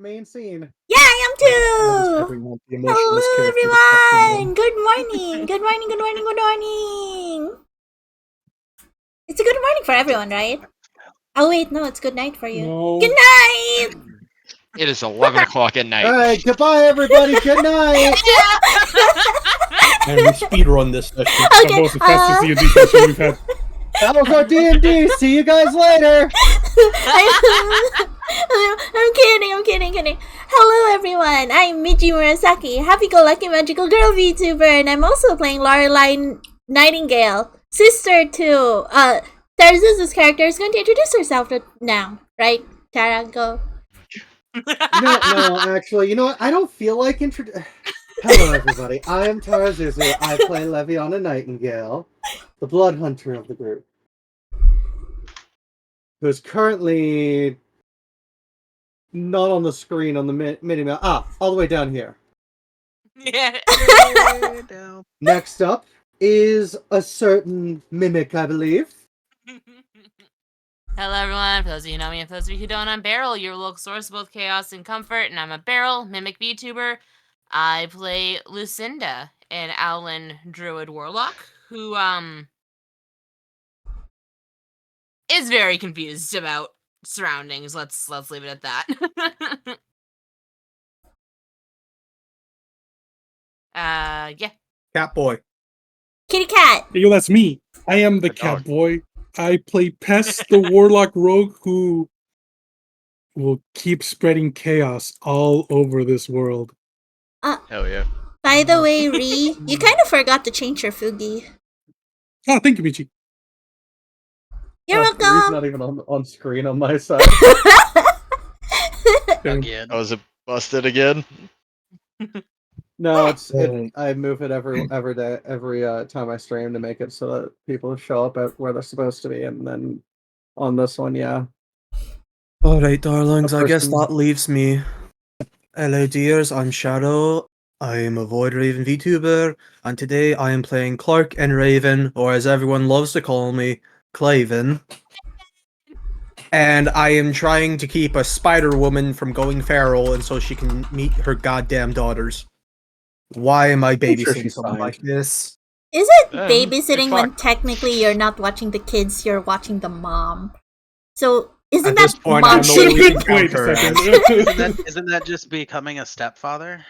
main scene. Yeah, I am too! Everyone, the Hello, emotionless character. everyone! Good morning! Good morning, good morning, good morning! It's a good morning for everyone, right? Oh wait, no, it's good night for you. No. Good night! It is 11 o'clock at night. Alright, goodbye everybody, good night! And we speedrun this session. Okay, That was the fastest D&D session we've had. That was our D&D, see you guys later! I'm kidding. Hello everyone, I'm Michi Murasaki, happy-go-lucky magical girl VTuber, and I'm also playing Lorelei Nightingale, sister to, Tarzuzu's character is going to introduce herself now, right? Tara, go. No, actually, you know what? I don't feel like Hello, everybody. I am Tarzuzu. I play Leviana Nightingale, the blood hunter of the group, who's currently not on the screen on the mini-map. All the way down here. Yeah. Next up is a certain mimic, I believe. Hello everyone, for those of you who know me and for those of you who don't, I'm Beryl, your local source of both chaos and comfort, and I'm a Beryl, mimic VTuber. I play Lucinda, an Owlin Druid Warlock, who, is very confused about surroundings. Let's leave it at that. Yeah. Catboy. Kitty cat. Yo, that's me. I am the The dog. Catboy. I play Pest, the Warlock Rogue, who will keep spreading chaos all over this world. Hell yeah. By the way, Ree, you kind of forgot to change your Fugi. Oh, thank you, Michi. You're Ree's welcome. not even on screen on my side. Again. Oh, is it busted again? No, I move it every day, every time I stream to make it so that people show up at where they're supposed to be, and then on this one, yeah. Alright, darlings, A I guess person- that leaves me. Hello, dears, I'm Shadow. I am a Void Raven VTuber, and today I am playing Clark and Raven, or as everyone loves to call me, Claven. And I am trying to keep a spider woman from going feral, and so she can meet her goddamn daughters. Why am I I'm sure babysitting she's someone fine. like this? Is it babysitting you're when technically you're not watching the kids, you're watching the mom? So isn't At that this point, I mom don't know what we shitting? can Wait count a her second. as. Isn't that just becoming a stepfather?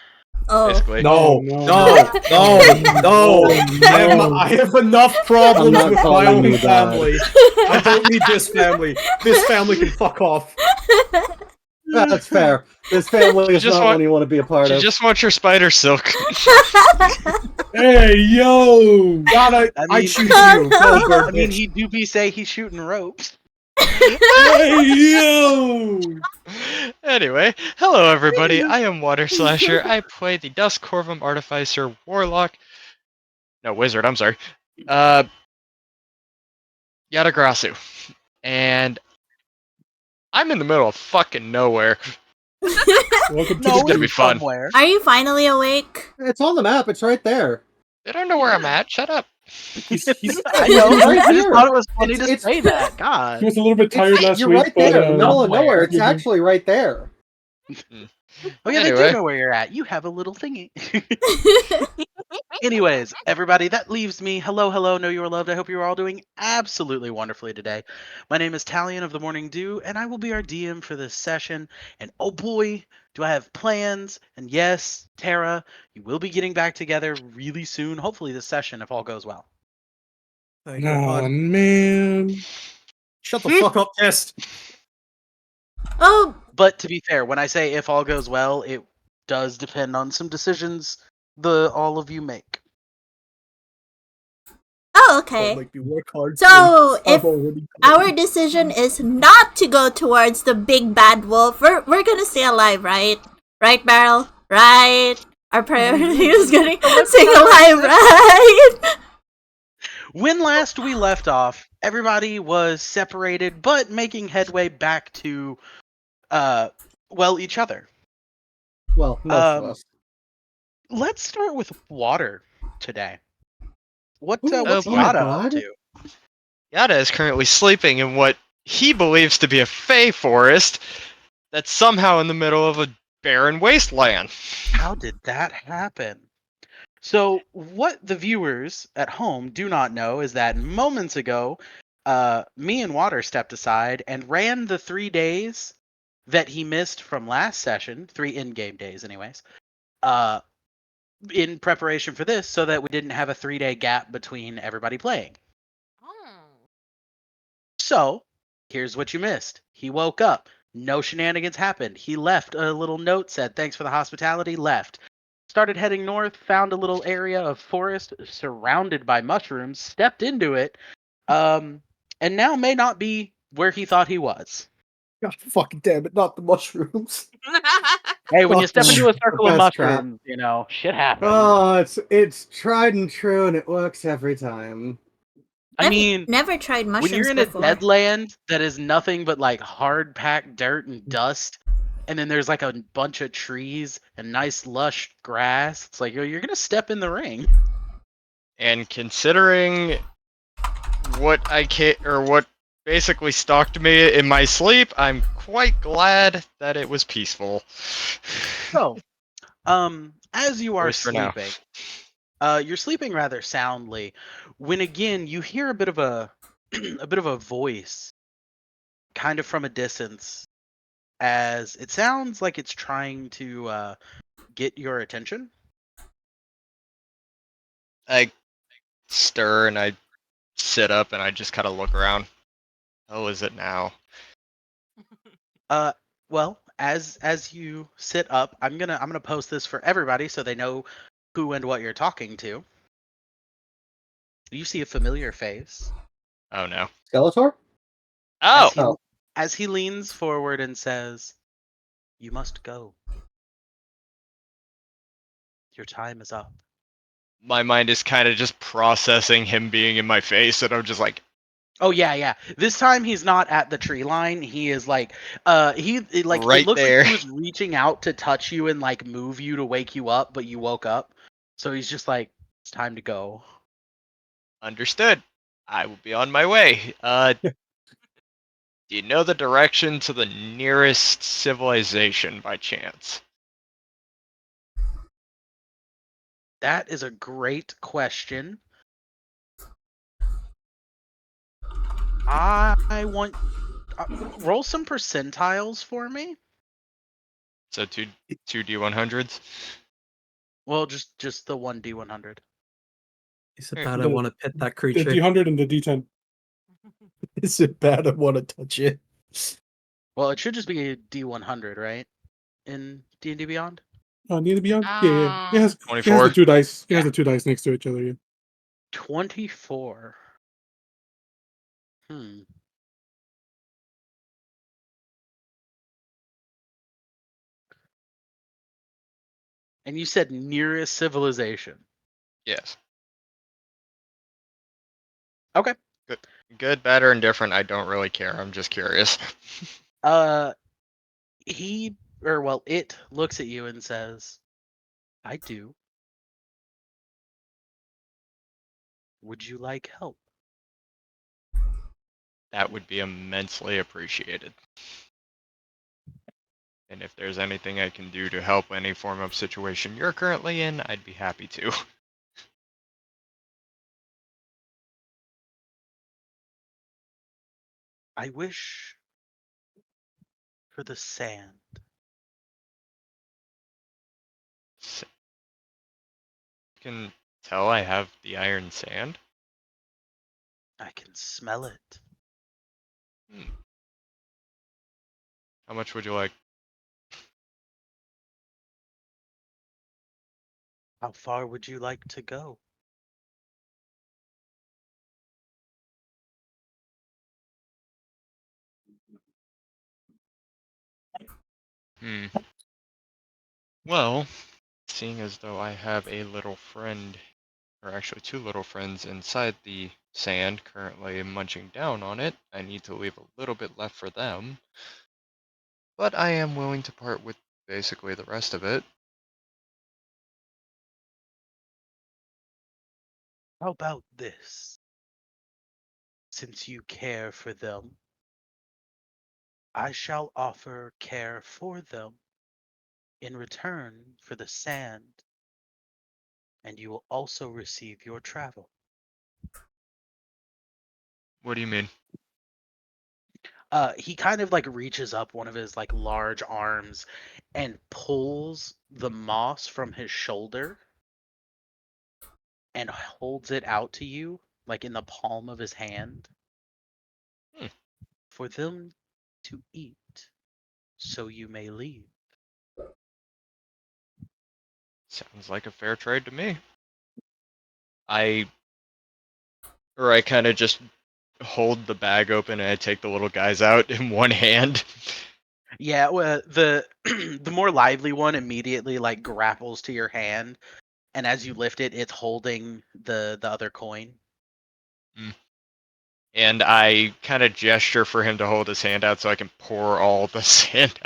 Oh. Basically. No, no, no. I have enough problems I'm not with my calling own you that. family. I don't need this family. This family can fuck off. That's fair. This family is just not want- one you want to be a part You of. just want your spider silk. Hey, yo! God, I mean- choose you. Go, I bird mean, bitch. he do be say he's shooting ropes. Hey, yo! Anyway, hello everybody. I am Water Slasher. I play the Dusk Corvum Artificer Warlock. No, Wizard, I'm sorry. Yadagrasu. And I'm in the middle of fucking nowhere. Welcome to This is the gonna be fun. Somewhere. Are you finally awake? It's on the map. It's right there. They don't know where I'm at. Shut up. He's I know. It's right I just here. thought it was funny It's- to it's- say that. he God. was a little bit tired last You're week, right there, in the middle of somewhere. nowhere. It's actually right there. Oh yeah, they Anyway. do know where you're at. You have a little thingy. Anyways, everybody, that leaves me. Hello, know you are loved. I hope you are all doing absolutely wonderfully today. My name is Talion of the Morning Dew, and I will be our DM for this session. And oh boy, do I have plans. And yes, Tara, you will be getting back together really soon. Hopefully this session, if all goes well. Thank you, Oh, bud. man. Shut the fuck up, Test. Oh, But to be fair, when I say if all goes well, it does depend on some decisions all of you make. oh, okay. Don't make me work hard. So I've if already- our decision is not to go towards the big bad wolf, we're gonna stay alive, right? Right, Beryl? Right? Our priority is gonna stay alive, right? When last we left off, everybody was separated, but making headway back to, each other. Well, most of us. Let's start with water today. What's oh Yada my up God. to? Yada is currently sleeping in what he believes to be a fey forest that's somehow in the middle of a barren wasteland. How did that happen? So, what the viewers at home do not know is that moments ago, me and Water stepped aside and ran the 3 days that he missed from last session, 3 in-game days, anyways, uh, in preparation for this, so that we didn't have a 3-day gap between everybody playing. Oh. So, here's what you missed. He woke up. No shenanigans happened. He left. A little note said, "Thanks for the hospitality," left. Started heading north, found a little area of forest surrounded by mushrooms, stepped into it, and now may not be where he thought he was. God fucking damn it, not the mushrooms. Hey, when you Fuck step them. into a The circle of best trap. mushrooms, shit happens. Oh, it's tried and true, and it works every time. I mean, Never tried when you're mushrooms in a before. deadland that is nothing but like hard packed dirt and dust, and then there's like a bunch of trees and nice lush grass, it's like you're gonna step in the ring. And considering what basically stalked me in my sleep, I'm quite glad that it was peaceful. So, as you At are least for now. sleeping, you're sleeping rather soundly, when again you hear a bit of a a bit of a voice, kind of from a distance, as it sounds like it's trying to get your attention. I stir and I sit up and I just kind of look around. Oh, is it now? Uh, well, as you sit up, I'm gonna post this for everybody so they know who and what you're talking to. You see a familiar face Oh no. Skeletor? Oh, Oh. as he leans forward and says, "You must go. Your time is up." my mind is kind of just processing him being in my face, and I'm just like, Oh yeah, yeah. This time he's not at the tree line. He is like, it right looks like there. he was reaching out to touch you and like move you to wake you up, but you woke up. So he's just like, it's time to go. Understood. I will be on my way. Do you know the direction to the nearest civilization by chance? That is a great question. I want roll some percentiles for me. So two D100s. Well, just the one D100. Is it Here. bad I The- want to pet that The creature? D100 and the D10. Is it bad I want to touch it? Well, it should just be a D100, right? In D&D Beyond. Near the beyond? Yeah, yeah. It has 24. the two dice. It has Yeah. the two dice next to each other. Yeah. 24. Hmm. And you said nearest civilization. Yes. Okay. Good, bad, or indifferent. I don't really care. I'm just curious. Uh, it looks at you and says, "I do. Would you like help?" That would be immensely appreciated. And if there's anything I can do to help any form of situation you're currently in, I'd be happy to. I wish for the sand. You can tell I have the iron sand. I can smell it. Hmm. How much would you like? How far would you like to go? Hmm. Well, seeing as though I have a little friend, or actually two little friends inside the sand currently munching down on it, I need to leave a little bit left for them. But I am willing to part with basically the rest of it. How about this? Since you care for them, I shall offer care for them in return for the sand, and you will also receive your travel. What do you mean? He kind of like reaches up one of his like large arms and pulls the moss from his shoulder and holds it out to you like in the palm of his hand Hmm. for them to eat, so you may leave. Sounds like a fair trade to me. I kind of just hold the bag open and I take the little guys out in one hand. Yeah, well, the the more lively one immediately like grapples to your hand, and as you lift it, it's holding the other coin. And I kind of gesture for him to hold his hand out so I can pour all the sand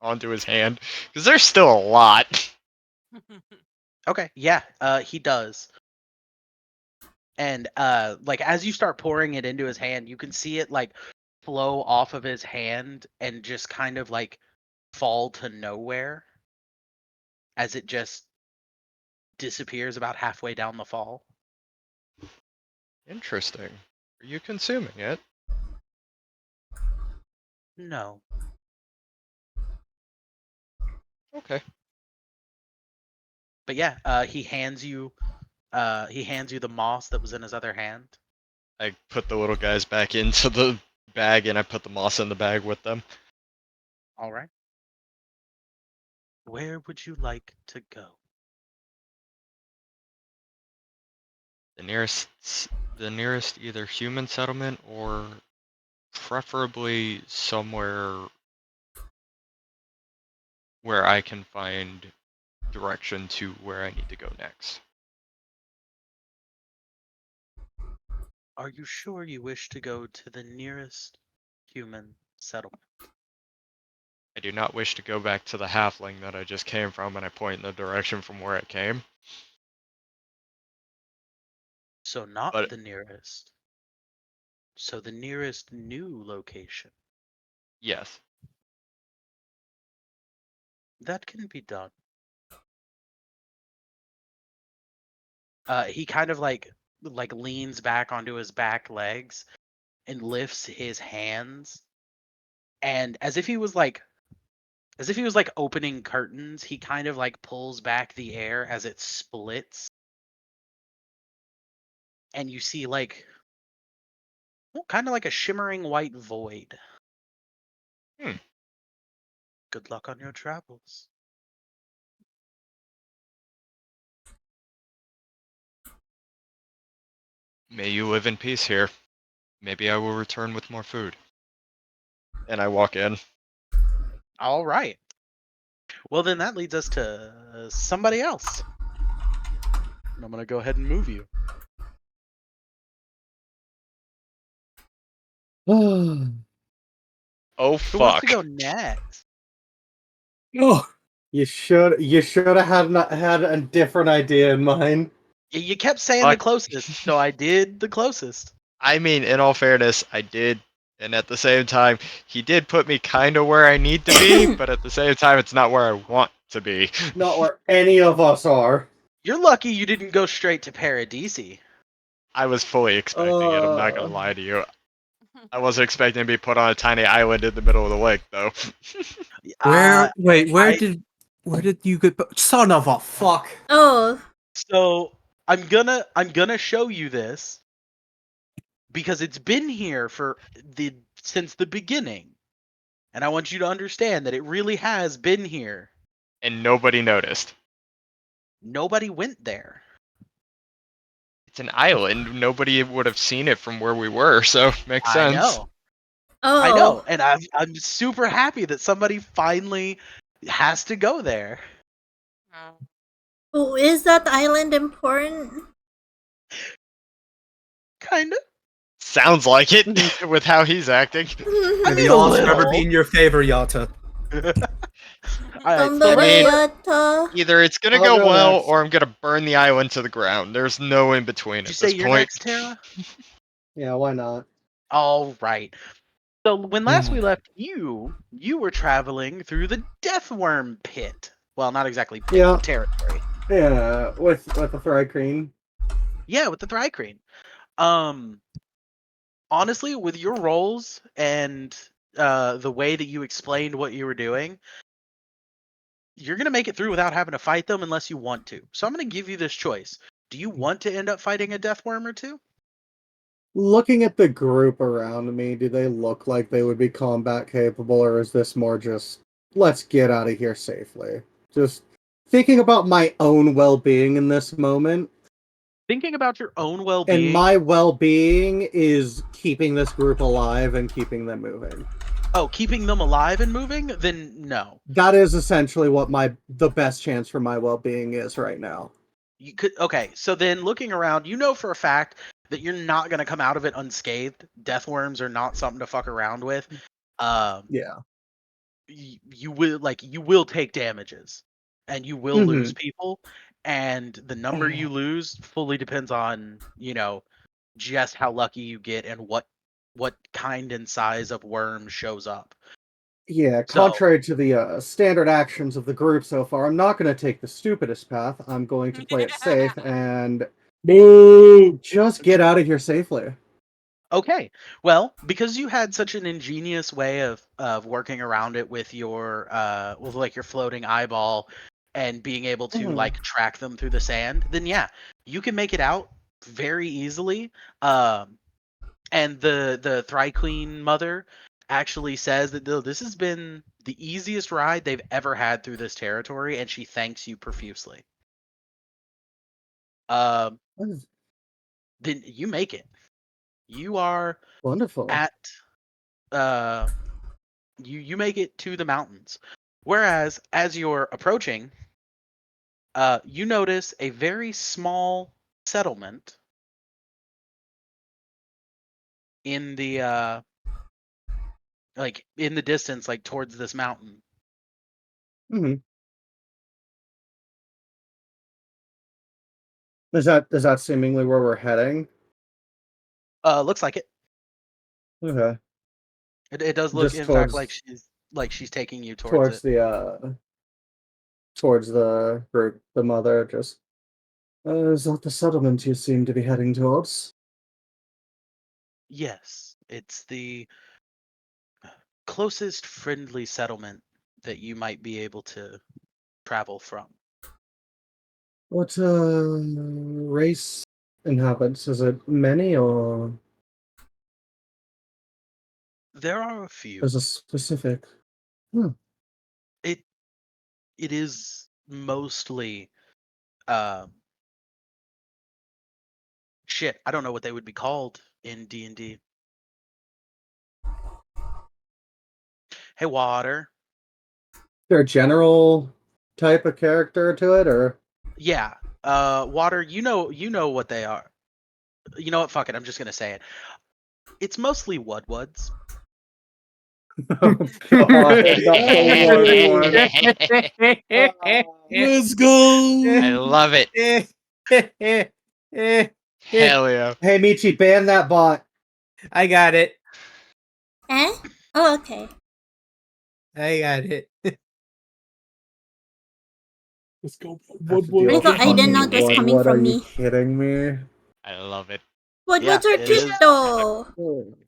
onto his hand because there's still a lot. Okay, yeah, he does. And like as you start pouring it into his hand, you can see it like flow off of his hand and just kind of like fall to nowhere as it just disappears about halfway down the fall. Interesting. Are you consuming it? No. Okay. But yeah, he hands you the moss that was in his other hand. I put the little guys back into the bag and I put the moss in the bag with them. All right. Where would you like to go? The nearest either human settlement or preferably somewhere where I can find direction to where I need to go next. Are you sure you wish to go to the nearest human settlement? I do not wish to go back to the halfling that I just came from, and I point in the direction from where it came. So not But the nearest. So the nearest new location. yes, That can be done. He kind of like leans back onto his back legs and lifts his hands, and as if he was like opening curtains, he kind of like pulls back the air as it splits, and you see like kind of like a shimmering white void. Hmm. Good luck on your travels. May you live in peace here. Maybe I will return with more food. And I walk in. All right. Well, then that leads us to somebody else. I'm gonna go ahead and move you. Oh, Oh Who wants to fuck. go next? Oh, you should have had a different idea in mind. You kept saying the Fuck. closest, so I did the closest. I mean, in all fairness, I did, and at the same time, he did put me kind of where I need to be, but at the same time, it's not where I want to be. Not where any of us are. You're lucky you didn't go straight to Paradisi. I was fully expecting it, I'm not gonna lie to you. I wasn't expecting to be put on a tiny island in the middle of the lake, though. Where? Wait, I where did you get? Son of a fuck! Oh, so I'm gonna show you this because it's been here for since the beginning, and I want you to understand that it really has been here. And nobody noticed. Nobody went there. It's an island, nobody would have seen it from where we were, so makes I sense. know, I know, oh, and I'm super happy that somebody finally has to go there. Oh. oh, is that island important? Kind of. Sounds like it, with how he's acting. I May the mean, a odds never be little. in your favor, Yata. All right, so Somebody mean- yata. Either it's gonna I'll go go well, next. or I'm gonna burn the island to the ground. There's no in between did you at say this you're point. next, Tara? Yeah, why not? All right. So when last we left you were traveling through the Deathworm pit. Well, not exactly pit, Yeah. territory. Yeah, with the Thrycreen. Yeah, with the Thrycreen. Honestly, with your roles and the way that you explained what you were doing, you're gonna make it through without having to fight them unless you want to. So I'm gonna give you this choice. Do you want to end up fighting a Deathworm or two? Looking at the group around me, do they look like they would be combat capable, or is this more just let's get out of here safely? Just thinking about my own well-being in this moment, Thinking about your own and well-being. my well-being is keeping this group alive and keeping them moving. Oh, keeping them alive and moving? Then no. That is essentially what the best chance for my well-being is right now. You could okay, so then looking around, you know for a fact that you're not gonna come out of it unscathed. Deathworms are not something to fuck around with. Yeah. You will take damages and you will lose people, and the number you lose fully depends on, just how lucky you get and what kind and size of worm shows up. Yeah, So contrary to the standard actions of the group so far, I'm not going to take the stupidest path. I'm going to play it safe and Boo! just get out of here safely. okay, well, because you had such an ingenious way of working around it with your with like your floating eyeball and being able to like track them through the sand, then yeah, you can make it out very easily. And the Thryqueen mother actually says that this has been the easiest ride they've ever had through this territory, and she thanks you profusely. Um, then you make it. You are Wonderful. at you make it to the mountains. Whereas as you're approaching, you notice a very small settlement in the like in the distance, like towards this mountain. Mm-hmm. Is that seemingly where we're heading? Looks like it. Okay. It does look, Just in fact, like she's taking you towards towards it. the group, the mother. Just is that the settlement you seem to be heading towards? Yes, it's the closest friendly settlement that you might be able to travel from. What race inhabits? Is it many, or There are a few. is a specific? Hmm. It it is mostly um shit. I don't know what they would be called in D&D. Hey, Water. There a general type of character to it, or Yeah. Water. You know what they are. You know what? Fuck it. I'm just gonna say it. It's mostly Wudwuds. oh god, not the word one. Let's go! I love it. Hell yeah. Hey Michi, ban that bot. I got it. Eh? Oh, okay. I got it. Let's go. I have to deal I with thought I didn't fucking know it was coming Woodwood. Are from you me. kidding me? I love it. Yeah, Woodwoods are it cute is. though.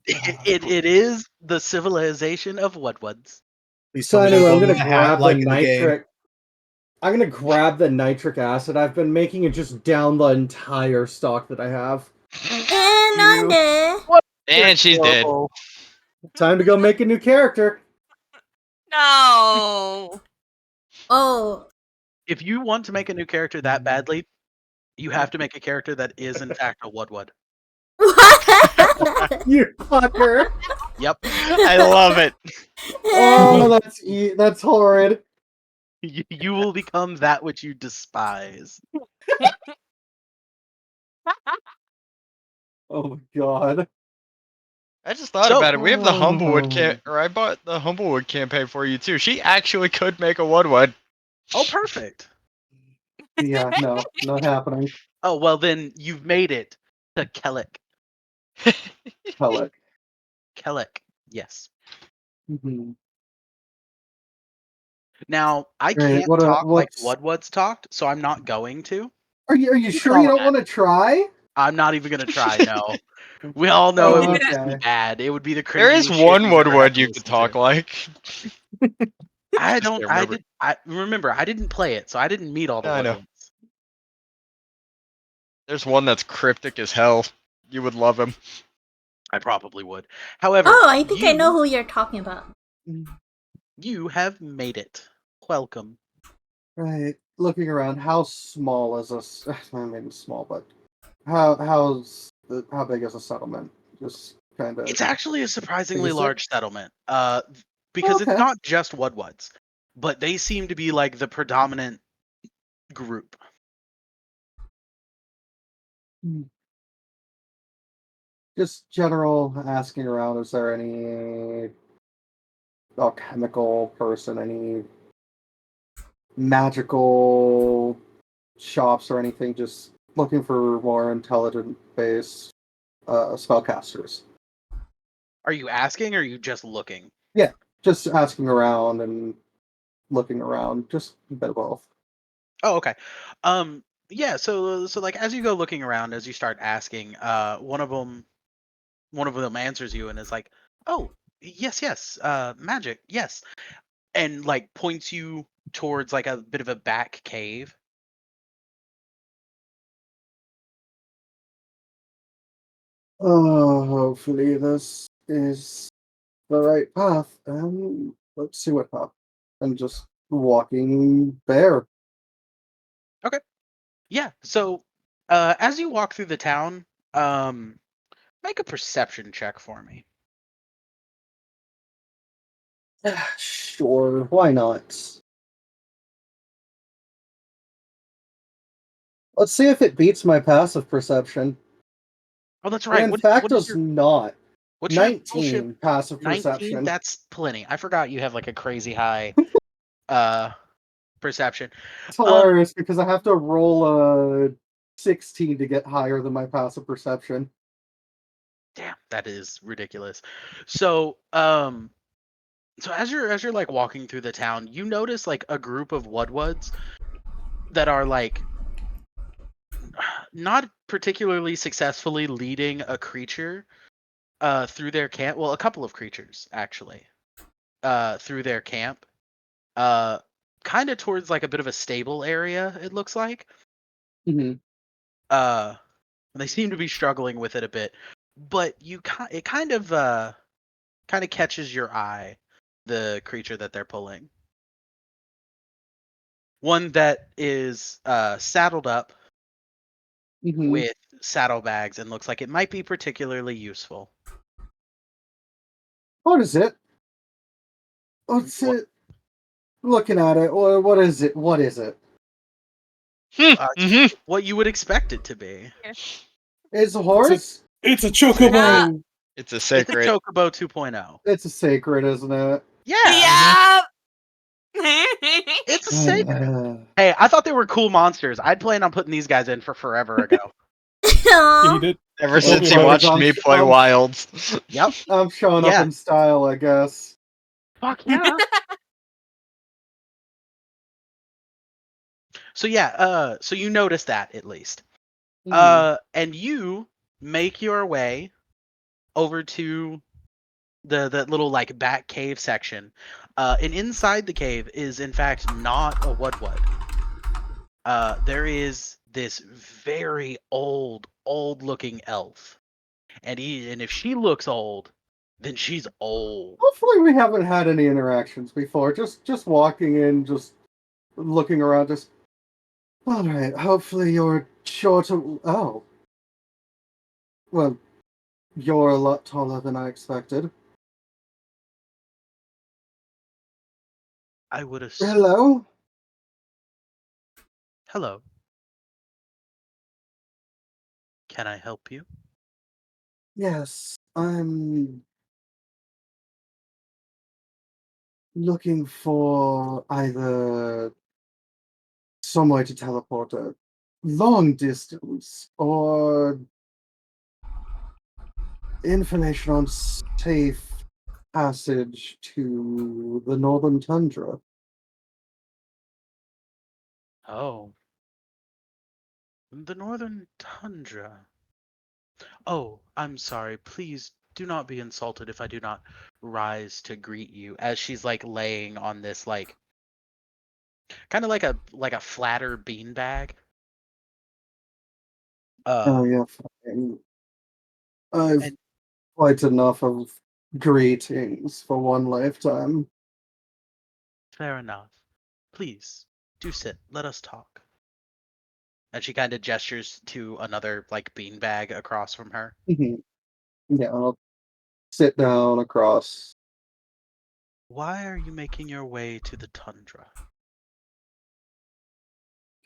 It is the civilization of Wudwuds. Please So tell me anyway, there's I'm one gonna that I have grab the like in the game. nitric. I'm gonna grab the nitric acid I've been making and just down the entire stock that I have. And on And she's dead. Time to go make a new character. No. Oh. If you want to make a new character that badly, you have to make a character that is in fact a Wudwud. What? You fucker. Yep. I love it. Oh, that's horrid. You will become that which you despise. Oh my god. I just thought So- about it. We have the Oh. or I bought the Humblewood campaign for you too. She actually could make a Woodwood. Oh, perfect. Yeah, no, not happening. Oh, well then you've made it to Kellic. Pellet. Kellic. Yes. Mhm. Now, I Right. can't talk like What's? Woodwoods talked, so I'm not going to. Are you You can sure you all don't imagine. want to try? I'm not even gonna try, no. We all know it Oh, would just be okay. bad. It would be the There is cringiest shit one you've ever had Woodwood to you could listen to. talk like. I Just don't. can't I remember. did. I remember. I didn't play it, so I didn't meet all the Yeah, I know. Woodwoods. There's one that's cryptic as hell. You would love him. I probably would. However, Oh, I think I know who you're talking about. you have made it. Welcome. Right. Looking around, how small is this? Maybe small, but how big is a settlement? Just kind of. It's actually a surprisingly Basic? large settlement. Because it's Okay. not just Woodwoods, but they seem to be like the predominant group. Just general asking around. Is there any alchemical person? Any magical shops or anything? Just looking for more intelligent based spellcasters. Are you asking or are you just looking? Yeah, just asking around and looking around. Just a bit of both. Oh, okay. Yeah, so like as you go looking around, as you start asking, one of them answers you and is like, "Oh, yes, yes, magic, yes," and like points you towards like a bit of a back cave. Oh, hopefully this is the right path. Let's see what path. I'm just walking there. Okay. Yeah. So, as you walk through the town, um, make a perception check for me. Sure, why not? Let's see if it beats my passive perception. Oh, that's And right. in What fact, what is does your not. what's your bullshit? 19 passive 19? perception. That's plenty. I forgot you have like a crazy high uh perception. It's Um, hilarious because I have to roll a 16 to get higher than my passive perception. damn, that is ridiculous. So, so as you're like walking through the town, you notice like a group of Woodwoods that are like not particularly successfully leading a creature through their camp. Well, a couple of creatures actually through their camp. Uh, kind of towards like a bit of a stable area. It looks like. Hmm. Uh, they seem to be struggling with it a bit, but it kind of catches your eye, the creature that they're pulling. One that is saddled up Hmm. with saddlebags and looks like it might be particularly useful. What is it? What's What, it? Looking at it, what is it? What is it? it's what you would expect it to be. It's a It's a, horse? it's a Yeah. chocobo. It's a It's a sacred. Chocobo 2.0. It's a sacred, isn't it? Yeah, Yeah. it's a sacred. Hey, I thought they were cool monsters. I'd planned on putting these guys in for forever ago. Yeah, he Aw. did. Ever Told since me he about Okay, it. watched me play I'm, Wilds. Yep. I'm showing up Yeah. in style, I guess. Fuck yeah. So yeah, so you notice that at least. Hmm. And you make your way over to the little like back cave section. And inside the cave is in fact not a Woodwood. There is this very old looking elf. And if she looks old, then she's old. Hopefully we haven't had any interactions before. Just walking in, just looking around, just alright, hopefully you're sure to well, you're a lot taller than I expected. I would assume. Hello? Hello. Can I help you? Yes, I'm looking for either some way to teleport a long distance or information on safe passage to the northern tundra. Oh, the northern tundra. Oh, I'm sorry. Please do not be insulted if I do not rise to greet you. As she's like laying on this like kind of like a flatter beanbag. Oh Um, yeah, fine. I've and quite enough of greetings for one lifetime. fair enough. Please do sit. Let us talk. And she kind of gestures to another like beanbag across from her. Mhm. Yeah, I'll sit down across, Why are you making your way to the tundra?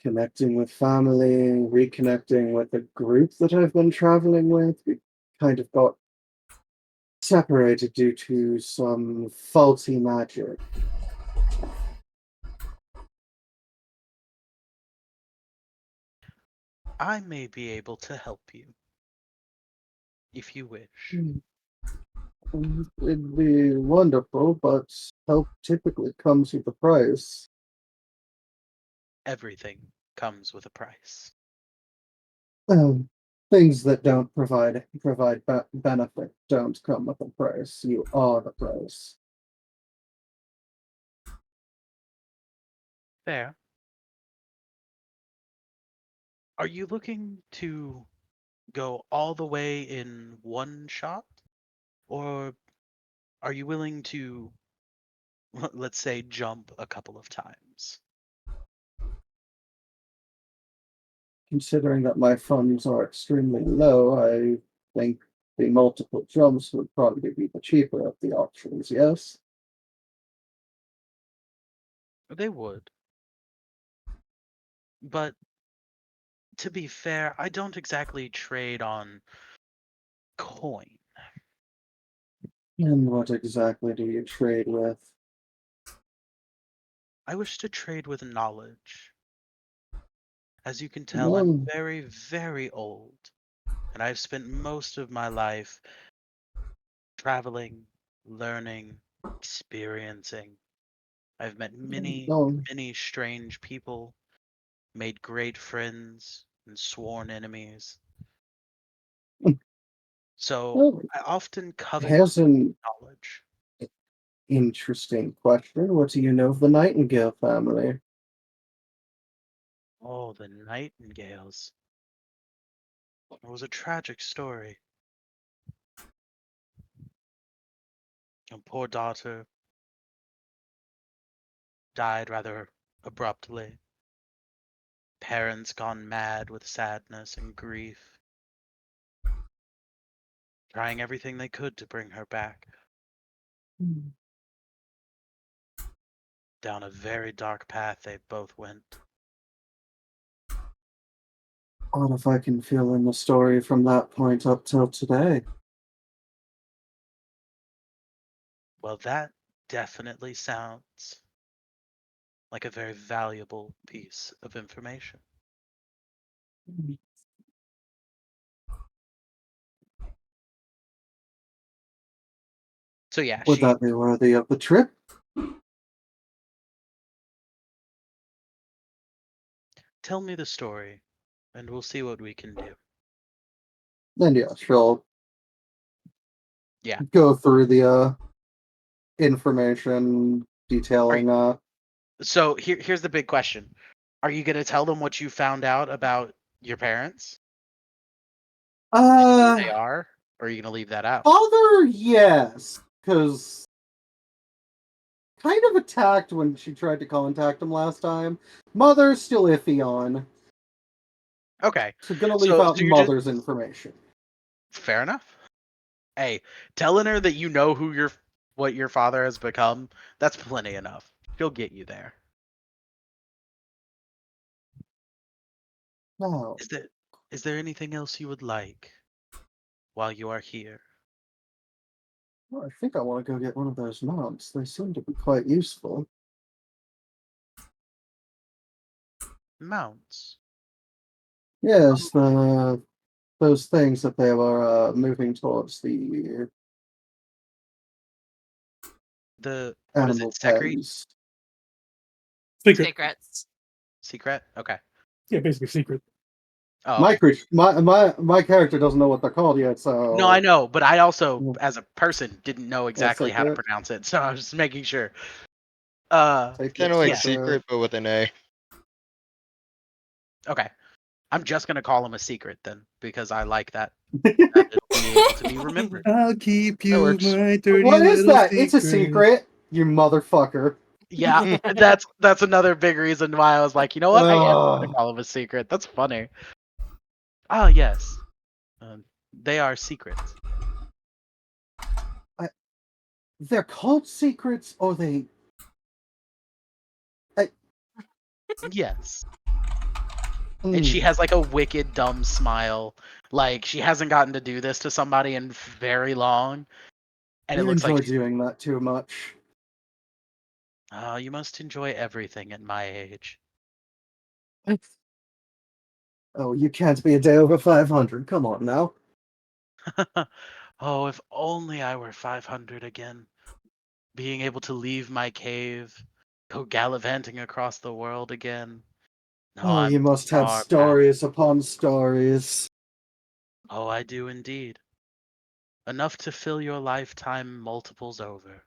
connecting with family, reconnecting with the group that I've been traveling with. We kind of got separated due to some faulty magic. I may be able to help you if you wish. It'd be wonderful, but help typically comes with a price. Everything comes with a price. Um, Things that don't provide benefit don't come with a price. You are the price. Fair. Are you looking to go all the way in one shot? Or are you willing to, let's say, jump a couple of times? Considering that my funds are extremely low, I think the multiple jumps would probably be the cheaper of the options, yes? They would. But to be fair, I don't exactly trade on coin. And what exactly do you trade with? I wish to trade with knowledge. As you can tell, I'm None. very, very old, and I've spent most of my life traveling, learning, experiencing. I've met many, None. many strange people, made great friends, and sworn enemies. So Oh, I often covet here's an knowledge. interesting question. What do you know of the Nightingale family? Oh, the Nightingales. It was a tragic story. A poor daughter died rather abruptly. Parents gone mad with sadness and grief, trying everything they could to bring her back. Down a very dark path they both went. What if I can fill in the story from that point up till today? Well, that definitely sounds like a very valuable piece of information. So yeah, Would she that be worthy of the trip? tell me the story and we'll see what we can do. Then yeah, she'll Yeah. go through the information Are you, detailing so here's the big question. Are you going to tell them what you found out about your parents and who they uh are, or are you going to leave that out? father, yes, because kind of attacked when she tried to contact him last time. Mother still iffy on. Okay. So gonna leave So out you're just mother's information. fair enough. Hey, telling her that you know who your what your father has become, that's plenty enough. She'll get you there. No. Is there anything else you would like while you are here? Well, I think I want to go get one of those mounts. They seem to be quite useful. Mounts. Yes, the those things that they were moving towards the what is it? Animal Secret? pens. Secret. Secrets. Secret? Okay. Yeah, basically secret. Oh, My okay. creature, my character doesn't know what they're called yet, so No, I know, but I also, Mm. as a person, didn't know exactly how to secret. pronounce it, so I was just making sure. Take Kind of like Yeah. secret, but with an A. Okay. I'm just gonna call him a secret then, because I like that. That it'll be able to be remembered. I'll keep That you works. my dirty What is little that? It's a secret, you motherfucker. Yeah, that's another big reason why I was like, you know what? I am gonna Ugh. call him a secret. That's funny. Oh yes, they are secrets. They're called secrets, or they? I, Yes, and she hmm. has like a wicked dumb smile. Like she hasn't gotten to do this to somebody in very long, and it You looks like enjoy she's, doing that too much. oh, you must enjoy everything at my age. Oh, you can't be a day over 500. Come on now. Oh, if only I were 500 again. Being able to leave my cave, go gallivanting across the world again. No, Oh, you I'm must have far past. stories upon stories. Oh, I do indeed. Enough to fill your lifetime multiples over.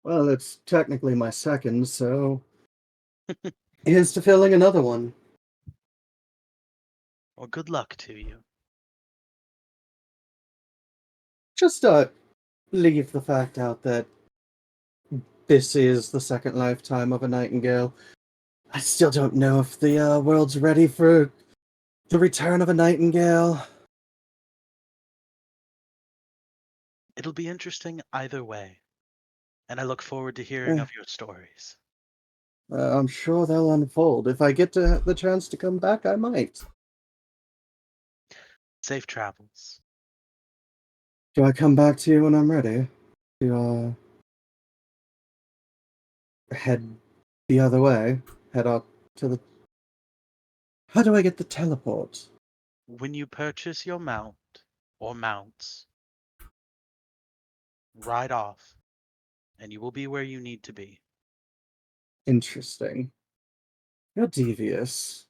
Well, it's technically my second, so here's to filling another one. Well, good luck to you. Just leave the fact out that this is the second lifetime of a nightingale. I still don't know if the world's ready for the return of a nightingale. It'll be interesting either way, and I look forward to hearing Eh, of your stories. I'm sure they'll unfold. If I get the chance to come back, I might. Safe travels. Do I come back to you when I'm ready? To head the other way? Head out to the. How do I get the teleport? When you purchase your mount or mounts, ride off, and you will be where you need to be. Interesting. You're devious.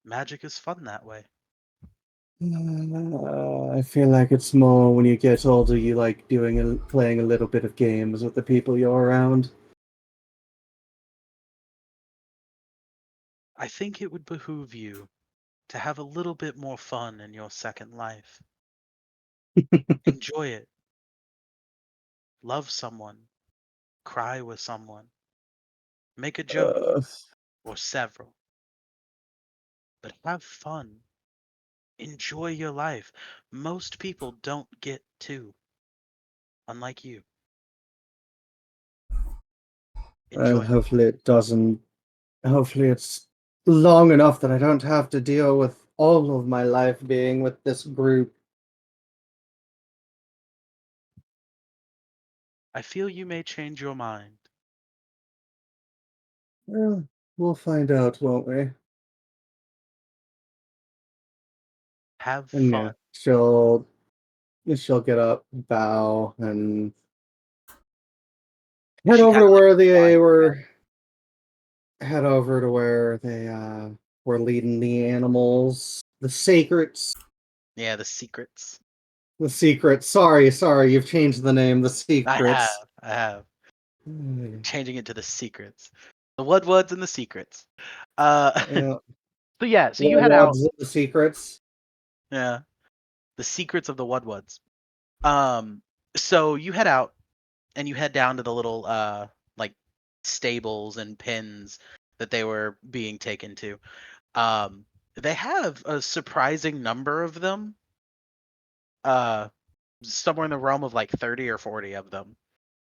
Magic is fun that way. I feel like it's more when you get older, you like playing a little bit of games with the people you're around. I think it would behoove you to have a little bit more fun in your second life. Enjoy it. Love someone. Cry with someone. Make a joke Uh, or several. But have fun. Enjoy your life. Most people don't get to, unlike you. well, Enjoy it. hopefully it doesn't. Hopefully it's long enough that I don't have to deal with all of my life being with this group. I feel you may change your mind. Well, we'll find out, won't we? Have And fun. yeah, she'll get up, bow, and head She over kind to of like where they flies. were. Head over to where they were leading the animals, the secrets, Yeah, the secrets. the secrets. Sorry, you've changed the name. The I have. secrets. I have. Hmm, Changing it to the secrets. The Woodwoods and the secrets. Uh, yeah, so yeah, so you head out. What's the secrets? Yeah, the secrets of the Woodwoods. Um, so you head out and you head down to the little like stables and pens that they were being taken to. They have a surprising number of them. Uh, somewhere in the realm of like 30 or 40 of them,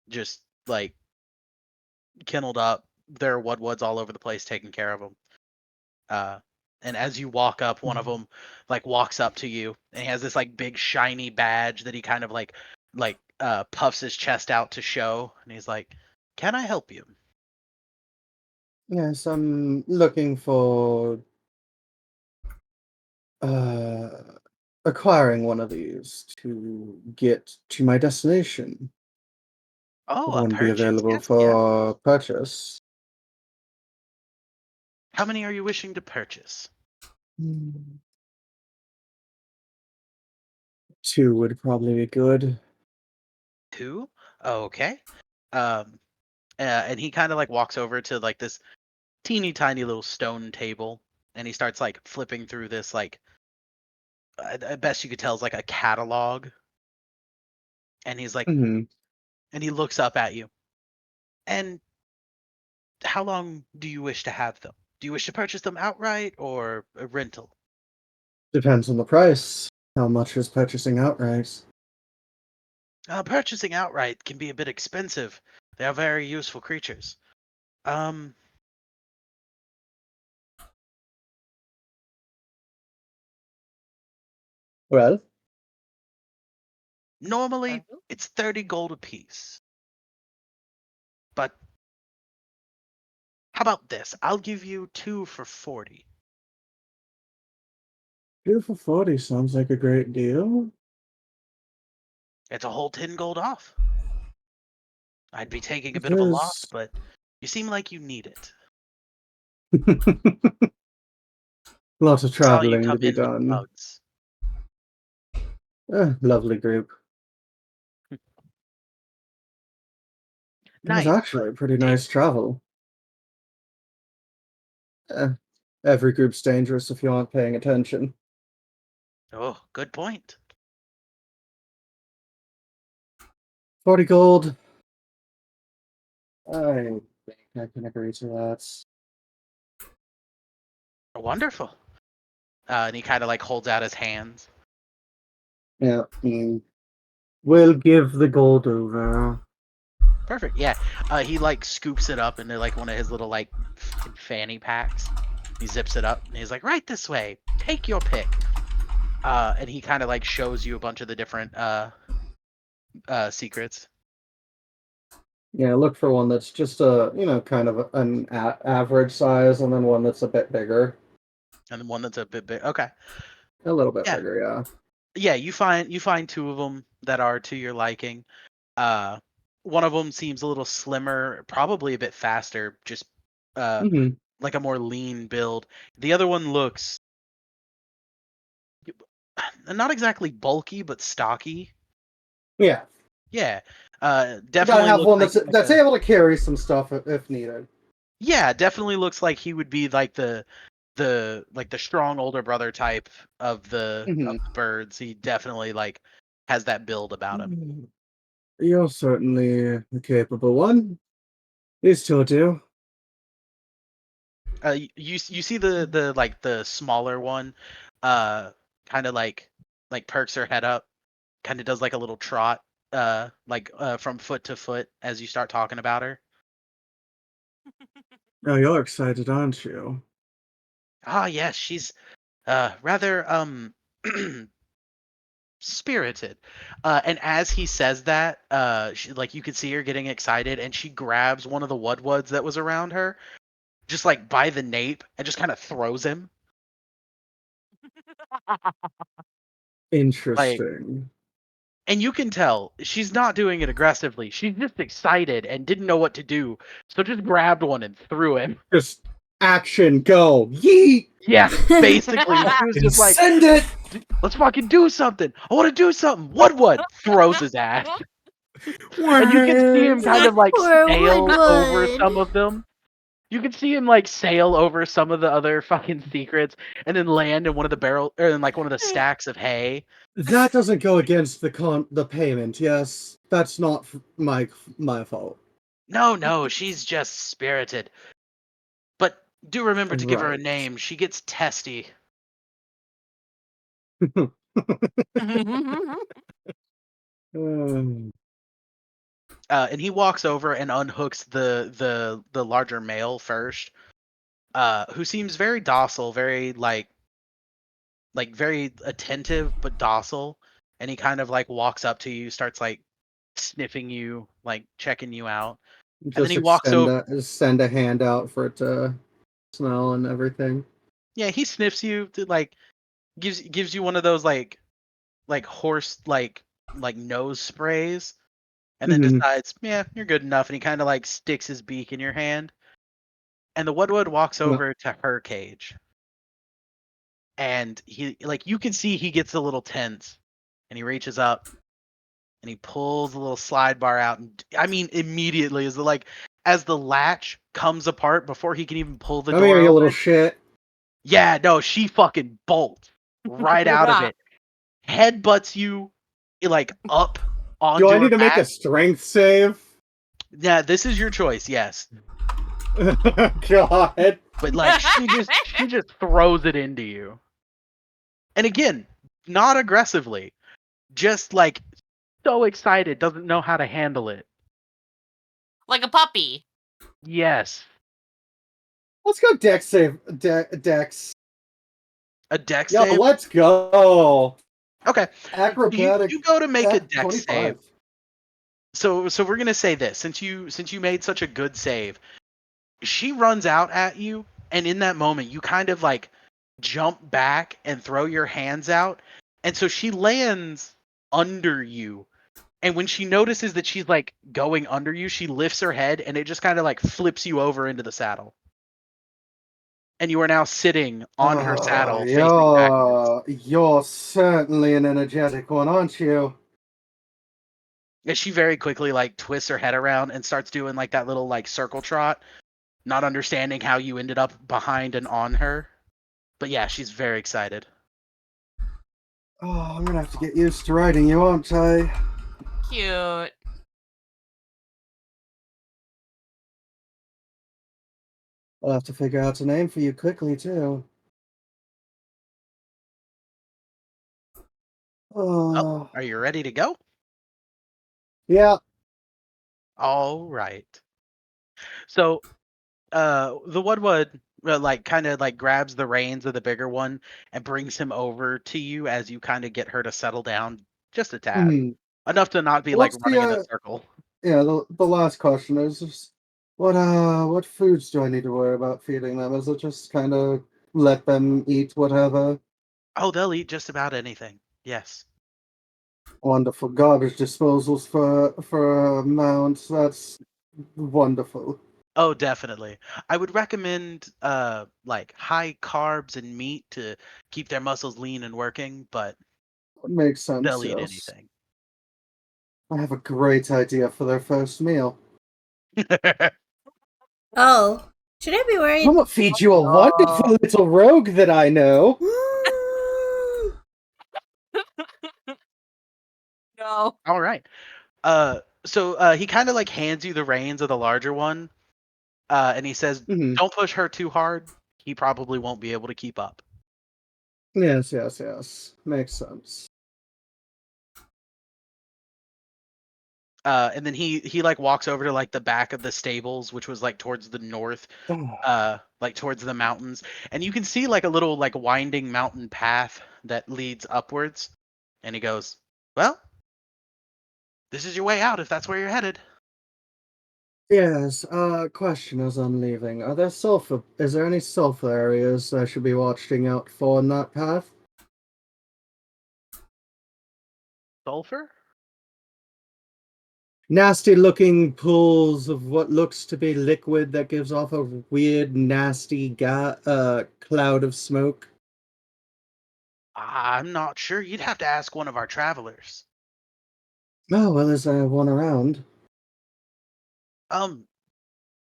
just like kenneled up. There are Woodwoods all over the place taking care of them. Uh, and as you walk up, one of them like walks up to you, and he has this like big shiny badge that he kind of like puffs his chest out to show, and he's like, "Can I help you?" Yes, I'm looking for uh acquiring one of these to get to my destination. Oh, Would a one be purchase. available Yes, yes. for purchase? How many are you wishing to purchase? 2 would probably be good. 2? Okay. Um, and he kind of like walks over to like this teeny tiny little stone table, and he starts like flipping through this like best you could tell is like a catalog, and he's like, Hmm. and he looks up at you. And how long do you wish to have them? Do you wish to purchase them outright or a rental? Depends on the price. How much is purchasing outright? Purchasing outright can be a bit expensive. They are very useful creatures. Um, Well, normally it's 30 gold apiece. But how about this? I'll give you 2 for 40. 2 for 40 sounds like a great deal. It's a whole 10 gold off. I'd be taking a It bit of a loss, is. but you seem like you need it. Lots of Saw you traveling to come be in with done. bugs. Lovely group. It was Nice, but actually a pretty take. nice travel. Eh, every group's dangerous if you aren't paying attention. Oh, good point. 40 gold. I think I can agree to that. Wonderful. And he kind of like holds out his hands. Yeah. We'll give the gold over. Perfect. Yeah. He like scoops it up into like one of his little like fanny packs. He zips it up and he's like, "Right this way. Take your pick." And he kind of like shows you a bunch of the different secrets. Yeah, look for one that's just kind of an average size, and then one that's a bit bigger. And the one that's a bit big. Okay. A little bit Yeah. bigger, yeah. Yeah. You find 2 of them that are to your liking. Uh, one of them seems a little slimmer, probably a bit faster, just Hmm. like a more lean build. The other one looks not exactly bulky, but stocky. Yeah. Yeah, You gotta definitely have looks one like that's able to carry some stuff if needed. yeah, definitely looks like he would be like the strong older brother type of the Hmm. birds. He definitely like has that build about him. You're certainly a capable one. These two do. You see the like the smaller one, uh, kind of like perks her head up, kind of does like a little trot, from foot to foot as you start talking about her. Oh, you're excited, aren't you? Ah, yes, she's rather spirited. And as he says that, like you could see her getting excited, and she grabs one of the wudwuds that was around her, just like by the nape, and just kind of throws him. Like, Interesting. and you can tell she's not doing it aggressively. She's just excited and didn't know what to do, so just grabbed one and threw him. Just action, go, yeet, Yeah, basically, she was And just like, send it. "Let's fucking do something! I want to do something!" Wudwud throws his ass. And you can see him kind of like Poor sail over Woodwood. some of them. You can see him like sail over some of the other fucking secrets and then land in one of the barrel or in like one of the stacks of hay. That doesn't go against the payment. Yes, that's not my fault. No, no, she's just spirited. But do remember to give her a Right. name. She gets testy. Um, And he walks over and unhooks the larger male first, who seems very docile, very like very attentive but docile. And he kind of like walks up to you, starts like sniffing you, like checking you out. And then just he walks over. send a hand out for it to smell and everything. Yeah, he sniffs you, like gives you one of those like horse nose sprays, and then Mhm. decides, yeah, you're good enough, and he kind of like sticks his beak in your hand, and the Woodwood walks No. over to her cage, and he you can see he gets a little tense, and he reaches up and he pulls a little slide bar out, and I mean immediately as the latch comes apart before he can even pull the Come here, door you little open. shit. Yeah, no, she fucking bolts right out of it, headbutts you up Do onto I her need to make a back. strength save? Yeah, this is your choice, yes. God. But she just throws it into you. And again, not aggressively, just so excited, doesn't know how to handle it. Like a puppy. Yes. Let's go dex save. Dex. A dex Yo, save. let's go. Okay. You Acrobatic. you go to make a dex save. 25. So we're gonna say this, since you made such a good save, she runs out at you, and in that moment you kind of jump back and throw your hands out, and so she lands under you, and when she notices that she's going under you, she lifts her head and it just kind of flips you over into the saddle, and you are now sitting on her Oh, saddle facing backwards. you're certainly an energetic one, aren't you? And she very quickly twists her head around and starts doing that little circle trot, not understanding how you ended up behind and on her. But yeah, she's very excited. Oh, I'm gonna have to get used to riding you, aren't I? Cute. I'll have to figure out a name for you quickly, too. Oh, Oh, are you ready to go? yeah. All right. So, the Woodwood kind of grabs the reins of the bigger one and brings him over to you as you kind of get her to settle down just a tad, Hmm. enough to not be What's the running in a circle. yeah, the last question is just what foods do I need to worry about feeding them? Is it just kind of let them eat whatever? Oh, they'll eat just about anything. Yes. Wonderful garbage disposals for mounts. That's wonderful. Oh, definitely. I would recommend high carbs and meat to keep their muscles lean and working, but Makes sense, they'll eat yes. anything. I have a great idea for their first meal. Oh, should I be I'm worried? gonna feed you a Oh. wonderful little rogue that I know. Mm. No. All right. So he kind of hands you the reins of the larger one, and he says, Mhm. "Don't push her too hard. He probably won't be able to keep up." Yes, yes, yes. Makes sense. And then he walks over to the back of the stables, which was towards the north, towards the mountains, and you can see a little winding mountain path that leads upwards. And he goes, "Well, this is your way out if that's where you're headed." Yes, question as I'm leaving. Is there any sulfur areas I should be watching out for in that path? Sulfur? Nasty looking pools of what looks to be liquid that gives off a weird, nasty cloud of smoke. I'm not sure. You'd have to ask one of our travelers. Oh, well, is there one around? Um,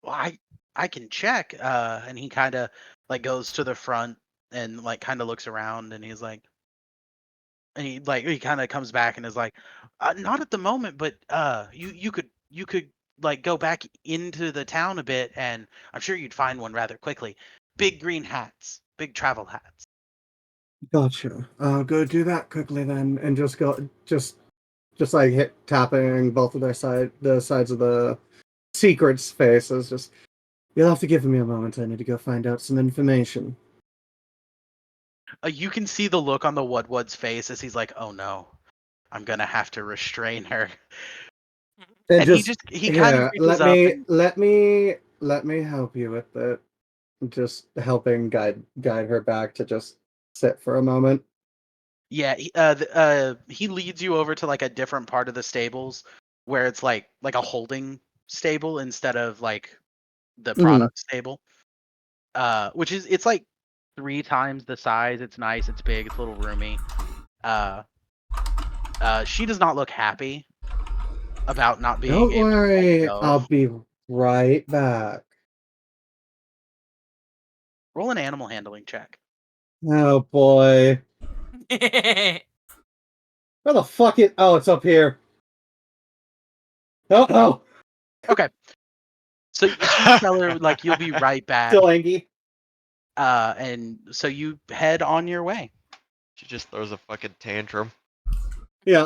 well, I can check. And he kind of goes to the front and kind of looks around, and he's like, and he kind of comes back and is like, not at the moment, but you could go back into the town a bit, and I'm sure you'd find one rather quickly. Big green hats, big travel hats. Gotcha. I'll go do that quickly then, and just like hit tapping both of the sides of the secret's faces. Just you'll have to give me a moment. I need to go find out some information. You can see the look on the Woodwood's face as he's like, "Oh no, I'm gonna have to restrain her." And And he just just he kind of here, reaches up and let me help you with it. Just helping guide her back to just sit for a moment. Yeah, he leads you over to like a different part of the stables where it's like a holding stable instead of like the Mhm. product stable. Which is it's like 3 times the size. It's nice. It's big. It's a little roomy. Uh, she does not look happy about not being Don't able to like worry, go. I'll be right back. Roll an animal handling check. Oh boy. Where the fuck it? Oh, it's up here. Oh, oh. Okay, so you tell her like you'll be right back, Still angry. and so you head on your way. She just throws a fucking tantrum. Yeah,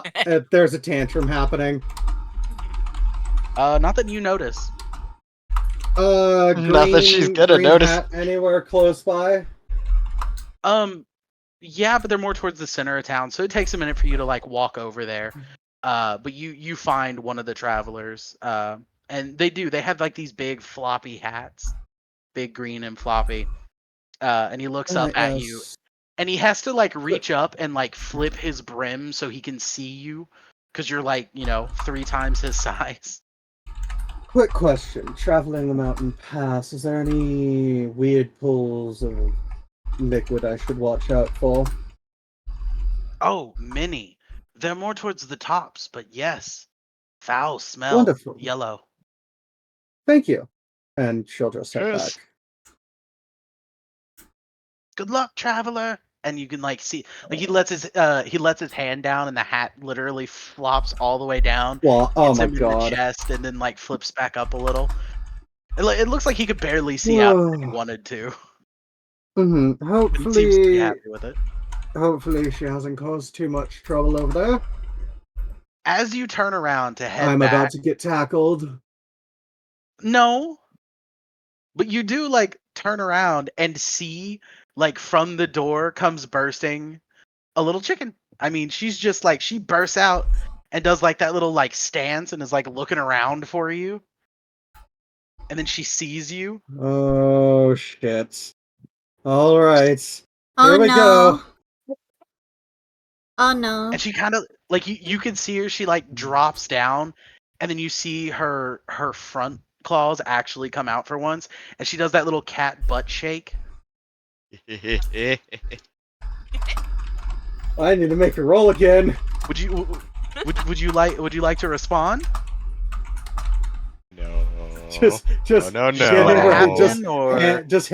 there's a tantrum happening. Not that you notice. Not that she's gonna Green notice. hat anywhere close by? Yeah, but they're more towards the center of town, so it takes a minute for you to like walk over there. But you find one of the travelers, and they have like these big floppy hats, big green and floppy. And he looks up at you, Yes. and he has to like reach up and like flip his brim so he can see you, because you're like 3 times his size. Quick question. Traveling the mountain pass, is there any weird pools of liquid I should watch out for? Oh, many. They're more towards the tops, but yes, foul smell, Wonderful. yellow. Thank you. And she'll just head Yes. back. Good luck, traveler. And you can like see, like he lets his hand down, and the hat literally flops all the way down, Well, oh hits my him in the god. chest, and then like flips back up a little. It looks like he could barely see out if he wanted to, Mm-hmm. but he seems to be happy with it. Hopefully she hasn't caused too much trouble over there. As you turn around to head I'm back, about to get tackled. no, but you do like turn around and see like from the door comes bursting a little chicken. I mean, she's just like she bursts out and does like that little like stance and is like looking around for you. And then she sees you. Oh shit. Alright. Oh Here we no. go. Oh no. And she kind of like you can see her, she like drops down, and then you see her front claws actually come out for once, and she does that little cat butt shake. I need to make a roll again. Would you like to respond? No. Just no, getting Let it ready. happen, or Just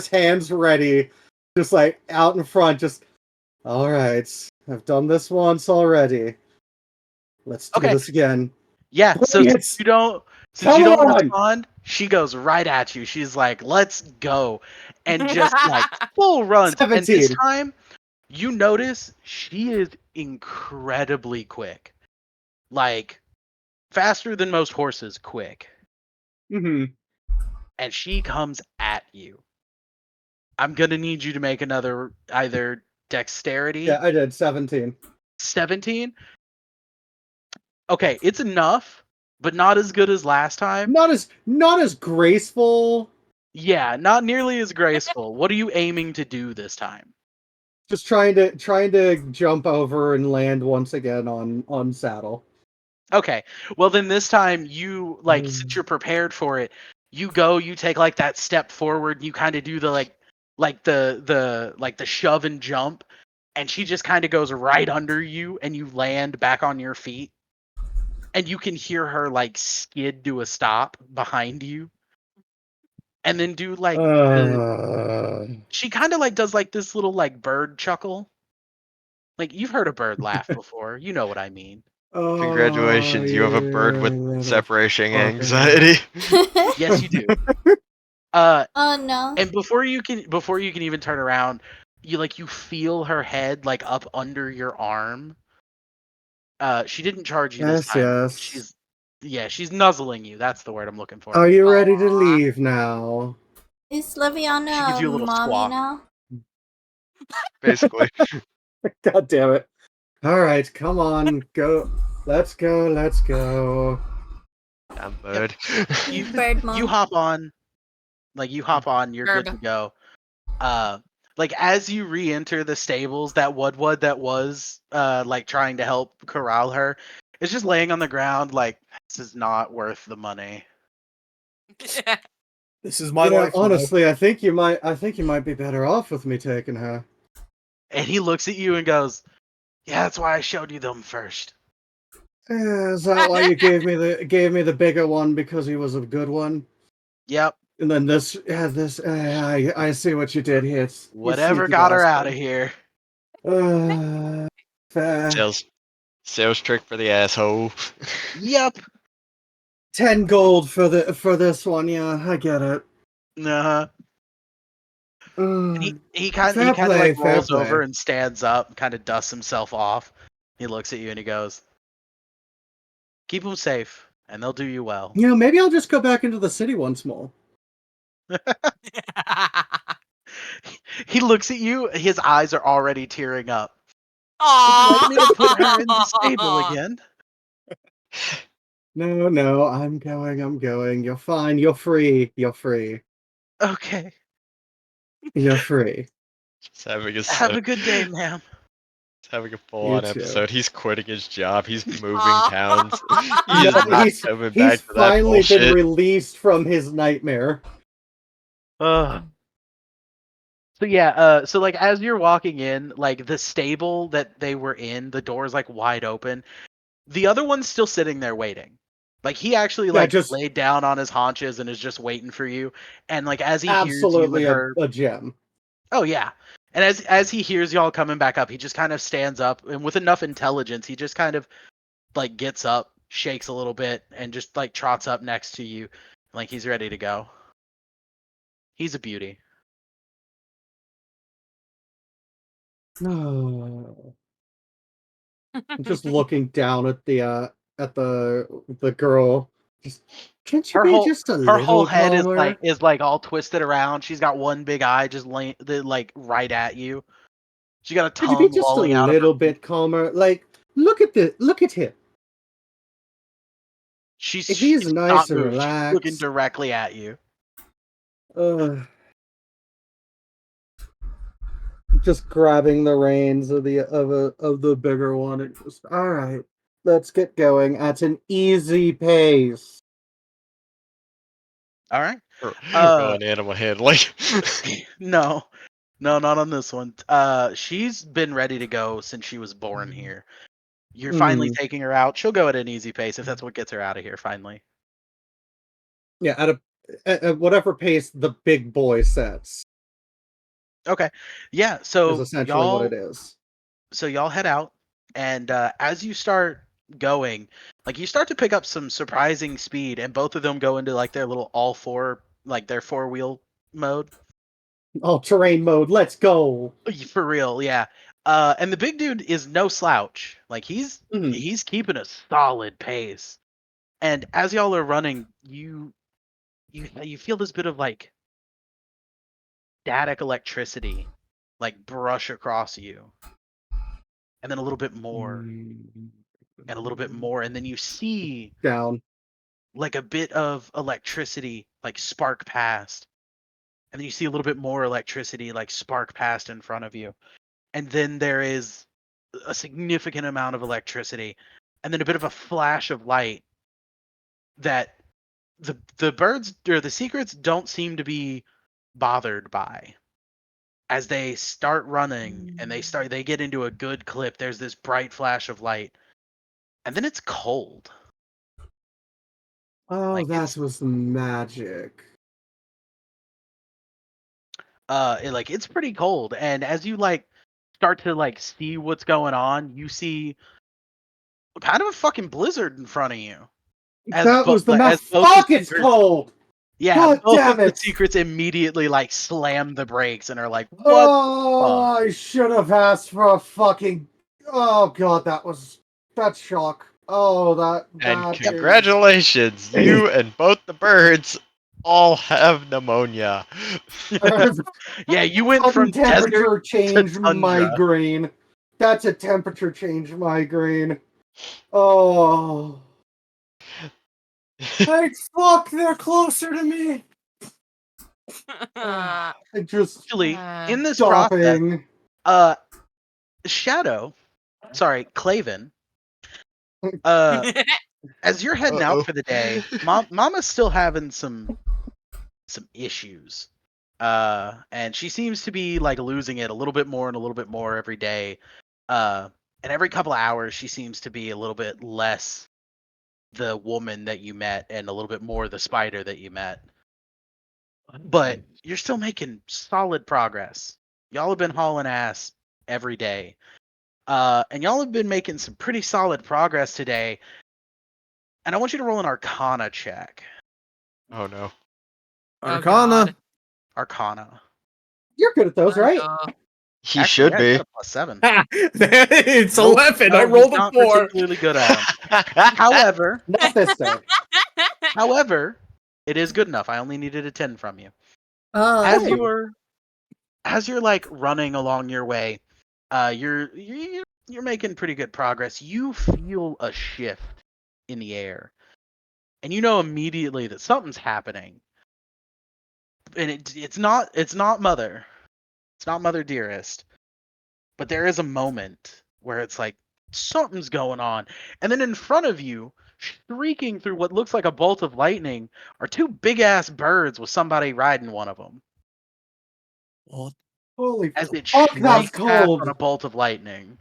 hands ready. Just like out in front. Just alright. I've done this once already. Let's do okay. this again. Yeah, so Bring since it! you don't Come on! respond, she goes right at you. She's like, "Let's go." And just like full runs. And this 17. time you notice she is incredibly quick. Like faster than most horses quick. Mm-hmm. And she comes at you. I'm going to need you to make another either dexterity Yeah, I did 17. 17. Okay, it's enough, but not as good as last time. Not as graceful. Yeah, not nearly as graceful. What are you aiming to do this time? Just trying to jump over and land once again on saddle. Okay. Well, then this time you like since you're prepared for it, you take like that step forward, you kind of do the like the shove and jump, and she just kind of goes right under you and you land back on your feet. And you can hear her like skid to a stop behind you. And then do like she kind of like does like this little like bird chuckle. Like you've heard a bird laugh before. You know what I mean. Congratulations, you have a bird with little separation fucker. anxiety. Yes, you do. Oh no. And before you can even turn around, you feel her head like up under your arm. She didn't charge you this Yes, time. yes. She's nuzzling you. That's the word I'm looking for. Are you ready to Aw. leave now? Is She Laviana gives a you a little mommy squawk. now? Basically. God damn it. Alright, come on, go. Let's go. Damn bird. You Bird mom. you hop on, you're good to Herb. go. like as you re-enter the stables, that Woodwood that was like trying to help corral her is just laying on the ground like this is not worth the money. This is my You know, life now. honestly, I think you might be better off with me taking her. And he looks at you and goes, "Yeah, that's why I showed you them first." Is that why you gave me the bigger one because he was a good one? Yep. And then this I see what you did here. You Whatever sneaky got her out of bastard. here. Fair. Sales trick for the asshole. Yep. 10 gold for this one. Yeah, I get it. Uh-huh. And he kind Fair of like play, fair rolls over play. and stands up, kind of dusts himself off. He looks at you and he goes, "Keep them safe, and they'll do you well." You know, maybe I'll just go back into the city once more. He looks at you. His eyes are already tearing up. Would you like me to put her in the stable Aww. again? No, I'm going. You're fine. You're free. You're free. Okay. You're free. Just having a Have a good day, ma'am. having a You full-on too. episode. He's quitting his job. He's moving towns. No, He's not he's coming he's back to that finally been bullshit. released from his nightmare. Ugh. So yeah, so like as you're walking in, like the stable that they were in, the door's like wide open. The other one's still sitting there waiting. Like he actually Yeah, like just laid down on his haunches and is just waiting for you. And like as he hears you and absolutely her, a gem. oh yeah. And as he hears y'all coming back up, he just kind of stands up and with enough intelligence, he just kind of like gets up, shakes a little bit, and just like trots up next to you, like he's ready to go. He's a beauty. No. Just looking down at the girl. Just can't you Her be whole just a her whole little head calmer? is like all twisted around. She's got one big eye just like right at you. She got a Could you be tongue just a lolling out of her little beak. bit calmer? Like, look at him. He's She's nice not and moved. She's looking relaxed. directly at you. Uh, just grabbing the reins of the bigger one. And just all right. Let's get going at an easy pace. All right. Rolling animal handling. No, no, not on this one. She's been ready to go since she was born here. You're finally Mm. taking her out. She'll go at an easy pace if that's what gets her out of here. Finally. Yeah, at whatever pace the big boy sets Okay. Yeah. is essentially what it is. So y'all head out, and as you start going, like you start to pick up some surprising speed, and both of them go into like their little all four, like their 4-wheel mode. All terrain mode. Let's go. For real, yeah. And the big dude is no slouch. Like Mhm. he's keeping a solid pace. And as y'all are running, you feel this bit of like static electricity like brush across you. And then a little bit more and a little bit more and then you see Down. like a bit of electricity like spark past. And then you see a little bit more electricity like spark past in front of you. And then there is a significant amount of electricity and then a bit of a flash of light that the birds or the secrets don't seem to be bothered by. As they start running and they get into a good clip, there's this bright flash of light. And then it's cold. Oh, Like that was magic. it's pretty cold. And as you like start to like see what's going on, you see kind of a fucking blizzard in front of you. That was the As map. both the Fuck, it's secrets, cold. yeah, God both damn of the it. secrets immediately like slam the brakes and are like, "What the Oh, fuck?" I should have asked for a fucking. Oh god, that's shock. Oh, And that Yep. is. congratulations, you and both the birds all have pneumonia. Yeah, you went Sudden from desert temperature to change tundra. migraine. That's a temperature change migraine. Oh. Hey, fuck, they're closer to me. Just Actually, in this process, stopping. Shadow, sorry, Claven, as you're heading out for the day, Mama's still having some issues. And she seems to be like losing it a little bit more and a little bit more every day. And every couple of hours she seems to be a little bit less the woman that you met and a little bit more the spider that you met. But you're still making solid progress. Y'all have been hauling ass every day. And y'all have been making some pretty solid progress today. And I want you to roll an Arcana check. Oh no. Arcana. God. Arcana. You're good at those, right? He Actually, should yeah, be. you got a +7. It's Nope, 11. no, I he's rolled a not 4. particularly good at them. However, Not this day. it is good enough. I only needed a 10 from you. Oh, As Hey. you're like running along your way, you're making pretty good progress. You feel a shift in the air, and you know immediately that something's happening. And it's not mother, it's not mother dearest, but there is a moment where it's like something's going on, and then in front of you, shrieking through what looks like a bolt of lightning, are two big ass birds with somebody riding one of them. What? Holy As it fuck, that's shrinks past on cold. a bolt of lightning.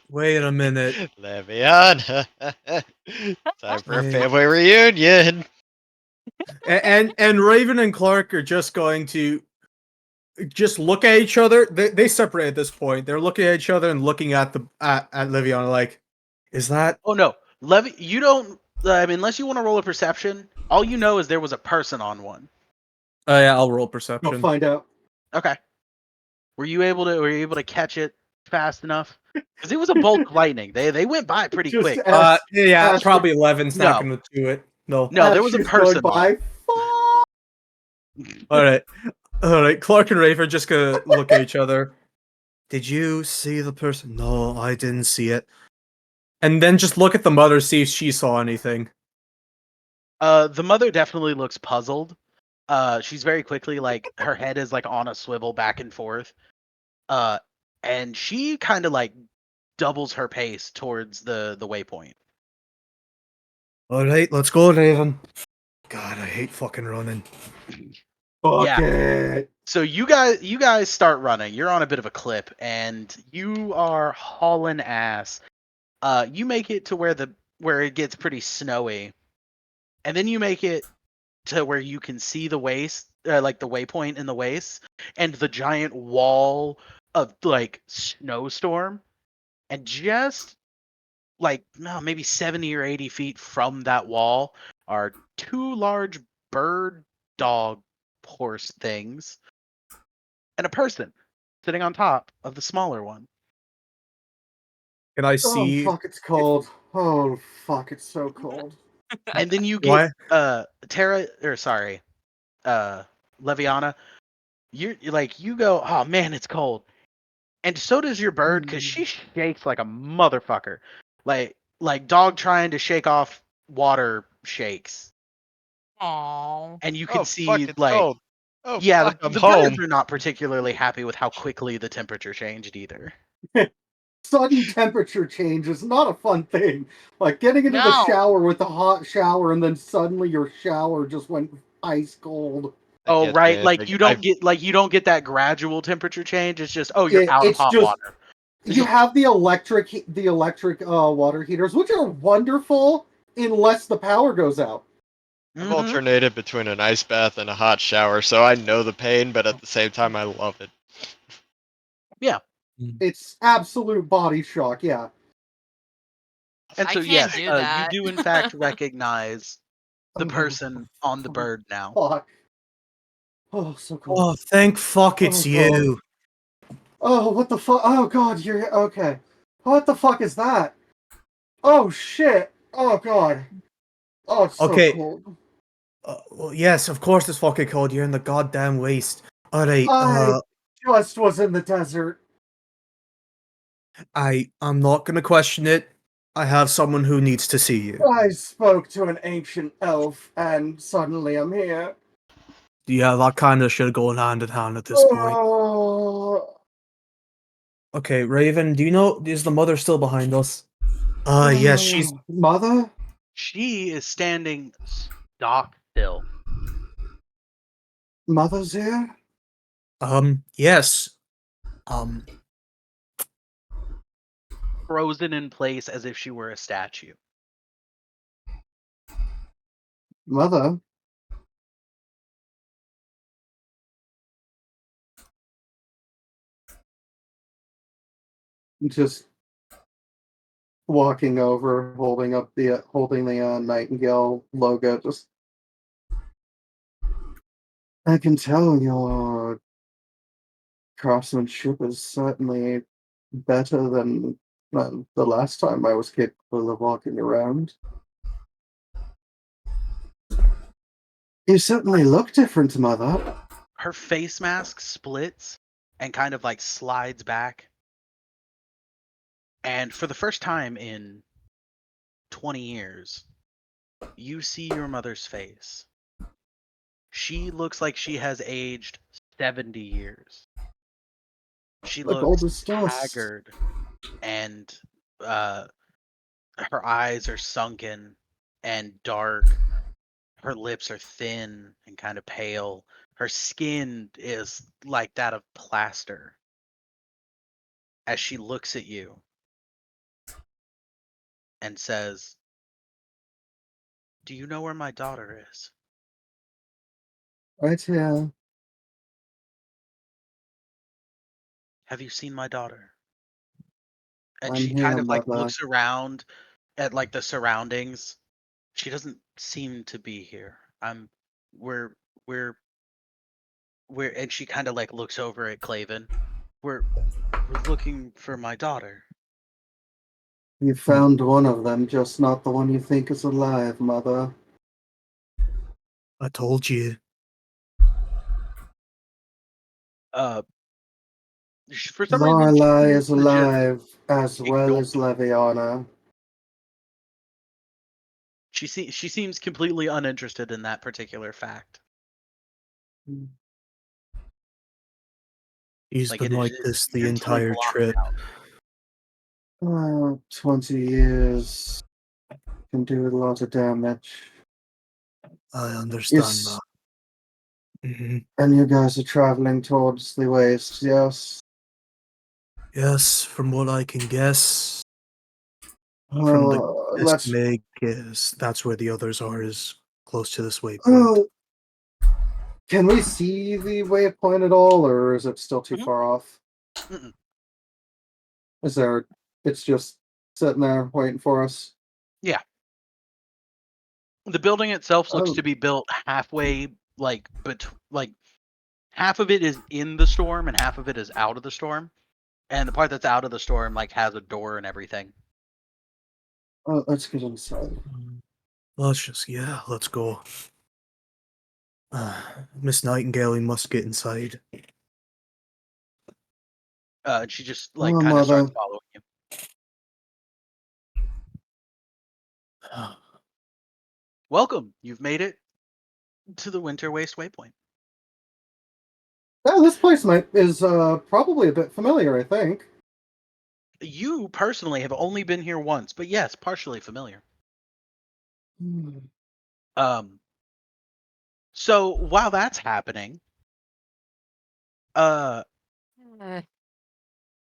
Wait a minute. Leviana. Time for a Wait. family reunion. And Raven and Clark are just going to just look at each other. They separate at this point. They're looking at each other and looking at Liviana like, is that? Oh no, Levy, you don't. I mean, unless you want to roll a perception, all you know is there was a person on one. Oh yeah, I'll roll Go perception. find out. Okay. Were you able to catch it fast enough? Because it was a bolt of lightning. They went by pretty Just quick. Yeah, as probably 11's not No. going to do it. No. No, as there was a she's going person on. by. Fuck. All right. Clark and Raven just gonna look at each other. Did you see the person? No, I didn't see it. And then just look at the mother, see if she saw anything. The mother definitely looks puzzled. She's very quickly like her head is like on a swivel back and forth. And she kind of like doubles her pace towards the waypoint. All right, let's go, Raven. God, I hate fucking running. Fuck Yeah. it. So you guys start running. You're on a bit of a clip, and you are hauling ass. You make it to where it gets pretty snowy, and then you make it to where you can see the waste, like the waypoint in the waste, and the giant wall of like snowstorm, and just like maybe 70 or 80 feet from that wall are two large bird dog horse things and a person sitting on top of the smaller one. Can I Oh see fuck, it's cold. Oh fuck, it's so cold. And then you why? get Leviana, you're like you go, oh man, it's cold. And so does your bird, because she shakes like a motherfucker. Like dog trying to shake off water shakes. Aww. And you can Oh fuck, see it's like cold. Oh yeah, fuck, I'm the home. birds are not particularly happy with how quickly the temperature changed either. Sudden temperature change is not a fun thing. Like getting into the No. shower with a hot shower and then suddenly your shower just went ice cold. Oh Yes, right, man, like you don't get that gradual temperature change. It's just you're out of It's hot just water. you have the electric water heaters, which are wonderful unless the power goes out. I've Mhm. alternated between an ice bath and a hot shower, so I know the pain, but at the same time, I love it. Yeah. It's absolute body shock, yeah. And I so can't yes, do you that. do in fact recognize the Oh, person on the bird now. fuck. Oh, so cool. Oh, thank fuck it's Oh, you. Oh, what the fuck? Oh god, you're okay. What the fuck is that? Oh shit. Oh god. Oh, it's so Okay. cold. Well, yes, of course it's fucking cold. You're in the goddamn waste. All right. I just was in the desert. I'm not gonna question it. I have someone who needs to see you. I spoke to an ancient elf, and suddenly I'm here. Yeah, that kind of should go hand in hand at this point. Oh, Okay, Raven, do you know, is the mother still behind us? Yes, she's... Mother? She is standing stock still. Mother's here? Yes. Frozen in place as if she were a statue. Mother? Just walking over, holding the Nightingale logo. Just, I can tell your craftsmanship is certainly better than the last time I was capable of walking around. You certainly look different, Mother. Her face mask splits and kind of like slides back. And for the first time in 20 years, you see your mother's face. She looks like she has aged 70 years. She Like looks old as dust. haggard, and her eyes are sunken and dark. Her lips are thin and kind of pale. Her skin is like that of plaster. As she looks at you and says, "Do you know where my daughter is?" Right here. "Have you seen my daughter?" And I'm she here, kind of like Mother. looks around at like the surroundings. She doesn't seem to be here. We're we're we're and she kind of like looks over at Claven. We're looking for my daughter. You found one of them, just not the one you think is alive, Mother. I told you. Uh, for some reason she Lorelei seems is to just alive, as well ignore. as Leviana. She seems completely uninterested in that particular fact. He's Like been it like is this the mentally entire blocked trip. out. 20 years can do a lot of damage. I understand Yes, that. and you guys are traveling towards the waste, yes? Yes, from what I can guess, from the Let's. estimate is that's where the others are, is close to this waypoint. Oh, can we see the waypoint at all, or is it still too Mhm. far off? Mm-mm. Is there? It's just sitting there waiting for us. Yeah. The building itself looks Oh, to be built halfway, like half of it is in the storm and half of it is out of the storm. And the part that's out of the storm like has a door and everything. let's get inside. Let's go. Miss Nightingale, we must get inside. And she just like Oh, kind of starts Mother. following you. Welcome. You've made it to the Winter Waste Waypoint. Oh, this place is probably a bit familiar, I think. You personally have only been here once, but yes, partially familiar. Um, so while that's happening, Uh,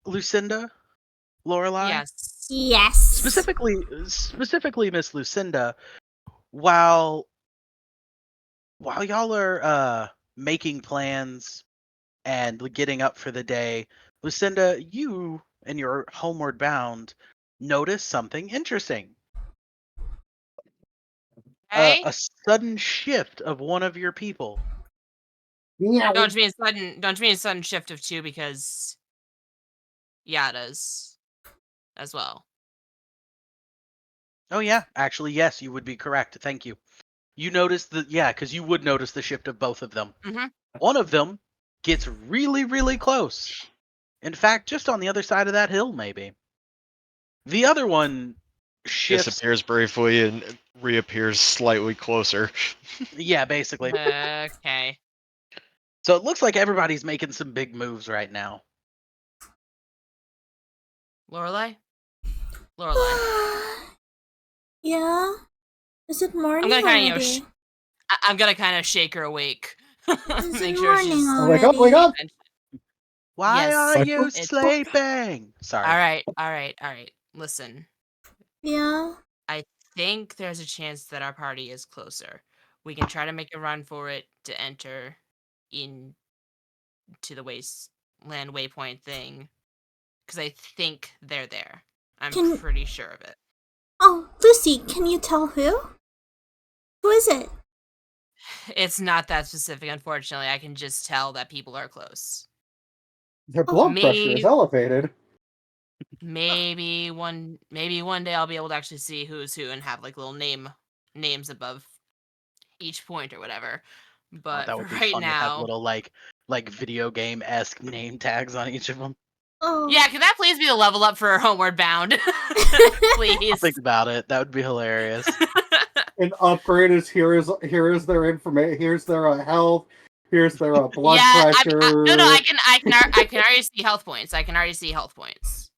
Lucinda, Lorelei, yes. Yes. specifically Miss Lucinda, while y'all are making plans and getting up for the day, Lucinda, you and your homeward bound notice something interesting. Hey? A sudden shift of one of your people. Don't you mean a sudden shift of two because yeah, it is as well. Oh yeah, actually yes, you would be correct. Thank you. You notice because you would notice the shift of both of them. Mhm. One of them gets really, really close. In fact, just on the other side of that hill, maybe. The other one shifts. Disappears briefly and reappears slightly closer. Yeah, basically. Okay. So it looks like everybody's making some big moves right now. Lorelai? Lorelai. Yeah? Is it morning I'm gonna kind of, already? I'm gonna kind of shake her awake. Is Make it sure morning she's. Oh, wake up, wake already? up! Why Yes, are you it's- sleeping? Sorry. All right. Listen, Yeah? I think there's a chance that our party is closer. We can try to make a run for it to enter into the wasteland waypoint thing, because I think they're there. I'm Can- pretty sure of it. Oh, Lucy, can you tell who? Who is it? It's not that specific, unfortunately. I can just tell that people are close. Their Oh, blood pressure is me- elevated. Maybe one day I'll be able to actually see who's who and have like little names above each point or whatever. Oh, But that for would be right fun to have now, little like video game-esque name tags on each of them. Oh. yeah, can that please be a level up for Homeward Bound? Please. Think about it. That would be hilarious. An upgrade is here is their information. Here's their health. Here's their blood Yeah, pressure. no, I can already see health points. I can already see health points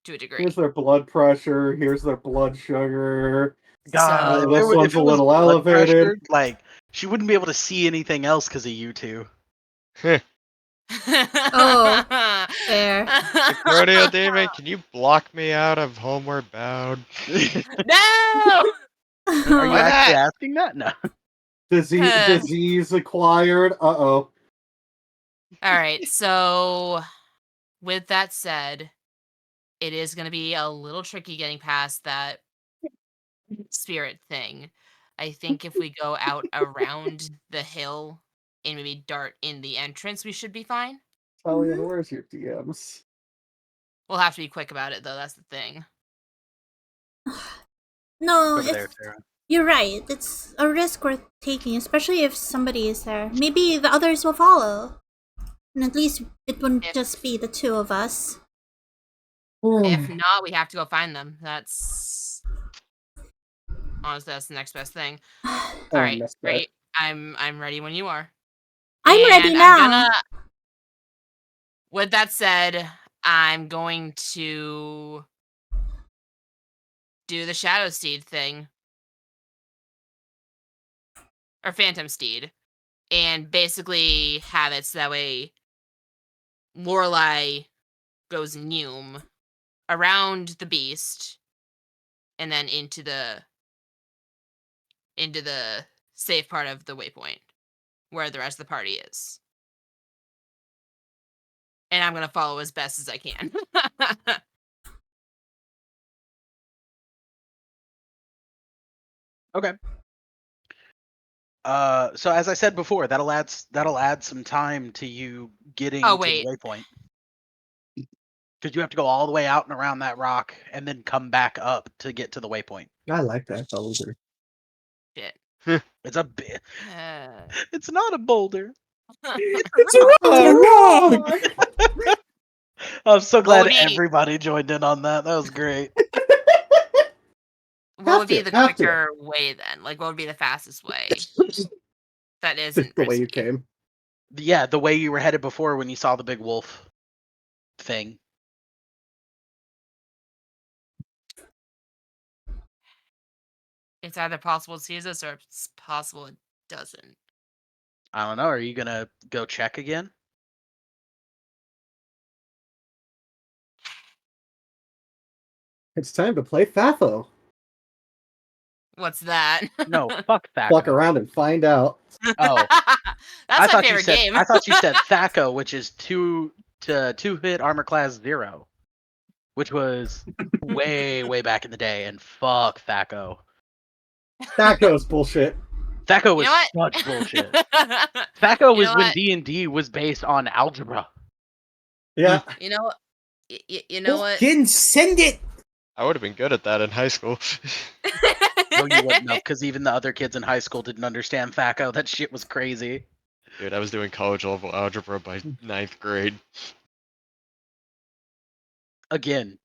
to a degree. Here's their blood pressure. Here's their blood sugar. God, So, this one's if it a was little blood elevated. pressure, like she wouldn't be able to see anything else because of you two. Oh, fair. Rodeo David, can you block me out of Homeward Bound? No. Are you Why actually not? asking that? No. Disease acquired. Uh-oh. All right. So, with that said, it is going to be a little tricky getting past that spirit thing. I think if we go out around the hill and maybe dart in the entrance, we should be fine. Italian, where's your DMs? We'll have to be quick about it, though. That's the thing. No, Over there, it's, Sarah. you're right. It's a risk worth taking, especially if somebody is there. Maybe the others will follow. And at least it wouldn't If- just be the two of us. If not, we have to go find them. That's honestly that's the next best thing. All right, missed that. great. I'm ready when you are. I'm ready And now. With that said, I'm going to do the Shadow Steed thing. Or Phantom Steed. And basically have it so that way Lorelai goes Noom around the beast and then into the safe part of the waypoint where the rest of the party is. And I'm gonna follow as best as I can. Okay. So as I said before, that'll add some time to you getting Oh, to wait. the waypoint. Because you have to go all the way out and around that rock and then come back up to get to the waypoint. I like that boulder. Shit. It's a bit. Uh, It's not a boulder. It's a rock. I'm so glad would be- everybody joined in on that. That was great. what would be the have to. quicker way then? Like, what would be the fastest way? That isn't The way you risky? came. Yeah, the way you were headed before when you saw the big wolf thing. It's either possible it sees us or it's possible it doesn't. I don't know. Are you gonna go check again? It's time to play Fafo. What's that? No, fuck Thaco. Fuck around and find out. Oh, That's my favorite game. I thought you said Thaco, which is two hit armor class 0, which was way back in the day. And fuck Thaco. Thaco's bullshit. Thaco was You know what? such bullshit. Thaco You was know when what? D&D was based on algebra. Yeah. You know what? You know what? Fucking send it. I would have been good at that in high school. No, you wouldn't have, because even the other kids in high school didn't understand Thaco. That shit was crazy. Dude, I was doing college level algebra by 9th grade. Again,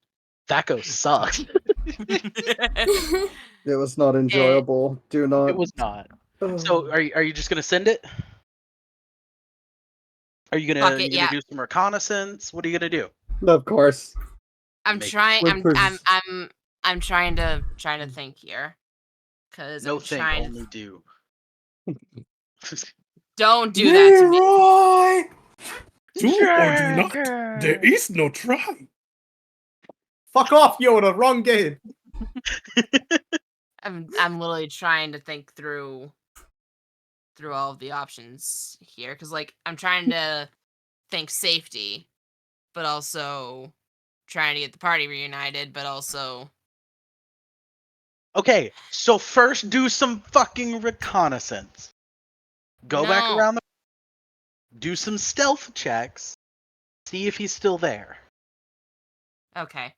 That ghost sucks. It was not enjoyable. Do not. It was not. So are you just gonna send it? Are you Fuck gonna it, yeah. do some reconnaissance? What are you gonna do? Of course. I'm Make- trying. With I'm trying to think here, because No I'm think, trying. only do. Don't do that to me. Leroy! Do or do not. Tracker! There is no try. Fuck off, Yoda. Wrong game. I'm literally trying to think through all of the options here, because like I'm trying to think safety, but also trying to get the party reunited, but also Okay, so first do some fucking reconnaissance. Go back No. around do some stealth checks. See if he's still there. Okay.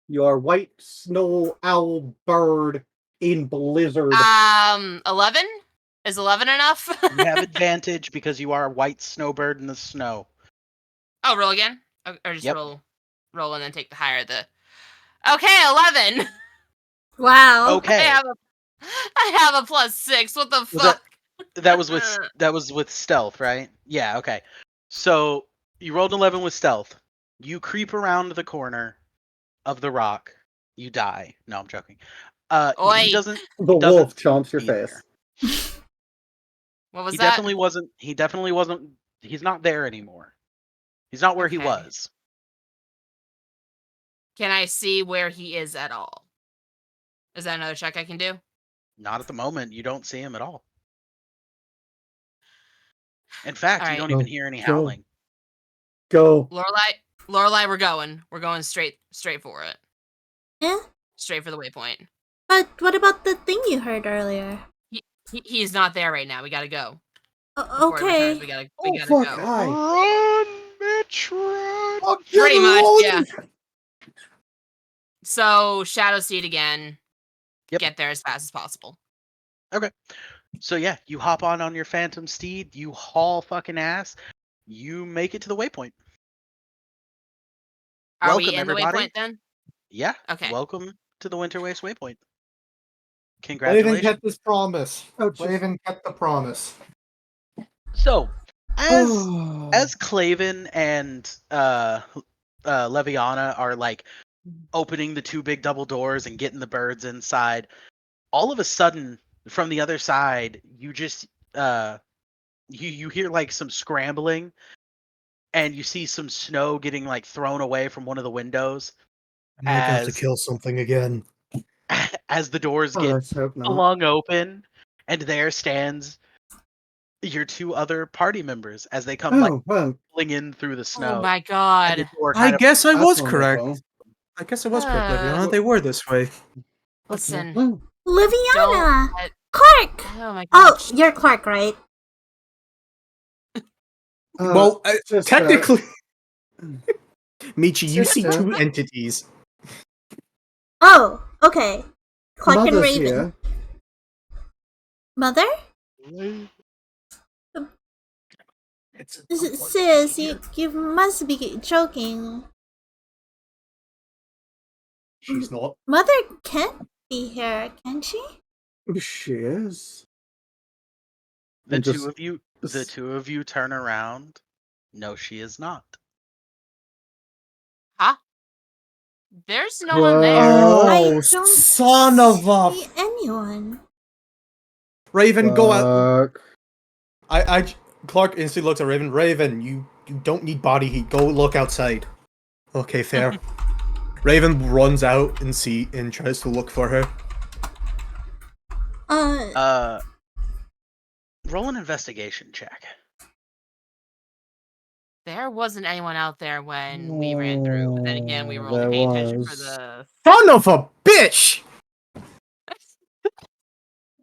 Your white snow owl bird in blizzard. 11? Is 11 enough? You have advantage because you are a white snowbird in the snow. Oh, roll again? Or just Yep. roll and then take the higher the. Okay, 11. Wow. Okay. I have a +6. What the Was fuck? that was with stealth, right? Yeah, okay. So you rolled 11 with stealth. You creep around the corner of the rock. You die. No, I'm joking. Oi. He doesn't The doesn't wolf chomps your be face. What was he that? definitely wasn't he's not there anymore. He's not where he Okay. was. Can I see where he is at all? Is that another check I can do? Not at the moment. You don't see him at all. In fact, you Alright. don't even hear any Go. howling. Go. Lorelai, we're going. We're going straight for it. Yeah? Straight for the waypoint. But what about the thing you heard earlier? He's not there right now. We gotta go. Before he Okay. returns, we gotta fuck, go. hi. Run, bitch, run! Pretty much, yeah. So Shadow Seed again. Yep. Get there as fast as possible. So yeah, you hop on your phantom steed, you haul fucking ass, you make it to the waypoint. Are Welcome, we in everybody. the waypoint then? Yeah. Okay. Welcome to the Winter Waste waypoint. Raven Congratulations. kept his promise. Oh, just- Raven kept the promise. So, as Claven and Leviana are like opening the two big double doors and getting the birds inside, all of a sudden from the other side, you just you hear like some scrambling, and you see some snow getting like thrown away from one of the windows I might have to as kill something again. as the doors Oh, get let's hope not. flung open, and there stands your two other party members as they come like Oh, well, pulling in through the snow. Oh my And the god. door I kind of- guess I that's was wonderful. correct. I guess I was correct, Leviana. Uh, They were this way. Listen. Well, Liviana! let- Clark! Oh my Oh, gosh. you're Clark, right? Well, sister. technically, Michi, you see Sister. two entities. Oh, okay. Clark and Mother's Raven. here. Mother? It's Sis, you must be joking. She's not. Mother can't be here, can she? She is. the And two just- of you turn around. No, she is not. Huh? There's no one there. I Oh, don't son of a see anyone. Raven, go out. Fuck. Clark instantly looks at Raven. Raven, you don't need body heat. Go look outside. Okay, fair. Raven runs out and tries to look for her. Roll an investigation check. There wasn't anyone out there when we ran through. But then again, we were only There paying attention for was. the. Son of a bitch!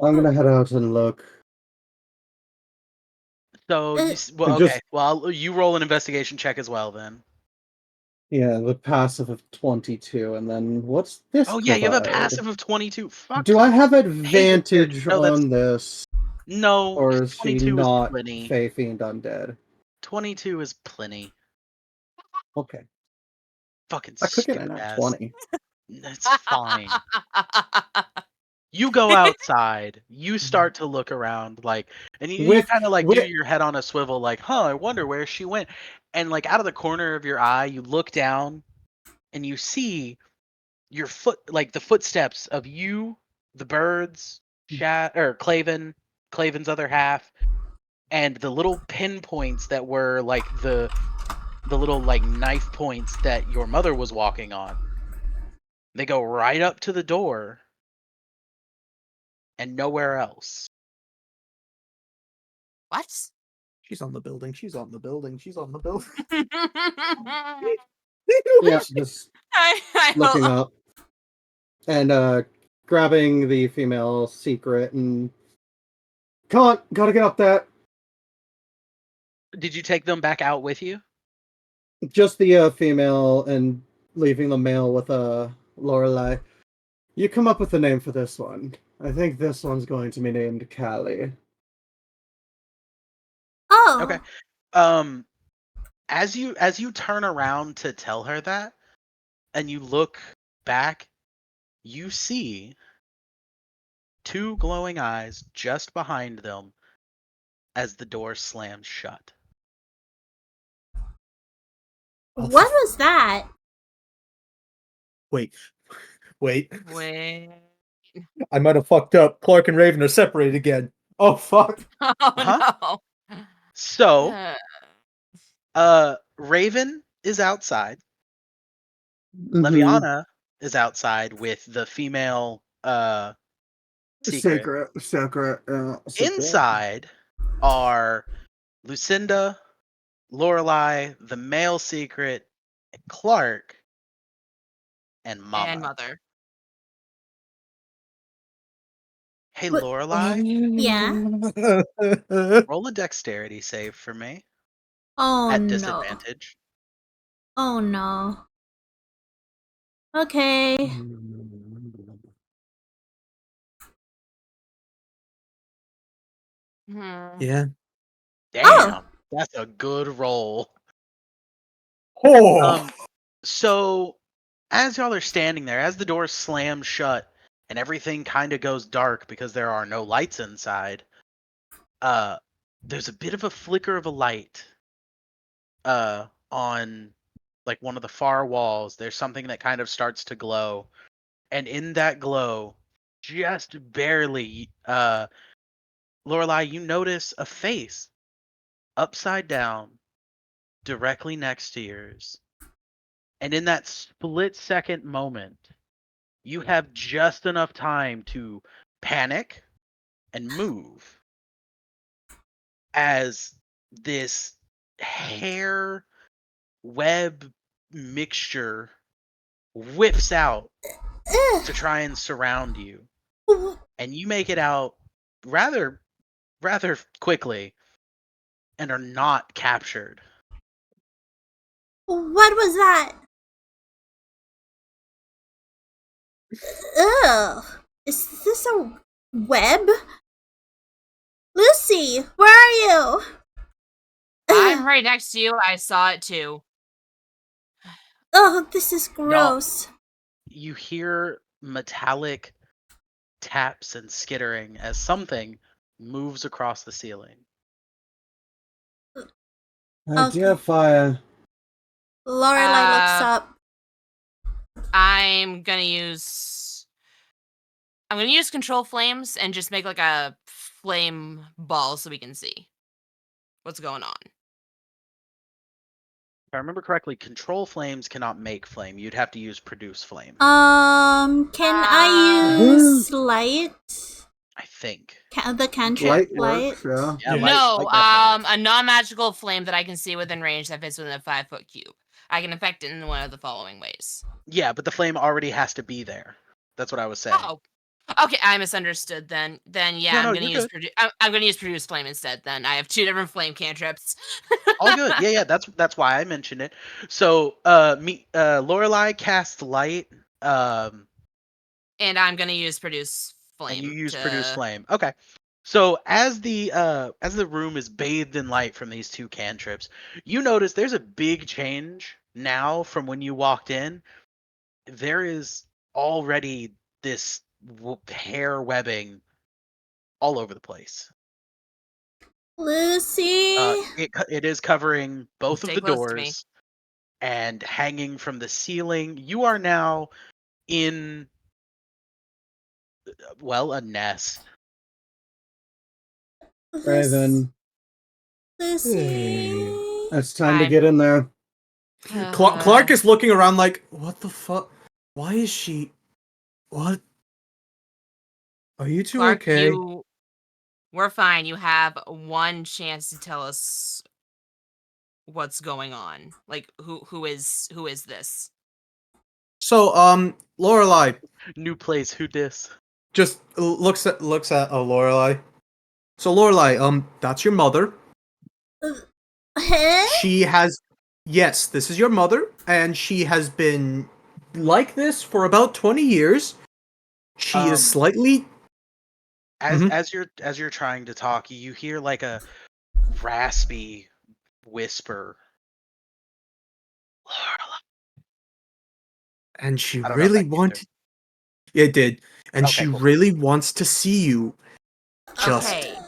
I'm gonna head out and look. So Uh, well, I okay. just- Well, you roll an investigation check as well then. Yeah, the passive of 22, and then what's this? Oh yeah, you have a provide? passive of 22. Fuck. Do I have advantage No, that's- on this, No, or is she 22 is not plenty. Fey Fiend Undead? 22 is plenty. Okay. Fucking I could get stupid an at ass. 20. It's fine. You go outside, you start to look around, like, and you With- kind of like with- do your head on a swivel, like, huh, I wonder where she went. And like out of the corner of your eye, you look down and you see your foot, like the footsteps of you, the birds, or Claven's other half, and the little pinpoints that were like the little like knife points that your mother was walking on. They go right up to the door and nowhere else. What? She's on the building. She's on the building. She's on the building. Yeah, just I looking hope. up and grabbing the female secret and come on, gotta get up that. Did you take them back out with you? Just the female and leaving the male with Lorelei. You come up with a name for this one. I think this one's going to be named Callie. Oh. Okay. As you turn around to tell her that, and you look back, you see two glowing eyes just behind them as the door slams shut. Oh, What was that? Wait. Wait. I might have fucked up. Clark and Raven are separated again. Oh, fuck. Oh Huh? no. So, Raven is outside. Mm-hmm. Leviana is outside with the female secret. Secret. Inside are Lucinda, Lorelei, the male secret, Clark, and Mama. And mother. Hey, What- Lorelei, Yeah. roll a dexterity save for me Oh at no. disadvantage. Oh no. Okay. Hmm. Yeah. Damn, Oh. that's a good roll. Oh. So as y'all are standing there, as the door slams shut and everything kind of goes dark because there are no lights inside, there's a bit of a flicker of a light on like one of the far walls. There's something that kind of starts to glow, and in that glow, just barely, Lorelei, you notice a face upside down directly next to yours. And in that split second moment, you have just enough time to panic and move as this hair web mixture whips out to try and surround you. And you make it out rather quickly and are not captured. What was that? Ugh. Is this a web? Lucy, where are you? I'm right next to you. I saw it too. Oh, this is gross. You hear metallic taps and skittering as something moves across the ceiling. Dear fire. Lorelei looks up. I'm gonna use control flames and just make like a flame ball so we can see what's going on. If I remember correctly, control flames cannot make flame. You'd have to use produce flame. Can I use light? I think. The cantrip Light light? works, yeah. Yeah, No, definitely. a non-magical flame that I can see within range that fits within a 5-foot cube. I can affect it in one of the following ways. Yeah, but the flame already has to be there. That's what I was saying. Oh, okay. I misunderstood. Then yeah, No, I'm gonna you're use I'm gonna use produce flame instead. Then I have 2 different flame cantrips. All good. Yeah. That's why I mentioned it. So, Lorelei casts light. And I'm gonna use produce flame. And you use produce flame. Okay. So as the room is bathed in light from these two cantrips, you notice there's a big change now from when you walked in, there is already this hair webbing all over the place. Lucy. It is covering both of Stay the close to me. doors and hanging from the ceiling. You are now in, well, a nest. Raven, Lucy. it's time to Hi. get in there. Clark is looking around like, what the fuck? Why is she? What? Are you two Clark, okay? we're fine. You have one chance to tell us what's going on. Like, who is this? So, Lorelai New place, who dis? just looks at Lorelai. So, Lorelai, that's your mother. Huh? She has, yes, this is your mother, and she has been like this for about 20 years. She is Um, slightly. as Mhm. as you're trying to talk, you hear like a raspy whisper. Lorelai. And she I don't know if really that came through. wanted. It did. And Okay, she cool. really wants to see you. Just. Okay,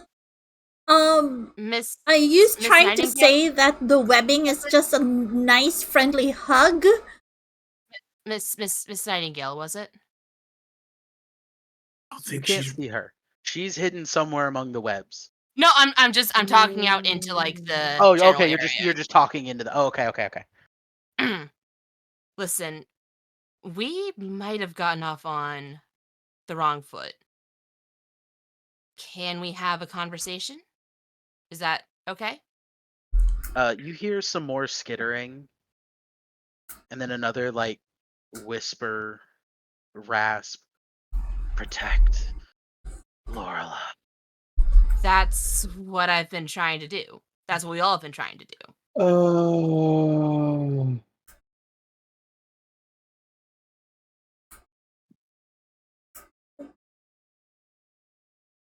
Miss Are you Miss trying to Nightingale. say that the webbing is just a nice, friendly hug? Miss Nightingale, was it? I don't You think can't she's. see her. She's hidden somewhere among the webs. No, I'm talking out into like the Oh, general okay. You're just talking into the. Oh, okay. area. Listen, we might have gotten off on the wrong foot. Can we have a conversation? Is that okay? You hear some more skittering, and then another like whisper, rasp, protect, Lorelai. That's what I've been trying to do. That's what we all have been trying to do. Oh,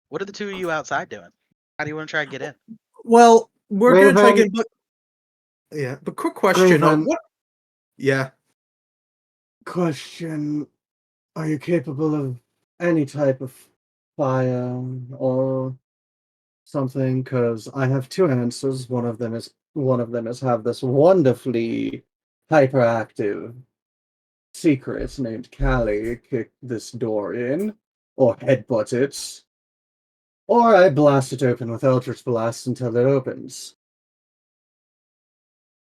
What are the two of you outside doing? How do you want to try and get in? Well, we're gonna try Raven, again, but. Yeah, but quick question. Raven, What? Yeah. question. Are you capable of any type of fire or something? Because I have two answers. One of them is have this wonderfully hyperactive secret named Callie kick this door in, or headbutt it, or I blast it open with Eldritch Blast until it opens.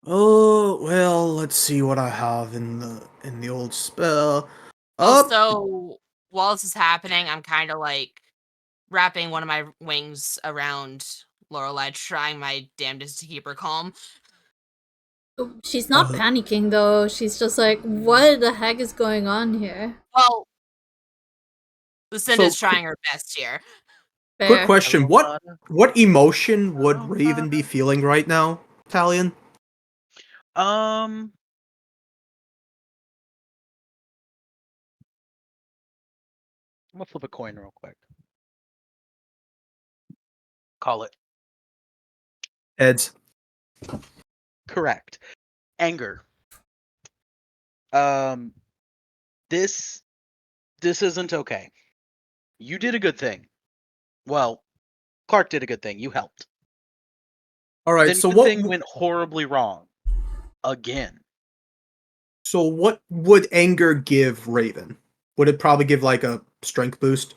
Oh well, let's see what I have in the old spell. Up. Also, while this is happening, I'm kind of like wrapping one of my wings around Lorelai, trying my damnedest to keep her calm. She's not panicking though. She's just like, what the heck is going on here? Well, Lucinda's So, trying her best here. quick Fair. question: what emotion would Raven be feeling right now, Talion? Um, I'm gonna flip a coin real quick. Call it Heads. correct. Anger. Um, this isn't okay. You did a good thing. Well, Clark did a good thing. You helped. All right. Then So good what? thing went horribly wrong. Again. So what would anger give Raven? Would it probably give like a strength boost?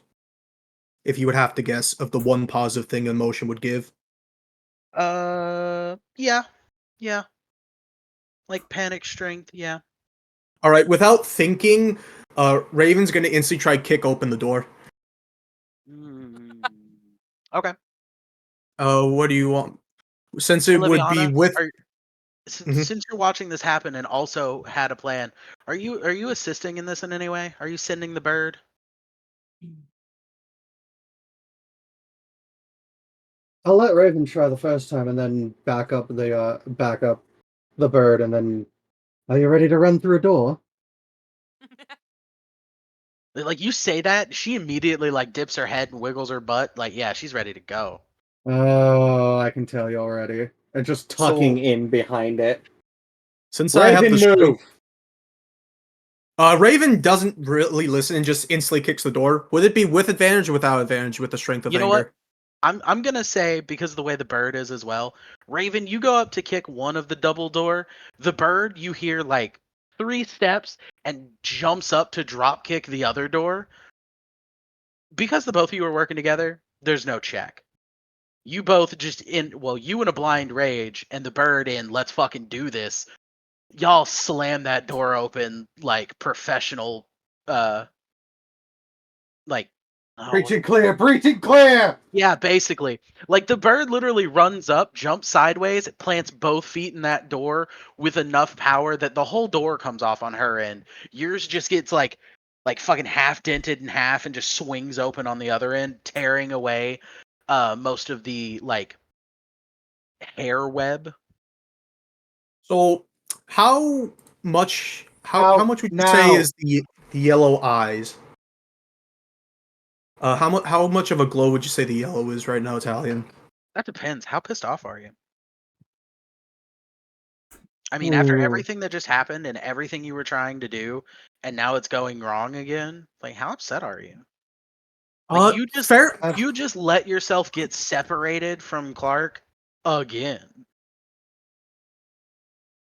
If you would have to guess of the one positive thing emotion would give. Yeah. Yeah. Like panic strength, yeah. All right. Without thinking, Raven's gonna instantly try kick open the door. Mm. Okay. What do you want? Since it would be Liviana, with. are Mhm. since you're watching this happen and also had a plan, are you assisting in this in any way? Are you sending the bird? I'll let Raven try the first time and then back up the bird and then are you ready to run through a door? Like you say that, she immediately like dips her head and wiggles her butt. Like, yeah, she's ready to go. Oh, I can tell you already. And just tucking So in behind it. Since I have Raven, the strength, move. Raven doesn't really listen and just instantly kicks the door. Would it be with advantage or without advantage with the strength of You know anger? what? I'm gonna say, because of the way the bird is as well, Raven, you go up to kick one of the double door. The bird, you hear like 3 steps and jumps up to drop kick the other door. Because the both of you are working together, there's no check. You both just you in a blind rage and the bird in let's fucking do this. Y'all slam that door open like professional like Breaching clear, breaching clear! yeah, basically. Like the bird literally runs up, jumps sideways, plants both feet in that door with enough power that the whole door comes off on her end. Yours just gets like fucking half dented in half and just swings open on the other end, tearing away most of the like hair web. So, how much Out much would you now. say is the yellow eyes? How much of a glow would you say the yellow is right now, Italian? That depends. How pissed off are you? I mean, after everything that just happened and everything you were trying to do, and now it's going wrong again, like how upset are you? Like Fair. you just let yourself get separated from Clark again.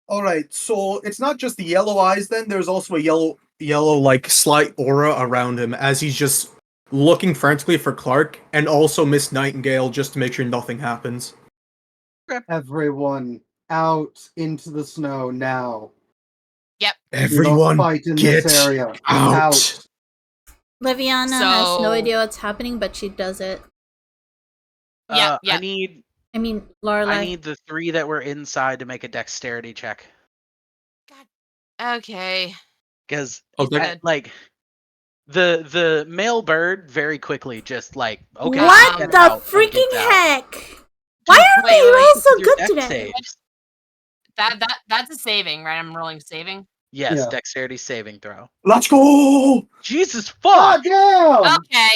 All right, so it's not just the yellow eyes. Then there's also a yellow like slight aura around him as he's just looking frantically for Clark, and also Miss Nightingale just to make sure nothing happens. Everyone out into the snow now. Yep. We must Everyone, fight in get this area. out. Liviana has no So- idea what's happening, but she does it. Yeah, yeah. I mean, Lorelai. I need the 3 that were inside to make a dexterity check. Okay. Because Okay. like the male bird very quickly just like okay. What get the out and freaking gets out. heck? Why are wait, they wait, all so With your good dex today? saves. That's a saving, right? I'm rolling saving. Yes, Yeah. dexterity saving throw. Let's go. Jesus God fuck! damn! Okay.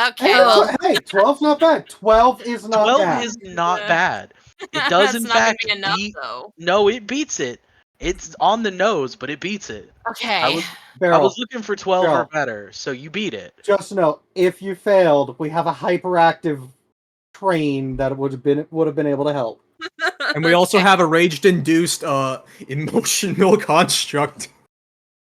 Okay. Hey, Well, hey, 12's not bad. 12 is not 12 bad. is not Yeah. bad. It does That's in not gonna fact be enough, beat. though. No, it beats it. It's on the nose, but it beats it. Okay. I Beryl, was looking for 12 or Beryl, better, so you beat it. just know, if you failed, we have a hyperactive train that would have been able to help. And we also have a rage-induced emotional construct.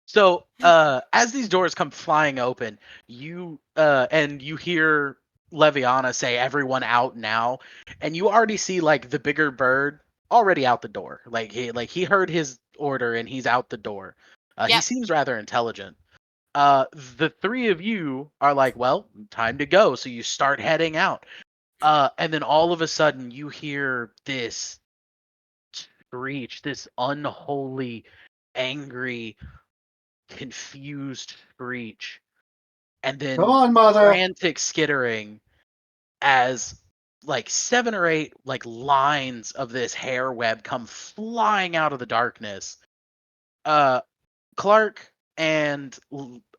So, as these doors come flying open, you hear Leviana say, "Everyone out now," and you already see like the bigger bird already out the door. He heard his order and he's out the door. He Yep. seems rather intelligent. The 3 of you are like, "Well, time to go." So you start heading out. And then all of a sudden you hear this screech, this unholy, angry, confused screech, and then Come on, mother! frantic skittering as like 7 or 8 like lines of this hair web come flying out of the darkness. Clark and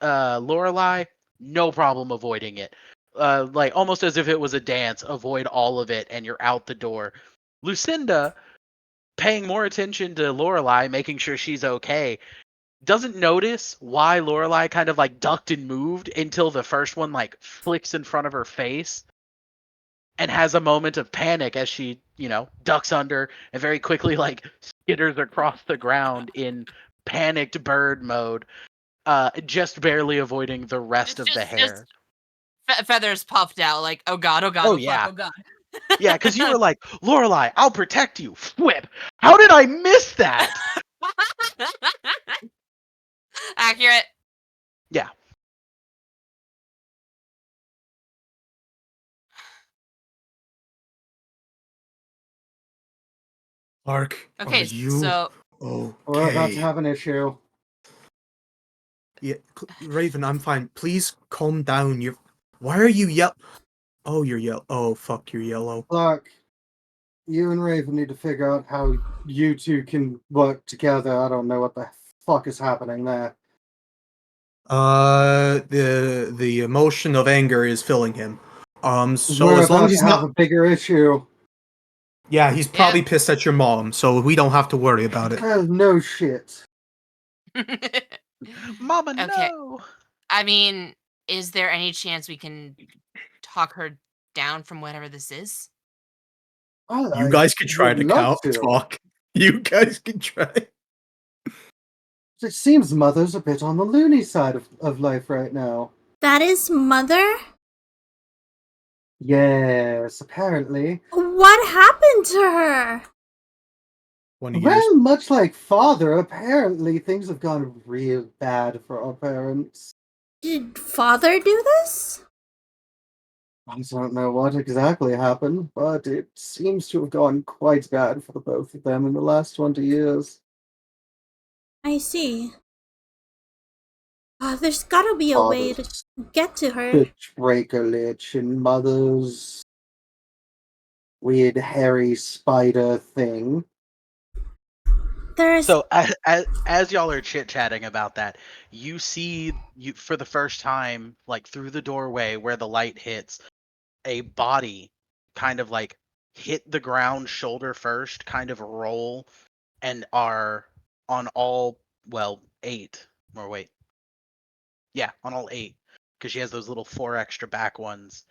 Lorelai, no problem avoiding it. Like almost as if it was a dance, avoid all of it, and you're out the door. Lucinda, paying more attention to Lorelai, making sure she's okay, doesn't notice why Lorelai kind of like ducked and moved until the first one like flicks in front of her face and has a moment of panic as she, ducks under and very quickly like skitters across the ground in panicked bird mode, just barely avoiding the rest of the hair. Feathers puffed out, like, oh god, oh god, Oh, oh, yeah. fuck, oh god. Yeah, because you were like, Lorelai, I'll protect you. Whip. How did I miss that? Accurate. Yeah. Clark, Okay, are you so We're about to okay? have an issue. Yeah, Raven, I'm fine. Please calm down. Why are you yell? Oh, you're yellow. Oh, fuck, you're yellow. Look, you and Raven need to figure out how you two can work together. I don't know what the fuck is happening there. The emotion of anger is filling him. So We're as long about as he's to have not, a bigger issue. Yeah, he's probably pissed at your mom, so we don't have to worry about it. Well, no shit. Mama, Okay. no. I mean, is there any chance we can talk her down from whatever this is? Well, You I guys could try would to love count to. talk. You guys can try. It seems Mother's a bit on the loony side of life right now. That is Mother? Yes, apparently. What happened to her? 20 years. Well, much like Father, apparently things have gone real bad for our parents. Did Father do this? I don't know what exactly happened, but it seems to have gone quite bad for the both of them in the last 20 years. I see. There's gotta be a way to Father's get to her. bitch breaker lich and Mother's weird hairy spider thing. There's So as y'all are chit chatting about that, you see you for the first time, like through the doorway where the light hits, a body kind of like hit the ground shoulder first, kind of roll, and are on all eight. Or wait, yeah, on all eight, because she has those little four extra back ones.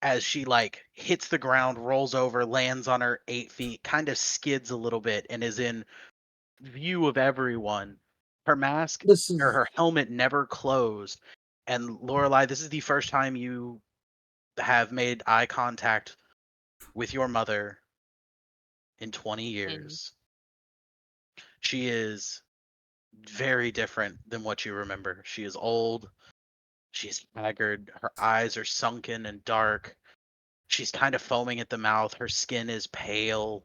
As she like hits the ground, rolls over, lands on her 8 feet, kind of skids a little bit, and is in view of everyone. Her mask This or is her helmet never closed. And Lorelai, this is the first time you have made eye contact with your mother in 20 years. She is very different than what you remember. She is old. She's haggard. Her eyes are sunken and dark. She's kind of foaming at the mouth. Her skin is pale.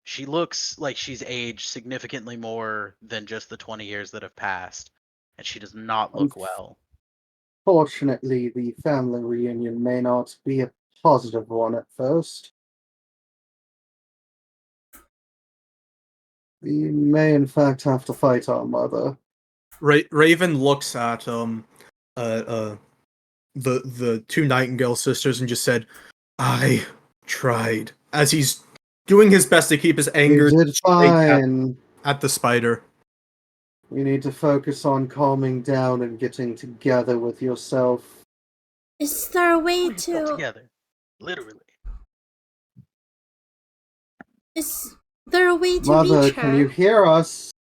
She looks like she's aged significantly more than just the 20 years that have passed. And she does not look well. unfortunately the family reunion may not be a positive one at first. We may in fact have to fight our mother. Raven looks at the two Nightingale sisters and just said, "I tried." As he's doing his best to keep his anger You did straight fine. at the spider. You need to focus on calming down and getting together with yourself. Is there a way Pull yourself to together. Literally. is there a way to Mother, reach can her? you hear us?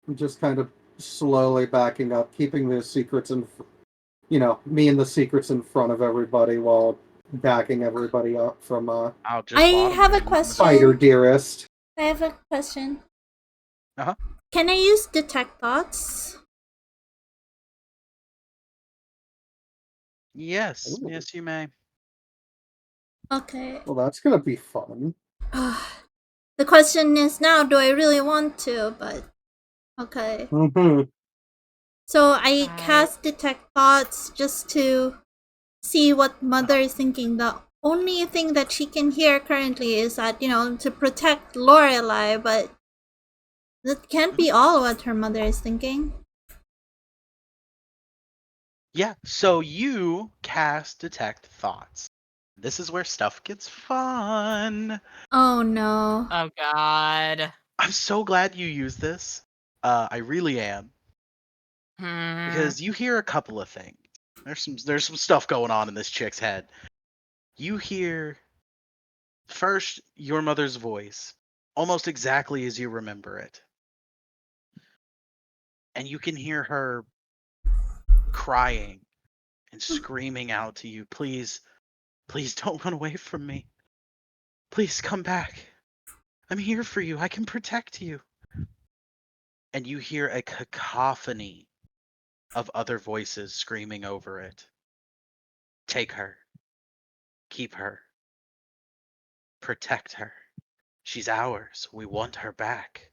I'm just kind of slowly backing up, keeping the secrets me and the secrets in front of everybody while backing everybody up from I'll just I bottom have a and use them as Spider question. Dearest. I have a question. Uh-huh. Can I use detect thoughts? Yes, Ooh. yes, you may. Okay. Well, that's gonna be fun. The question is now, do I really want to? But okay. Mm-hmm. So I cast detect thoughts just to see what Mother is thinking. The only thing that she can hear currently is that, to protect Lorelai, but that can't be all what her mother is thinking. Yeah, so you cast Detect Thoughts. This is where stuff gets fun. Oh no. Oh God. I'm so glad you used this. I really am. Because you hear a couple of things. There's some stuff going on in this chick's head. You hear first your mother's voice, almost exactly as you remember it. And you can hear her crying and screaming out to you, please, please don't run away from me. Please come back. I'm here for you. I can protect you. And you hear a cacophony of other voices screaming over it. Take her. Keep her. Protect her. She's ours. We want her back.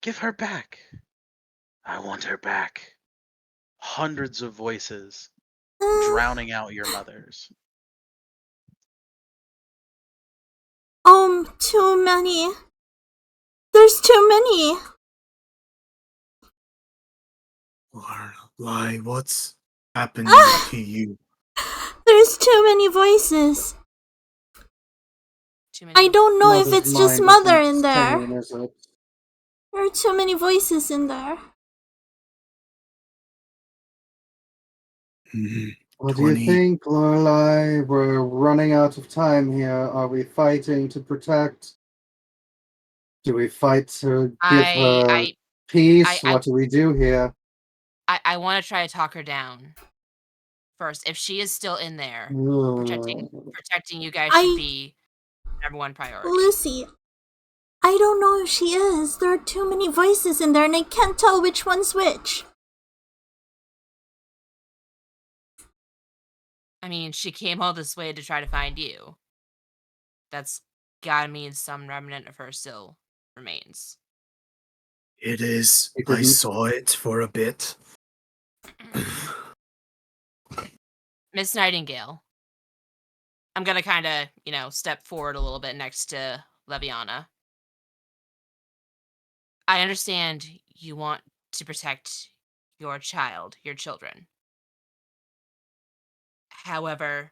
Give her back. I want her back. Hundreds of voices drowning out your mother's. Too many. There's too many. Lorelai, what's happening to you? There's too many voices. Too many. I don't know if Mother's it's just mind Mother isn't in there. sane, is it? There are too many voices in there. What do you 20. think, Lorelai? We're running out of time here. Are we fighting to protect? Do we fight to give her I peace? I I What do we do here? I want to try to talk her down first. If she is still in there, protecting Hmm. protecting you guys should I, be number one priority. Lucy, I don't know if she is. There are too many voices in there and I can't tell which one's which. I mean, she came all this way to try to find you. That's gotta mean some remnant of her still remains. It is. It I didn't. saw it for a bit. Miss Nightingale, I'm gonna kind of, step forward a little bit next to Leviana. I understand you want to protect your child, your children. However,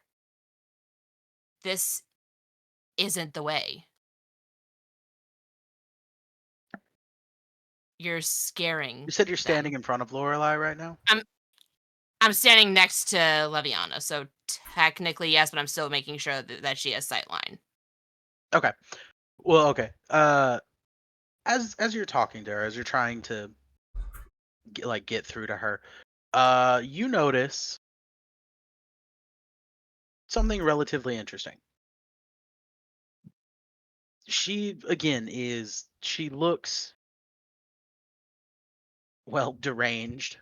this isn't the way. You're scaring You said you're them. standing in front of Lorelai right now? I'm standing next to Leviana, so technically yes, but I'm still making sure that she has sightline. Okay. Well, okay. As you're talking to her, as you're trying to get through to her, you notice something relatively interesting. She looks, well, deranged,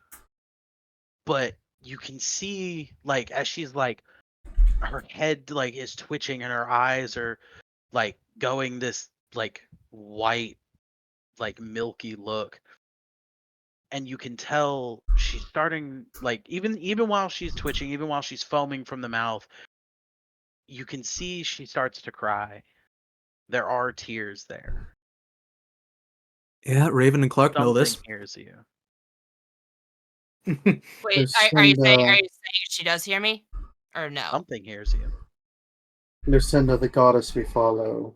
but you can see, like, as she's like, her head like is twitching and her eyes are like going this like white, like milky look, and you can tell she's starting, like, even while she's twitching, even while she's foaming from the mouth, you can see she starts to cry. There are tears there. Yeah, Raven and Clark know Something this. hears you. Wait, are you saying she does hear me? Or no? Something hears you. Lucinda, the goddess we follow.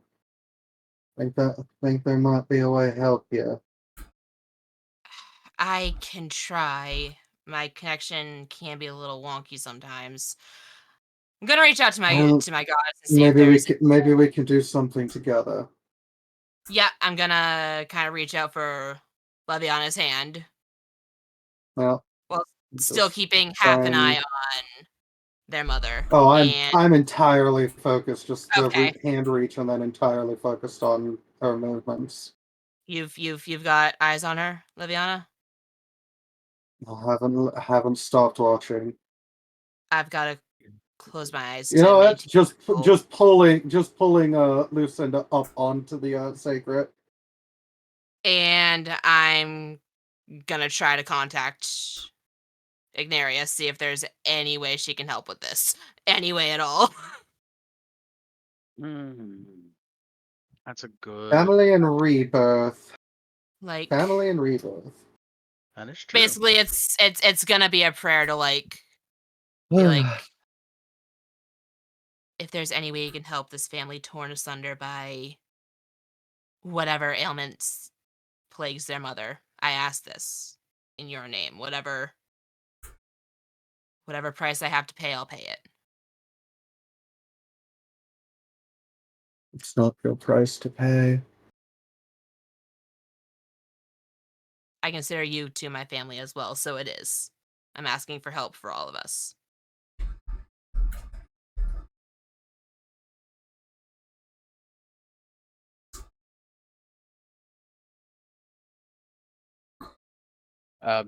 Think there might be a way to help you. I can try. My connection can be a little wonky sometimes. I'm gonna reach out to my Well, goddess and see if there's. maybe we can do something together. Yeah, I'm gonna kind of reach out for Leviana's hand, Well, while still just keeping half try an eye and. on their mother. Oh, And I'm entirely focused. Just the okay, hand reach, and then entirely focused on her movements. you've got eyes on her, Leviana. I haven't stopped watching. I've got to close my eyes You to know what? maintain Just control. just pulling Lucinda up onto the sacred. And I'm gonna try to contact Ignaria, see if there's any way she can help with this. Any way at all. Hmm. That's a good. Family and rebirth. Like, Family and rebirth. That is true. basically it's gonna be a prayer to be like, if there's any way you can help this family torn asunder by whatever ailments plagues their mother, I ask this in your name. Whatever price I have to pay, I'll pay it. It's not your price to pay. I consider you to my family as well, so it is. I'm asking for help for all of us.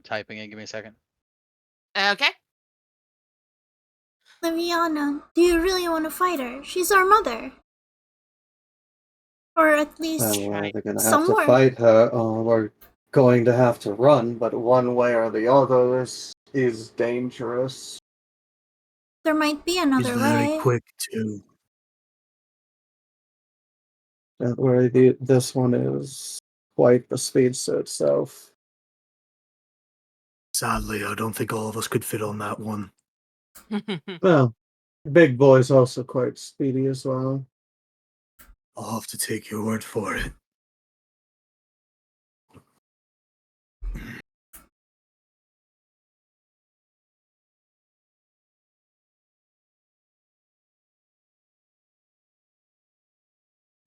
Typing it. Give me a second. Okay. Liviana, do you really want to fight her? She's our mother. Or at least Well, we're Right. either gonna have some to more. fight her, or we're going to have to run. But one way or the other, this is dangerous. There might be He's another very way. quick too. Don't worry, this one is quite the speedster itself. Sadly, I don't think all of us could fit on that one. Well, Big boy's also quite speedy as well. I'll have to take your word for it.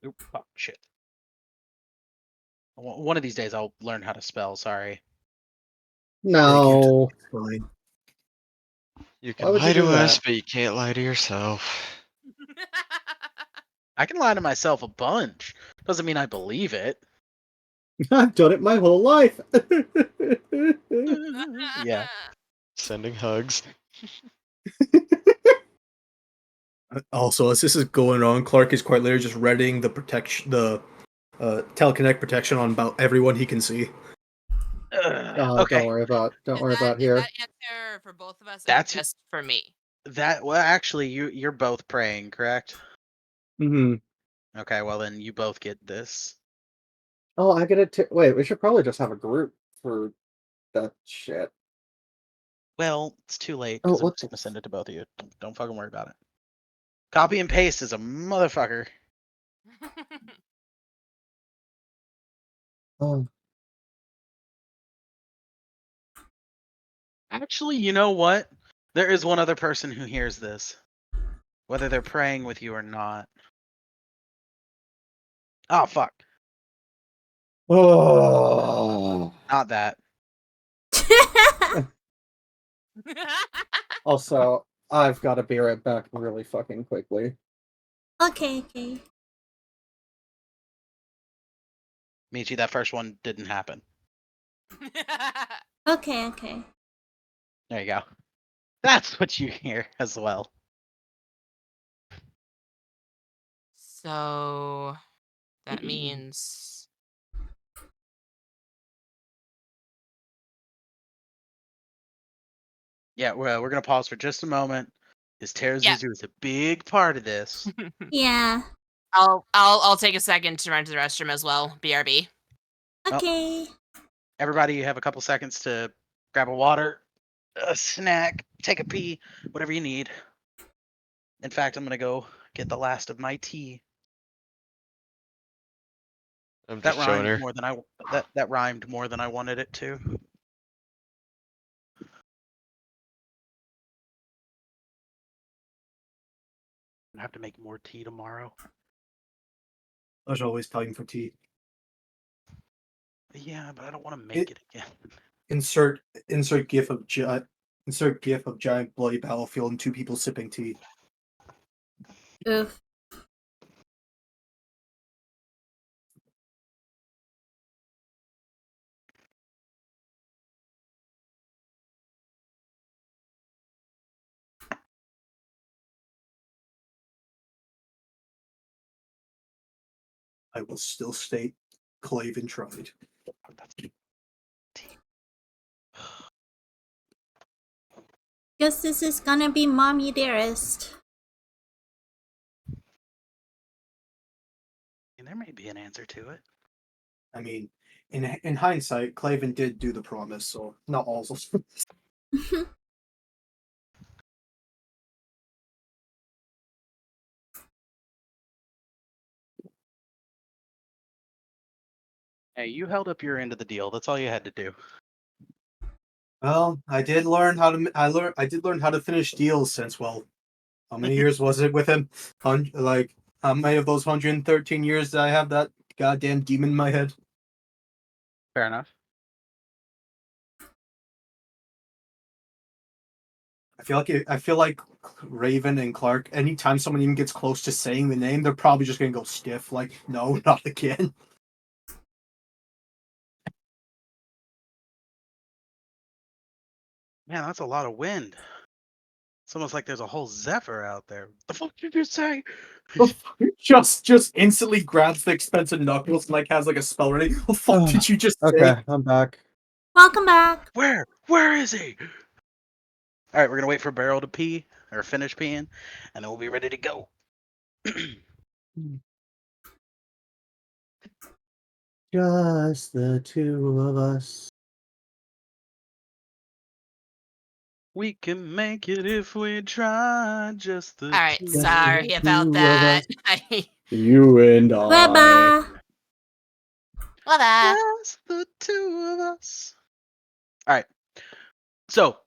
Oop, oh, shit. One of these days I'll learn how to spell. Sorry. Take your time. No. It's fine. You Why can would you lie do to us, that? but you can't lie to yourself. I can lie to myself a bunch. Doesn't mean I believe it. I've done it my whole life. Yeah. Sending hugs. Also, as this is going on, Clark is quite literally just readying the teleconnect protection on about everyone he can see. Don't Okay. worry about Is here. that answer for both of us or That's just for me? well actually you're both praying, correct? Hmm. Okay, well then you both get this. Oh, I get it too. Wait, we should probably just have a group for that shit. Well, it's too late Oh, because I'm what just the? gonna send it to both of you. Don't fucking worry about it. Copy and paste is a motherfucker. Oh, Actually, you know what? There is one other person who hears this. Whether they're praying with you or not. Oh fuck. oh. Not that. Also, I've got to be right back really fucking quickly. Okay. Michi, that first one didn't happen. Okay. There you go. That's what you hear as well. So that means Yeah, we're gonna pause for just a moment. Because yeah. Terrazuzu is a big part of this. Yeah. I'll take a second to run to the restroom as well. BRB. Okay. Everybody, you have a couple seconds to grab a water, a snack, take a pee, whatever you need. In fact, I'm gonna go get the last of my tea. I'm That just showing rhymed her. more than that rhymed more than I wanted it to. I have to make more tea tomorrow. I was always time for tea. Yeah, but I don't want to make it again. Insert insert gif of giant bloody battlefield and two people sipping tea. Oof. I will still state Claven tried. Guess this is gonna be Mommy Dearest. And there may be an answer to it. I mean, in hindsight, Claven did do the promise, so not all of us. Hey, you held up your end of the deal. That's all you had to do. Well, I did learn how to. I did learn how to finish deals since. Well, how many years was it with him? Like how many of those 113 years that I have that goddamn demon in my head? Fair enough. I feel like Raven and Clark. Anytime someone even gets close to saying the name, they're probably just gonna go stiff. Like, no, not again. Man, that's a lot of wind. It's almost like there's a whole Zephyr out there. The fuck did you say? Just instantly grabs the expensive knuckles and like has like a spell ready. What the fuck did you just say? Okay, I'm back. Welcome back. Where? Where is he? All right, we're gonna wait for Barrel to pee or finish peeing, and then we'll be ready to go. Just the two of us. We can make it if we try. Just the All right, two. Just sorry the about two of that. us. You and Bye I. bye. Well, that. Just the two of us. All right. So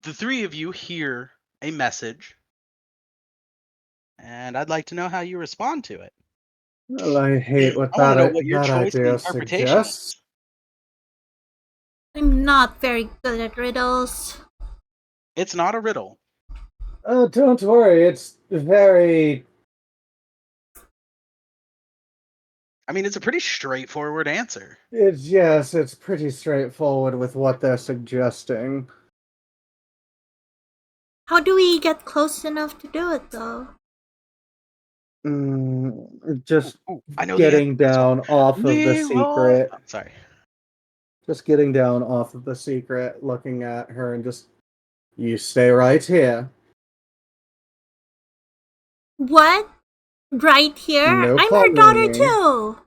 the three of you hear a message, and I'd like to know how you respond to it. Well, I hate what I want to know that what your that choice of idea interpretation suggests. is. I'm not very good at riddles. It's not a riddle. Oh, don't worry. It's very. I mean, it's a pretty straightforward answer. It's pretty straightforward with what they're suggesting. How do we get close enough to do it, though? Just Ooh, I know the answer getting to this one. down off of the Leroy. secret. Oh, sorry. Just getting down off of the secret, looking at her, and just. You stay right here. What? Right here? No I'm her following daughter, me. too.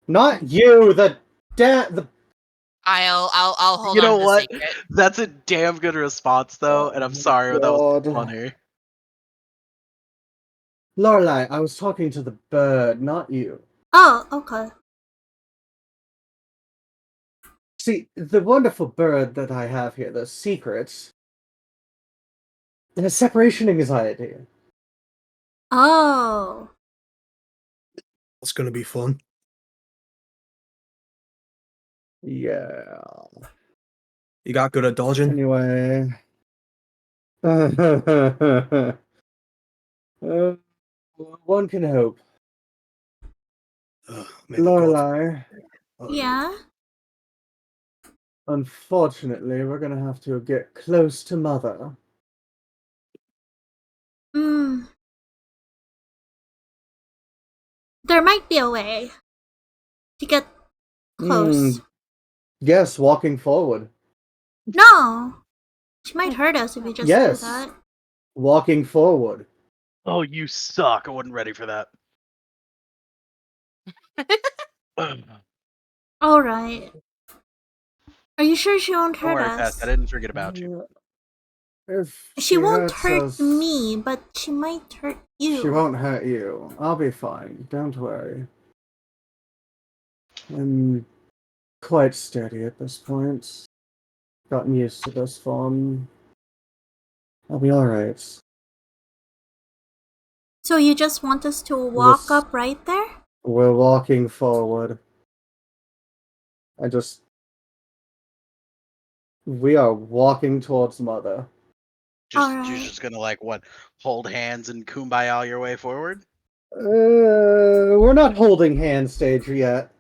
Not you, the dad. The. I'll hold You on know to the what? secret. That's a damn good response, though, and I'm sorry that was God. funny. Lorelai, I was talking to the bird, not you. Oh, okay. See, the wonderful bird that I have here, the secrets, it has separation anxiety. Oh. It's gonna be fun. Yeah. You got good at dodging. Anyway. One can hope. Maybe God. Lorelai, Yeah? unfortunately, we're gonna have to get close to Mother. Hmm. There might be a way to get close. Yes, walking forward. No! She might hurt us if we just do Yes, that. walking forward. Oh, you suck. I wasn't ready for that. Don't Alright. Are you sure she won't hurt worry, Fast. I us? didn't forget about you. If She won't hurts hurt us, me, but she might hurt you. she won't hurt you. I'll be fine. Don't worry. I'm quite steady at this point. Gotten used to this form. I'll be alright. So you just want us to walk Just up right there? we're walking forward. We are walking towards Mother. You're Alright. just gonna like what? Hold hands and kumbaya your way forward? We're not holding hand stage yet.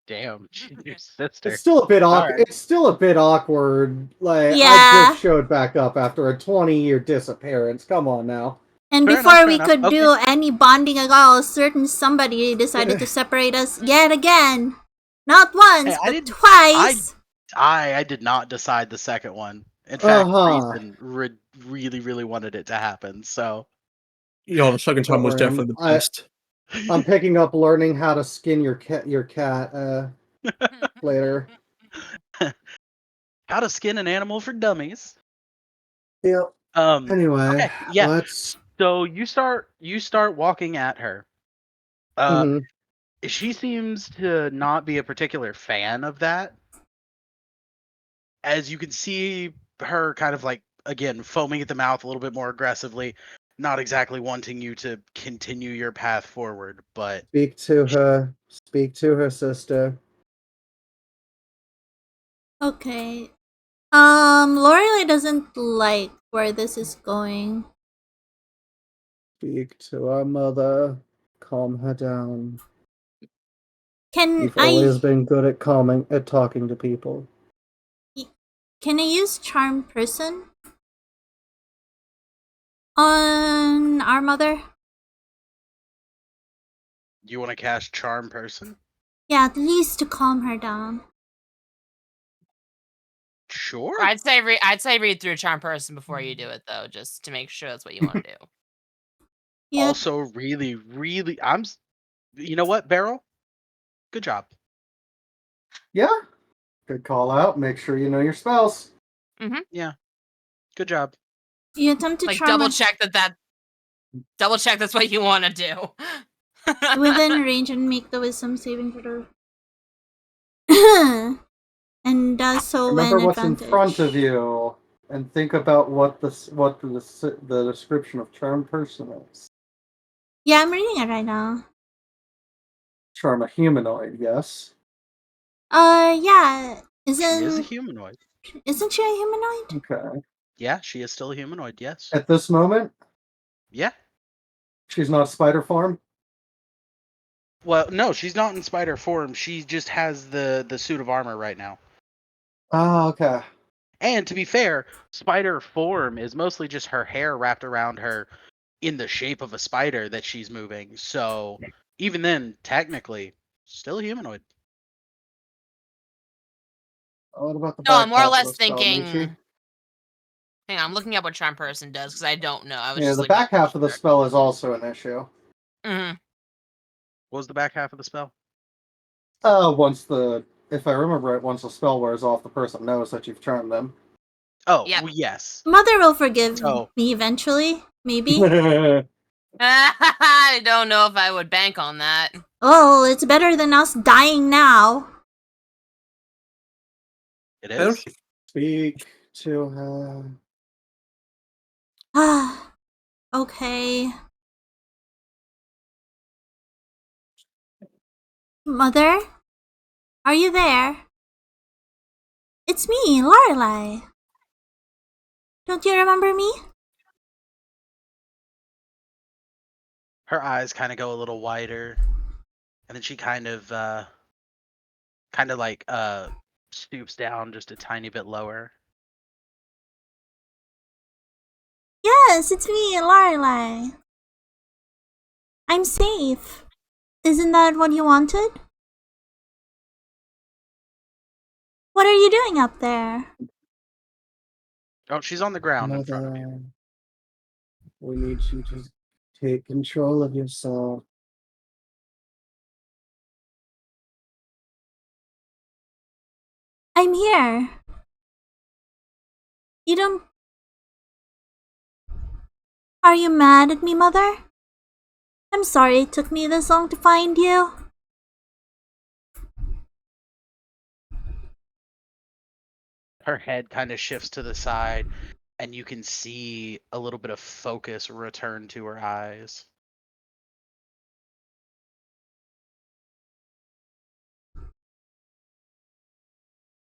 Damn, she's your sister. It's still a bit awkward. Alright. It's still a bit awkward. Like I Yeah. just showed back up after a 20-year disappearance. Come on now. And Fair before enough, we fair enough. could Okay. do any bonding at all, a certain somebody decided to separate us yet again. Not once, Hey, I but didn't. twice. I did not decide the second one. In fact, Reason really, really wanted it to happen. So The second time Don't was worry, definitely the best. I'm picking up learning how to skin your cat later. how to skin an animal for dummies. Yep. Anyway, Okay, yeah. let's. So you start walking at her. Mhm. She seems to not be a particular fan of that. As you can see her kind of like again foaming at the mouth a little bit more aggressively, not exactly wanting you to continue your path forward, but Speak to her. Speak to her, sister. Okay. Lorelai doesn't like where this is going. Speak to our mother. Calm her down. Can You've always I been good at talking to people. can I use charm person on our mother? you want to cast charm person? Yeah, at least to calm her down. Sure. I'd say read through charm person before you do it though, just to make sure that's what you want to do. Yeah. Also, really, really, you know what, Beryl? Good job. Yeah. Good call out. Make sure you know your spells. Mm-hmm. Yeah. Good job. You attempt to Like charm double check that's what you want to do. within range and make the wisdom saving throw. And does so Remember when what's in advantage. front of you, and think about what the description of charm person is. Yeah, I'm reading it right now. Charm a humanoid, yes. Yeah. She is a Isn't humanoid. she a humanoid? Okay. Yeah, she is still a humanoid. Yes. At this moment, Yeah. she's not spider form. Well, no, she's not in spider form. She just has the suit of armor right now. Ah, okay. And to be fair, spider form is mostly just her hair wrapped around her in the shape of a spider that she's moving. So even then, technically, still a humanoid. What about the No, back I'm more or half of less the spell, thinking. Michi? Hang on, I'm looking up what charm person does because I don't know. I was Yeah, just the like back half of the spell is also an issue. Mm-hmm. What was the back half of the spell? If I remember right, once the spell wears off, the person knows that you've charmed them. Oh, Yep. well, yes. Mother will forgive So me eventually, maybe. I don't know if I would bank on that. Oh, it's better than us dying now. it I don't is. Speak to her. Ah, okay. Mother? Are you there? It's me, Lorelei. Don't you remember me? Her eyes kind of go a little wider, and then she kind of like stoops down just a tiny bit lower. Yes, it's me, Lorelei. I'm safe. Isn't that what you wanted? What are you doing up there? Oh, she's on the ground in front of you. Mother, we need you to take control of yourself. I'm here. You don't. Are you mad at me, Mother? I'm sorry it took me this long to find you. Her head kind of shifts to the side, and you can see a little bit of focus return to her eyes.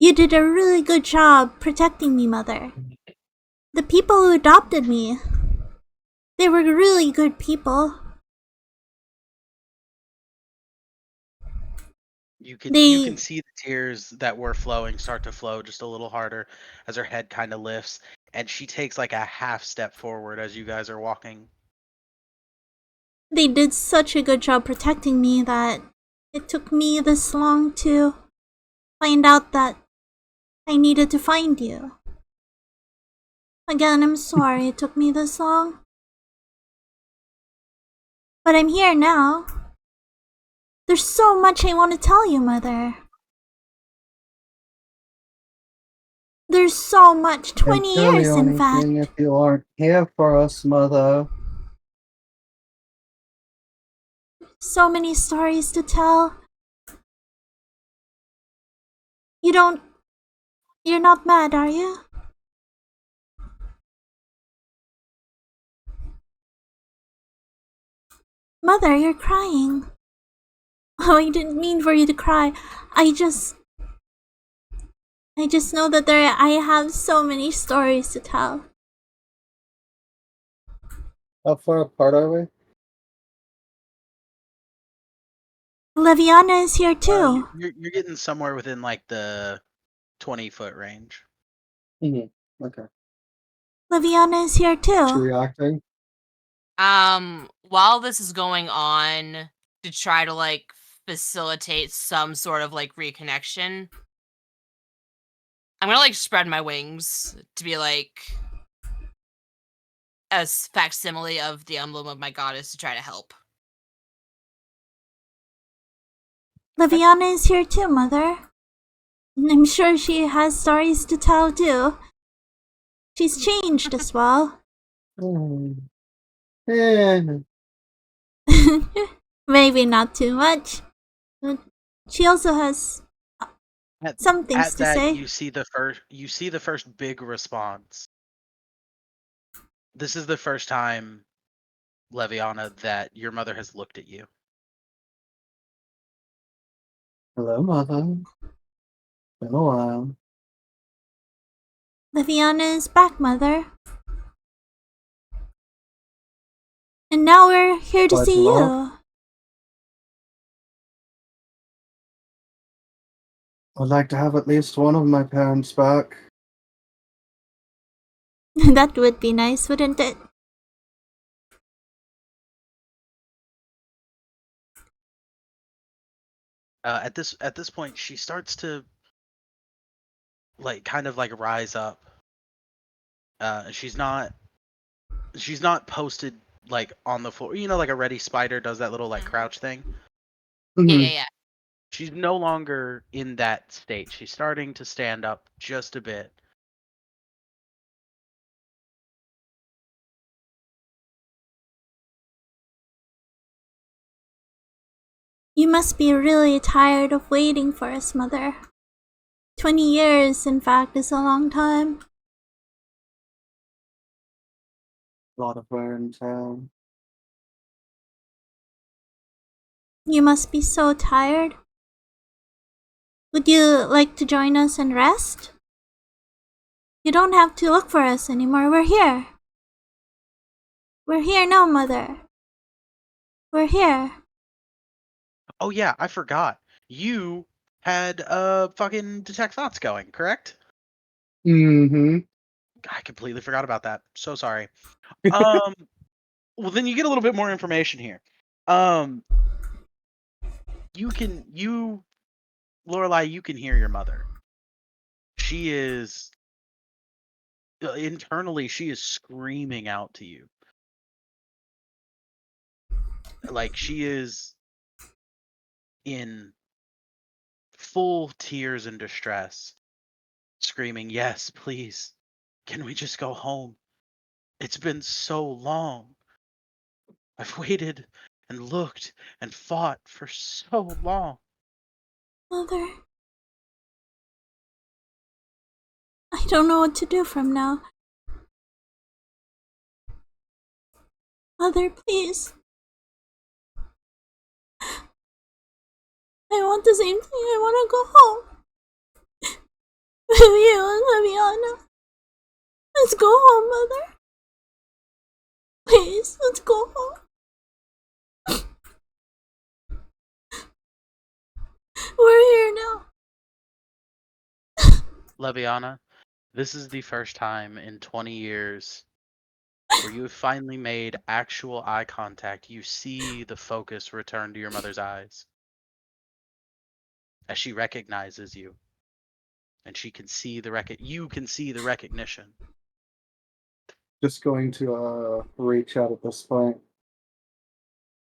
You did a really good job protecting me, Mother. The people who adopted me, they were really good people. You can They see the tears that were flowing start to flow just a little harder as her head kind of lifts, and she takes like a half step forward as you guys are walking. they did such a good job protecting me that it took me this long to find out that I needed to find you. Again, I'm sorry it took me this long. But I'm here now. There's so much I want to tell you, Mother. There's so much. 20 Can't tell years, you in fact. anything if you aren't here for us, Mother. So many stories to tell. You're not mad, are you? Mother, you're crying. Oh, I didn't mean for you to cry. I just know that I have so many stories to tell. How far apart are we? Leviana is here too. You're getting somewhere within like the 20-foot range. Mm-hmm. Okay. Leviana is here She too. reacting? While this is going on, to try to like facilitate some sort of like reconnection, I'm gonna like spread my wings to be like a facsimile of the emblem of my goddess to try to help. Leviana is here too, Mother. And I'm sure she has stories to tell too. She's changed as well. Eh, Maybe not too much. But she also has some things At to that, say. you see the first big response. This is the first time, Leviana, that your mother has looked at you. hello, mother. Been a while. Liviana is back, Mother. And now we're here to Quite a see lot. you. I'd like to have at least one of my parents back. That would be nice, wouldn't it? At this point, she starts to kind of rise up. She's not posted on the floor. You know, like a ready spider does that little crouch thing. Yeah. She's no longer in that state. She's starting to stand up just a bit. You must be really tired of waiting for us, Mother. 20 years, in fact, is a long time. A lot of wear and tear. You must be so tired. Would you like to join us and rest? You don't have to look for us anymore. We're here. We're here now, Mother. We're here. Oh yeah, I forgot. You had fucking detect thoughts going, correct? Mm-hmm. I completely forgot about that. So sorry. Well then you get a little bit more information here. Lorelai, you can hear your mother. She is internally she is screaming out to you. Like she is in full tears and distress, screaming, "Yes, please. Can we just go home? It's been so long. I've waited and looked and fought for so long." Mother. I don't know what to do from now. Mother, please. I want the same thing. I want to go home. With you and Laviana. Let's go home, Mother. Please, let's go home. We're here now. Leviana, this is the first time in 20 years where you have finally made actual eye contact. You see the focus return to your mother's eyes as she recognizes you, and she can see you can see the recognition. Just going to reach out at this point.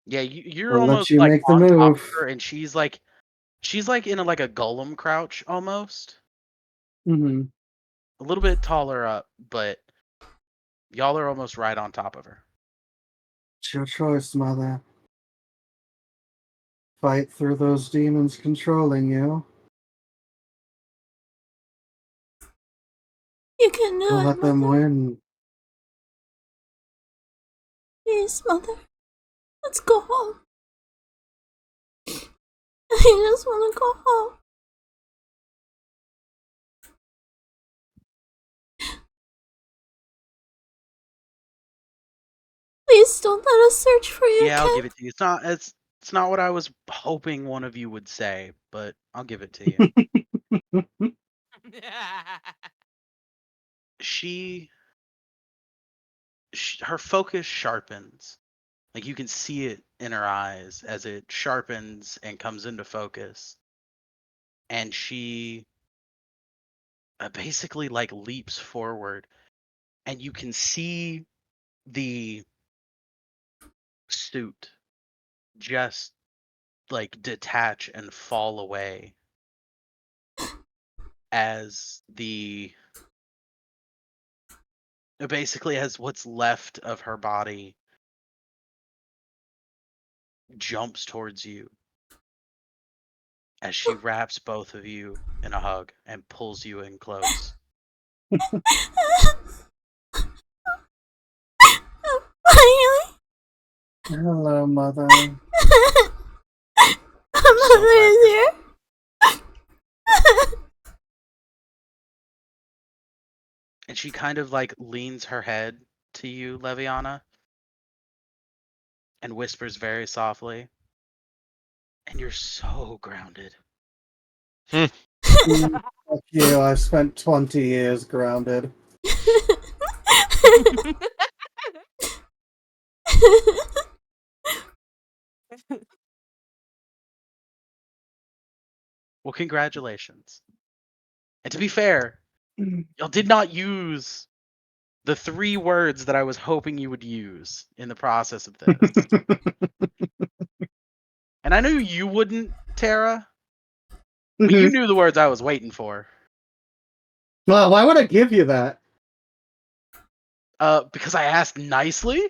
Yeah, you're I'll let almost you make the on top of move. her, and she's like in a golem crouch almost, Mm-hmm. a little bit taller up, but y'all are almost right on top of her. It's your choice, mother. Fight through those demons controlling you, You can do or it, let them Mother. win. Please, Mother. Let's go home. I just want to go home. Please don't let us search for you Yeah, I'll give again. it to you. It's not what I was hoping one of you would say, but I'll give it to you. she, her focus sharpens. Like you can see it in her eyes as it sharpens and comes into focus. And she basically leaps forward, and you can see the suit just detach and fall away as the basically as what's left of her body jumps towards you as she wraps both of you in a hug and pulls you in close. Finally. Hello, mother. So Mother glad is you're- here. And she kind of like leans her head to you, Leviana, and whispers very softly, and you're so grounded. Fuck you, I spent 20 years grounded. Well, congratulations. And to be fair, y'all did not use the 3 words that I was hoping you would use in the process of this. And I knew you wouldn't, Tara, but you knew the words I was waiting for. Well, why would I give you that? Because I asked nicely?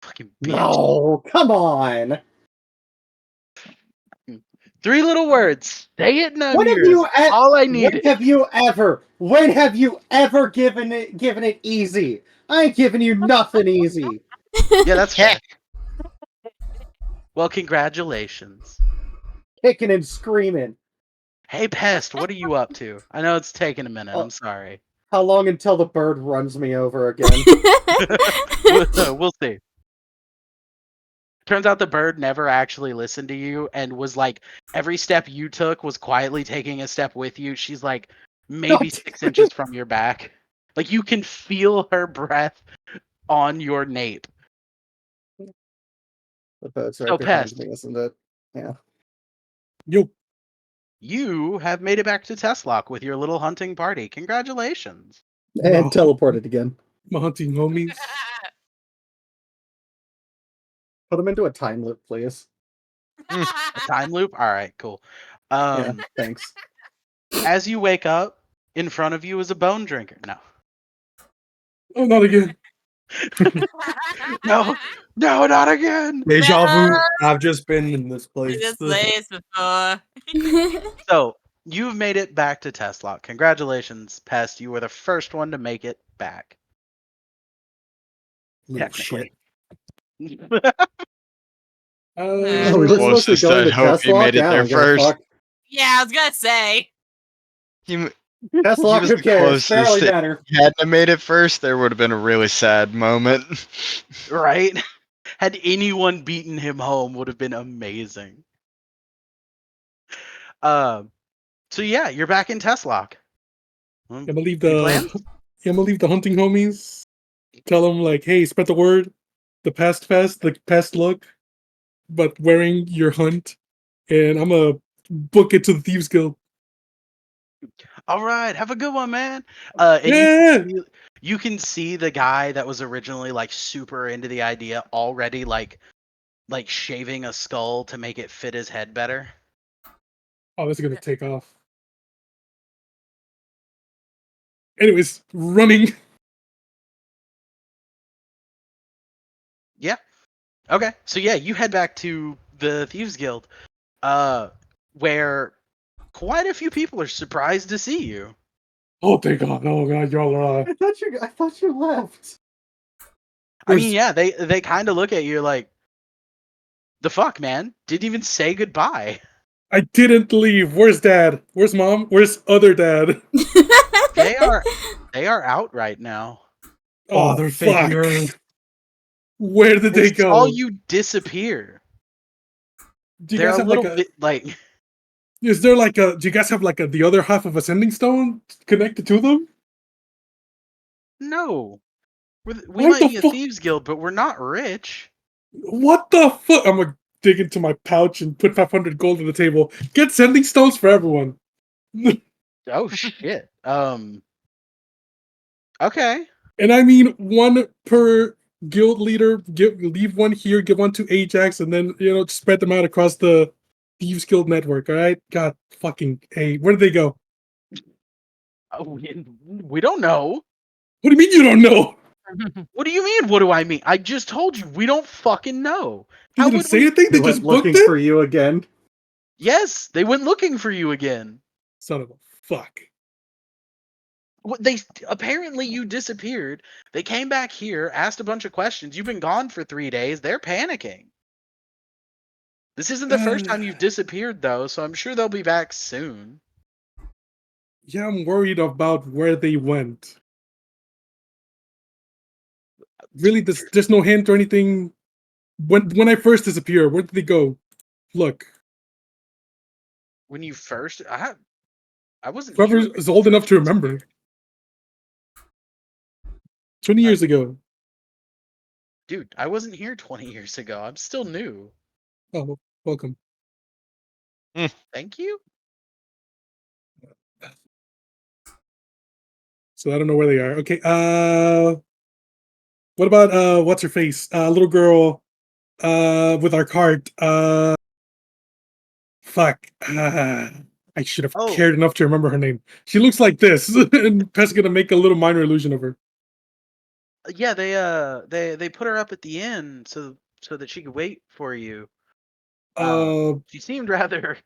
Fucking bitch. No, come on. 3 little words. Say it in When have yours. you All I when needed. have you ever given it easy? I ain't giving you nothing easy. Yeah, that's fair. Well, congratulations. Kicking and screaming. Hey, Pest, what are you up to? I know it's taking a minute. I'm sorry. How long until the bird runs me over again? We'll see. Turns out the bird never actually listened to you and was like, every step you took was quietly taking a step with you. She's like maybe God. 6 inches from your back. Like you can feel her breath on your nape. The bird's right So, behind Pest, me, isn't it? Yeah. Yo, you have made it back to Teslock with your little hunting party. Congratulations. And Wow. teleported again. my hunting homies. Put him into a time loop, please. A time loop? All right, cool. Yeah, thanks. As you wake up, in front of you is a bone drinker. No. Oh, not again. No, no, not again. Deja vu. No. I've just been in this place. This place before. So you've made it back to Tesla. Congratulations, Pest. You were the first one to make it back. Little shit. Oh, we were supposed to Closest go I'd into hope he Tesla? made it Yeah, I there don't give a first. fuck. Yeah, I was gonna say. Tesla, was who the cares? closest Barely it- matter. Hadn't have made it first, there would have been a really sad moment. Right? Had anyone beaten him home, would have been amazing. So yeah, you're back in Teslock. I'm gonna leave Any plans? the hunting homies. Tell them like, hey, spread the word. The past look, but wearing your hunt, and I'm gonna book it to the Thieves Guild. All right, have a good one, man. And Yeah. you can see the guy that was originally like super into the idea already like shaving a skull to make it fit his head better. Oh, this is gonna take off. Anyways, running. Yeah. Okay. So yeah, you head back to the Thieves Guild, where quite a few people are surprised to see you. Oh, thank God. Oh God, y'all are. I thought you left. I mean, yeah, they kind of look at you like, the fuck, man? Didn't even say goodbye. I didn't leave. Where's Dad? Where's Mom? Where's other Dad? They are out right now. Oh, Father fuck. figure. Where did They they go? saw you disappear. Do you They're guys a have little like a? bit like, Is there like a? Do you guys have like the other half of a sending stone connected to them? no. We What might the be a fuck? thieves guild, but we're not rich. What the fuck? I'm gonna dig into my pouch and put 500 gold on the table. Get sending stones for everyone. Oh shit. Okay. And I mean one per guild leader. Leave one here, give one to Ajax, and then spread them out across the Thieves Guild network. All right? God fucking hey, where did they go? We don't know. What do you mean you don't know? What do you mean? What do I mean? I just told you we don't fucking know. They How didn't would say we? anything. They They went just booked looking it. for you again. Yes, they went looking for you again. Son of a fuck. What they apparently you disappeared. They came back here, asked a bunch of questions. You've been gone for 3 days. They're panicking. This isn't the first time you've disappeared though, so I'm sure they'll be back soon. Yeah, I'm worried about where they went. Really, there's no hint or anything. When I first disappeared, where did they go? Look, When you first, I wasn't whoever here. is old enough to remember. 20 years ago. Dude, I wasn't here 20 years ago. I'm still new. Oh, welcome. Thank you. So I don't know where they are. Okay. What about what's her face? Little girl. With our cart. Fuck. I should have Oh, cared enough to remember her name. She looks like this, and Pest's gonna make a little minor illusion of her. yeah, they put her up at the inn so that she could wait for you. She seemed rather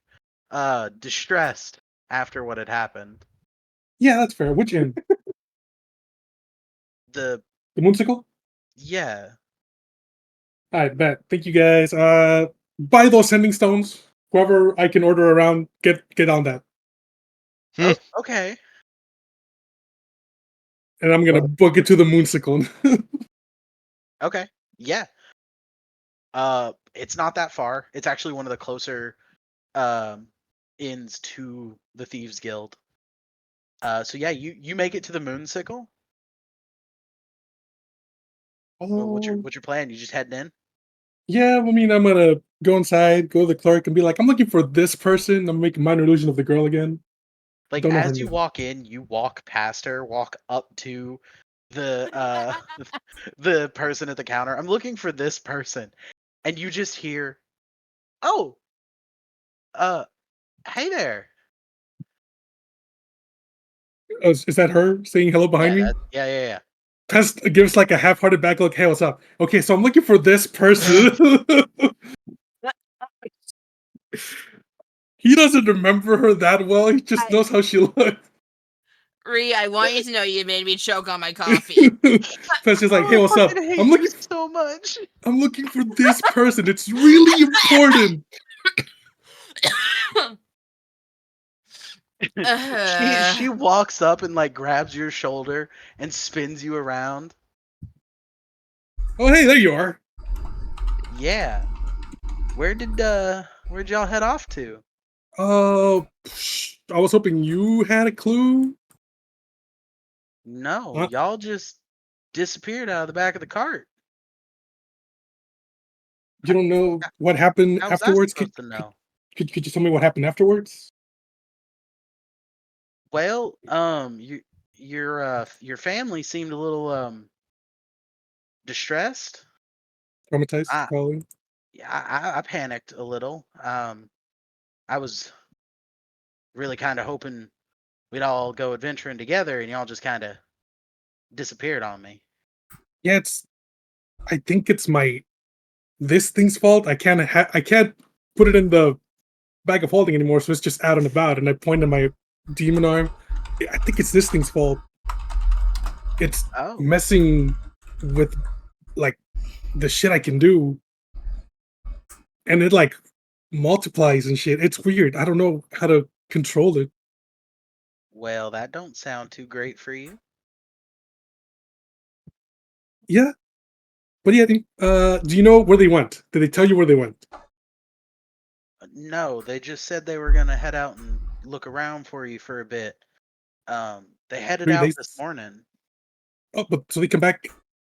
distressed after what had happened. Yeah, that's fair. Which end? The The moonsicle? yeah. All right, bet. Thank you guys. Buy those sending stones. Whoever I can order around, get on that. Oh, okay. And I'm gonna book it to the moonsicle. Okay. Yeah. It's not that far. It's actually one of the closer inns to the Thieves Guild. So yeah, you make it to the Moonsicle. Oh, What's your plan? You just heading in? yeah. I mean, I'm gonna go inside, go to the clerk, and be like, I'm looking for this person. I'm making minor illusion of the girl again. Like Don't know her as you name. walk in, you walk past her, walk up to the the person at the counter. I'm looking for this person. And you just hear, "Oh, uh hey there." Oh, is that her saying hello behind Yeah, me? yeah. Pest gives like a half-hearted back look. Hey, what's up? Okay, so I'm looking for this person. He doesn't remember her that well. He just knows how she looks. Ree, I want you to know you made me choke on my coffee. Pest is like, hey, Oh, I what's up? fucking hate you so much. I'm looking for this person. It's really important. She walks up and like grabs your shoulder and spins you around. Oh, hey, there you are. Yeah. Where'd y'all head off to? I was hoping you had a clue. No, Huh? y'all just disappeared out of the back of the cart. You don't know what happened How was I afterwards? supposed to know? Could you tell me what happened afterwards? Well, your family seemed a little distressed. Traumatized, I probably. yeah, I panicked a little. I was really kind of hoping we'd all go adventuring together, and y'all just kind of disappeared on me. Yeah, I think it's this thing's fault. I can't put it in the bag of holding anymore, so it's just out and about. And I point at my demon arm. I think it's this thing's fault. It's Oh, messing with like the shit I can do, and it like multiplies and shit. It's weird. I don't know how to control it. well, that don't sound too great for you. Yeah, but yeah. Do you know where they went? Did they tell you where they went? No, they just said they were gonna head out and look around for you for a bit. They headed Three out this days. morning. Oh, but so they come back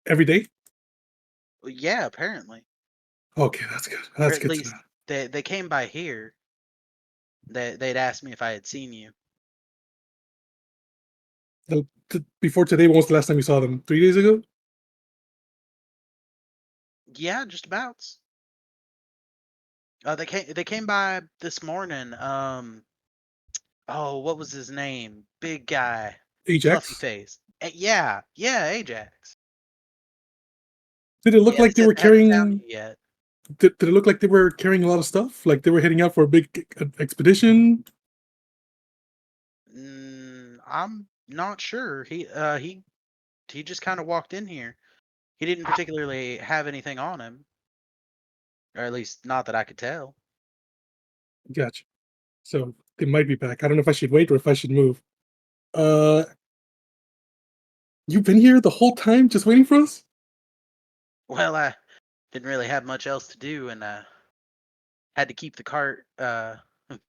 every day? Well, yeah, apparently, Okay, that's good. or That's at good to least know. they came by here. They'd asked me if I had seen you. Before today, when was the last time you saw them? 3 days ago? Yeah, just abouts. They came by this morning. Oh, what was his name? Big guy, fluffy Ajax? face. Yeah, Ajax. Did it look Yeah, like they were said hadn't found carrying? you yet. Did it look like they were carrying a lot of stuff? Like they were heading out for a big expedition? I'm not sure. He just kind of walked in here. He didn't particularly have anything on him, or at least not that I could tell. Gotcha. So they might be back. I don't know if I should wait or if I should move. Uh, you've been here the whole time just waiting for us? Well, I didn't really have much else to do, and had to keep the cart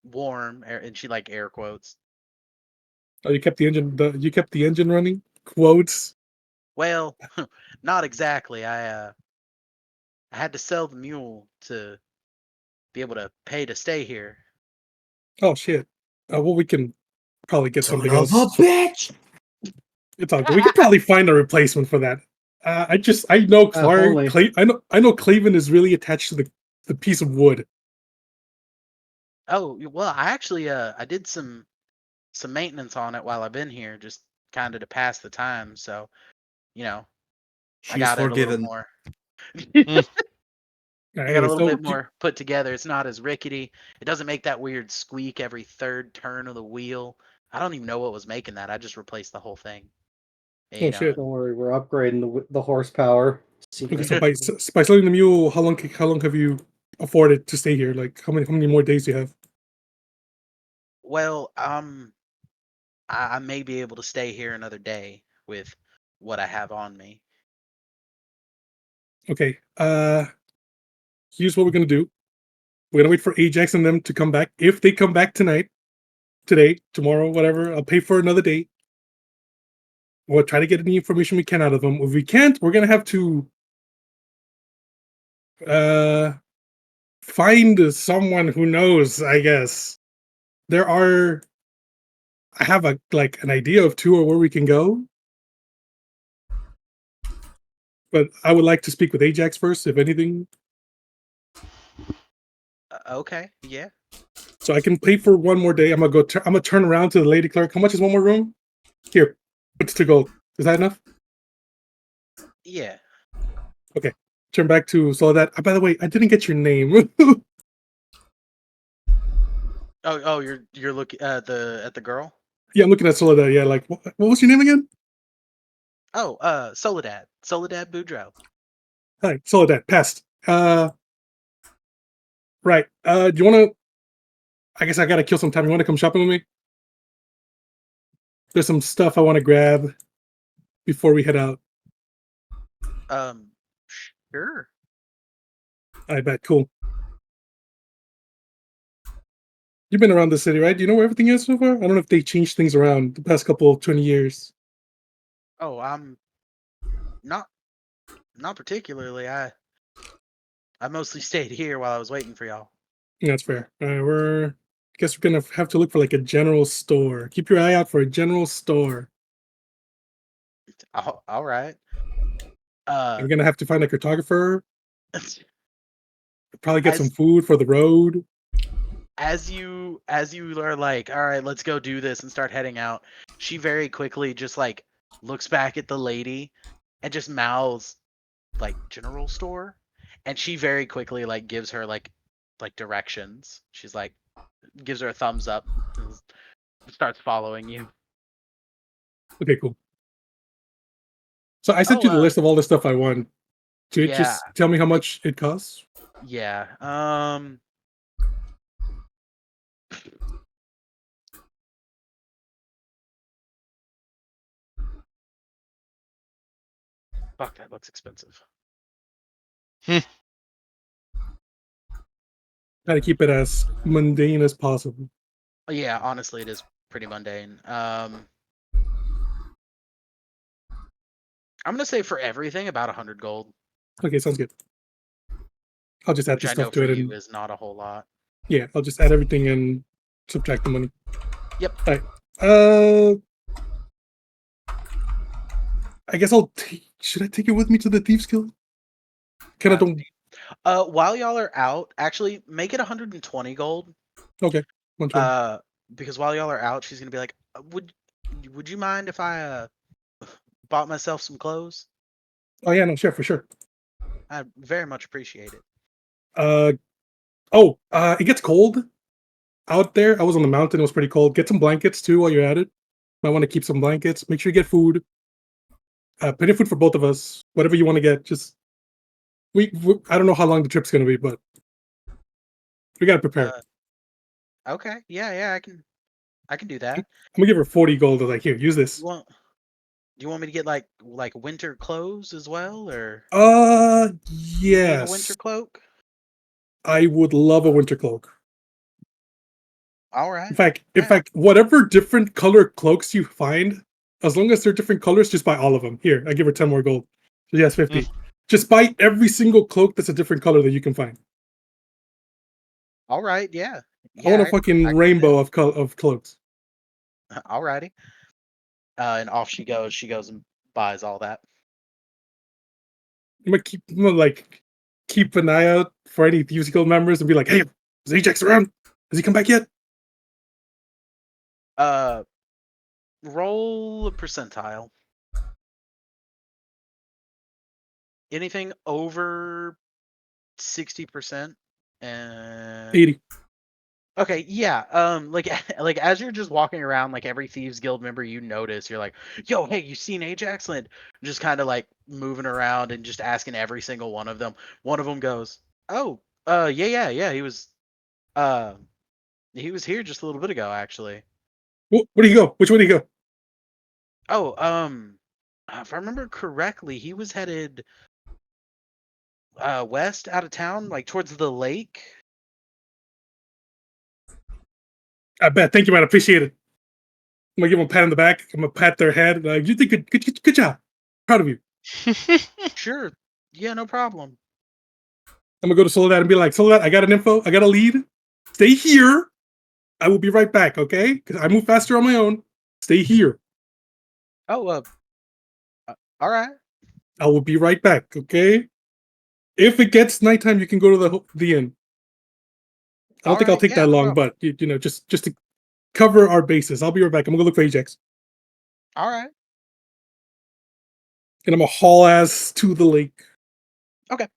warm, and she like air quotes. Oh, you kept the engine. You kept the engine running. Quotes. Well, not exactly. I had to sell the mule to be able to pay to stay here. Oh shit. Well, we can probably get Son something of a else. bitch! It's all good. We could probably find a replacement for that. I know Clark. only. I know Clavin is really attached to the piece of wood. Oh, well, I actually I did some maintenance on it while I've been here, just kind of to pass the time. So, you know, I She's got it a little forgiven. more. Hmm. I got a Hey, little so bit more put together. It's not as rickety. It doesn't make that weird squeak every third turn of the wheel. I don't even know what was making that. I just replaced the whole thing. And, oh shit. Don't worry, we're upgrading the horsepower. Okay, Secret. so by selling the mule, how long have you afforded to stay here? Like how many more days do you have? well, I may be able to stay here another day with what I have on me. Okay. Here's what we're gonna do. We're gonna wait for Ajax and them to come back. If they come back tonight, today, tomorrow, whatever, I'll pay for another day. We'll try to get any information we can out of them. If we can't, we're gonna have to uh find someone who knows, I guess. There are I have an idea of two or where we can go. But I would like to speak with Ajax first, if anything. Okay, yeah, So I can pay for one more day. I'm gonna turn around to the lady clerk. How much is one more room? Here, what's to go? Is that enough? yeah. Okay. Turn back to Soledad. By the way, I didn't get your name. Oh, you're looking at the girl. Yeah, I'm looking at Soledad. Yeah, like what was your name again? Oh, Soledad Boudreaux. Hi, Soledad. Pest. Right. Do you want to? I guess I gotta kill some time. You want to come shopping with me? There's some stuff I want to grab before we head out. Um, sure. I bet. Cool. You've been around the city, right? Do you know where everything is so far? I don't know if they changed things around the past couple of 20 years. Oh, I'm not particularly. I mostly stayed here while I was waiting for y'all. Yeah, that's fair. I guess we're gonna have to look for like a general store. Keep your eye out for a general store. All right. We're gonna have to find a cartographer. Probably get some as food for the road. as you are like, all right, let's go do this and start heading out. She very quickly just like looks back at the lady and just mouths like general store, and she very quickly like gives her like directions. She's like gives her a thumbs up and starts following you. Okay, cool. So I sent Oh, you the list of all the stuff I want. yeah, Just tell me how much it costs. yeah. Fuck, that looks expensive. Try to keep it as mundane as possible. Yeah, honestly, it is pretty mundane. I'm gonna say for everything about 100 gold, Okay, sounds good. I'll just add which the I know stuff to for it you and is not a whole lot. yeah, I'll just add everything and subtract the money. Yep. All right. I guess I'll take. Should I take it with me to the Thieves Guild? Kind of don't. While y'all are out, actually make it 120 gold. Okay, 120. Because while y'all are out, she's gonna be like, would you mind if I bought myself some clothes? Oh yeah, no, sure, for sure. I very much appreciate it. It gets cold out there. I was on the mountain. It was pretty cold. Get some blankets too while you're at it. Might want to keep some blankets. Make sure you get food. Plenty of food for both of us. Whatever you want to get. Just I don't know how long the trip's gonna be, but we gotta prepare. Okay, yeah, I can do that. I'm gonna give her 40 gold. Like, here, use You this. want? Do you want me to get like winter clothes as well, or you need a winter Yes. cloak? I would love a winter cloak. All In right. fact, Yeah. whatever different color cloaks you find, as long as they're different colors, just buy all of them. Here, I give her 10 more gold. So yes, 50. Just buy every single cloak that's a different color that you can find. All right. Yeah. I want Yeah. a fucking I can do rainbow of cloaks. that. All righty. And off she goes. She goes and buys all that. I'm gonna like keep an eye out for any Thieves Guild members and be like, hey, is Ajax around? Has he come back yet? Roll a percentile. Anything over 60%, and 80. okay, yeah. Like like as you're just walking around, like every Thieves Guild member you notice, you're like, "Yo, hey, you seen Ajax?" And just kind of like moving around and just asking every single one of them. One of them goes, "Oh, yeah. Uh, he was here just a little bit ago, actually." Where do you go? Which way do you go? Oh, if I remember correctly, he was headed west out of town, like towards the lake. I bet. Thank you, man. I appreciate it. I'm gonna give them a pat on the back. I'm gonna pat their head. Like, you did good job. Proud of you. Sure. Yeah, no problem. I'm gonna go to Soledad and be like, Soledad, I got an info. I got a lead. Stay here. I will be right back, okay? Because I move faster on my own. Stay here. Oh, all right. I will be right back, okay? If it gets nighttime, you can go to the inn. I don't All think I'll right. take Yeah, that no long, problem. but you know, just to cover our bases. I'll be right back. I'm gonna go look for Ajax, All right. and I'm gonna haul ass to the lake. Okay.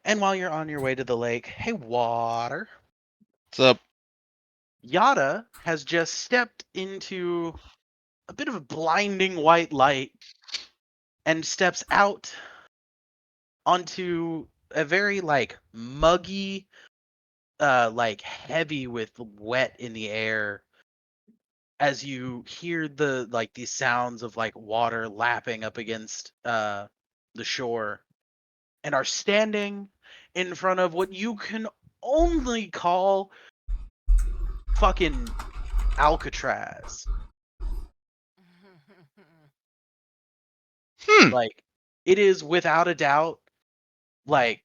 And while you're on your way to the lake, hey, Water. What's up? Yada has just stepped into a bit of a blinding white light and steps out onto a very like muggy, like heavy with wet in the air as you hear the like these sounds of like water lapping up against the shore, and are standing in front of what you can only call fucking Alcatraz. Hmm. Like it is without a doubt like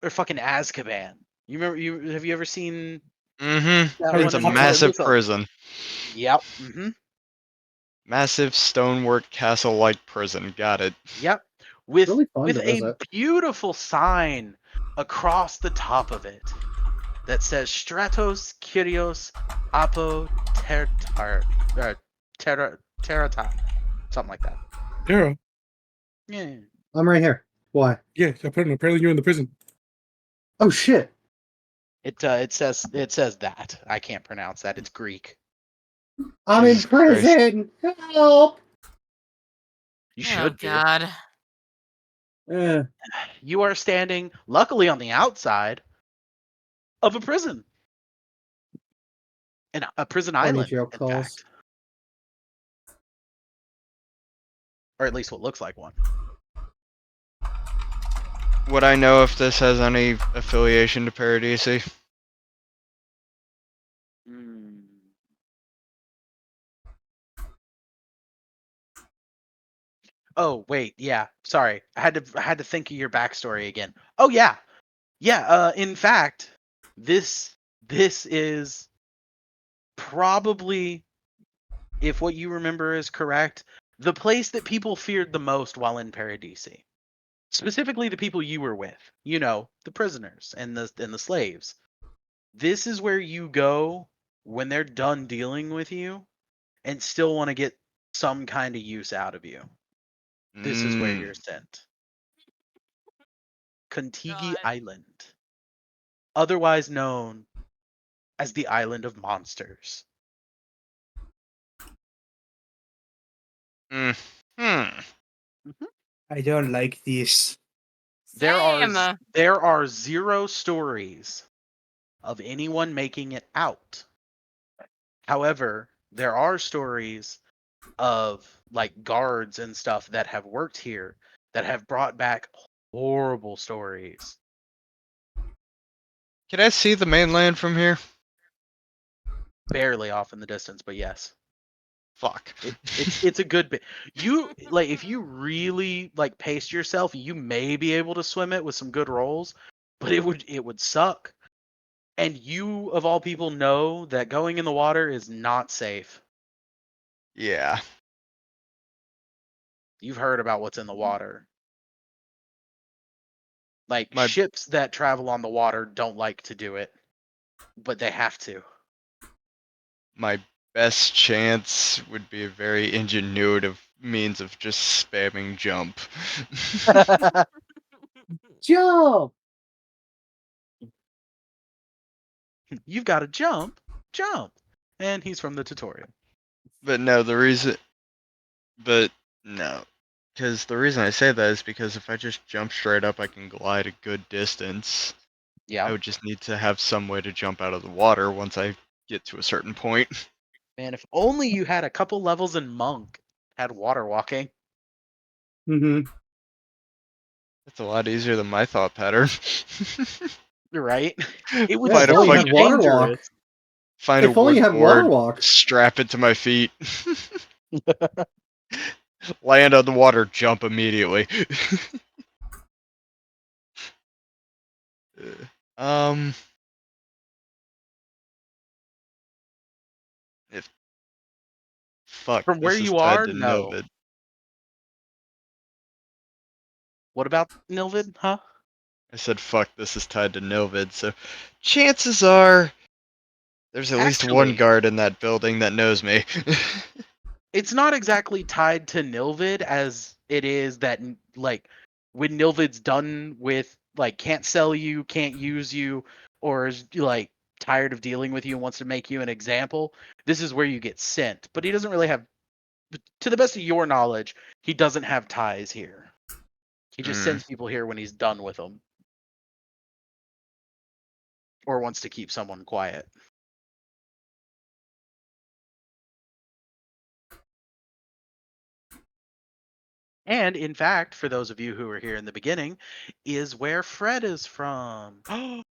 or fucking Azkaban. You remember you have you ever seen that Harry one It's a in the it Potter. massive looks like prison. yep. Mm-hmm. Massive stonework castle-like prison. Got it. Yep. Really fun With to a visit. beautiful sign across the top of it that says Stratos Kyrios Apo Tertar Terata. Something like that. Tara. Yeah. I'm right here. Why? Yeah, apparently you're in the prison. Oh shit! It says that. I can't pronounce that. It's Greek. I'm in Jesus Christ. prison. Help! You Oh should be. God. Eh, You are standing, luckily, on the outside of a prison. A prison horny island, joke in calls. fact. Or at least what looks like one. Would I know if this has any affiliation to Paradisi? Hmm. Oh, wait, yeah. Sorry. I had to think of your backstory again. Oh yeah. Yeah, in fact, this is probably, if what you remember is correct, the place that people feared the most while in Paradisi. Specifically the people you were with. You know, the prisoners and the slaves. This is where you go when they're done dealing with you and still want to get some kind of use out of you. This is where Mmm. you're sent. Kontiki God. Island, otherwise known as the Island of Monsters. Hmm. I don't like this. Same. There are 0 stories of anyone making it out. However, there are stories of like guards and stuff that have worked here that have brought back horrible stories. Can I see the mainland from here? Barely off in the distance, but yes. Fuck. It's a good bit. You like if you really like pace yourself, you may be able to swim it with some good rolls, but it would suck. And you of all people know that going in the water is not safe. Yeah. You've heard about what's in the water. Like My ships that travel on the water don't like to do it, but they have to. my best chance would be a very ingenuitive means of just spamming jump. Jump! You've got to jump, jump. And he's from the tutorial. But no, but no. Because the reason I say that is because if I just jump straight up, I can glide a good distance. I Yeah. would just need to have some way to jump out of the water once I get to a certain point. Man, if only you had a couple levels in Monk, had water walking. Mm-hmm. That's a lot easier than my thought pattern. Right? It would Yeah, if Find a only still you be had fucking water walk. dangerous. find a If only wood you had water board, walk. strap it to my feet, land on the water, jump immediately. um, if fuck, From where this is you tied are, to no. Novid. What about Nilvid, huh? I said fuck, this is tied to Novid, so chances are there's at least one Actually, guard in that building that knows me. it's not exactly tied to Nilvid as it is that like when Nilvid's done with like can't sell you, can't use you, or is like tired of dealing with you and wants to make you an example, this is where you get sent. But he doesn't really have, to the best of your knowledge, he doesn't have ties here. He just Mm, sends people here when he's done with them or wants to keep someone quiet. And in fact, for those of you who were here in the beginning, is where Fred is from. Yeah.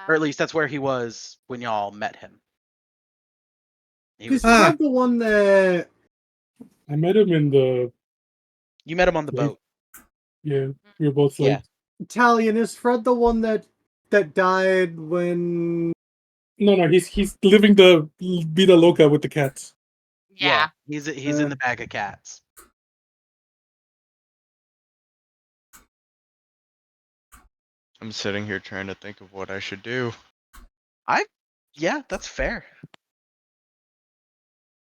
Or at least that's where he was when y'all met him. He was Is in, Fred the one that I met him in the you met him on the slave. boat. Yeah, we were both Yeah. slaves. Italian? Is Fred the one that died when? No, he's living the vida loca with the cats. Yeah. He's in the bag of cats. I'm sitting here trying to think of what I should do. Yeah, that's fair.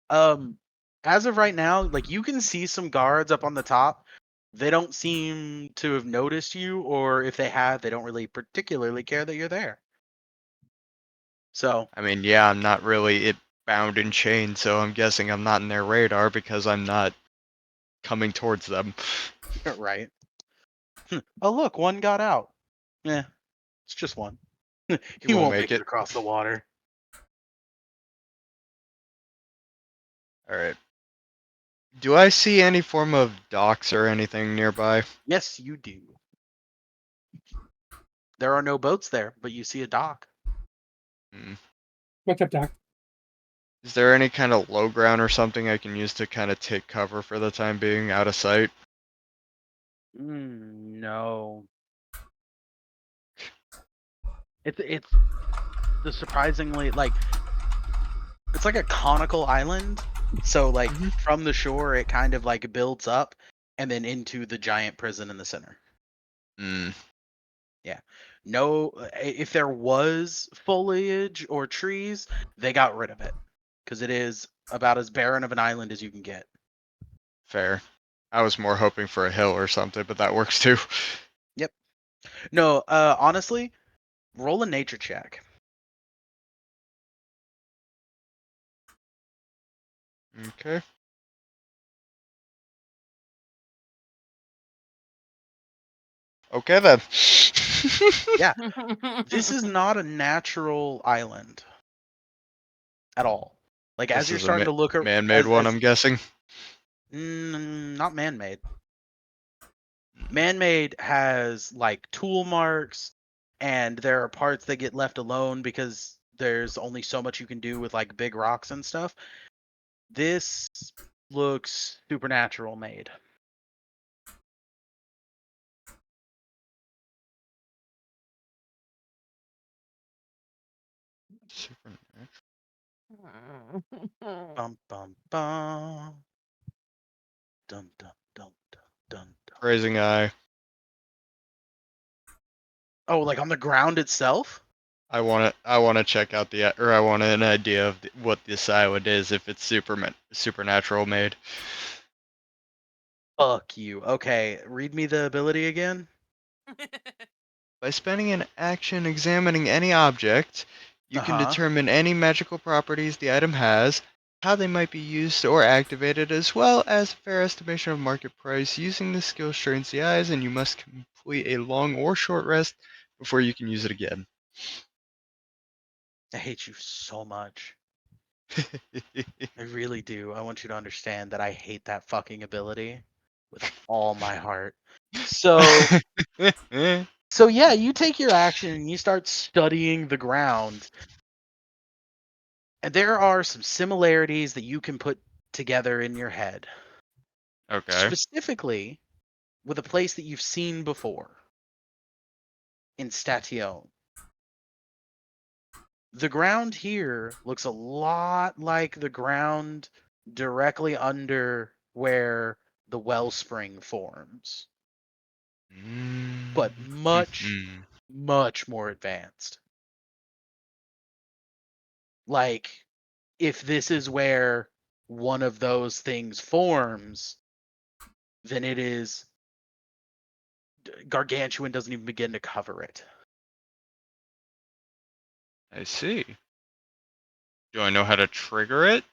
As of right now, like you can see some guards up on the top. They don't seem to have noticed you, or if they have, they don't really particularly care that you're there. So, I mean, yeah, I'm not really bound and chained, so I'm guessing I'm not in their radar because I'm not coming towards them. right. Oh, look, one got out. Yeah, it's just one. He He won't won't make make it it. across the water. Alright. Do I see any form of docks or anything nearby? Yes, you do. There are no boats there, but you see a dock. Hmm. What's up, Doc? Is there any kind of low ground or something I can use to kind of take cover for the time being out of sight? No. It's the surprisingly like it's like a conical island. So like Mhm. from the shore it kind of like builds up and then into the giant prison in the center. Mm, Yeah. No, if there was foliage or trees, they got rid of it because it is about as barren of an island as you can get. fair. I was more hoping for a hill or something, but that works too. Yep. No, honestly, roll a nature check. Okay. Okay then. Yeah. This is not a natural island at all. Like as This you're is a starting to look at man-made one, as I'm guessing. not man-made. Man-made has like tool marks, and there are parts that get left alone because there's only so much you can do with like big rocks and stuff. This looks supernatural made. Bum bum bum. Dun dun dun dun dun dun. Raising eye. Oh, like on the ground itself? I want to check out or I want an idea of what this island is if it's supernatural made. Fuck you. Okay, read me the ability again. By spending an action examining any object, you can Uh-huh. determine any magical properties the item has, how they might be used or activated, as well as a fair estimation of market price. Using this skill strains the eyes, and you must complete a long or short rest before you can use it again. I hate you so much. I really do. I want you to understand that I hate that fucking ability with all my heart. So so yeah, you take your action and you start studying the ground. And there are some similarities that you can put together in your head. Okay. Specifically with a place that you've seen before in Station. The ground here looks a lot like the ground directly under where the wellspring forms, but much, Mm-hmm. much more advanced. Like, if this is where one of those things forms, then it is gargantuan doesn't even begin to cover it. I see. Do I know how to trigger it?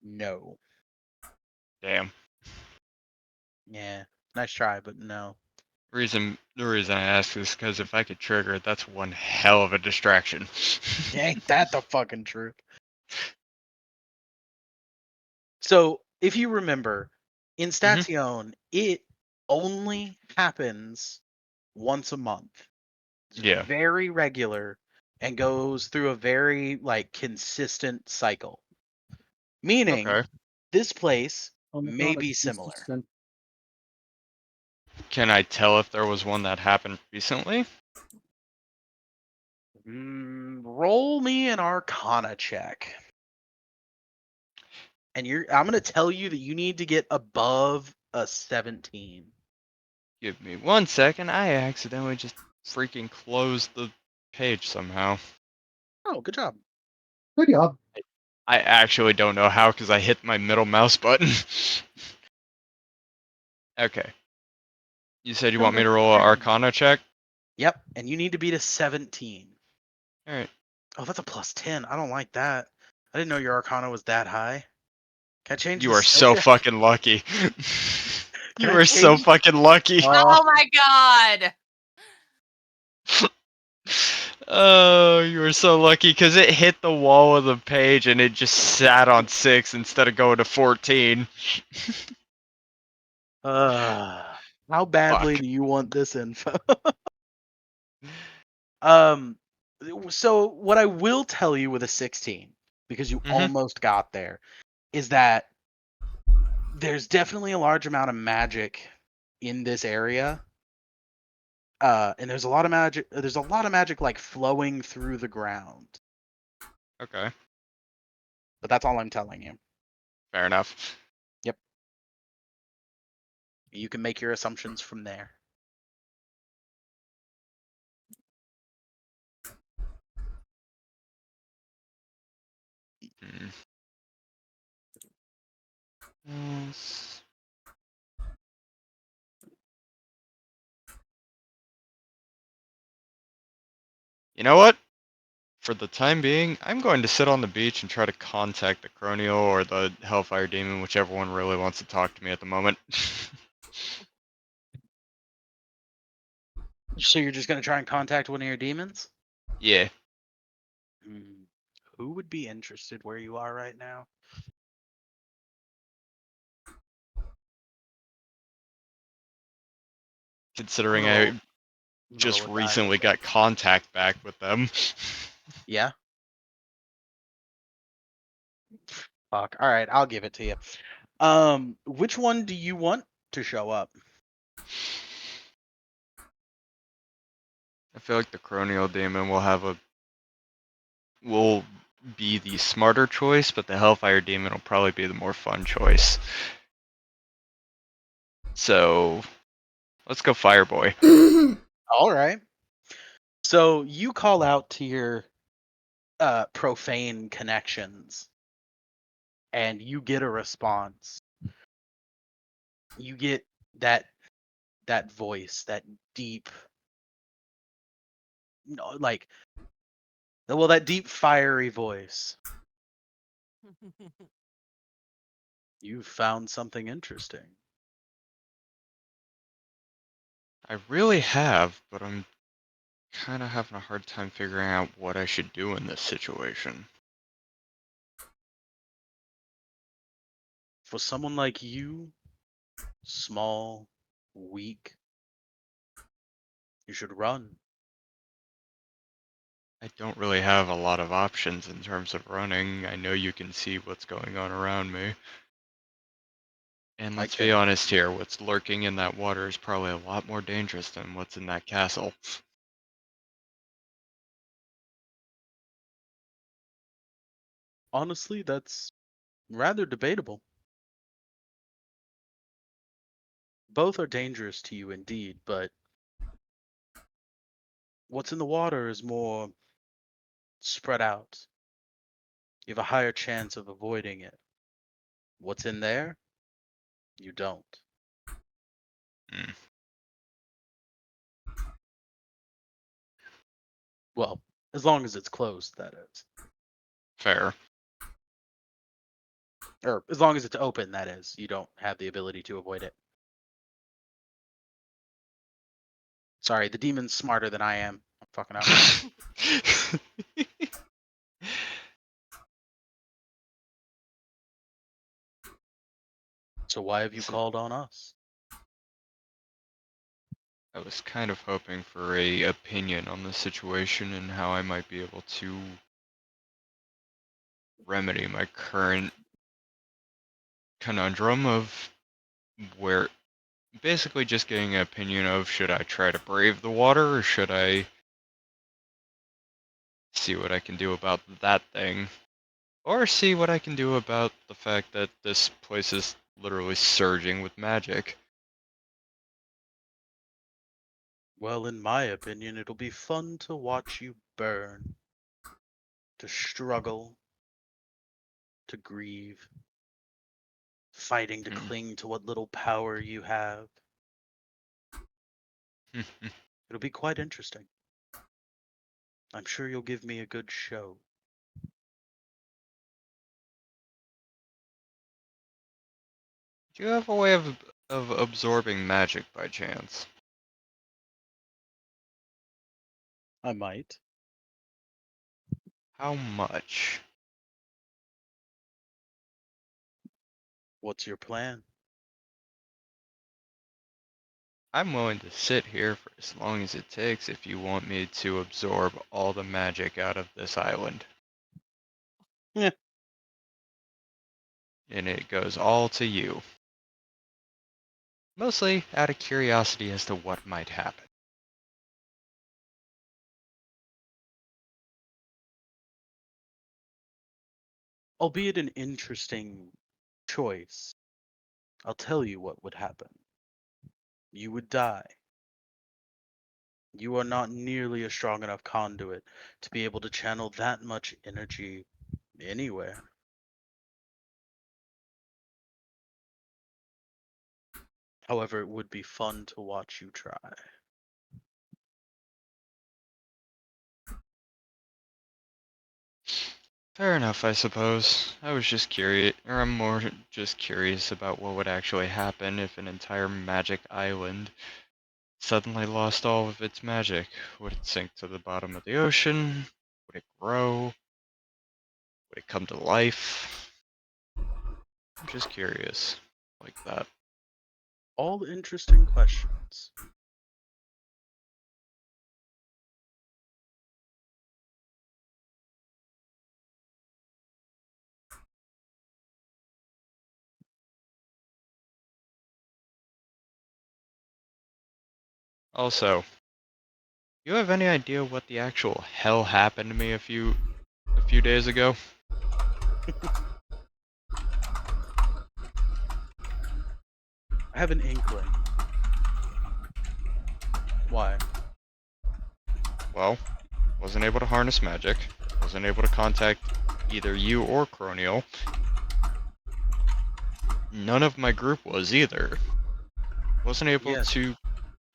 No. Damn. Yeah. Nice try, but no. The reason I ask is because if I could trigger it, that's one hell of a distraction. Ain't that the fucking truth? So, if you remember, in Hmm. Station, it only happens once a month. It's Yeah. very regular and goes through a very like consistent cycle. Meaning, Okay. this place Oh my may god, be it's similar. consistent. Can I tell if there was one that happened recently? Roll me an Arcana check. And I'm going to tell you that you need to get above a 17. Give me 1 second. I accidentally just freaking closed the page somehow. Oh, good job. Good job. I actually don't know how because I hit my middle mouse button. Okay. You said you want me to roll an Arcana check? Yep, and you need to beat a 17. Alright. Oh, that's a plus 10. I don't like that. I didn't know your Arcana was that high. Can I change You the are skill so check? fucking lucky. Can You I are so change? fucking lucky. Oh, Oh my god! Oh, you were so lucky because it hit the wall of the page and it just sat on 6 instead of going to 14. how badly Fuck. do you want this info? um, so what I will tell you with a 16, because you Hmm. almost got there, is that there's definitely a large amount of magic in this area. And there's a lot of magic. There's a lot of magic like flowing through the ground. Okay. But that's all I'm telling you. Fair enough. Yep. You can make your assumptions from there. Mm. Yes. You know what? For the time being, I'm going to sit on the beach and try to contact the Cronial or the Hellfire Demon, whichever one really wants to talk to me at the moment. So you're just gonna try and contact one of your demons? Yeah. Hmm. Who would be interested where you are right now? Considering I'm gonna I roll just a die. recently got contact back with them. Yeah. Fuck. All right, I'll give it to you. Which one do you want to show up? I feel like the Cronial Demon will be the smarter choice, but the Hellfire Demon will probably be the more fun choice. So let's go Fireboy. All right. So you call out to your profane connections, and you get a response. You get that voice, that deep, no, like, well, that deep fiery voice. You found something interesting. I really have, but I'm kind of having a hard time figuring out what I should do in this situation. For someone like you, small, weak, you should run. I don't really have a lot of options in terms of running. I know you can see what's going on around me. And I let's be can. honest here, what's lurking in that water is probably a lot more dangerous than what's in that castle. Honestly, that's rather debatable. Both are dangerous to you indeed, but what's in the water is more spread out. You have a higher chance of avoiding it. What's in there, you don't. Hmm, Well, as long as it's closed, that is. fair. Or as long as it's open, that is. You don't have the ability to avoid it. Sorry, the demon's smarter than I am. I'm fucking up. So why have you So called on us? I was kind of hoping for a opinion on the situation and how I might be able to remedy my current conundrum of where basically just getting an opinion of should I try to brave the water or should I see what I can do about that thing or see what I can do about the fact that this place is literally surging with magic. Well, in my opinion, it'll be fun to watch you burn, to struggle, to grieve, fighting to Hmm. cling to what little power you have. It'll be quite interesting. I'm sure you'll give me a good show. Do you have a way of absorbing magic by chance? I might. How much? What's your plan? I'm willing to sit here for as long as it takes if you want me to absorb all the magic out of this island. Yeah. And it goes all to you. Mostly out of curiosity as to what might happen. Albeit an interesting choice, I'll tell you what would happen. You would die. You are not nearly a strong enough conduit to be able to channel that much energy anywhere. However, it would be fun to watch you try. Fair enough, I suppose. I was just curious, or I'm more just curious about what would actually happen if an entire magic island suddenly lost all of its magic. Would it sink to the bottom of the ocean? Would it grow? Would it come to life? I'm just curious, like that. All interesting questions. Also, you have any idea what the actual hell happened to me a few days ago? I have an inkling. Why? Well, wasn't able to harness magic, wasn't able to contact either you or Cronial. None of my group was either. Wasn't able Yes, to,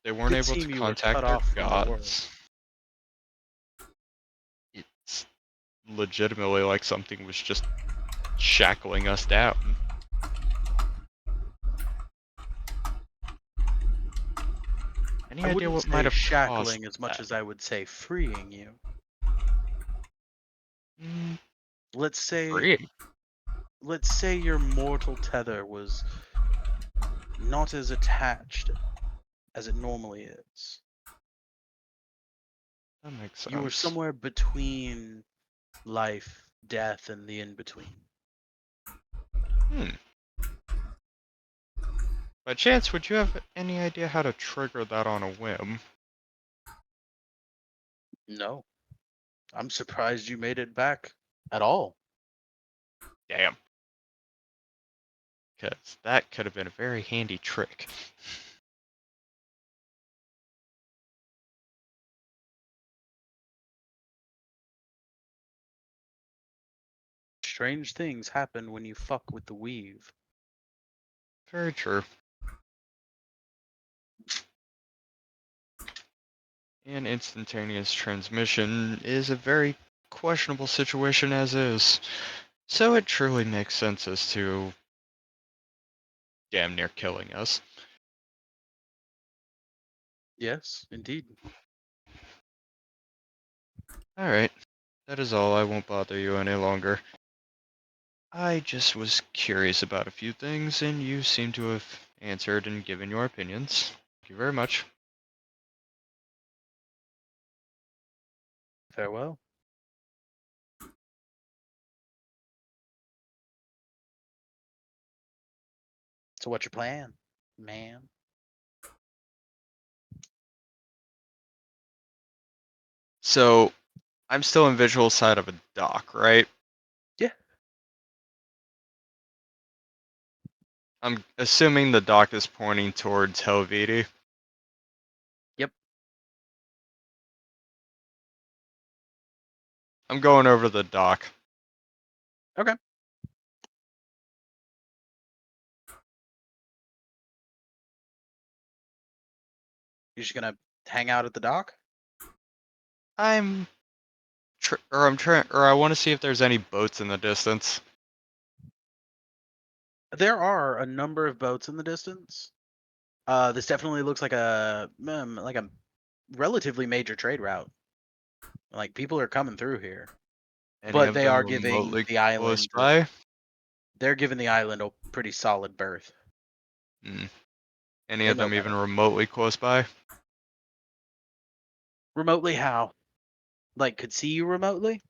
they it weren't did able to seem you were cut contact their off from the world. gods. It's legitimately like something was just shackling us down. Any I idea wouldn't what might say have caused shackling as much that? as I would say freeing you. Mm, Let's say free. let's say your mortal tether was not as attached as it normally is. That makes You were sense. somewhere between life, death, and the in between. Hmm. By chance, would you have any idea how to trigger that on a whim? No, I'm surprised you made it back at all. Damn. Because that could have been a very handy trick. Strange things happen when you fuck with the weave. Very true. And instantaneous transmission is a very questionable situation as is. So it truly makes sense as to damn near killing us. Yes, indeed. Alright, that is all. I won't bother you any longer. I just was curious about a few things, and you seem to have answered and given your opinions. Thank you very much. Farewell. So what's your plan, man? So, I'm still in visual side of a dock, right? Yeah. I'm assuming the dock is pointing towards Helveti. Yep. I'm going over to the dock. Okay. You're just gonna hang out at the dock? I'm I want to see if there's any boats in the distance. There are a number of boats in the distance. This definitely looks like a relatively major trade route. Like people are coming through here, Any but of they them are giving remotely the close island. by? They're giving the island a pretty solid berth. Hmm. Any They of know them even better. remotely close by? Remotely how? Like could see you remotely?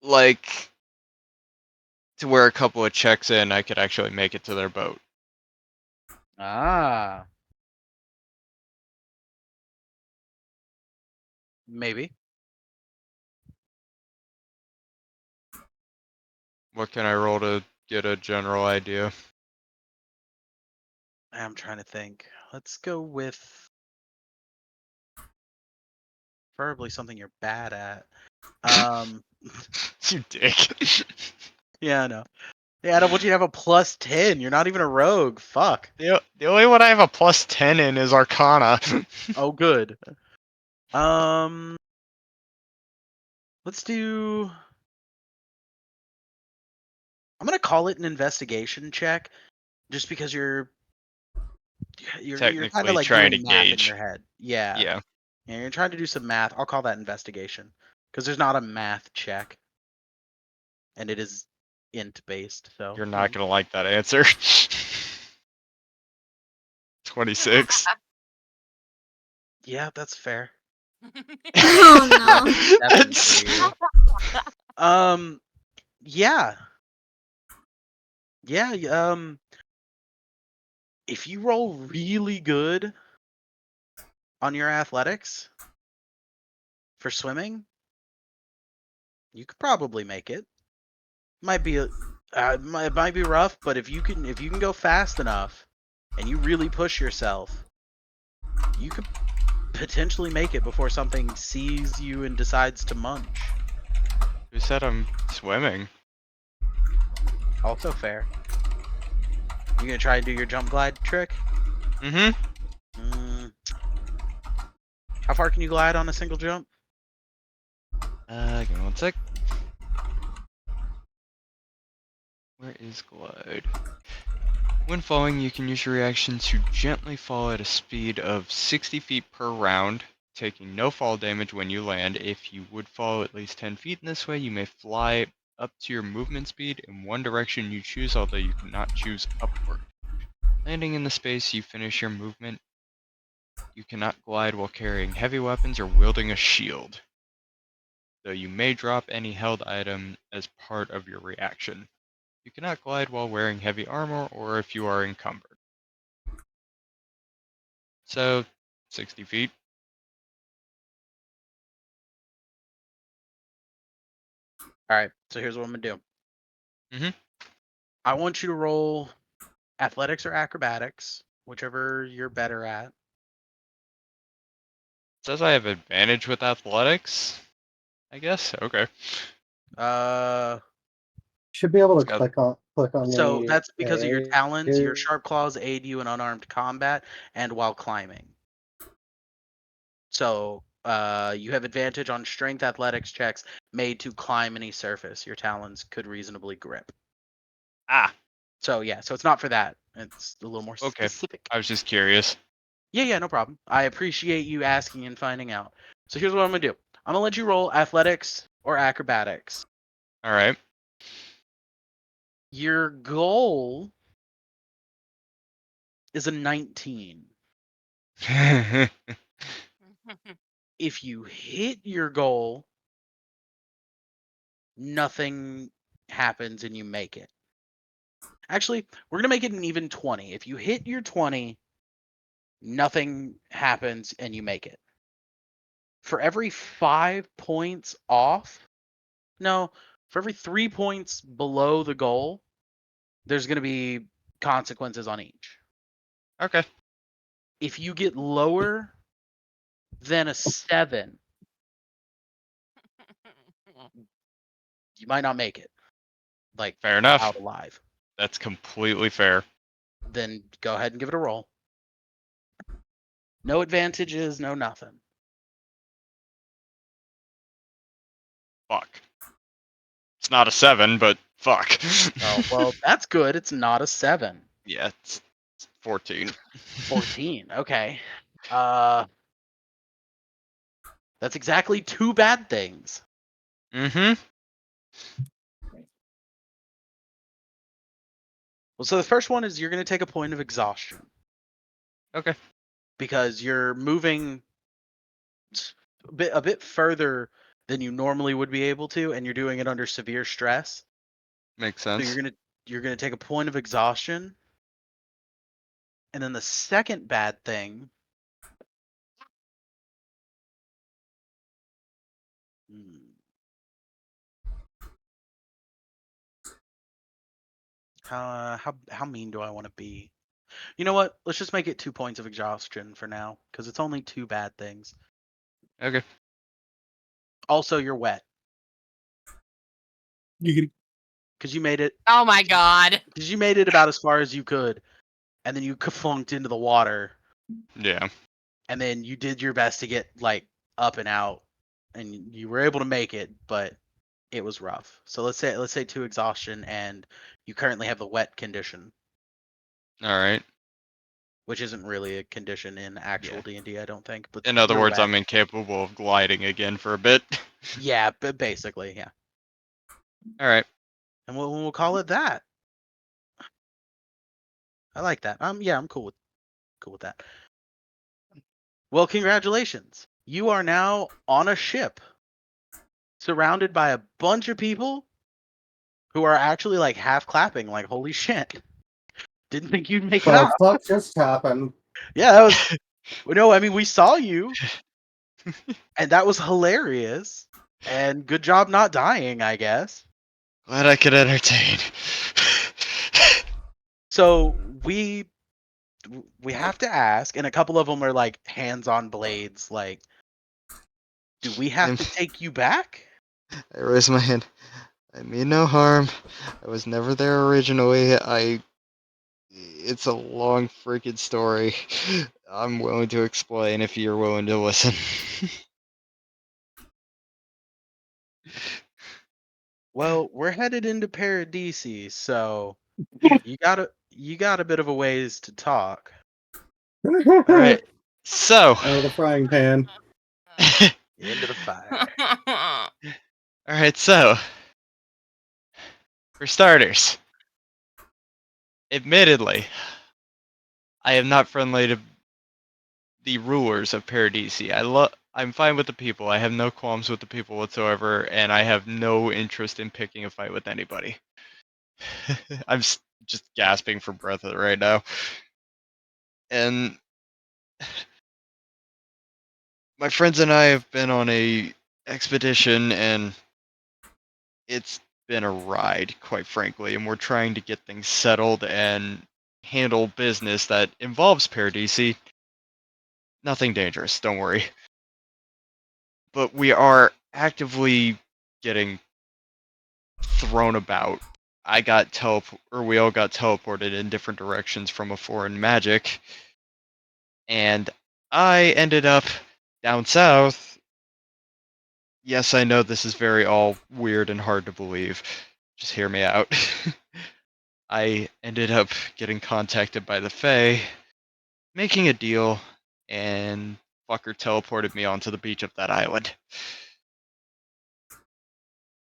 Like to where a couple of checks in, I could actually make it to their boat. Ah, maybe. What can I roll to get a general idea? I'm trying to think. Let's go with preferably something you're bad at. Um, You dick. yeah, I know. Yeah, I don't want you to have a +10. You're not even a rogue. Fuck. The only one I have a +10 in is Arcana. Oh, good. Um, let's do. I'm gonna call it an investigation check, just because you're kind of Technically like trying to doing math in your gauge. head. Yeah. Yeah. Yeah, you're trying to do some math. I'll call that investigation because there's not a math check, and it is int based. So You're not gonna like that answer. 26. yeah, that's fair. Oh no. 7 for you. Yeah, yeah. If you roll really good on your athletics for swimming, you could probably make it. Might be it might be rough, but if you can go fast enough and you really push yourself, you could potentially make it before something sees you and decides to munch. Who said I'm swimming? Also fair. You gonna try and do your jump glide trick? Mm-hmm. How far can you glide on a single jump? Give me one sec. Where is glide? When falling, you can use your reaction to gently fall at a speed of 60 feet per round, taking no fall damage when you land. If you would fall at least 10 feet in this way, you may fly up to your movement speed in one direction you choose, although you cannot choose upward. Landing in the space you finish your movement, you cannot glide while carrying heavy weapons or wielding a shield, though you may drop any held item as part of your reaction. You cannot glide while wearing heavy armor or if you are encumbered. So, 60 feet. All right. So here's what I'm gonna do. Mhm. I want you to roll athletics or acrobatics, whichever you're better at. Says I have advantage with athletics. I guess. Okay. Should be able It's to got. click on So the that's because of your A. talons. Your sharp claws aid you in unarmed combat and while climbing. So you have advantage on strength athletics checks made to climb any surface your talons could reasonably grip. Ah. So yeah, so it's not for that. It's a little more Okay. specific. I was just curious. Yeah, no problem. I appreciate you asking and finding out. So here's what I'm gonna do. I'm gonna let you roll athletics or acrobatics. All right. Your goal is a 19. If you hit your goal, nothing happens and you make it. Actually, we're going to make it an even 20. If you hit your 20, nothing happens and you make it. For every 5 points off, no, for every 3 points below the goal, there's going to be consequences on each. Okay. If you get lower than a 7, you might not make it. Like, Fair enough. out alive. That's completely fair. Then go ahead and give it a roll. No advantages, no nothing. Fuck. It's not a 7, but fuck. Oh, well, that's good. It's not a 7. Yeah, it's 14. 14. Okay. Uh that's exactly 2 bad things. Mm-hmm. Well, so the first one is you're going to take a point of exhaustion Okay. because you're moving a bit further than you normally would be able to, and you're doing it under severe stress. Makes So sense. you're gonna take a point of exhaustion, and then the second bad thing. How mean do I want to be? You know what? Let's just make it 2 points of exhaustion for now, because it's only 2 bad things. Okay. Also, you're wet Giggity. because you made it. Oh my god. Because you made it about as far as you could, and then you flunked into the water, Yeah. and then you did your best to get like up and out, and you were able to make it, but it was rough. So let's say 2 exhaustion, and you currently have the wet condition, All right. which isn't really a condition in actual D&D, I don't think. But In other you're words, wet. I'm incapable of gliding again for a bit. Yeah, but basically, yeah. All right. And we'll call it that. I like that. Yeah, I'm cool with that. Well, congratulations. You are now on a ship, surrounded by a bunch of people who are actually like half clapping, like holy shit. Didn't think you'd make it The up. fuck just happened? Yeah, that was no, I mean we saw you, and that was hilarious. And good job not dying, I guess. Glad I could entertain. So we have to ask, and a couple of them are like hands on blades, like, do we have to take you back? I raise my hand. I mean no harm. I was never there originally. It's a long freaking story. I'm willing to explain if you're willing to listen. Well, we're headed into Paradisi, so you got a bit of a ways to talk. All right. So, Out of the frying pan. Into the fire. all right. So, for starters, admittedly, I am not friendly to the rulers of Paradisi. I'm fine with the people. I have no qualms with the people whatsoever, and I have no interest in picking a fight with anybody. I'm just gasping for breath right now. And my friends and I have been on a expedition, and it's been a ride, quite frankly, and we're trying to get things settled and handle business that involves Paradisi. Nothing dangerous, don't worry. But we are actively getting thrown about. We all got teleported in different directions from a foreign magic, and I ended up down south. Yes, I know this is very all weird and hard to believe. Just hear me out. I ended up getting contacted by the Fae, making a deal, and fucker teleported me onto the beach of that island.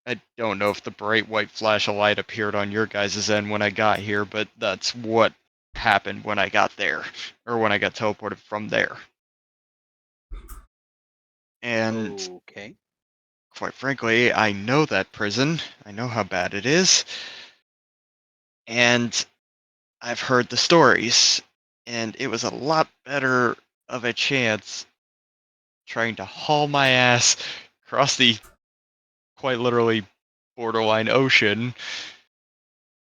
I don't know if the bright white flash of light appeared on your guys' end when I got here, but that's what happened when I got there, or when I got teleported from there. And Okay. quite frankly, I know that prison. I know how bad it is. And I've heard the stories, and it was a lot better of a chance trying to haul my ass across the quite literally borderline ocean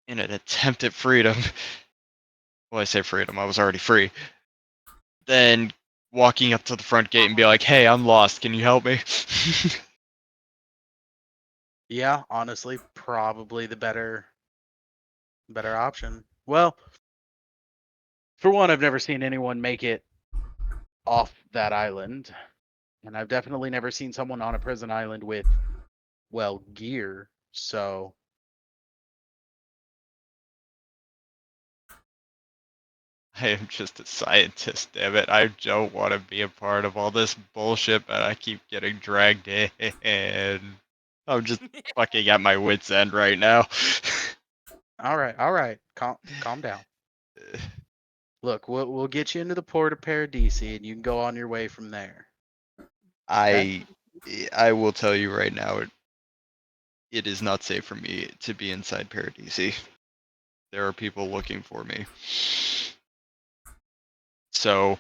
in an attempt at freedom. Well, I say freedom, I was already free. Than walking up to the front gate and be like, hey, I'm lost, can you help me? Yeah, honestly, probably the better option. Well, for one, I've never seen anyone make it off that island, and I've definitely never seen someone on a prison island with, well, gear. So, I am just a scientist, damn it. I don't want to be a part of all this bullshit, but I keep getting dragged in. I'm just fucking at my wit's end right now. all right, calm down. Look, we'll get you into the port of Paradisi, and you can go on your way from there. Okay? I will tell you right now, it is not safe for me to be inside Paradisi. There are people looking for me. So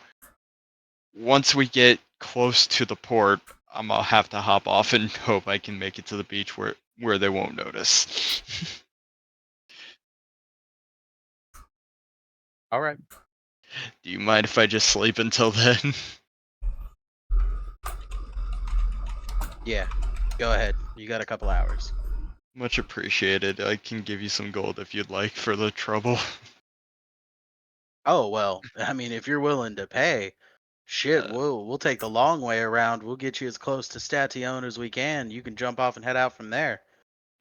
once we get close to the port, I'm gonna have to hop off and hope I can make it to the beach where they won't notice. All right. Do you mind if I just sleep until then? Yeah. Go ahead. You got a couple hours. Much appreciated. I can give you some gold if you'd like for the trouble. Oh, well, I mean, if you're willing to pay, shit, we'll take the long way around. We'll get you as close to Station as we can. You can jump off and head out from there.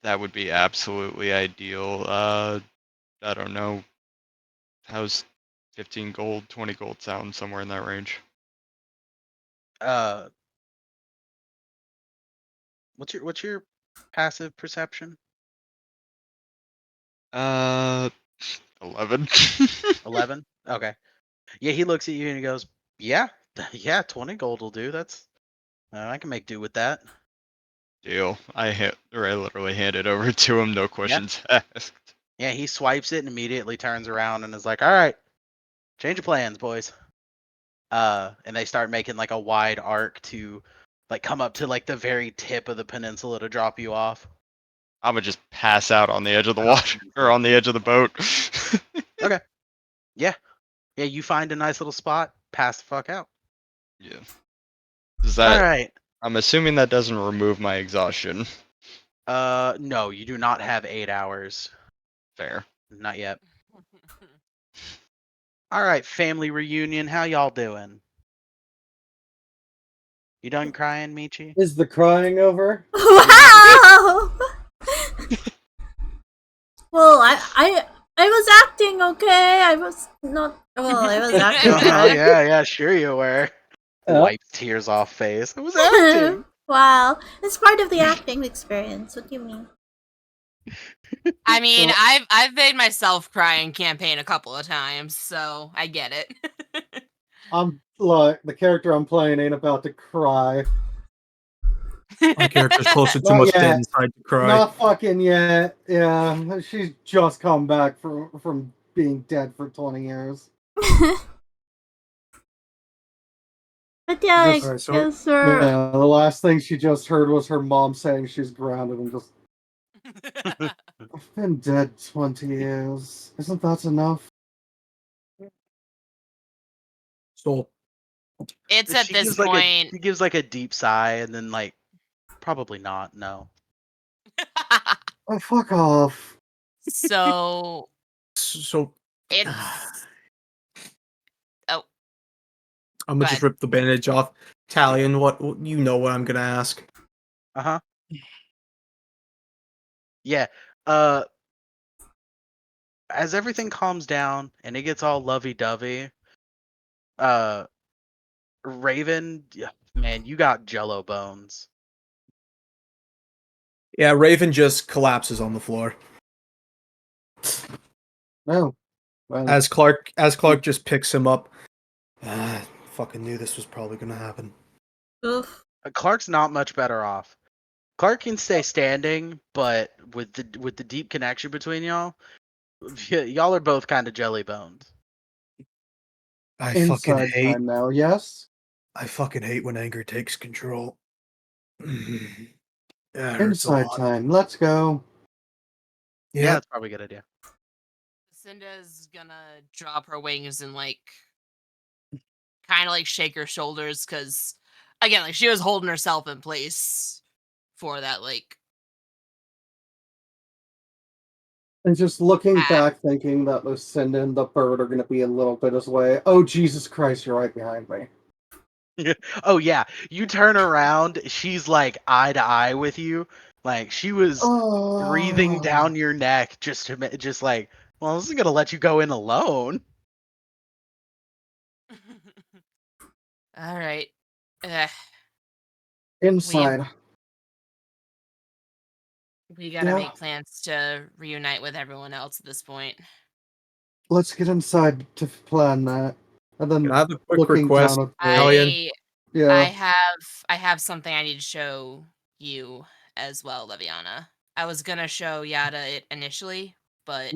That would be absolutely ideal. I don't know. How's 15 gold, 20 gold sound, somewhere in that range? Uh, what's your passive perception? 11. 11. Okay. Yeah, he looks at you and he goes, "Yeah, yeah, 20 gold will do. That's I can make do with that." Deal. I literally hand it over to him, no questions asked. Yeah, he swipes it and immediately turns around and is like, "All right, change of plans, boys." And they start making like a wide arc to like come up to like the very tip of the peninsula to drop you off. I'm gonna just pass out on the edge of the Oh, water or on the edge of the boat. Okay. Yeah. Yeah, you find a nice little spot, pass the fuck out. Yeah. Does All that? right. I'm assuming that doesn't remove my exhaustion. No, you do not have 8 hours. Fair. Not yet. All right, family reunion. How y'all doing? You done crying, Michi? Is the crying over? Wow. Well, I was acting okay. I was not. Well, I was acting. Oh Okay. yeah, sure you were. Wipes tears off face. I was acting. Wow, it's part of the acting experience. What do you mean? I mean, Well- I've made myself cry in campaign a couple of times, so I get it. Look, the character I'm playing ain't about to cry. My character's closer to Not much yet. dead inside to cry. Not fucking yet. Yeah, she's just come back from being dead for 20 years. But yeah, I Just- Alright, so guess we're. Yeah, the last thing she just heard was her mom saying she's grounded and just, I've been dead 20 years. Isn't that enough? so It's at She this gives like point. she gives like a deep sigh and then like probably not. No. Oh, fuck off. So so it's. Oh, I'm Go gonna just ahead. rip the bandage off. Talion, what you know what I'm gonna ask? Uh huh. Yeah. Uh, as everything calms down and it gets all lovey-dovey, uh, Raven, man, you got Jello bones. Yeah, Raven just collapses on the floor No. Well, as Clark just picks him up. Fucking knew this was probably gonna happen. Oof. Clark's not much better off. Clark can stay standing, but with the deep connection between y'all, y'all are both kind of jelly bones. I inside time now, yes? fucking hate when anger takes control. Yeah, it hurts a Inside lot. time. Let's go. Yeah, Yeah, that's probably a good idea. Cinda's gonna drop her wings and like kind of like shake her shoulders because again, like she was holding herself in place for that like And just looking Ah. back, thinking that Lucinda and the bird are going to be a little bit his way. Oh, Jesus Christ, you're right behind me. Oh yeah, you turn around, she's like eye to eye with you, like she was breathing Oh. down your neck just like, well, this is gonna let you go in alone. all right. Inside. We gotta Yeah. make plans to reunite with everyone else at this point. Let's get inside to plan that. And then Can I have a quick looking request? down at the... Alien. I Yeah. have something I need to show you as well, Leviana. I was gonna show Yada it initially, but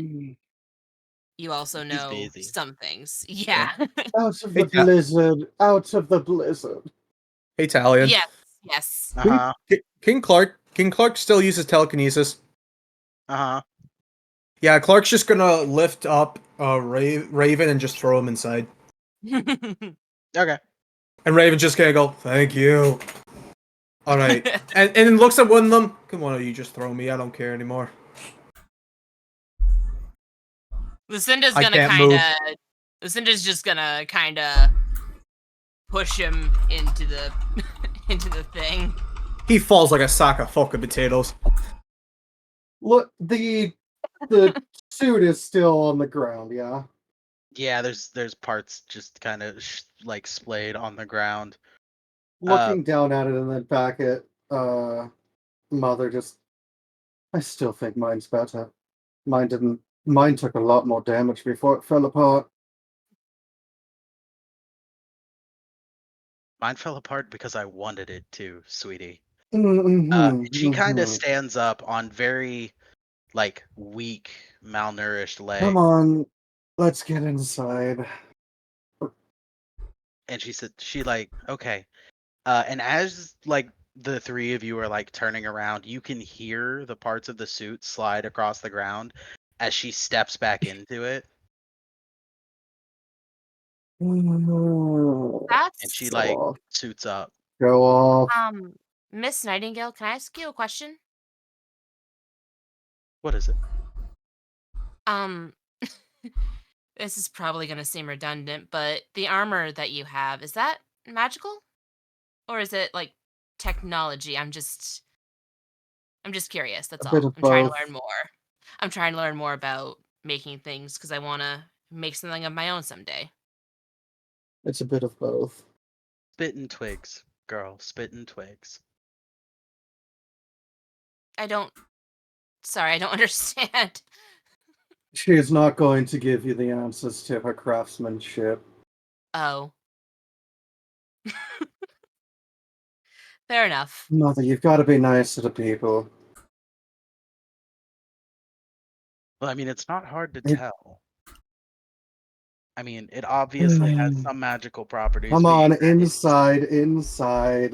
you also He's know busy. some things. Yeah. Out of Hey, the blizzard. Out of the blizzard. Hey, Talion. Yes. Uh-huh. King Clark still uses telekinesis. Uh-huh. Yeah, Clark's just gonna lift up Raven and just throw him inside. Okay. And Raven's just gonna go, thank you. Alright. and then looks at one of them. Come on, you just throw me. I don't care anymore. Lucinda's I gonna can't kinda Lucinda's just gonna kinda push him into the into the thing. He falls like a sack of fucking potatoes. Look, the suit is still on the ground. Yeah. Yeah, there's parts just kind of like splayed on the ground. Looking down at it and then back at Mother. Just, I still think mine's better. Mine didn't. Mine took a lot more damage before it fell apart. Mine fell apart because I wanted it to, sweetie. Mm-hmm, She kind of mm-hmm. stands up on very like weak, malnourished Come legs, on, let's get inside. and she like, okay. And as like the three of you are like turning around, you can hear the parts of the suit slide across the ground as she steps back into it, and she That's Go like off. suits up. Go off. Miss Nightingale, can I ask you a question? What is it? Um this is probably gonna seem redundant, but the armor that you have, is that magical? Or is it like technology? I'm just curious, A that's bit all. of I'm trying to both. learn more. I'm trying to learn more about making things because I wanna make something of my own someday. It's a bit of both. Spit and twigs, girl. Spit and twigs. I don't sorry, I don't understand. She is not going to give you the answers to her craftsmanship. Oh. Fair enough. Mother, you've got to be nicer to people. Well, I mean, it's not hard to It- tell. I mean, it obviously has some magical properties, Come being on, that it's inside.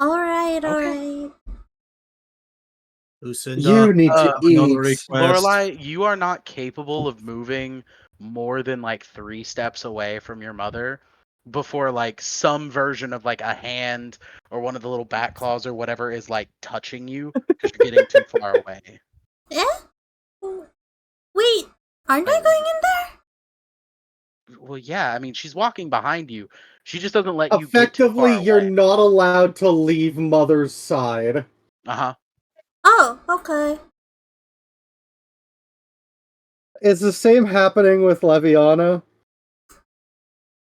Alright, okay. alright. Lucinda, You need I to Uh, have another eat. request. Lorelai, you are not capable of moving more than like 3 steps away from your mother before like some version of like a hand or one of the little back claws or whatever is like touching you because you're getting too far away. Eh? Wait, aren't I Like, going in there? well, yeah, I mean, she's walking behind you. She just doesn't let you get too Effectively, far you're away. not allowed to leave Mother's side. Uh-huh. Oh, okay. Is the same happening with Leviana?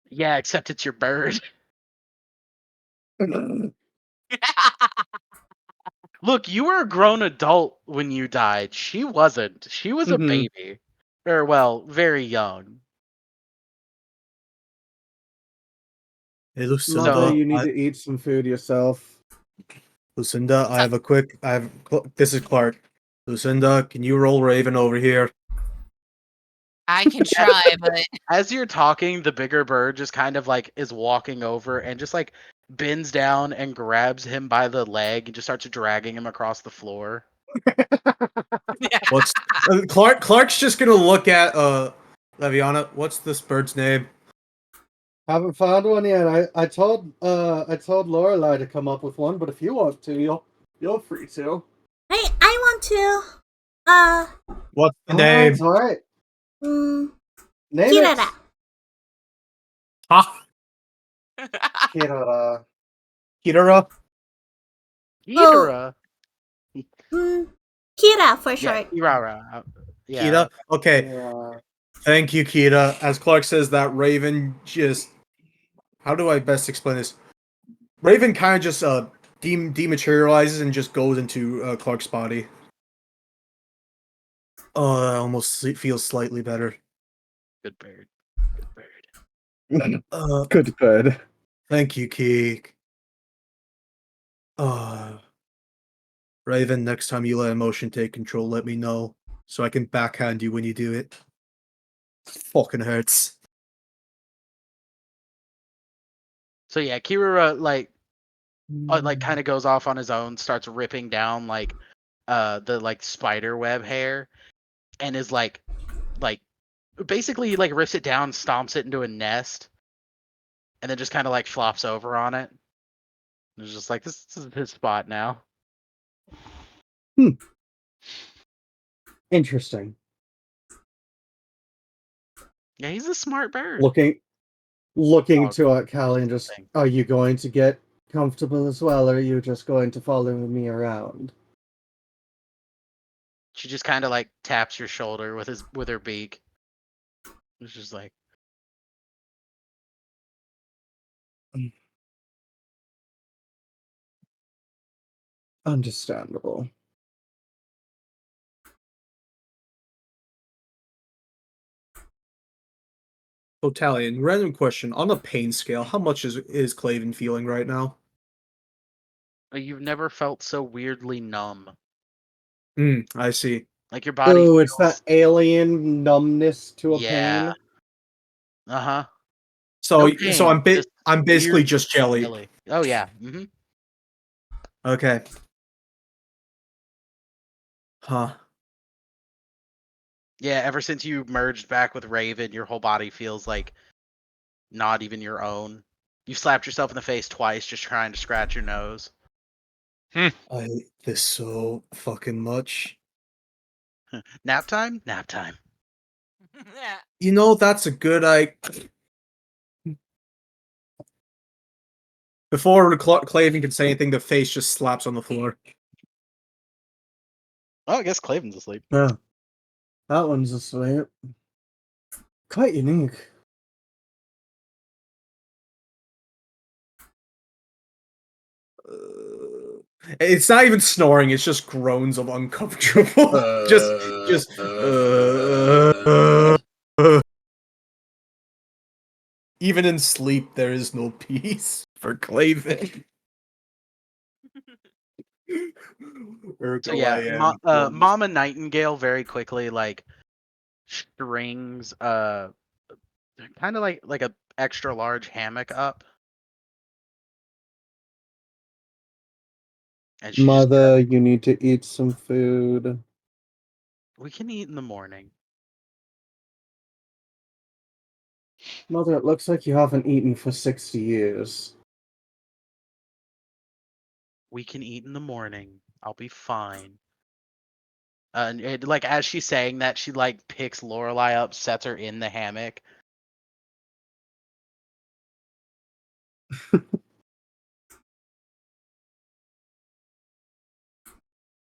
Yeah, except it's your bird. Look, you were a grown adult when you died. She wasn't. She was a Mhm. baby. Or, well, very young. Hey, Mother, Lucinda, you need to eat some food yourself. Lucinda, What's up? This is Clark. Lucinda, can you roll Raven over here? I can try, but As you're talking, the bigger bird just kind of like is walking over and just like bends down and grabs him by the leg and just starts dragging him across the floor. What's Clark's just gonna look at Leviana. What's this bird's name? Haven't found one yet. I told Lorelai to come up with one, but if you want to, you're free to. Hey, I want to. What's the Alright, name? alright. Mm, Name it. Kirara. Ha! Kirara. Kirara? Oh, Ghidorah. mm, Kira for Yeah, short. Kirara. Yeah. Kira? Okay. Yeah. Thank you, Kira. As Clark says that, Raven just... How do I best explain this? Raven kind of just dematerializes and just goes into Clark's body. Oh, that almost feels slightly better. Good bird. Good bird. Good bird. Thank you, Keek. Raven, next time you let emotion take control, let me know so I can backhand you when you do it. Fucking hurts. So yeah, Kirara like kind of goes off on his own, starts ripping down like the like spider web hair, and is like basically he like rips it down, stomps it into a nest, and then just kind of like flops over on it. And it's just like this is his spot now. Interesting. Yeah, he's a smart bird. Looking Oh, to Callie and just, thing. are you going to get comfortable as well, or are you just going to follow me around? She just kind of like taps your shoulder with her beak. It's just like, Understandable. Italian, random question. On a pain scale, how much is Claven feeling right now? you've never felt so weirdly numb. I see. Like your body Oh, feels. it's that alien numbness to a Yeah. pain. Uh huh. So No so pain. Just I'm basically weird just jelly. jelly. Oh yeah. Okay. Huh. Yeah. Ever since you merged back with Raven, your whole body feels like not even your own. You slapped yourself in the face twice just trying to scratch your nose. I hate this so fucking much. Nap time? Nap time. Yeah. You know, that's a good Before Claven can say anything, the face just slaps on the floor. Oh, I guess Claven's asleep. Yeah. That one's asleep. Quite unique. It's not even snoring, it's just groans of uncomfortable. just even in sleep there is no peace for Claven. So Ergo yeah, I am Mama Nightingale very quickly like strings kind of like a extra large hammock up, and she just Mother, you need to eat some food. we can eat in the morning. Mother, it looks like you haven't eaten for 60 years. We can eat in the morning. I'll be fine. Like as she's saying that, she like picks Lorelai up, sets her in the hammock.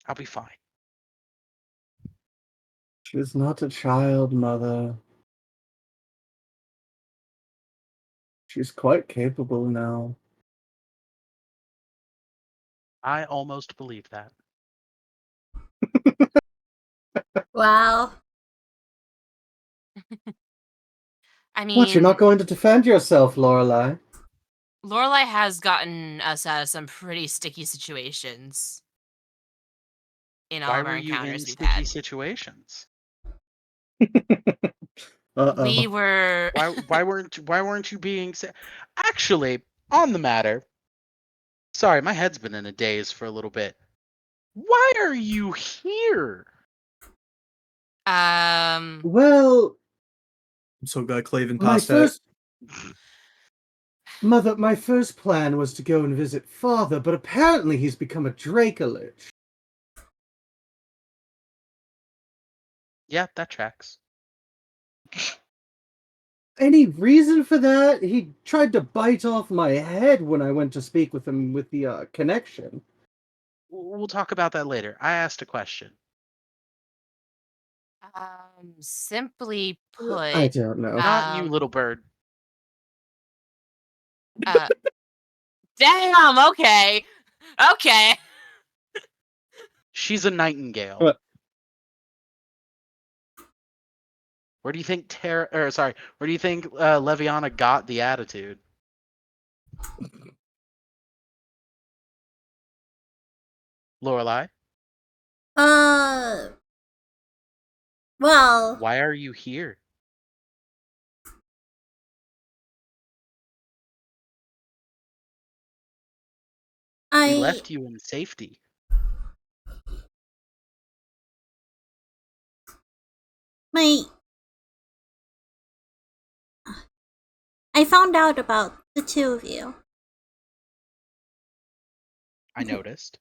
I'll be fine. She's not a child, Mother. She's quite capable now. I almost believe that. Wow. I What, you're mean, not going to defend yourself, Lorelai? Lorelai has gotten us out of some pretty sticky situations in all Why of our were you encounters in we've sticky had. situations? We Uh-oh. were Why weren't you being Actually, on the matter. Sorry, my head's been in a daze for a little bit. Why are you here? Well, I'm so glad Claven my passed out. first... Mother, my first plan was to go and visit Father, but apparently he's become a Dracolich. Yeah, that tracks. Any reason for that? He tried to bite off my head when I went to speak with him with the connection. We'll talk about that later. I asked a question. simply I put, don't know. Not you, little bird. uh, damn, okay. Okay. She's a nightingale. What? Where do you think where do you think Leviana got the attitude? Lorelai, Well, why are you here? We I left you in safety. my I found out about the two of you. I noticed.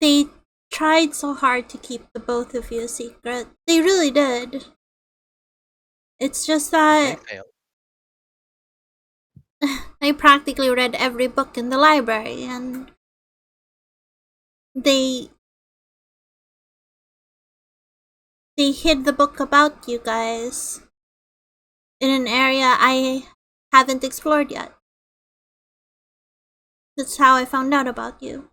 They tried so hard to keep the both of you a secret. They really did. It's just They that failed. I practically read every book in the library, and They hid the book about you guys in an area I haven't explored yet. That's how I found out about you.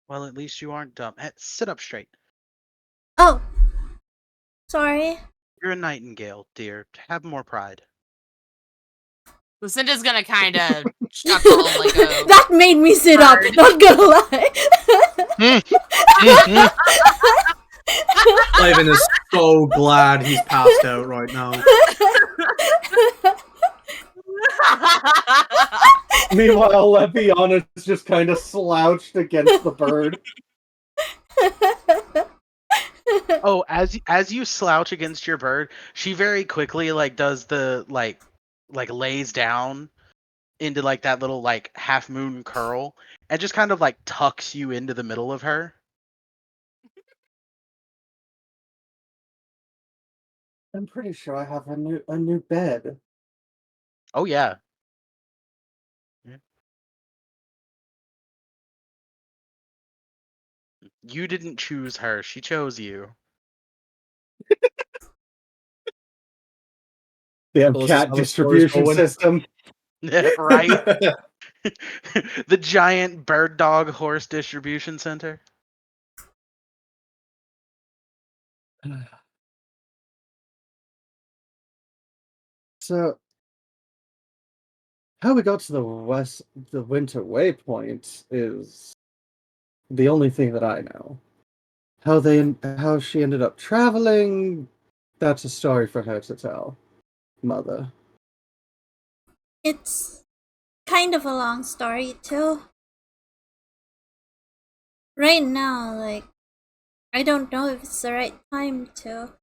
Well, at least you aren't dumb. Sit up straight. Oh, sorry. You're a nightingale, dear. Have more pride. Lucinda's gonna kind of chuckle like a That made me sit up, bird. not gonna lie. Laven is so glad he's passed out right now. Meanwhile, Leviana is just kind of slouched against the bird. Oh, as you slouch against your bird, she very quickly does the lays down into that little half moon curl and just kind of tucks you into the middle of her. I'm pretty sure I have a new bed. Oh yeah. You didn't choose her, she chose you. Damn Well, this is cat how the story's distribution going. system. Right? The giant bird dog horse distribution center. So, how we got to the winter waypoint is the only thing that I know. How she ended up traveling, that's a story for her to tell, mother. It's kind of a long story, too. Right now, I don't know if it's the right time to.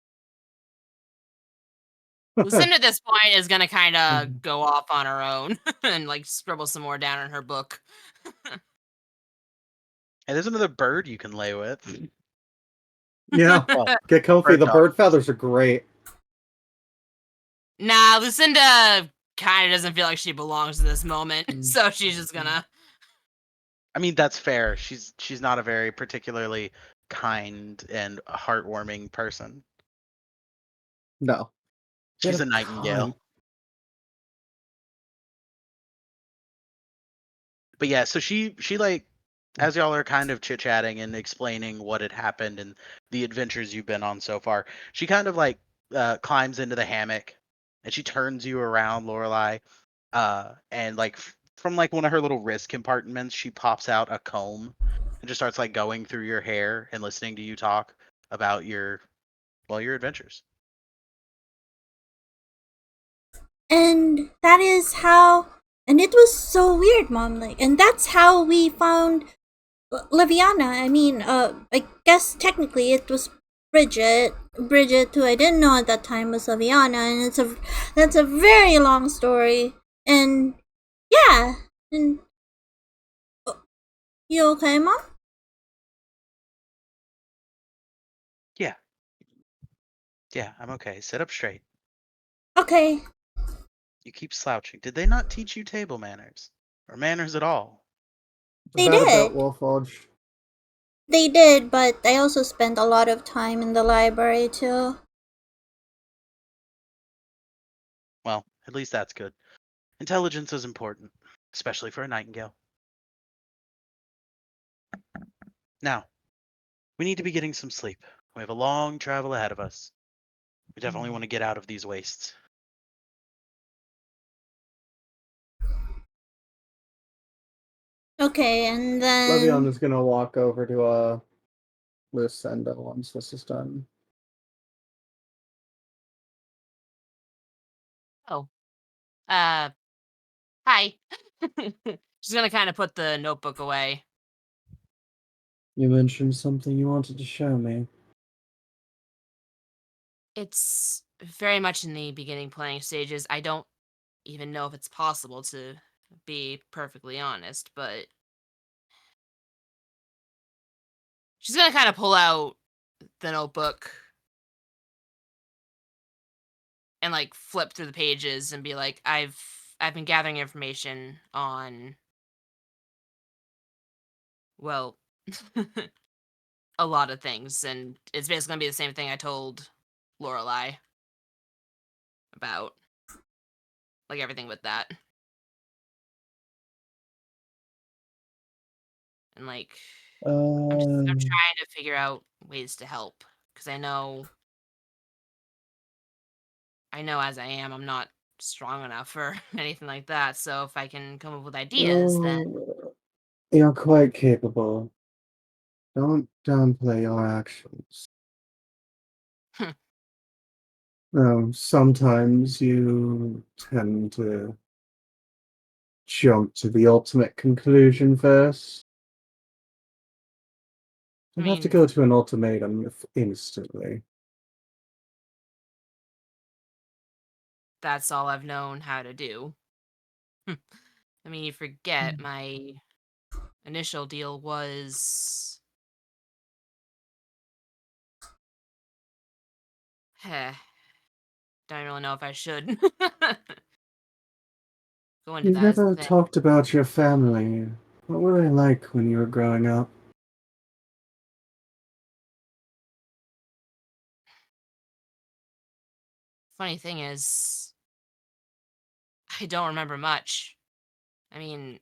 Lucinda at this point is gonna kind of go off on her own and scribble some more down in her book. Hey, there's another bird you can lay with. Yeah, Well, get comfy. bird The dog. bird feathers are great. Nah, Lucinda kind of doesn't feel like she belongs in this moment, Mm. so she's just gonna. I mean, that's fair. She's not a very particularly kind and heartwarming person. No. She's Bit a of nightingale. But yeah, so she as y'all are kind of chit-chatting and explaining what had happened and the adventures you've been on so far, she kind of climbs into the hammock and she turns you around, Lorelai, and from one of her little wrist compartments, she pops out a comb and just starts going through your hair and listening to you talk about your adventures. And that is how. And it was so weird, Mom. And that's how we found Liviana. I mean, I guess technically it was Bridget. Bridget, who I didn't know at that time, was Liviana, and that's a very long story. And yeah, and you okay, Mom? Yeah, I'm okay. Sit up straight. Okay. You keep slouching. Did they not teach you table manners or manners at all? They That about did. Wolfodge. They did, but I also spent a lot of time in the library too. Well, at least that's good. Intelligence is important, especially for a nightingale. Now, we need to be getting some sleep. We have a long travel ahead of us. We definitely want to get out of these wastes. Okay, and then Leviana's gonna walk over to Lucinda once this is done. Oh, uh, hi. She's gonna kind of put the notebook away. You mentioned something you wanted to show me. It's very much in the beginning planning stages. I don't even know if it's possible, to be perfectly honest, but she's gonna kind of pull out the notebook and flip through the pages and be like, I've been gathering information on Well, a lot of things, and it's basically gonna be the same thing I told Lorelai about, like everything with that, and like I'm Um, trying to figure out ways to help because I know as I am, I'm not strong enough or anything like that. So if I can come up with ideas, then you're quite capable. Don't downplay your actions. Sometimes you tend to jump to the ultimate conclusion first. I Don't have to mean go to an ultimatum instantly. that's all I've known how to do. I mean, you forget my initial deal was don't really know if I should go into You've that as the never thing. talked about your family. What were they like when you were growing up? Funny thing is, I don't remember much. I mean,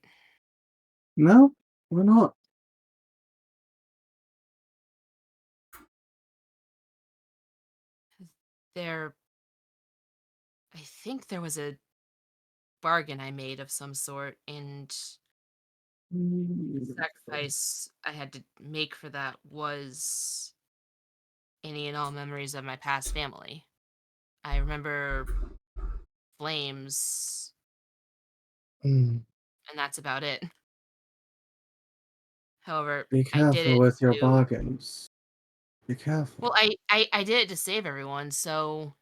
No? Why not? there I think there was a bargain I made of some sort, and the Mm, sacrifice I had to make for that was any and all memories of my past family. I remember flames, mm. and that's about it. However, Be I did careful it with your to bargains. Be careful. well, I did it to save everyone, so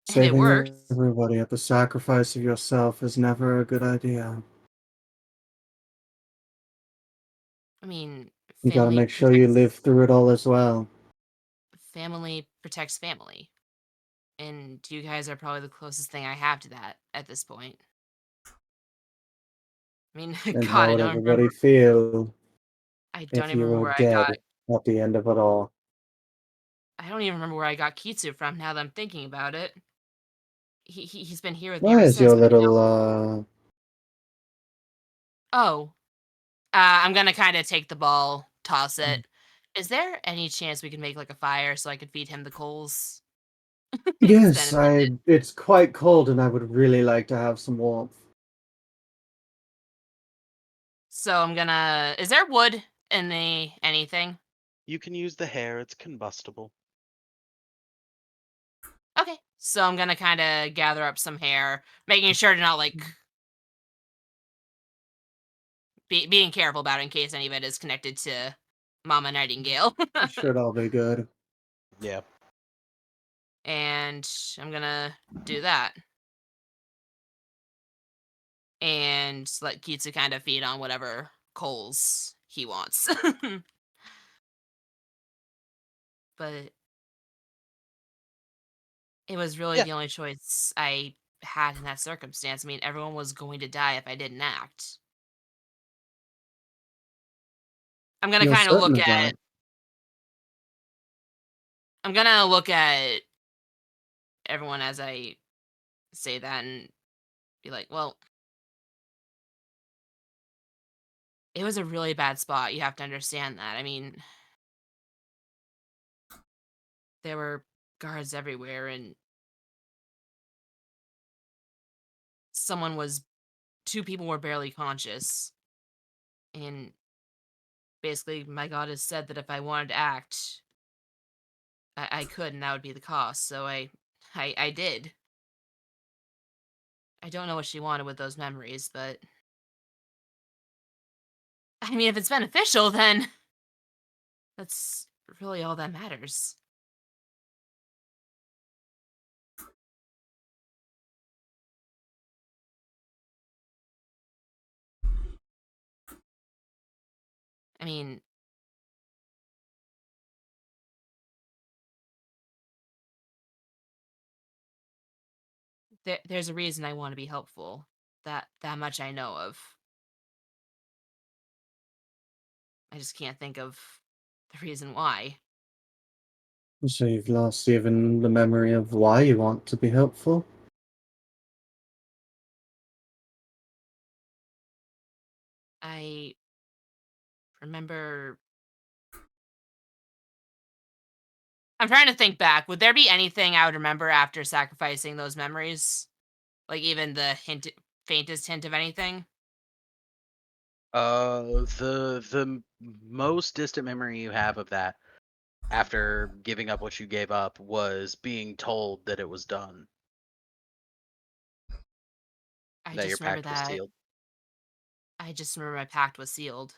and it Saving worked. everybody at the sacrifice of yourself is never a good idea. I mean, You gotta make sure you live through it all as well. family protects family. And you guys are probably the closest thing I have to that at this point. I mean, And God, how would everybody feel I don't if even you remember were where I got dead at the end of it all? I don't even remember where I got Kitsu from now that I'm thinking about it. He's been here with me Why ever is since, your but I little, oh, I'm gonna kind of take the ball, toss it. Is there any chance we could make like a fire so I could feed him the coals? Stand Yes, and mend it. it's quite cold and I would really like to have some warmth. So I'm gonna. Is there wood in the anything? You can use the hair, it's combustible. Okay, so I'm gonna kind of gather up some hair, making sure to not like being careful about it in case any of it is connected to Mama Nightingale. Should all be good. Yeah. And I'm gonna do that. And let Kitsu kind of feed on whatever coals he wants. But it was really Yeah. the only choice I had in that circumstance. I mean, everyone was going to die if I didn't act. I'm gonna You're kind of certain look of at that? I'm gonna look at everyone as I say that and be like, well, it was a really bad spot. You have to understand that. I mean, there were guards everywhere, and someone was two people were barely conscious. And basically, my goddess said that if I wanted to act, I could, and that would be the cost. So I did. I don't know what she wanted with those memories, but I mean, if it's beneficial, then that's really all that matters. I mean, there's a reason I want to be helpful. That much I know of. I just can't think of the reason why. So you've lost even the memory of why you want to be helpful? I remember. I'm trying to think back. Would there be anything I would remember after sacrificing those memories? Like even the faintest hint of anything? The most distant memory you have of that after giving up what you gave up was being told that it was done, I that your just remember pact was that. sealed. I just remember my pact was sealed.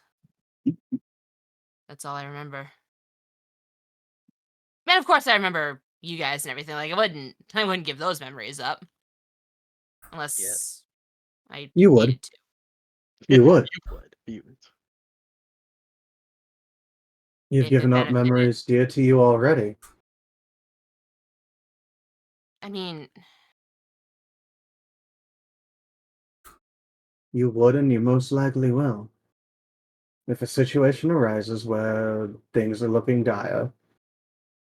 That's all I remember. And of course, I remember you guys and everything. Like I wouldn't give those memories up Yeah, unless I You would. needed to. You would. you would. You would. You've If it given up benefited. memories dear to you already. I mean, You would, and you most likely will. If a situation arises where things are looking dire,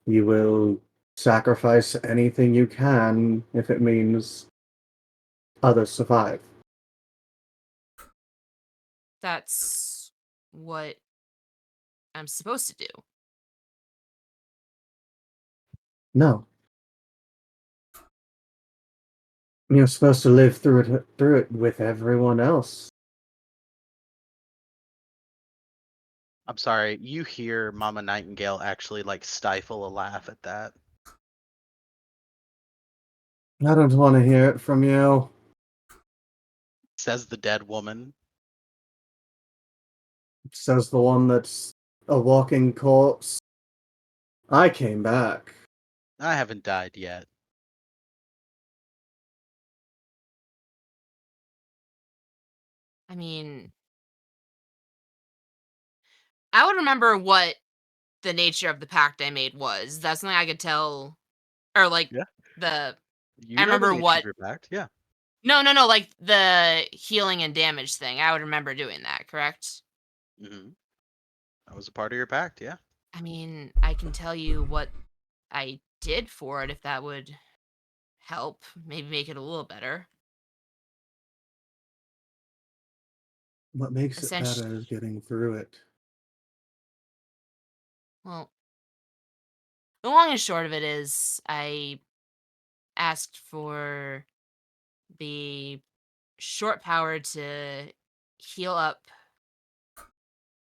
you will sacrifice anything you can if it means others survive. that's what I'm supposed to do. No. You're supposed to live through it with everyone else. I'm sorry. You hear Mama Nightingale actually like stifle a laugh at that. I don't want to hear it from you. Says the dead woman. Says the one that's a walking corpse. I came back. I haven't died yet. I mean, I would remember what the nature of the pact I made was. That's something I could tell, or like Yeah. the. You I know the remember nature of what. your pact. Yeah. No, like the healing and damage thing. I would remember doing that. Correct. Hmm. That was a part of your pact. Yeah. I mean, I can tell you what I did for it if that would help. Maybe make it a little better. What makes it Essentially, better is getting through it. well, the long and short of it is I asked for the short power to heal up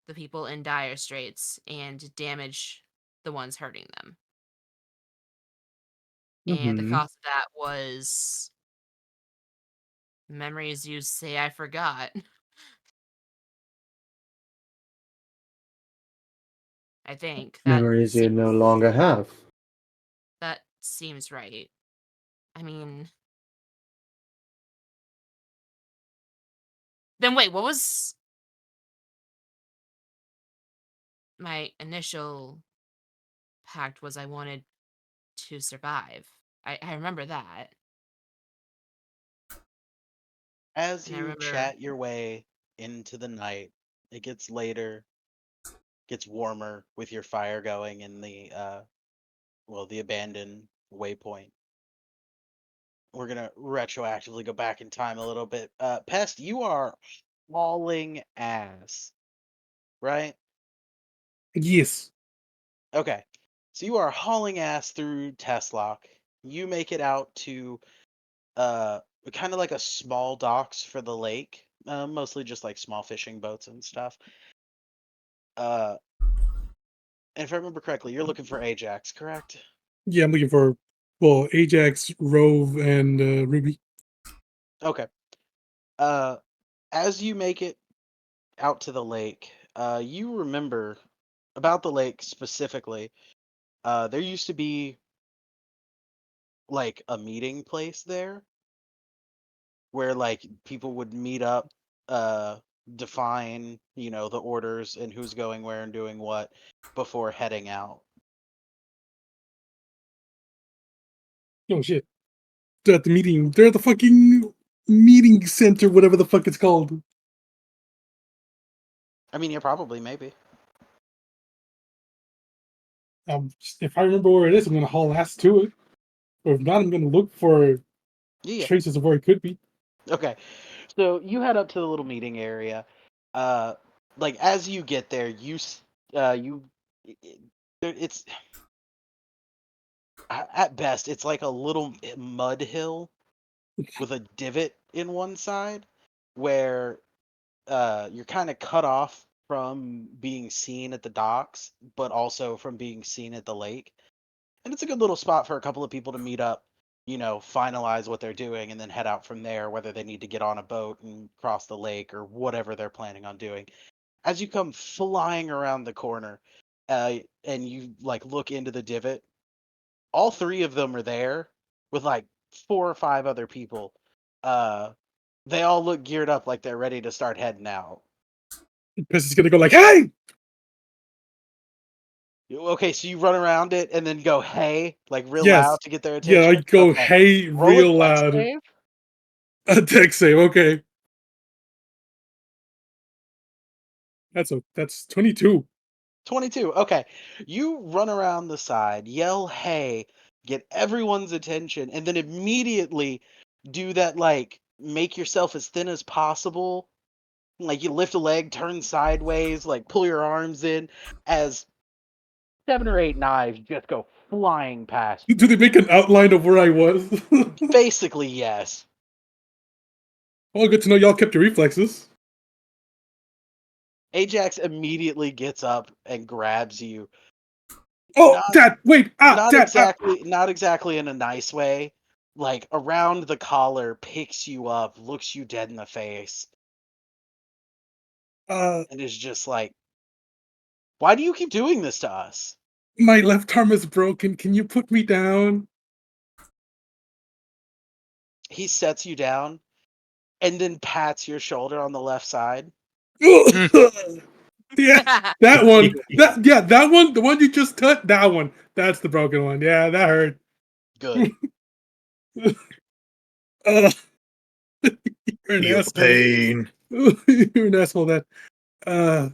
the people in dire straits and damage the ones hurting them. And the Mm-hmm. cost of that was memories you say I forgot. I think Memories you no longer have. that seems right. I mean, then wait, what was my initial pact was I wanted to survive. I remember that. As And I you remember chat your way into the night, it gets later, gets warmer with your fire going in the the abandoned waypoint. We're gonna retroactively go back in time a little bit. Pest, you are hauling ass, right? Yes. Okay. So you are hauling ass through Teslock. You make it out to uh kind of like a small docks for the lake. Mostly just like small fishing boats and stuff. Uh and if I remember correctly, you're looking for Ajax, correct? Yeah, I'm looking for, well, Ajax, Rove, and Ruby. Okay. Uh as you make it out to the lake, you remember about the lake specifically. There used to be like a meeting place there where like people would meet up, uh, define, the orders and who's going where and doing what before heading out. Oh, shit. They're at the meeting. They're at the fucking meeting center, whatever the fuck it's called. I mean, yeah, probably, maybe. If I remember where it is, I'm gonna haul ass to it. Or if not, I'm gonna look for Yeah. traces of where it could be. Okay. So you head up to the little meeting area. Like as you get there, it's at best it's like a little mud hill with a divot in one side where you're kind of cut off from being seen at the docks, but also from being seen at the lake. And it's a good little spot for a couple of people to meet up, finalize what they're doing, and then head out from there, whether they need to get on a boat and cross the lake or whatever they're planning on doing. As you come flying around the corner, and you like look into the divot, all three of them are there with like 4 or 5 other people. Uh, they all look geared up like they're ready to start heading out. Piss is gonna go like, "Hey!" Okay, so you run around it and then go, hey, like real Yes. loud to get their Yeah, I attention? go, Okay. "Hey," Roll a real dex loud. save. A deck save. Okay, that's 22. 22. Okay. You run around the side, yell, hey, get everyone's attention, and then immediately do that, like, make yourself as thin as possible. Like, you lift a leg, turn sideways, like, pull your arms in as 7 or 8 knives just go flying past you. Do they make an outline of where I was? Basically, yes. Well, good to know y'all kept your reflexes. Ajax immediately gets up and grabs you. Oh, Not Dad! Wait! not Dad! exactly in a nice way. Like around the collar, picks you up, looks you dead in the face, Uh, and is just like, "Why do you keep doing this to us?" my left arm is broken. Can you put me down? He sets you down and then pats your shoulder on the left side. Yeah, that one. That one. The one you just cut. That one. That's the broken one. Yeah, that hurt. Good. Uh, you're an Feel the asshole. pain. You're an asshole. That. Uh,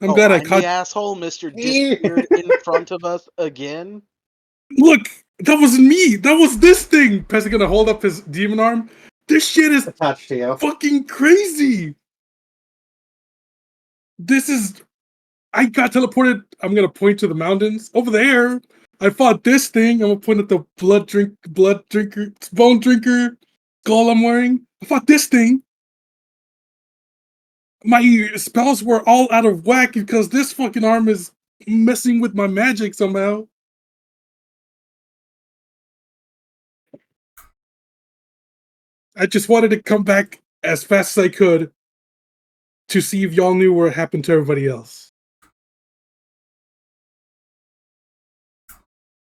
I'm Oh, glad I I'm the caught. asshole. Mister disappeared in front of us again. Look, that wasn't me. That was this thing. Pes's gonna hold up his demon arm. This shit is Attached to you. fucking crazy. This is. I got teleported. I'm gonna point to the mountains over there. I fought this thing. I'm gonna point at the blood drinker, bone drinker skull I'm wearing. I fought this thing. My spells were all out of whack because this fucking arm is messing with my magic somehow. I just wanted to come back as fast as I could to see if y'all knew what happened to everybody else.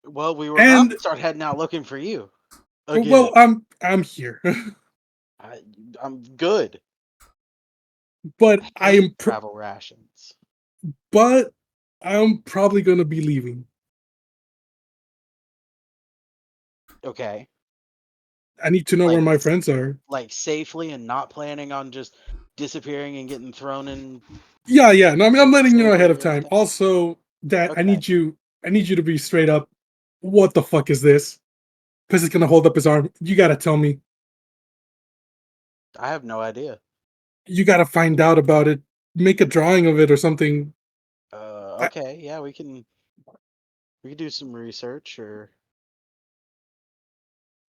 Well, we were about And to start heading out looking for you well, again. I'm here, I'm good. but I Hate am, travel rations. but I'm probably gonna be leaving. Okay. I need to know where Like my friends are. like safely and not planning on just disappearing and getting thrown in Yeah. No, I mean, I'm letting you know ahead slavery of or time. anything. Also, that Okay. I need you to be straight up. What the fuck is this? Piss is gonna hold up his arm. You gotta tell me. I have no idea. You gotta find out about it. Make a drawing of it or something. Okay, yeah, we can do some research or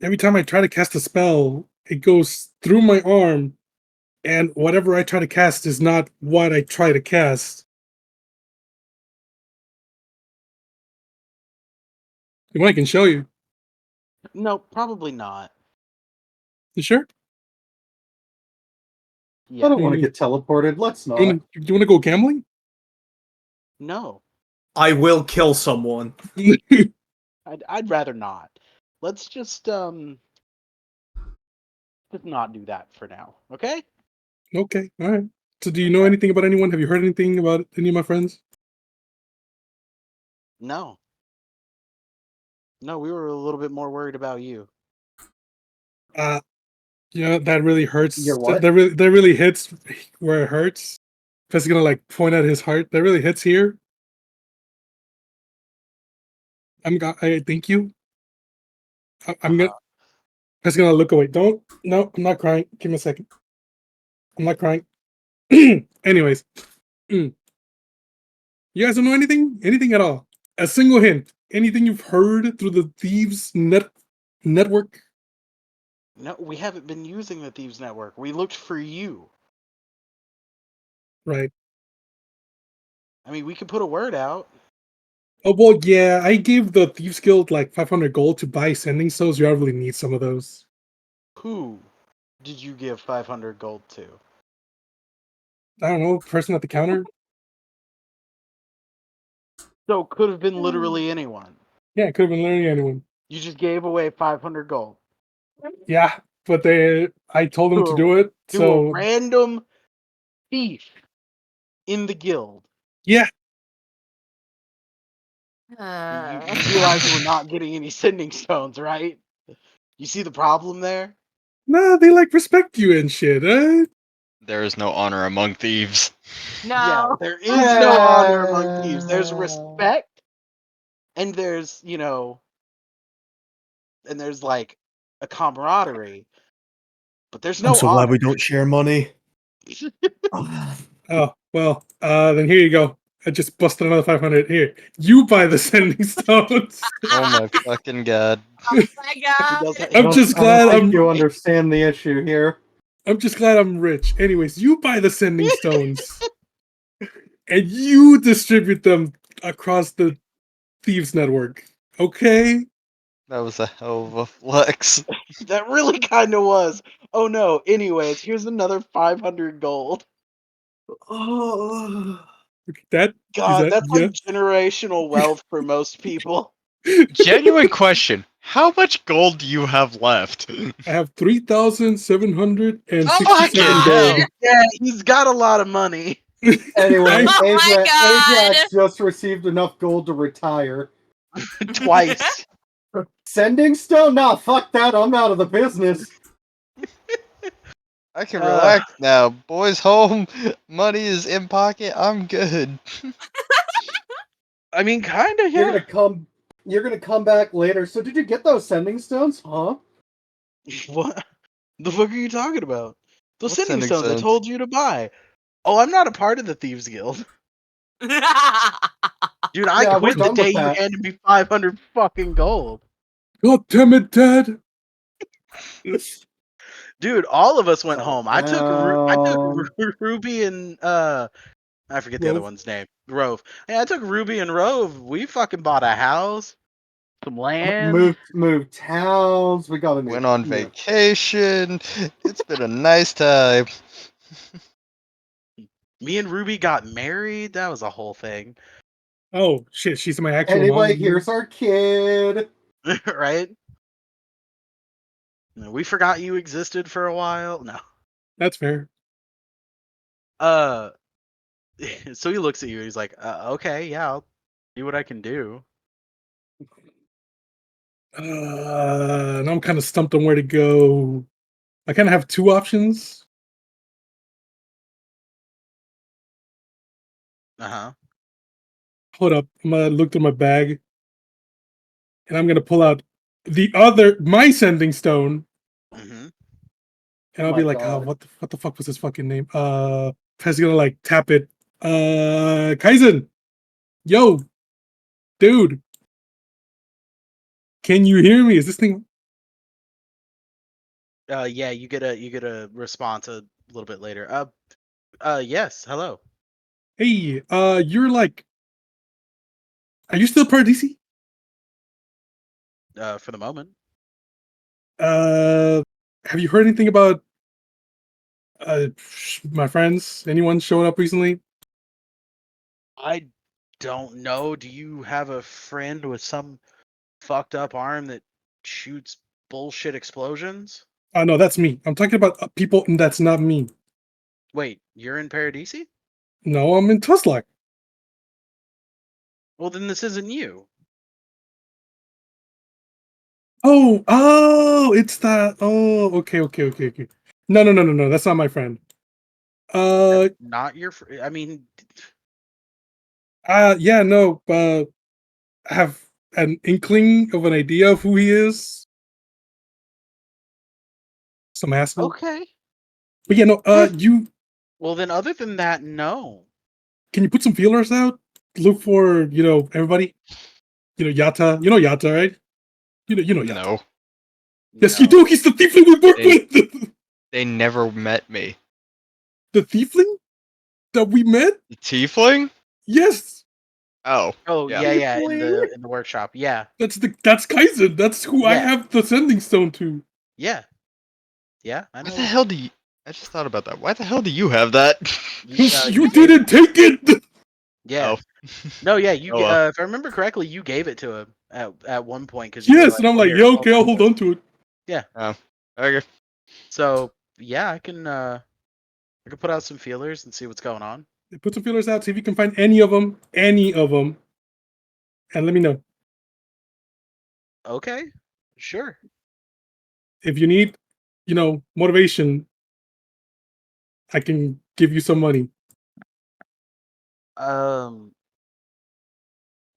Every time I try to cast a spell, it goes through my arm, and whatever I try to cast is not what I try to cast. If I can show you. no, probably not. You sure? I Yeah. don't want to get teleported. Let's not. You wanna go gambling? No. I will kill someone. I'd rather not. Let's just not do that for now. Okay? Okay, alright. So do you know Okay. anything about anyone? Have you heard anything about any of my friends? No. No, we were a little bit more worried about you. Uh yeah, that really hurts. You're what? That really hits where it hurts. Just gonna like point at his heart. That really hits here. I thank you. I'm Uh-huh. gonna. I was gonna look away. Don't. No, I'm not crying. Give me a second. I'm not crying. Anyways, you guys don't know anything? Anything at all? A single hint. Anything you've heard through the thieves network? No, we haven't been using the Thieves Network. We looked for you. Right. I mean, we could put a word out. Oh well, yeah. I gave the thieves guild like 500 gold to buy sending stones. You really need some of those. Who did you give 500 gold to? I don't know. Person at the counter. So could have been literally anyone. Yeah, it could have been literally anyone. You just gave away 500 gold Yeah, but I told them to to do it. a So random thief in the guild. yeah, You realize we're not getting any sending stones, right? You see the problem there? nah, they like respect you and shit. There is no honor among thieves. Yeah, No. there is no honor among thieves. There's respect, and there's, and there's like a camaraderie, but there's I'm no so glad honor. we don't share money. Oh well, then here you go. I just busted another 500. Here, you buy the sending stones. Oh my fucking god. Oh my He god. does I'm just I don't glad think I'm. you understand the issue here. I'm just glad I'm rich. Anyways, you buy the sending stones, and you distribute them across the thieves network. Okay. That was a hell of a flex. That really kind of was. Oh no. Anyways, here's another 500 gold. Oh, That is God, that. that's like Yeah. generational wealth for most people. Genuine question. How much gold do you have left? I have 3,767 Fucking gold. hell. Yeah, he's got a lot of money. anyway, I, Oh my Ajax god. just received enough gold to retire. Twice. Sending stone? Nah, fuck that. I'm out of the business. I can Uh, relax now. Boys home. Money is in pocket. I'm good. I mean, kind of, You're yeah. gonna come. You're gonna come back later. So did you get those sending stones? Huh? What the fuck are you talking about? Those What sending sending stones I stones? told you to buy. Oh, I'm not a part of the Thieves Guild. Dude, I Yeah, we're quit the done day with you that. handed me 500 fucking gold. God damn it, Dad! Dude, all of us went Settle home. I took down. Ruby and I forget the other Rove. one's name. Rove. Yeah, I took Ruby and Rove. We fucking bought a house, some land. Move towns. We got a Went on new. vacation. It's been a nice time. Me and Ruby got married. That was a whole thing. Oh shit, she's my actual Anyway, mom. here's our kid. Right? We forgot you existed for a while. No. That's fair. Uh so he looks at you and he's like, okay, yeah, I'll see what I can do. Now I'm kind of stumped on where to go. I kind of have two options. Uh-huh. Hold up, I'm gonna look through my bag, and I'm gonna pull out my sending stone, Mm-hmm. and I'll be My like, oh, God. what the fuck was his fucking name? Pez gonna like tap it. Kaizen, yo, dude, can you hear me? Is this thing? Yeah, you get a response a little bit later. Yes, hello. Hey, you're like, are you still part of DC? For the moment. Have you heard anything about my friends? Anyone showing up recently? I don't know. Do you have a friend with some fucked up arm that shoots bullshit explosions? No, that's me. I'm talking about people, and that's not me. Wait, you're in Paradisi? No, I'm in Tuslack. Well, then this isn't you. Oh, it's that. Oh, okay. No. That's not my friend. Not your. I mean, Yeah, no. I have an inkling of an idea of who he is. Some asshole. Okay. But yeah, no. You Well, then, other than that, no. can you put some feelers out? Look for everybody. Yata. You know Yata, right? You know Yata. No, Yes, you No. do. He's the tiefling we work They- with. they never met me. The tiefling that we met. The tiefling? Yes, Oh, Oh yeah. yeah, in Tiefling? the workshop. Yeah, that's Kaizen. That's who I Yeah. have the sending stone to. yeah, yeah. I Why know. the hell do you? I just thought about that. Why the hell do you have that? You gave didn't take it. Yeah. Oh, No, yeah. You, Oh, well. if I remember correctly, you gave it to him at one point because you were Yes, like, and I'm "Well, like, here, yeah, okay, I'll hold on to it. Okay. So yeah, I can put out some feelers and see what's going on. Put some feelers out. See if you can find any of them, and let me know. Okay, sure. If you need, motivation, I can give you some money.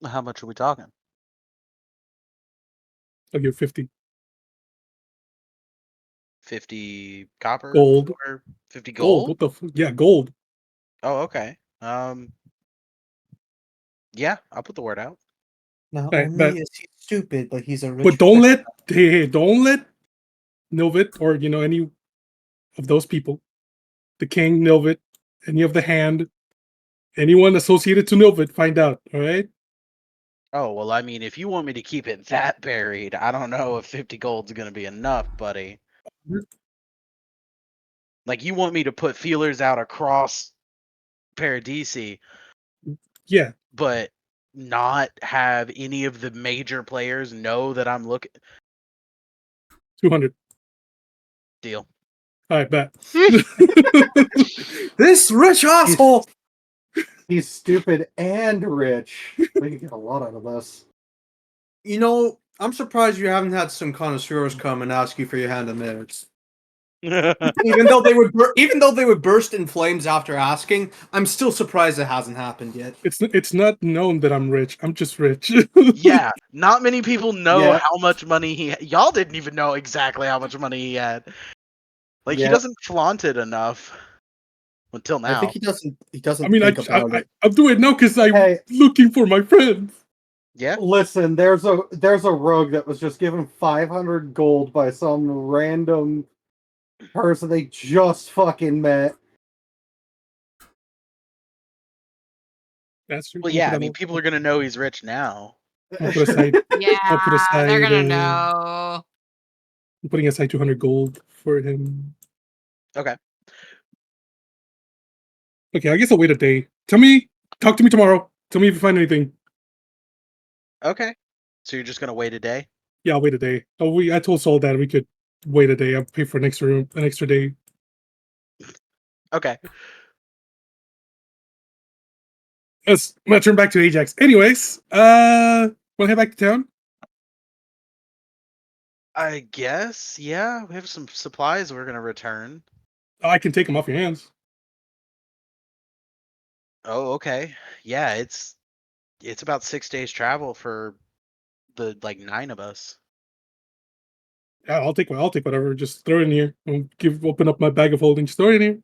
How much are we talking? I'll give 50 50 copper, Gold. or 50 gold. gold? What the? Yeah, gold. Oh, okay. Yeah, I'll put the word out. Not Right, only but is he stupid, but he's a rich. but don't let don't let Nilvit or any of those people, the king Nilvit, any of the hand, anyone associated to Nilvit, find out. All right. Oh, well, I mean, if you want me to keep it that buried, I don't know if 50 gold's gonna be enough, buddy. Like, you want me to put feelers out across Paradisi, Yeah, but not have any of the major players know that I'm looking. 200. Deal. All right, bet. This rich asshole. He's stupid and rich. We can get a lot out of this. I'm surprised you haven't had some connoisseurs come and ask you for your hand in theirs. Yeah, Even though they would burst in flames after asking, I'm still surprised it hasn't happened yet. It's not known that I'm rich. I'm just rich. not many people know Yeah. how much money y'all didn't even know exactly how much money he had. Like, he Yeah. doesn't flaunt it enough until I now. think he doesn't. He doesn't I mean, think about it. I'll do it now because I'm Hey. looking for my friends. Yeah. Listen, there's a rogue that was just given 500 gold by some random person they just fucking met. That's true. Well, I'm gonna yeah. put I that mean, all- people are gonna know he's rich now. I'll put aside. Yeah, I'll put aside. they're gonna know. I'm putting aside 200 gold for him. Okay. Okay, I guess I'll wait a day. Talk to me tomorrow. Tell me if you find anything. Okay. So you're just gonna wait a day? Yeah, I'll wait a day. I told Saul that we could wait a day. I'll pay for an extra day. Okay. Yes, I'm gonna turn back to Ajax. Anyways, wanna head back to town? I guess. Yeah. We have some supplies we're gonna return. I can take them off your hands. Oh, okay. Yeah. It's about 6 days travel for the 9 of us. Yeah, I'll take whatever. Just throw it in here. Open up my bag of holding. Just throw it in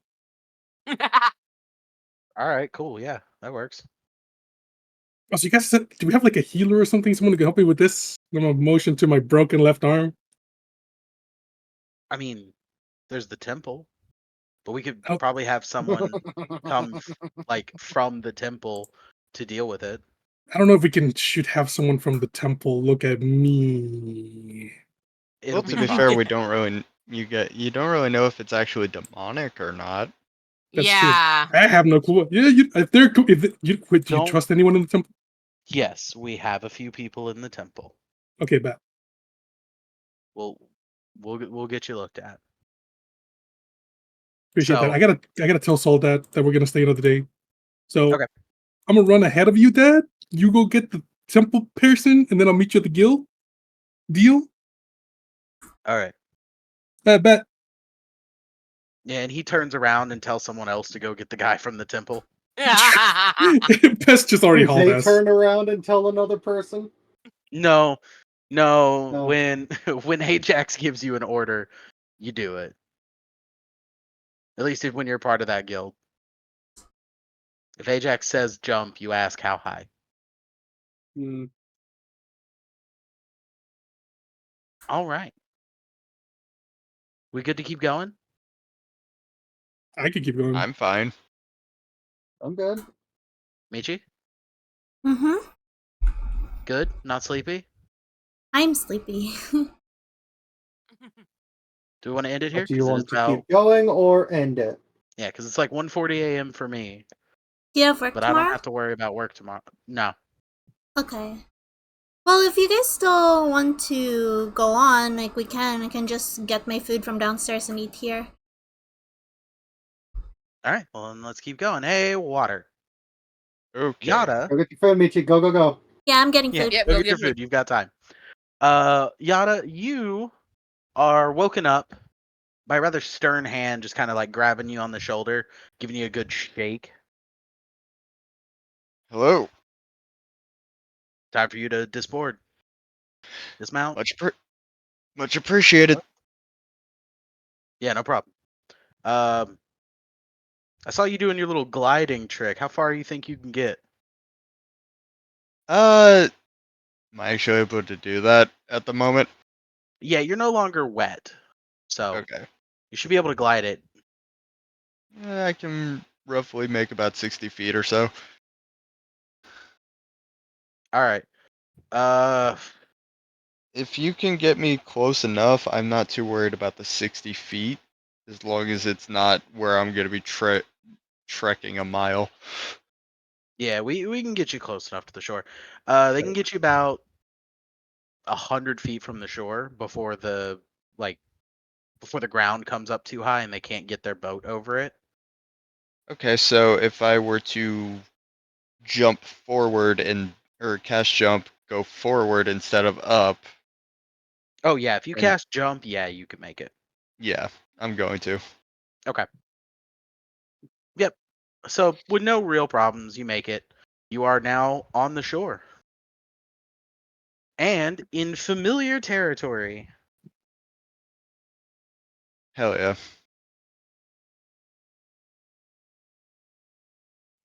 here. All right. Cool. Yeah, that works. Oh, so you guys said, do we have like a healer or something? Someone who can help me with this? I'm a motion to my broken left arm. I mean, there's the temple, but we could Oh. probably have someone come from the temple to deal with it. I don't know if we should have someone from the temple look at me. It'll Well, be to be fine. fair, we don't really you don't really know if it's actually demonic or not. That's true. Yeah. I have no clue. Yeah, if they're do you Don't- trust anyone in the temple? Yes, we have a few people in the temple. Okay, bet. We'll get you looked at. Appreciate that. So- I gotta tell Saul that we're gonna stay another day. So Okay. I'm gonna run ahead of you, Dad. You go get the temple person, and then I'll meet you at the guild. Deal? All right. Bet. Yeah, and he turns around and tells someone else to go get the guy from the temple. Pest just already hauled They ass. turn around and tell another person. No, no. No. When Ajax gives you an order, you do it. At least when you're part of that guild. If Ajax says jump, you ask how high. Hmm. All right. We good to keep going? I could keep going. I'm fine. I'm good. Michi? Mm-hmm. Good? Not sleepy? I'm sleepy. Do we want to end it here? But do you Because it is want to about keep going or end it? yeah, because it's like 1:40 a.m. for me, Do you have work but I don't tomorrow? have to worry about work tomorrow. No. Okay. Well, if you guys still want to go on, like we can, I can just get my food from downstairs and eat here. All right. Well, then let's keep going. Hey, water. Okay. Yada. Go get your food, Michi. Go, go, go. Yeah, I'm getting Yeah. food. Yep, Go go get get your food. food. You've got time. Yada, you are woken up by a rather stern hand, just kind of like grabbing you on the shoulder, giving you a good shake. Hello. Time for you to disboard. Dismount. Much appreciated. Yeah, no problem. I saw you doing your little gliding trick. How far do you think you can get? Am I actually able to do that at the moment? Yeah, you're no longer wet, so Okay. you should be able to glide it. I can roughly make about 60 feet or so. All right. Uh, If you can get me close enough, I'm not too worried about the 60 feet, as long as it's not where I'm going to be trekking a mile. yeah, we can get you close enough to the shore. They can get you about 100 feet from the shore before before the ground comes up too high and they can't get their boat over it. Okay, so if I were to jump forward or cast jump, go forward instead of up, Oh yeah, if you and cast jump, yeah, you can make it. yeah, I'm going to. Okay. Yep. So with no real problems, you make it. You are now on the shore and in familiar territory. Hell yeah.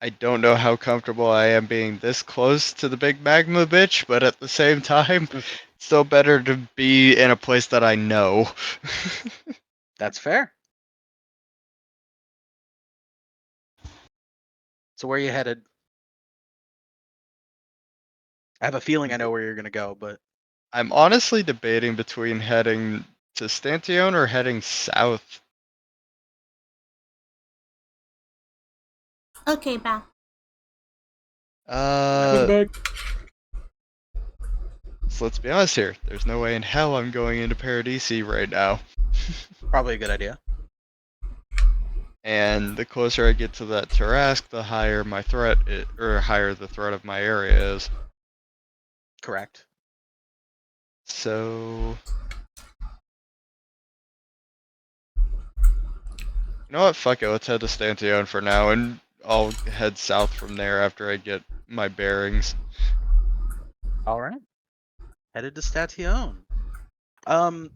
I don't know how comfortable I am being this close to the big magma bitch, but at the same time, still better to be in a place that I know. That's fair. So where are you headed? I have a feeling I know where you're gonna go, but I'm honestly debating between heading to Stantione or heading south. Okay, bye. Come Uh, back. so let's be honest here. There's no way in hell I'm going into Paradisi right now. probably a good idea. And the closer I get to that Tarask, the higher my threat, or higher the threat of my area is. Correct. So, you know what? Fuck it. Let's head to Stantione for now, and I'll head south from there after I get my bearings. All right. Headed to Station. Um,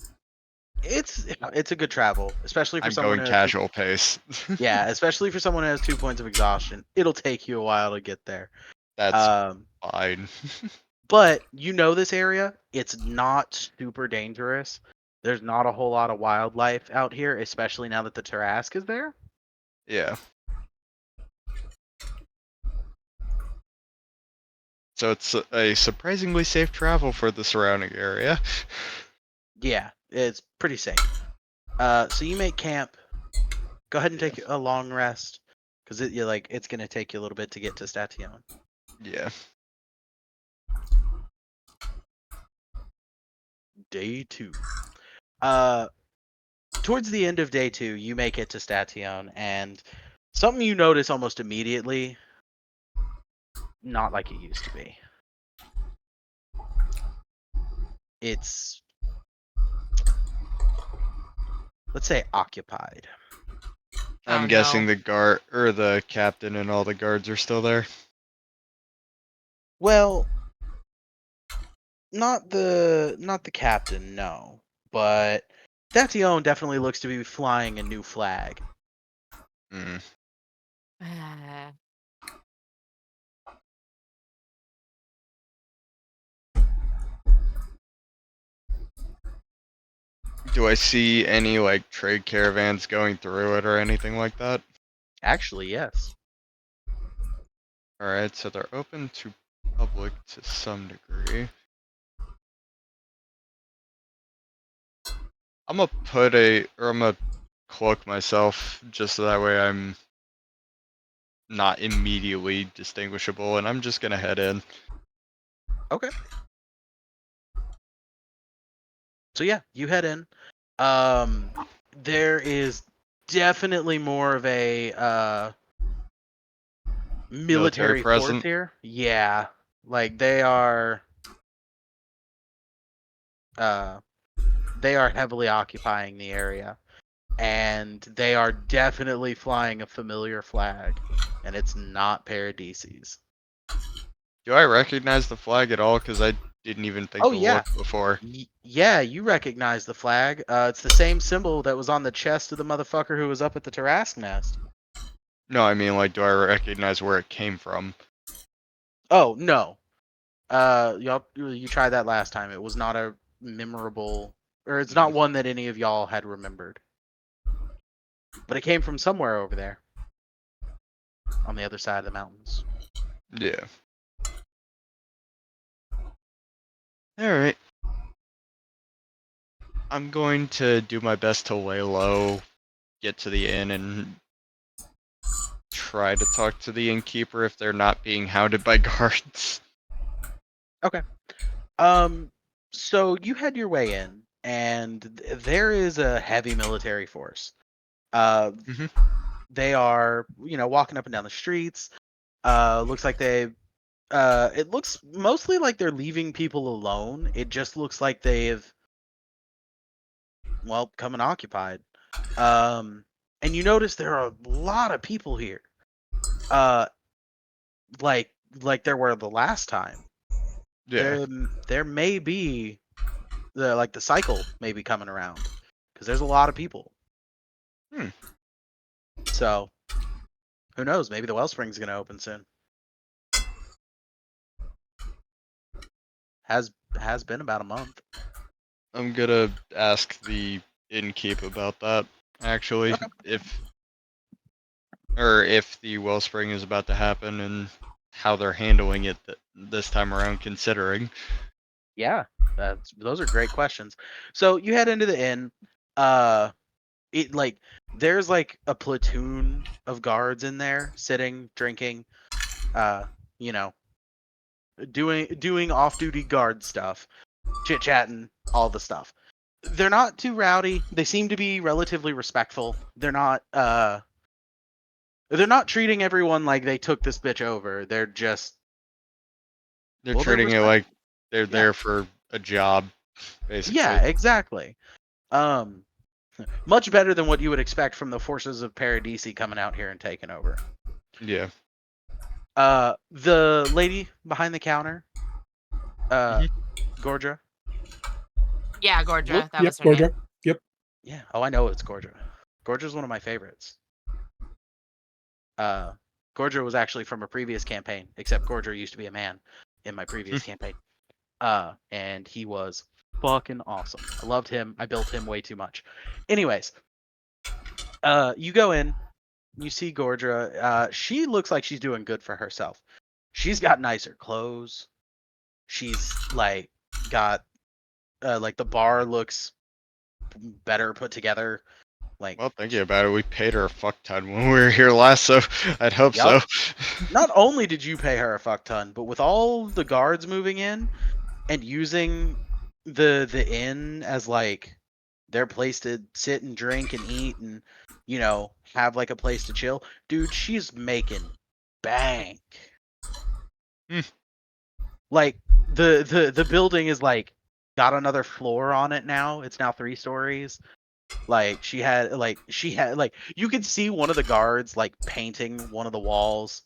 it's a good travel, especially for I'm someone going who has two. casual pace. Yeah, especially for someone who has 2 points of exhaustion. It'll take you a while to get there. That's Um, fine. but you know this area. It's not super dangerous. There's not a whole lot of wildlife out here, especially now that the Tarask is there. Yeah. So it's a surprisingly safe travel for the surrounding area. Yeah, it's pretty safe. So you make camp. Go ahead and take a long rest, because it's gonna take you a little bit to get to Station. Yeah. Day 2. Towards the end of day 2, you make it to Station, and something you notice almost immediately, not like it used to be. It's, let's say, occupied. I'm Oh guessing no. the guard or the captain and all the guards are still there. Well, Not the captain, no. But Station definitely looks to be flying a new flag. Hmm. Do I see any like trade caravans going through it or anything like that? Actually, yes. Alright, so they're open to public to some degree. I'm gonna cloak myself just so that way I'm not immediately distinguishable, and I'm just gonna head in. Okay. So yeah, you head in. There is definitely more of a Military military force present. here. Yeah, like uh they are heavily occupying the area, and they are definitely flying a familiar flag, and it's not Paradises. Do I recognize the flag at all? Because I didn't even think Oh to yeah. look before. Yeah, you recognize the flag. It's the same symbol that was on the chest of the motherfucker who was up at the Tarask nest. No, I mean, like, do I recognize where it came from? Oh no. You tried that last time. It was not a memorable, or it's not one that any of y'all had remembered. But it came from somewhere over there, on the other side of the mountains. Yeah. Alright. I'm going to do my best to lay low, get to the inn, and try to talk to the innkeeper if they're not being hounded by guards. Okay. So you had your way in, and there is a heavy military force. Mhm. They are, walking up and down the streets. Looks like it looks mostly like they're leaving people alone. It just looks like they've, well, come and occupied. And you notice there are a lot of people here. Uh, like there were the last time. Yeah. There may be the cycle may be coming around because there's a lot of people. Hmm. So who knows? Maybe the Wellspring's gonna open soon. Has been about a month. I'm gonna ask the innkeep about that, actually, Okay. if the wellspring is about to happen and how they're handling it this time around, considering. Yeah, those are great questions. So you head into the inn. It like there's like a platoon of guards in there sitting, drinking, uh, you know, doing off-duty guard stuff, chit-chatting, all the stuff. They're not too rowdy. They seem to be relatively respectful. They're not treating everyone like they took this bitch over. They're just, They're well, they're treating it like respectful. they're Yeah. there for a job, Yeah, basically. exactly. Um Much better than what you would expect from the forces of Paradisi coming out here and taking over. Yeah. The lady behind the counter, uh, Mhm. Gorgia. Yeah, Look, Gorgia. That Yep, was her name. Gorja. Yep. yeah. Oh, I know it's Gorgia. Gorgia's one of my favorites. Uh, Gorgia was actually from a previous campaign, except Gorgia used to be a man in my previous campaign. And he was fucking awesome. I loved him. I built him way too much. Anyways, you go in, you see Gorgia. She looks like she's doing good for herself. She's got nicer clothes. She's like got like the bar looks better put together. Like, Well, thinking about it, we paid her a fuck ton when we were here last, so I'd hope yup. so. Not only did you pay her a fuck ton, but with all the guards moving in and using the inn as like their place to sit and drink and eat and have like a place to chill, dude, she's making bank. Hmm. Like the building is like got another floor on it now. It's now 3 stories. Like she had you could see one of the guards like painting one of the walls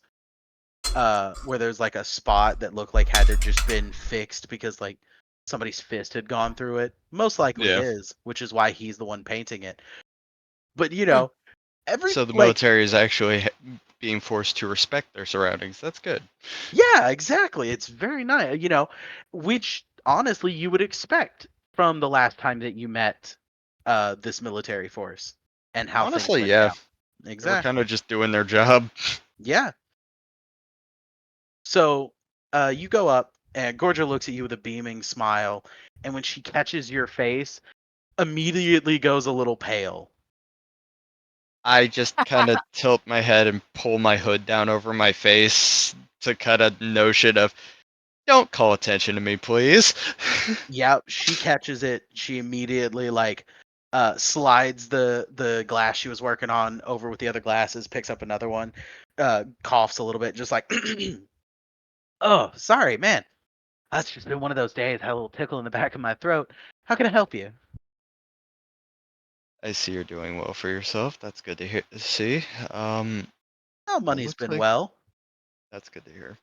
where there's like a spot that looked like had to just been fixed because like somebody's fist had gone through it. Most likely Yeah. his, which is why he's the one painting it. But So the like, military is actually being forced to respect their surroundings. That's good. yeah, exactly. It's very nice, which honestly you would expect from the last time that you met this military force and how things Honestly, went yeah. down. They were kind Exactly. of just doing their job. Yeah. So you go up, and Gorgia looks at you with a beaming smile, and when she catches your face, immediately goes a little pale. I just kind of tilt my head and pull my hood down over my face to kind of notion of, don't call attention to me, please. Yeah, she catches it. She immediately slides the glass she was working on over with the other glasses, picks up another one, coughs a little bit, just like, oh, sorry, man. That's just been one of those days. Had a little tickle in the back of my throat. How can I help you? I see you're doing well for yourself. That's good to hear. See, Oh, it money's looks been like well. that's good to hear.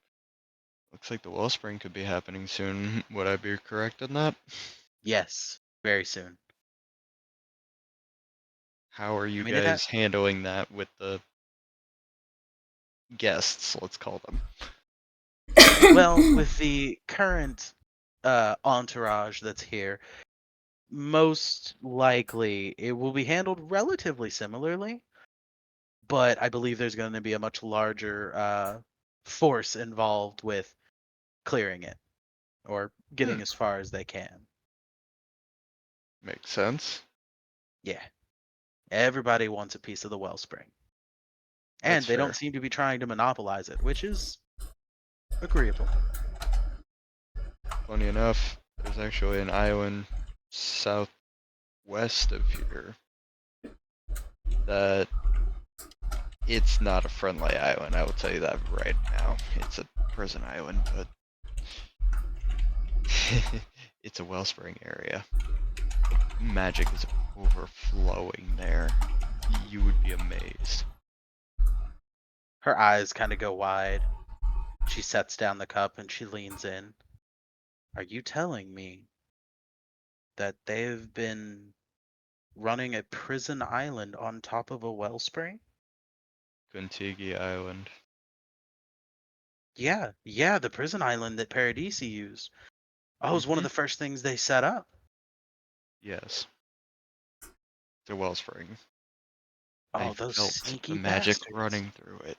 Looks like the wellspring could be happening soon. Would I be correct in that? Yes, very soon. How are I you mean, it. guys handling that with the guests? Let's call them. Well, with the current entourage that's here, most likely it will be handled relatively similarly, but I believe there's going to be a much larger force involved with clearing it or getting as far as they can. Makes sense. Yeah, everybody wants a piece of the wellspring, and That's they don't fair. seem to be trying to monopolize it, which is agreeable. Funny enough, there's actually an island southwest of here that it's not a friendly island. I will tell you that right now. It's a prison island, but it's a wellspring area. The magic is overflowing there. You would be amazed. Her eyes kind of go wide. She sets down the cup and she leans in. Are you telling me that they've been running a prison island on top of a wellspring? Kuntigi Island. Yeah, the prison island that Paradisi used. Oh, it was one of Hmm. the first things they set up. Yes, it's a wellspring. I Oh, those felt the sneaky magic bastards. running through it.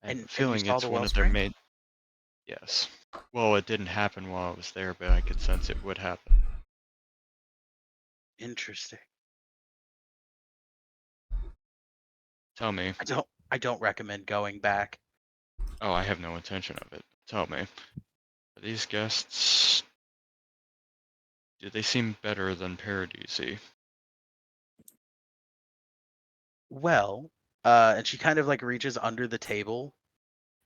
I have a And you feeling saw the it's one of their wellspring? main. Yes. Well, it didn't happen while I was there, but I could sense it would happen. Interesting. Tell me. I don't recommend going back. Oh, I have no intention of it. Tell me. Are these guests. Do they seem better than Paradisi? Well, and she kind of reaches under the table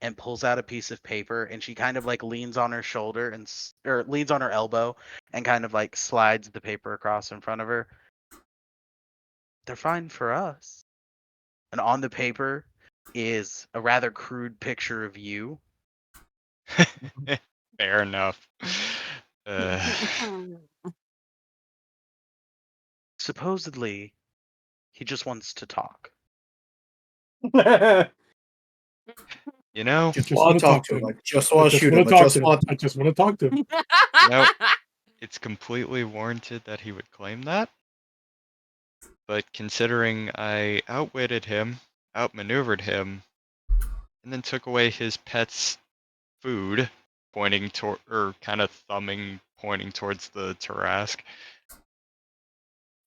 and pulls out a piece of paper, and she kind of leans on her shoulder or leans on her elbow and kind of slides the paper across in front of her. They're fine for us. And on the paper is a rather crude picture of you. Fair enough. Supposedly, he just wants to talk. you know, Just Want want to to talk talk to to him. I him. just I want to just shoot want him. to I talk just to him. want. I just want to talk to him. you know, it's completely warranted that he would claim that. But considering I outwitted him, outmaneuvered him, and then took away his pet's food, pointing toward, or kind of thumbing, pointing towards the Tarask,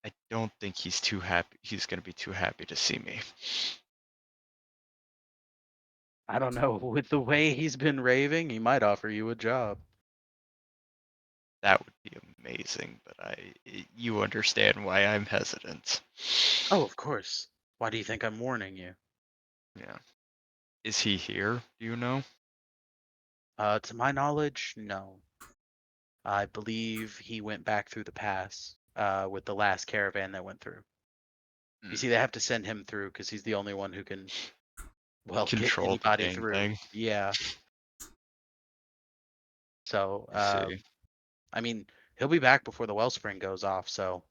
I don't think he's too happy. He's going to be too happy to see me. I don't know. With the way he's been raving, he might offer you a job. That would be amazing, but you understand why I'm hesitant. Oh, of course. Why do you think I'm warning you? Yeah. Is he here? Do you know? To my knowledge, no. I believe he went back through the pass with the last caravan that went through. You Hmm. see, they have to send him through because he's the only one who can, well, get Control the anybody dang through. thing. Yeah. So, I see. I mean, he'll be back before the wellspring goes off. So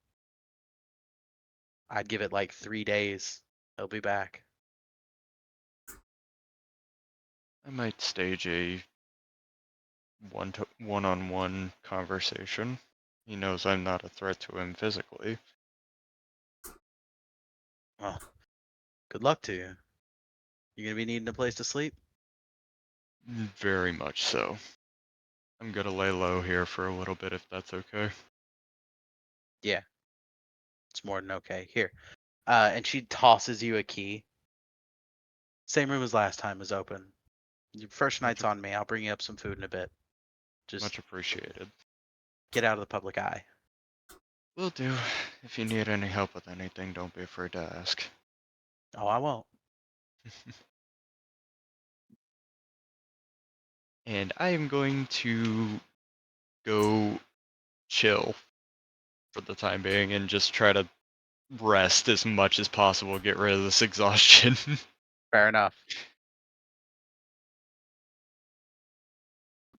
I'd give it like 3 days. He'll be back. I might stage a one-on-one conversation. He knows I'm not a threat to him physically. Well, good luck to you. You gonna be needing a place to sleep? Very much so. I'm gonna lay low here for a little bit if that's okay. Yeah, it's more than okay. Here. And she tosses you a key. Same room as last time is open. Your first night's on me. I'll bring you up some food in a bit. Just Much appreciated. get out of the public eye. Will do. If you need any help with anything, don't be afraid to ask. Oh, I won't. And I am going to go chill for the time being and just try to rest as much as possible, get rid of this exhaustion. Fair enough.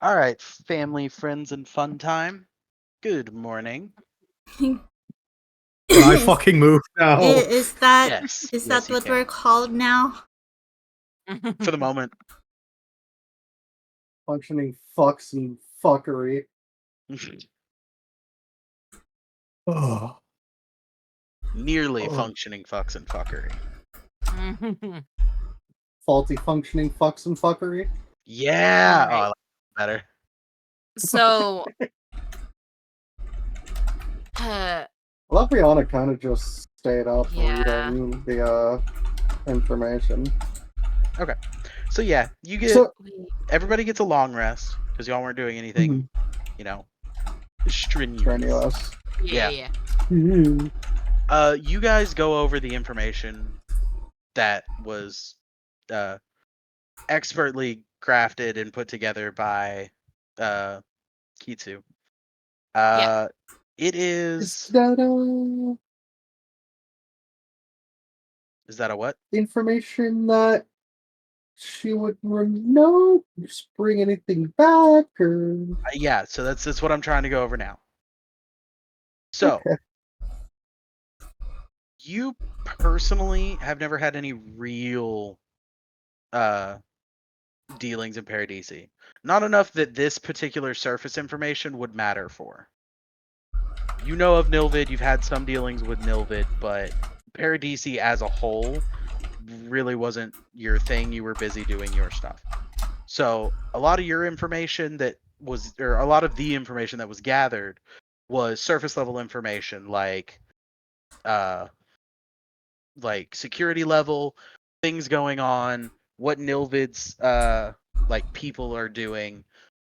All right, family, friends, and fun time. Good morning. Can I Is- fucking move now? Is that Yes. is yes, that you what can. we're called now? For the moment. Functioning fucks and fuckery. Oh, Nearly Oh. functioning fucks and fuckery. faulty functioning fucks and fuckery. Yeah. Oh, I Alright. like that better. So, I love Brianna kind of just stayed up Yeah. reading the information. So yeah, you get So everybody gets a long rest because y'all weren't doing anything, you know, strenuous. strenuous. yeah. You guys go over the information that was expertly crafted and put together by Kitsu. Yeah. It Is is. that Is that a what? information that she would know? Just bring anything back or Yeah. So that's what I'm trying to go over now. So okay. you personally have never had any real dealings in Paradisi. Not enough that this particular surface information would matter for. You know of Nilvid, you've had some dealings with Nilvid, but Paradisi as a whole really wasn't your thing. You were busy doing your stuff. So a lot of your information that was, or a lot of the information that was gathered was surface level information like security level, things going on, what Nilvid's like people are doing,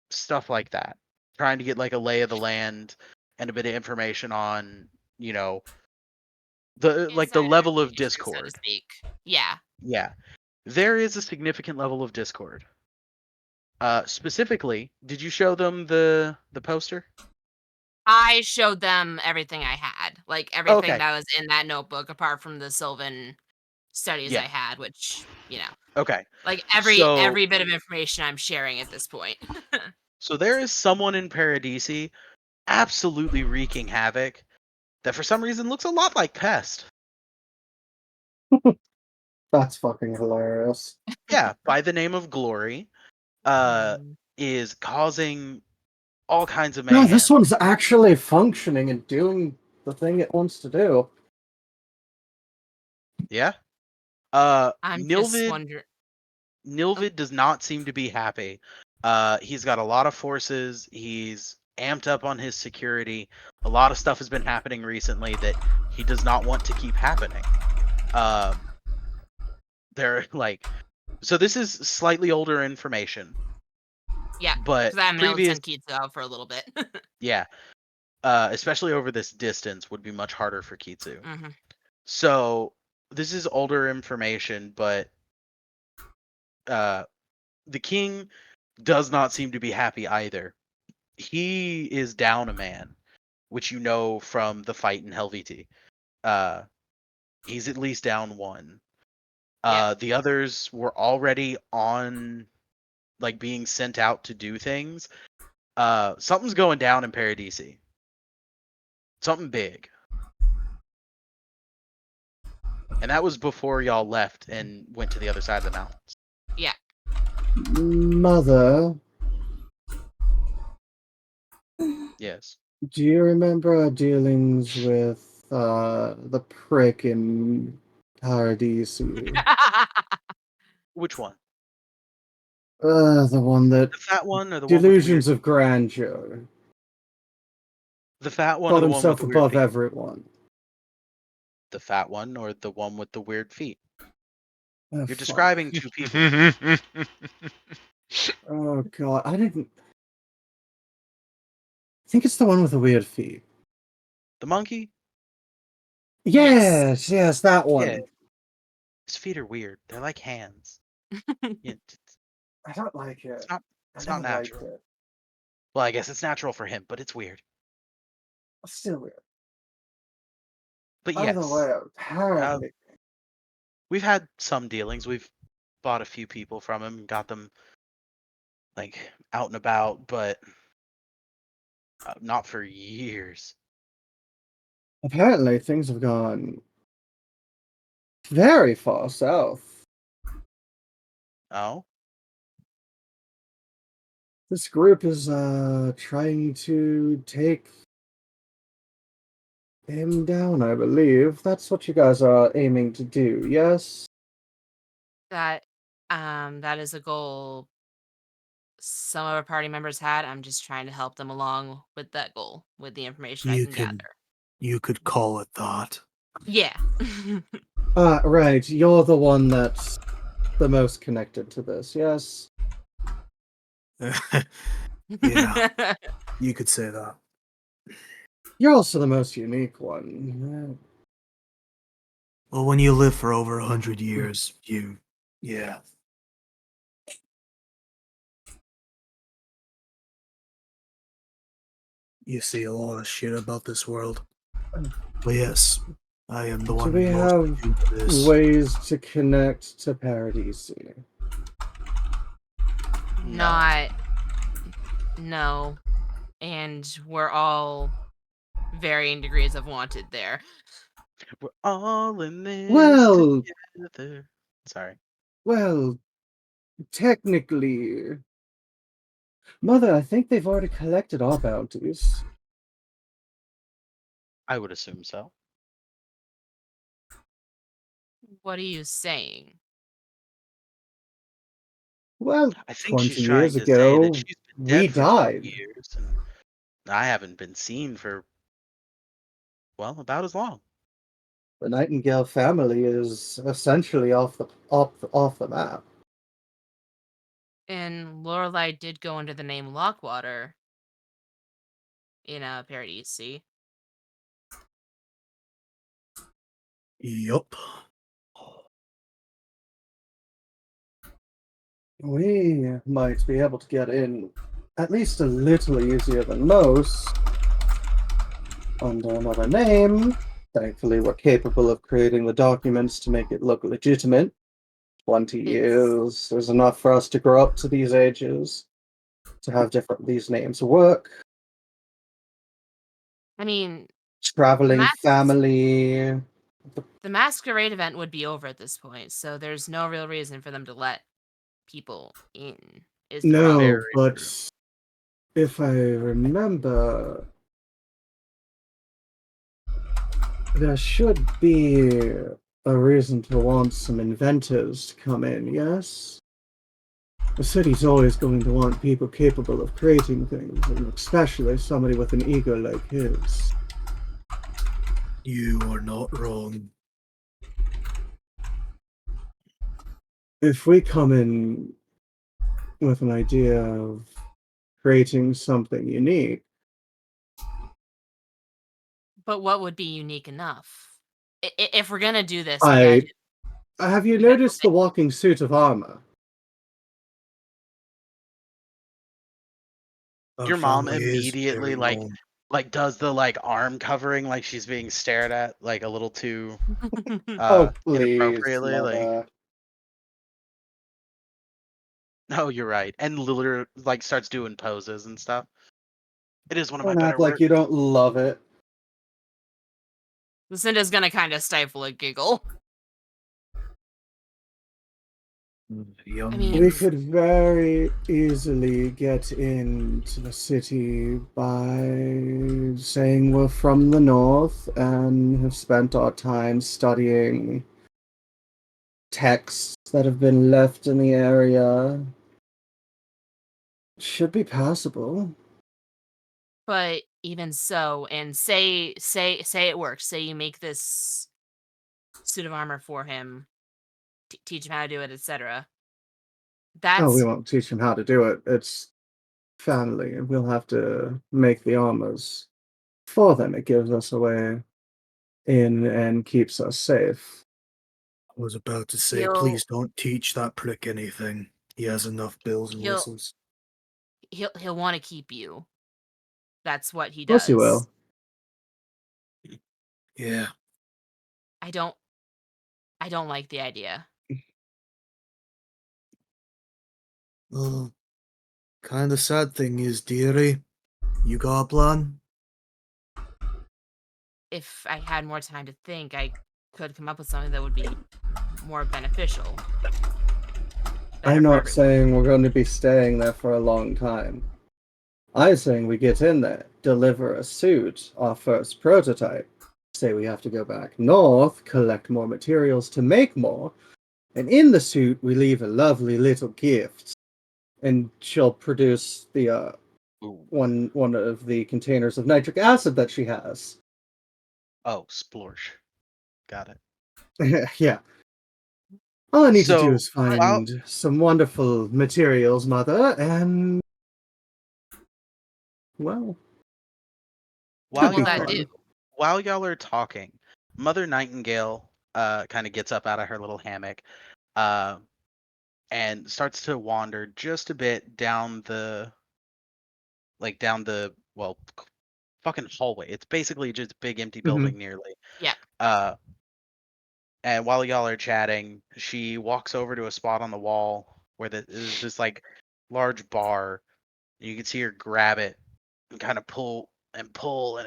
stuff like that. Trying to get like a lay of the land and a bit of information on, you know, the like the Insider level of information, so to discord. speak. Yeah. Yeah. There is a significant level of discord. Specifically, did you show them the poster? I showed them everything I had, like everything Okay. that was in that notebook, apart from the Sylvan studies I Yeah. had, which Okay. like So every bit of information I'm sharing at this point. so there is someone in Paradisi absolutely wreaking havoc that for some reason looks a lot like Pest. That's fucking hilarious. Yeah, by the name of Glory, is causing all kinds of No, mayhem. this one's actually functioning and doing the thing it wants to do. Yeah. I'm just Nilvid wondering. Nilvid does not seem to be happy. He's got a lot of forces. He's amped up on his security. A lot of stuff has been happening recently that he does not want to keep happening. They're like, so this is slightly older information. Yeah, But because I haven't been able to previous, send Keats out for a little bit. yeah, especially over this distance would be much harder for Kitsu. hmm So this is older information, but the king does not seem to be happy either. He is down a man, which you know from the fight in Helveti. Uh, he's at least down one. Yeah. The others were already on, like being sent out to do things, Something's going down in Paradisi. Something big. And that was before y'all left and went to the other side of the mountains. Yeah. Mother, Yes. do you remember our dealings with the prick in Paradisi? Which one? The one that The fat one or the one with the weird delusions of grandeur. The fat one or Thought the one with himself the weird above feet? everyone. The fat one or the one with the weird feet? Oh, You're fuck. describing two people. Oh god, I didn't. I think it's the one with the weird feet. The monkey? Yes, yes, that one. Yeah. His feet are weird. They're like hands. Yeah, I don't like it. it's I not never liked natural. it. Well, I guess it's natural for him, but it's weird. It's still weird. But By the yes, way, apparently, we've had some dealings. We've bought a few people from him, got them like out and about, but not for years. apparently things have gone very far south. Oh, This group is trying to take him down, I believe. That's what you guys are aiming to do, yes? That is a goal some of our party members had. I'm just trying to help them along with that goal with the information I can gather. You could call it that. Yeah. Right, you're the one that's the most connected to this, yes? Yeah, you could say that. You're also the most unique one. Well, when you live for over 100 years, yeah. You see a lot of shit about this world. But yes, I am the Do one we most have attuned to this. ways to connect to Paradisi? No. And we're all varying degrees of wanted there. we're all in this Well, together. Sorry. well, technically. Mother, I think they've already collected our bounties. I would assume so. What are you saying? Well, I think 20 she's trying years to say that ago, she's been we dead for 20 died. years, and I haven't been seen for, well, about as long. The Nightingale family is essentially off the map. And Lorelei did go under the name Lockwater in Paradise. Yup. We might be able to get in at least a little easier than most under another name. Thankfully, we're capable of creating the documents to make it look legitimate. 20 years is enough for us to grow up to these ages, to have these names work. I mean, Traveling family. the masquerade event would be over at this point, so there's no real reason for them to let people in. Is the problem. No, but if I remember, there should be a reason to want some inventors to come in, yes? The city's always going to want people capable of creating things, and especially somebody with an ego like his. You are not wrong. If we come in with an idea of creating something unique, But what would be unique enough? If we're gonna do this, have you noticed the walking suit of armor? Your mom immediately like does the like arm covering like she's being stared at like a little too Oh, please, inappropriately. Mother. Like, no, you're right, and literally like starts doing poses and stuff. It is one of my Don't act better like work. you don't love it. Lucinda's gonna kind of stifle a giggle. Young I We mean, could very easily get into the city by saying we're from the north and have spent our time studying texts that have been left in the area. Should be passable. but even so, and say it works. Say you make this suit of armor for him, teach him how to do it, etc. Oh, we That's won't teach him how to do it. It's family, and we'll have to make the armors for them. It gives us a way in and keeps us safe. I was about to say, he'll please don't teach that prick anything. He has enough bills and he'll whistles. he'll want to keep you. That's what he Of course he does. will. Yeah. I don't like the idea. Well, kind of sad thing is, dearie, you got a plan? If I had more time to think, I could come up with something that would be more beneficial. Better I'm for not everyone. saying we're going to be staying there for a long time. I'm saying we get in there, deliver a suit, our first prototype. Say we have to go back north, collect more materials to make more, and in the suit we leave a lovely little gift. And she'll produce the Ooh. one of the containers of nitric acid that she has. Oh, splorsh. Got it. Yeah. All I need to do So is while find some wonderful materials, Mother, and well, while could What will be y'all that are do? fun. while y'all are talking, Mother Nightingale kind of gets up out of her little hammock, uh, and starts to wander just a bit down the fucking hallway. It's basically just a big empty Mhm. building nearly. Yeah. Uh, and while y'all are chatting, she walks over to a spot on the wall where there's this like large bar. And you can see her grab it and kind of pull, and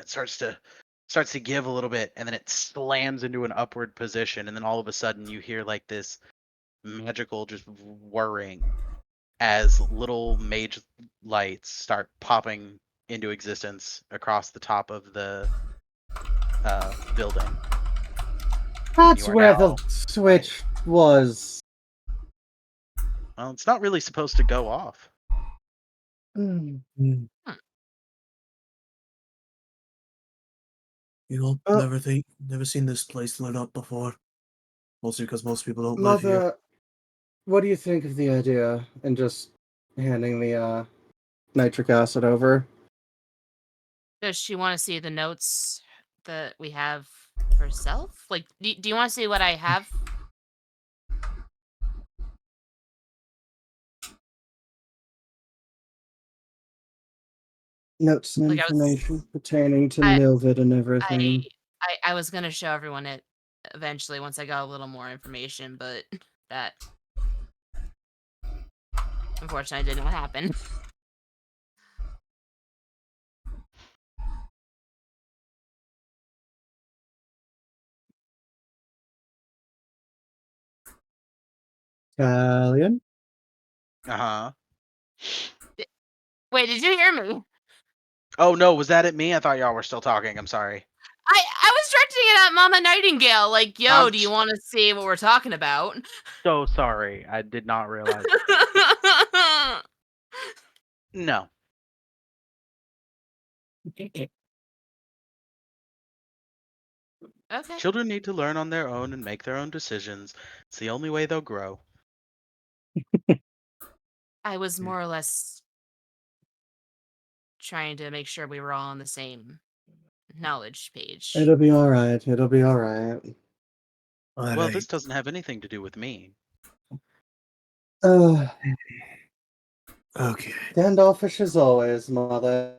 it starts to give a little bit, and then it slams into an upward position, and then all of a sudden you hear like this magical just whirring as little mage lights start popping into existence across the top of the building, and you That's are where the now flying. switch was. Well, it's not really supposed to go off. Mm. Hmm. Hmm. You know, Uh, never seen this place lit up before. Mostly because most people don't live here. Mother, what do you think of the idea? And just handing the nitric acid over. Does she want to see the notes that we have herself? Like, do you want to see what I have? Notes and Like, information pertaining to I, Milvid and I, everything. I was gonna show everyone it eventually once I got a little more information, but that unfortunately did not happen. Italian? Uh huh. Wait, did you hear me? Oh no, was that at me? I thought y'all were still talking. I'm sorry. I was directing it at Mama Nightingale. Like, yo, I'm do you want to see what we're talking about? so sorry. I did not realize. No. Okay. Children need to learn on their own and make their own decisions. It's the only way they'll grow. I was more or less trying to make sure we were all on the same knowledge page. It'll be alright. It'll be alright. Well, this Alright. doesn't have anything to do with me. Uh, Okay. standoffish as always, Mother.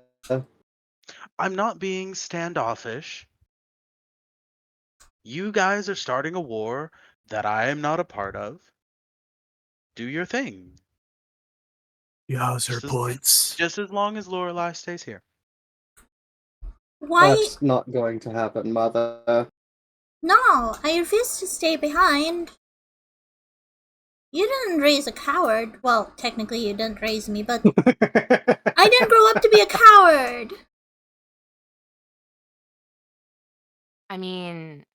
I'm not being standoffish. You guys are starting a war that I am not a part of. Do your thing. He has her Just as points. just as long as Lorelai stays here. Why? That's not going to happen, Mother. No, I refuse to stay behind. You didn't raise a coward. Well, technically you didn't raise me, but I didn't grow up to be a coward. I mean,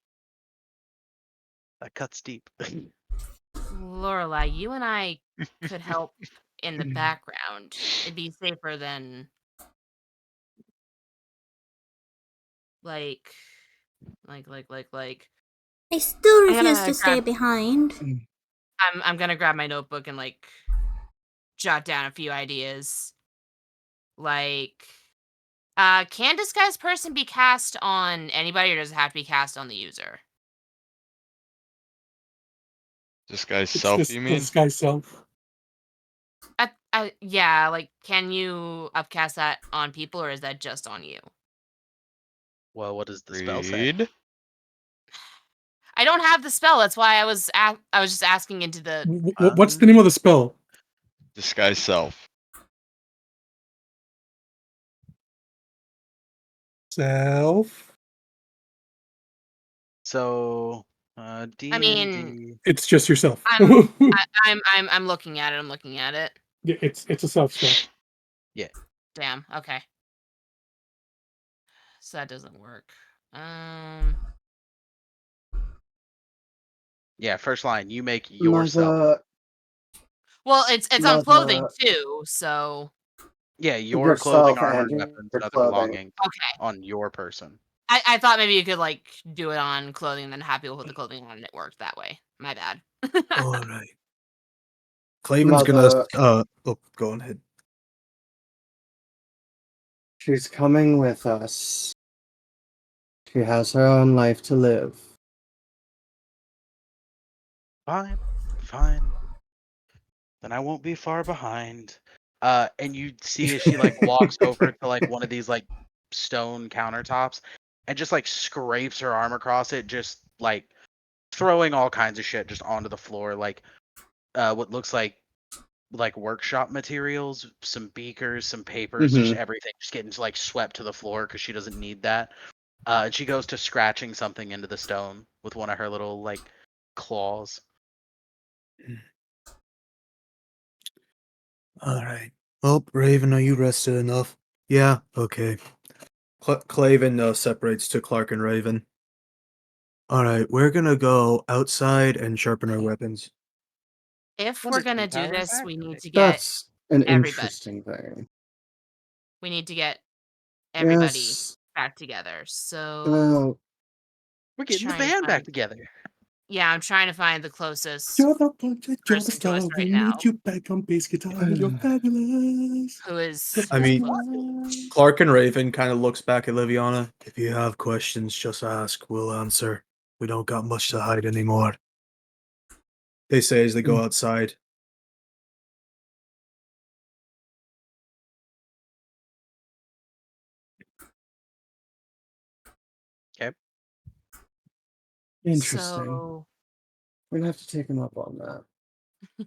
That cuts deep. Lorelai, you and I could help in the background. It'd be safer than like like I still I'm refuse gonna to stay grab behind. I'm gonna grab my notebook and like jot down a few ideas. Like can disguise person be cast on anybody or does it have to be cast on the user? This guy's It's self, you mean? this guy's self. Yeah, like can you upcast that on people or is that just on you? Well, what does the spell say? Read. I don't have the spell. That's why I was just asking into the What's the name of the spell? Disguise self. Self. So, I mean, D&D. It's just yourself. I'm looking at it. I'm looking at it. Yeah, it's a self spell. Damn. Okay. So that doesn't work. Yeah, first line. You make yourself. Mother, Well, it's on clothing Mother, too. So Yeah, your clothing, yourself armor, and and weapons, your and other clothing. belongings okay. on your person. I thought maybe you could like do it on clothing and then have people put the clothing on and it worked that way. My bad. All right. Claven's gonna. Mother, Oh, go on ahead. she's coming with us. She has her own life to live. Fine, fine. Then I won't be far behind. And you see as she like walks over to like one of these like stone countertops and just like scrapes her arm across it, just like throwing all kinds of shit just onto the floor, like what looks like workshop materials, some beakers, some papers, just everything, just getting like swept to the floor because she doesn't need that. And she goes to scratching something into the stone with one of her little like claws. All right. Well, Raven, are you rested enough? Yeah. Okay. Claven separates to Clark and Raven. All right, we're gonna go outside and sharpen our weapons. If When we're did gonna heat do powers this, we need activate? to get That's an everybody. interesting thing. We need to get everybody Yes. back together. So Well, We're getting the trying to band back find. together. Yeah, I'm trying to find the closest You're the punch, you're the person to us star. right We now. need you back on bass guitar. You're fabulous. Who is I mean, closest? Clark and Raven kind of looks back at Liviana. If you have questions, just ask. We'll answer. We don't got much to hide anymore. They say as they go outside. Okay. interesting. So We're gonna have to take him up on that.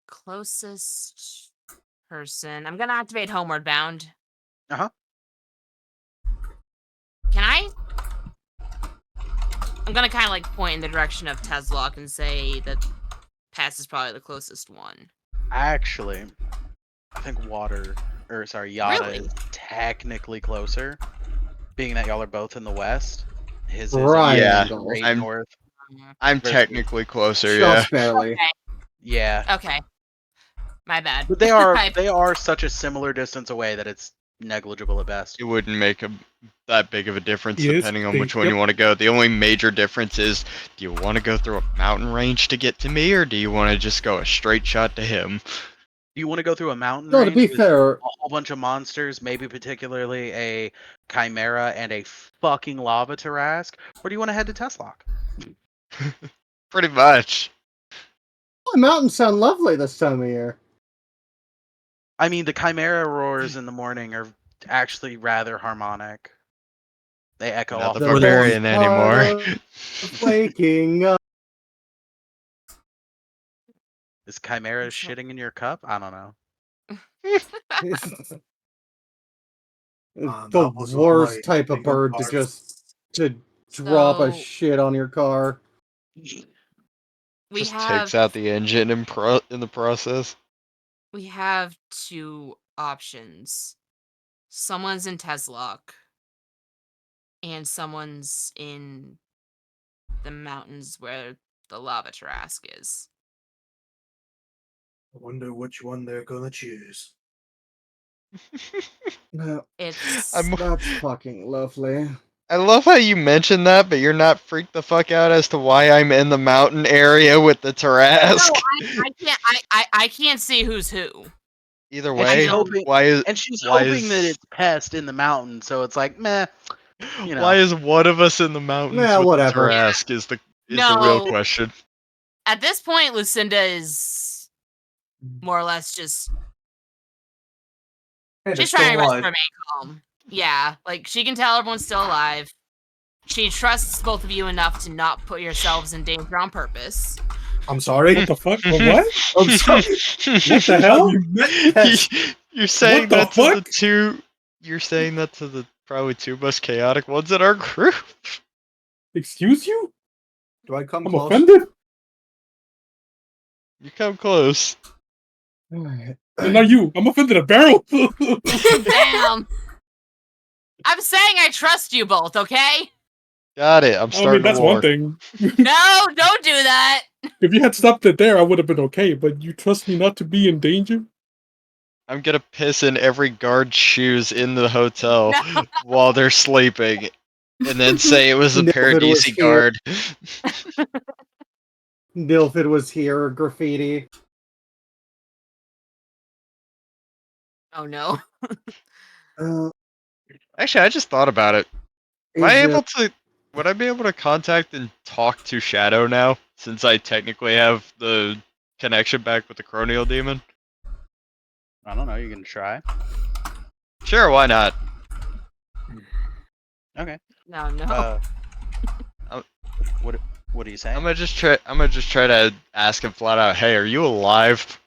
closest person. I'm gonna activate Homeward Bound. Uh-huh. Can I? I'm gonna kind of like point in the direction of Teslock and say that Pass is probably the closest one. Actually, I think Yada Really? is technically closer, being that y'all are both in the west. His is Yeah, Triangle. great I'm north. I'm versus- technically closer. Just Yeah. barely. Okay. Yeah, Okay. My bad. but they are such a similar distance away that it's negligible at best. It wouldn't make that big of a difference Yes, depending on which one you want to go. The only major difference is, do you want to go through a mountain range to get to me, or do you want to just go a straight shot to him? Do you want to go through a mountain No, to range be with fair, a whole bunch of monsters, maybe particularly a chimera and a fucking lava Tarask, or do you want to head to Teslock? Pretty much. the mountains sound lovely this time of year. I mean, the chimera roars in the morning are actually rather harmonic. They echo Not off the The the best barbarian part anymore. of waking up. Is chimera shitting in your cup? I don't know. The That was one of my worst type of favorite bird parts. to drop a So shit on your car. we Just have takes out the engine in the process. we have two options. Someone's in Teslock, and someone's in the mountains where the lava Tarrasque is. I wonder which one they're gonna choose. No, It's I'm, that's fucking lovely. I love how you mentioned that, but you're not freaked the fuck out as to why I'm in the mountain area with the no, Tarrasque. I can't. I can't see who's who. Either And she's way, know. hoping, why is and she's why hoping that is it's pest in the mountain, so it's like, meh, you know. why is one of us in the mountains Yeah, with the whatever. Tarrasque is the real No. question. At this point, Lucinda is more or less just Hey, they're she's trying still her best to alive. remain calm. Yeah, like she can tell everyone's still alive. She trusts both of you enough to not put yourselves in danger on purpose. I'm sorry. What the fuck? What? I'm sorry. What the hell? You met pest. You're saying What the that to the fuck? two. You're saying that to the probably two most chaotic ones in our group. Excuse you? Do I come I'm close? offended. You come close. Alright. And now you. I'm offended at Barrel. Damn. I'm saying I trust you both, okay? Got it. I'm I starting mean, that's a war. one thing. No, don't do that. If you had stopped it there, I would have been okay. But you trust me not to be in danger? I'm gonna piss in every guard's shoes in the hotel No. while they're sleeping, and then say it was a Nilfid was Paradisi here. guard. Nilfid was here, graffiti. Oh no. Uh, Actually, I just thought about it. Am I is able to? Would I be able to contact and talk to Shadow now, since I technically have the connection back with the Cronial Demon? I don't know. You can try. Sure, why not? Okay. No, no. What do you say? I'm gonna just try. I'm gonna just try to ask him flat out. Hey, are you alive?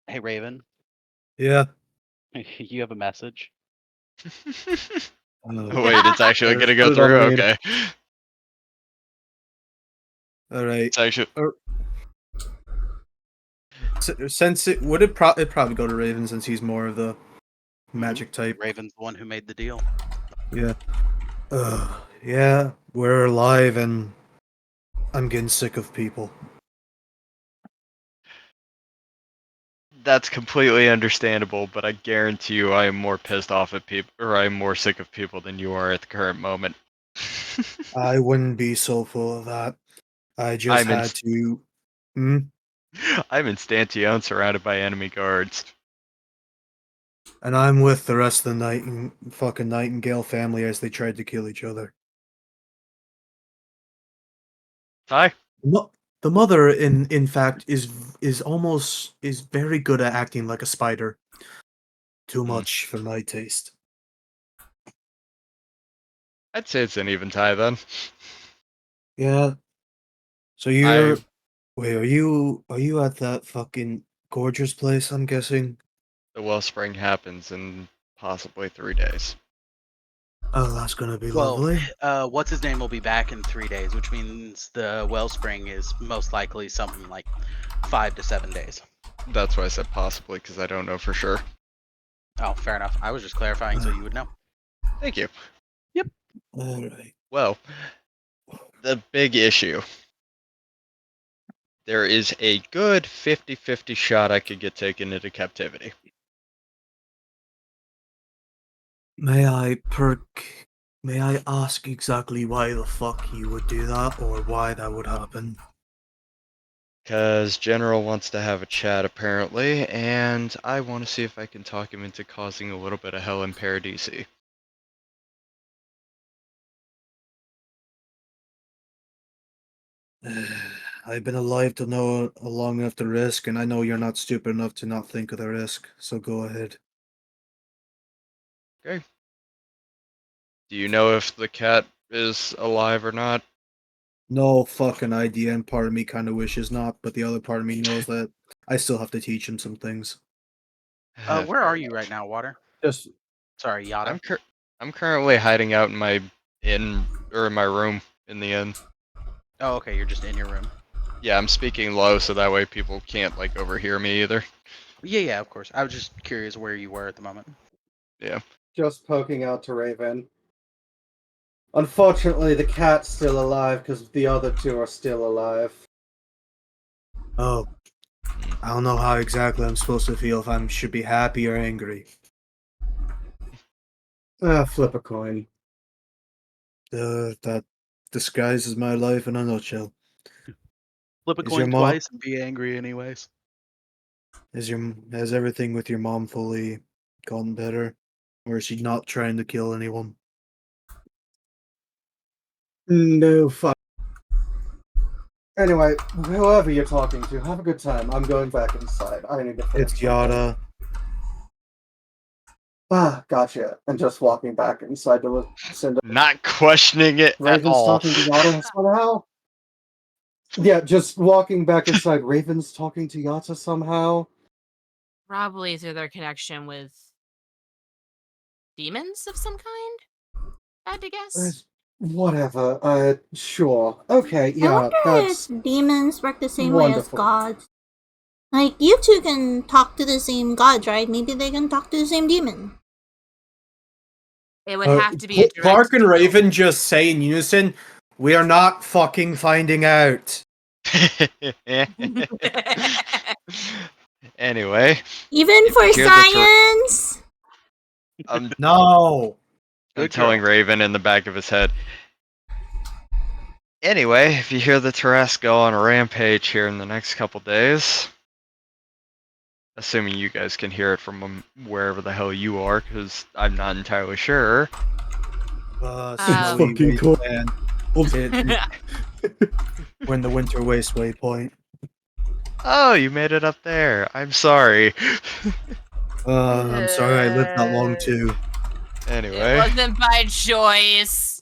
Hey Raven, Yeah. you have a message. Oh, wait, it's actually There's gonna go put it on through. read. Okay, All right. it's actually. Since it would it'd probably go to Raven since he's more of the magic type. Raven's the one who made the deal. Yeah. Yeah, we're alive and I'm getting sick of people. That's completely understandable, but I guarantee you, I am more pissed off at people, or I am more sick of people than you are at the current moment. I wouldn't be so full of that. I just I'm in. had to. Hmm? I'm in Stantione, surrounded by enemy guards. And I'm with the rest of the fucking Nightingale family as they tried to kill each other. Hi. The mother, in fact, is very good at acting like a spider. Too Hmm. much for my taste. I'd say it's an even tie then. Yeah. So wait, are you at that fucking gorgeous place, I'm guessing? The wellspring happens in possibly 3 days. Oh, that's gonna be Well, lovely. what's his name will be back in 3 days, which means the wellspring is most likely something like 5 to 7 days. That's why I said possibly, because I don't know for sure. Oh, fair enough. I was just clarifying so you would know. Thank you. Alright. Well, the big issue. There is a good 50-50 shot I could get taken into captivity. May I ask exactly why the fuck you would do that or why that would happen? Because General wants to have a chat, apparently, and I want to see if I can talk him into causing a little bit of hell in Paradisi. I've been alive to know long enough to risk, and I know you're not stupid enough to not think of the risk, so go ahead. Okay. Do you know if the cat is alive or not? No fucking idea, and part of me kind of wishes not, but the other part of me knows that I still have to teach him some things. Where are you right now, Water? Just Sorry, Yada. I'm currently hiding out in my my room in the inn. Oh, okay, you're just in your room. Yeah, I'm speaking low so that way people can't like overhear me either. Yeah, of course. I was just curious where you were at the moment. Yeah. just poking out to Raven. Unfortunately, the cat's still alive because the other two are still alive. Oh, I don't know how exactly I'm supposed to feel if I should be happy or angry. Flip a coin. That disguises my life in a nutshell. Flip a Is your coin mom? twice and be angry anyways. Has everything with your mom fully gotten better, or is she not trying to kill anyone? No fuck. Anyway, whoever you're talking to, have a good time. I'm going back inside. I need to finish It's something. Yada. Gotcha. And just walking back inside to listen to Not questioning it at Raven's all. talking to Yata somehow. Yeah, just walking back inside. Raven's talking to Yata somehow. Probably through their connection with demons of some kind. I had to guess. Whatever. Sure. Okay, I yeah, wonder that's if demons work the same way as wonderful. gods. Like, you two can talk to the same gods, right? Maybe they can talk to the same demon. It would have to be a direct. Clark and Raven just say in unison, "We are not fucking finding out." Anyway, Even if for you hear the science? I'm No. Good telling girl. Raven in the back of his head. Anyway, if you hear the Tarrasque go on a rampage here in the next couple days, assuming you guys can hear it from wherever the hell you are, because I'm not entirely sure. Snowy fucking cool. wasteland. We're in the winter waste waypoint. Oh, you made it up there. I'm sorry. I'm sorry I lived that long too. It Anyway, wasn't by choice.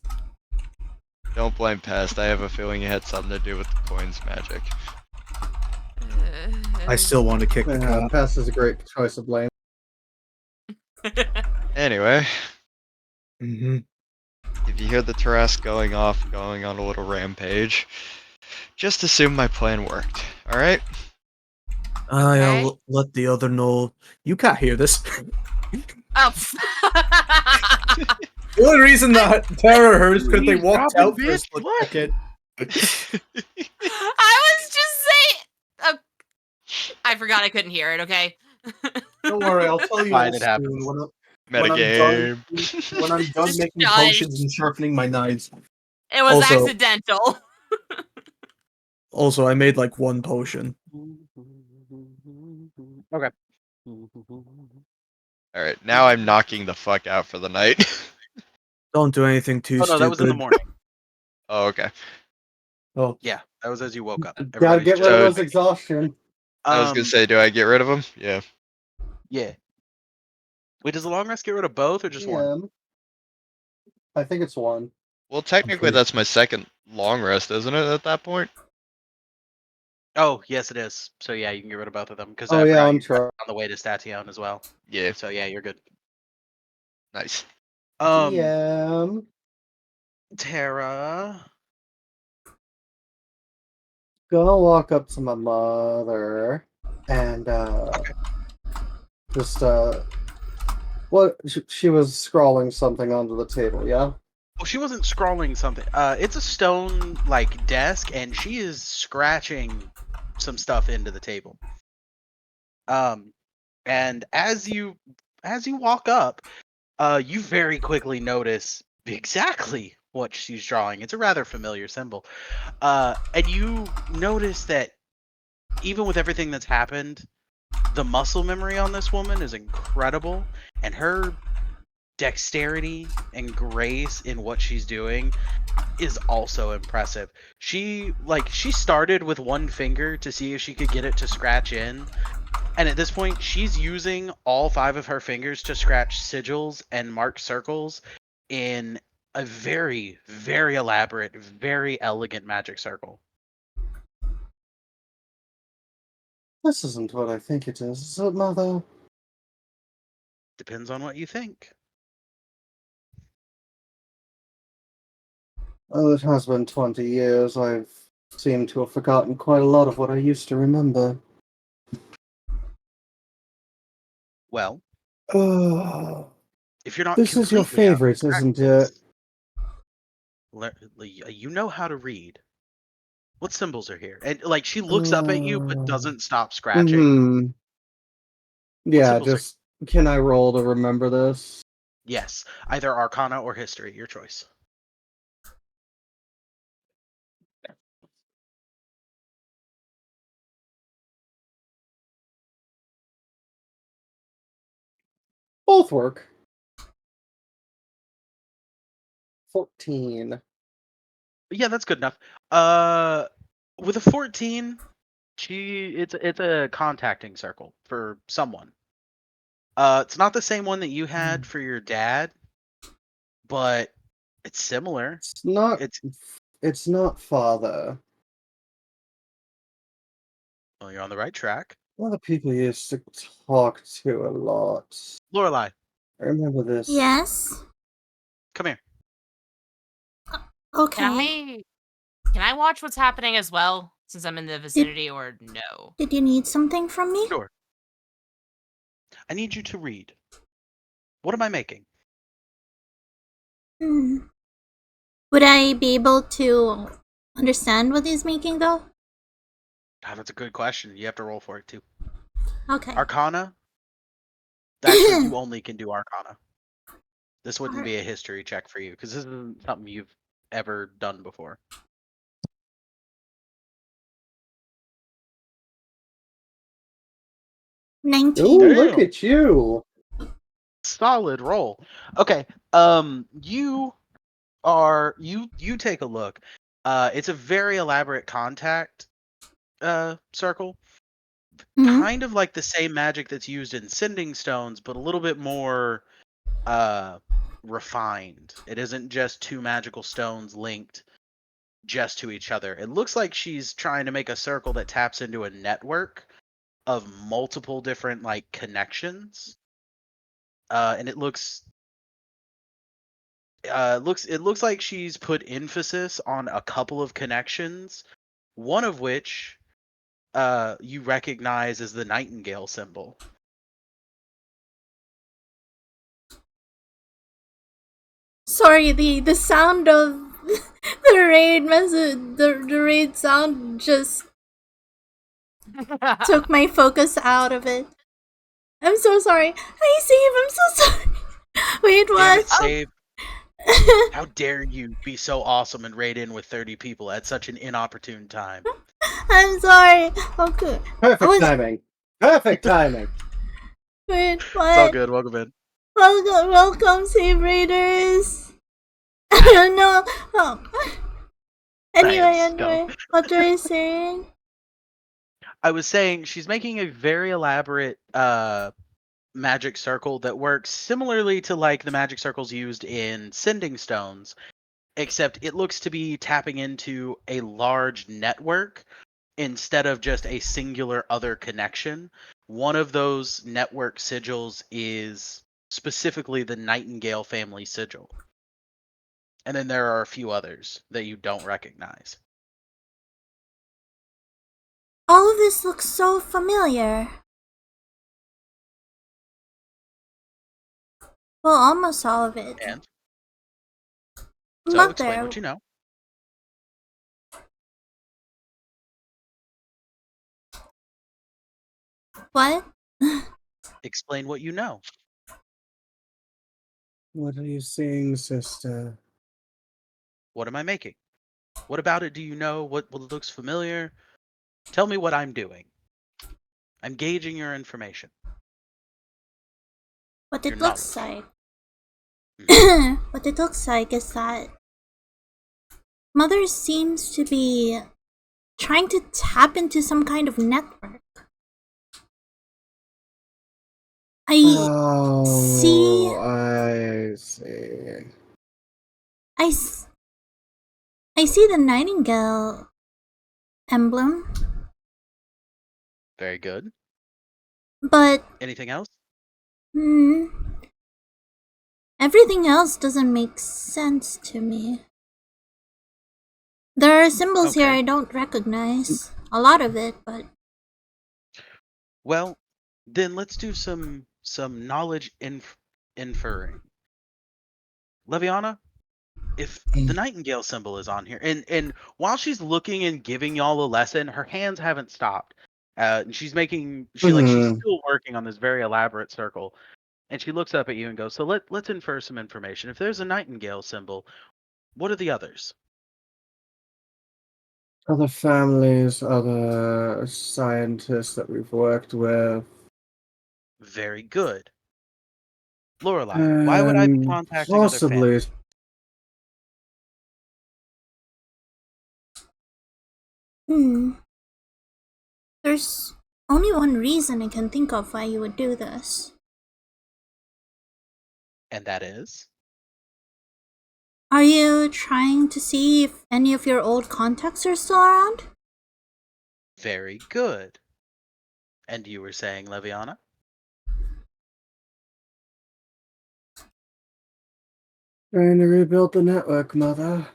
don't blame Pest. I have a feeling it had something to do with the coin's magic. I still want to kick the Yeah, cop. Pass is a great choice of blame. Anyway, Mm-hmm. if you hear the Tarrasque going on a little rampage, just assume my plan worked. Alright? I'll let the other know. You can't hear this. Oh. The only reason that Terror heard is because they Please, walked Robin, out for a bitch, split what? second. I was just saying. I forgot I couldn't hear it. Okay. Don't worry, I'll tell you Fine, all it soon happens. when I'm done. Metagame. When I'm done making Shush. potions and sharpening my knives. It was Also- accidental. Also, I made like one potion. Okay. Alright, now I'm knocking the fuck out for the night. Don't do anything too Oh no, stupid. that was in the morning. Oh, okay. Oh, Yeah, that was as you woke up. Gotta Everybody's get rid just of So- those exhaustion. I was gonna say, do I get rid of him? Yeah. Yeah. Wait, does the long rest get rid of both or just one? Yeah. I think it's one. Well, technically, pretty- that's my second long rest, isn't it, at that point? Oh, yes, it is. So yeah, you can get rid of both of them because Oh yeah, I'm sure. on the way to Station as well. Yeah, So yeah, you're good. nice. Yeah. Tara. Gonna walk up to my mother and just what she was scrawling something onto the table, yeah? Well, she wasn't scrawling something. It's a stone like desk, and she is scratching some stuff into the table. And as you walk up, you very quickly notice exactly what she's drawing. It's a rather familiar symbol. And you notice that even with everything that's happened, the muscle memory on this woman is incredible, and her dexterity and grace in what she's doing is also impressive. She started with one finger to see if she could get it to scratch in, and at this point she's using all 5 of her fingers to scratch sigils and mark circles in a very, very elaborate, very elegant magic circle. This isn't what I think it is it, Mother? Depends on what you think. Oh, it has been 20 years. I've seemed to have forgotten quite a lot of what I used to remember. Well, Oh, if you're not this is your completely out of favorite, isn't it? practice, you know how to read. What symbols are here? And like she looks up at you but doesn't stop scratching. Hmm. What Yeah, symbols are? just can I roll to remember this? Yes, either Arcana or History, your choice. Both work. 14. Yeah, that's good enough. With a 14, it's a contacting circle for someone. It's not the same one that you had for your dad, but it's similar. It's not. It's It's not father. well, you're on the right track. A lot of people used to talk to a lot. Lorelai, I remember this. Yes. come here. Okay. Can I watch what's happening as well since I'm in the vicinity, or no? Did you need something from me? Sure. I need you to read. What am I making? Hmm. Would I be able to understand what he's making though? Ah, that's a good question. You have to roll for it too. Okay. Arcana? Actually, you only can do Arcana. This wouldn't be a history check for you because this isn't something you've ever done before. Ooh, 19. look Damn. at you. Solid roll. Okay. You take a look. It's a very elaborate contact circle. Mhm. Kind of like the same magic that's used in sending stones, but a little bit more refined. It isn't just two magical stones linked just to each other. It looks like she's trying to make a circle that taps into a network of multiple different like connections. And it looks like she's put emphasis on a couple of connections, one of which you recognize as the nightingale symbol. Sorry, the sound of the raid message, the raid sound just took my focus out of it. I'm so sorry. Hi, Steve. I'm so sorry. Wait, Damn it, what? Save. How dare you be so awesome and raid in with 30 people at such an inopportune time? I'm sorry. Okay. Perfect timing. Perfect timing. Wait, It's all what? good. Welcome in. Welcome, Save Raiders. No. Oh. Anyway. What were you saying? I was saying she's making a very elaborate magic circle that works similarly to like the magic circles used in sending stones, except it looks to be tapping into a large network instead of just a singular other connection. One of those network sigils is specifically the Nightingale family sigil. And then there are a few others that you don't recognize. All of this looks so familiar. Well, almost all of it. And so explain Mother, what you know. what? Explain what you know. What are you seeing, sister? What am I making? What about it do you know? What looks familiar? Tell me what I'm doing. I'm gauging your information. What Your it looks knowledge. like. What it looks like is that Mother seems to be trying to tap into some kind of network. See. I see. I see the Nightingale emblem, Very good. but Anything else? Everything else doesn't make sense to me. There are symbols here Okay. I don't recognize. A lot of it, but Well, then let's do some knowledge inferring. Leviana, if the nightingale symbol is on here, and while she's looking and giving y'all a lesson, her hands haven't stopped. And she's she's Hmm. still working on this very elaborate circle. And she looks up at you and goes, "So let's infer some information. If there's a nightingale symbol, what are the others?" Other families, other scientists that we've worked with, Very good. Lorelai, why would I be and contacting other possibly families? hmm. There's only one reason I can think of why you would do this. And that is Are you trying to see if any of your old contacts are still around? very good. And you were saying, Leviana? trying to rebuild the network, Mother.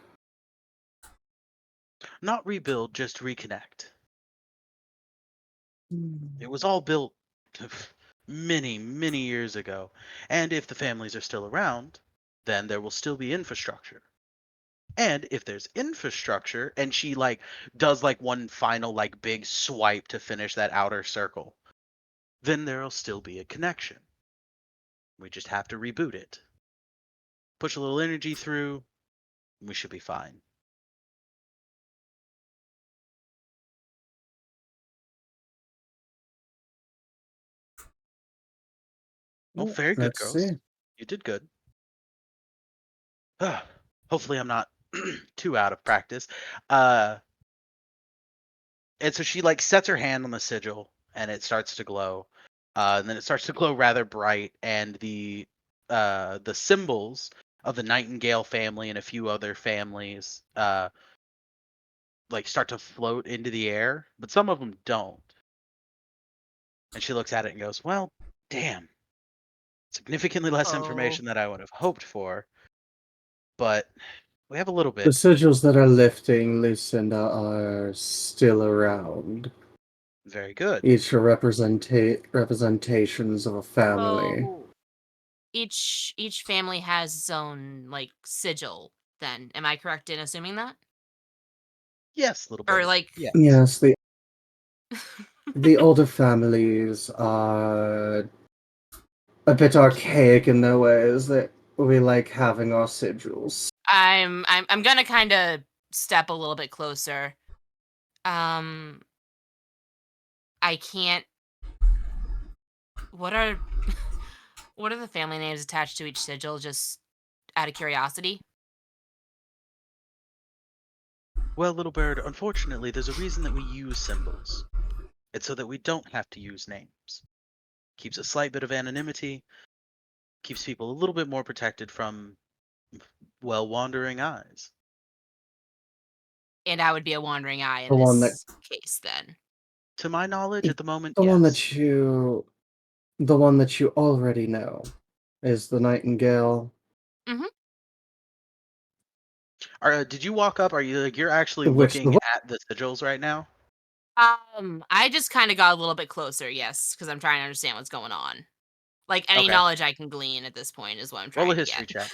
Not rebuild, just reconnect. Hmm. It was all built many, many years ago. And if the families are still around, then there will still be infrastructure. And if there's infrastructure, and she does one final big swipe to finish that outer circle, then there'll still be a connection. We just have to reboot it. Push a little energy through, and we should be fine. Well, Well, very good, let's girls. see. You did good. Hopefully, I'm not too out of practice. Uh, and so she sets her hand on the sigil, and it starts to glow. And then it starts to glow rather bright, and the symbols of the Nightingale family and a few other families start to float into the air, but some of them don't. And she looks at it and goes, "Well, damn, significantly less Oh. information than I would have hoped for, but we have a little The bit." sigils that are lifting Lucinda are still around. Very good. Each are representations of a family. So each family has its own sigil then. Am I correct in assuming that? Yes, little Or bird. Yes. Yes, the older families are a bit archaic in their ways that we like having our sigils. I'm gonna kind of step a little bit closer. Um I can't what are what are the family names attached to each sigil, just out of curiosity? Well, little bird, unfortunately, there's a reason that we use symbols. It's so that we don't have to use names. Keeps a slight bit of anonymity, keeps people a little bit more protected from, well, wandering eyes. And I would be a wandering eye in The one that this case then. To my knowledge, at the moment, the one yes. that you the one that you already know is the Nightingale. Mhm. Did you walk up? Are you you're actually Which looking the at the sigils right now? I just kind of got a little bit closer, yes, because I'm trying to understand what's going on. Like any Okay. knowledge I can glean at this point is what I'm Roll a trying to history get.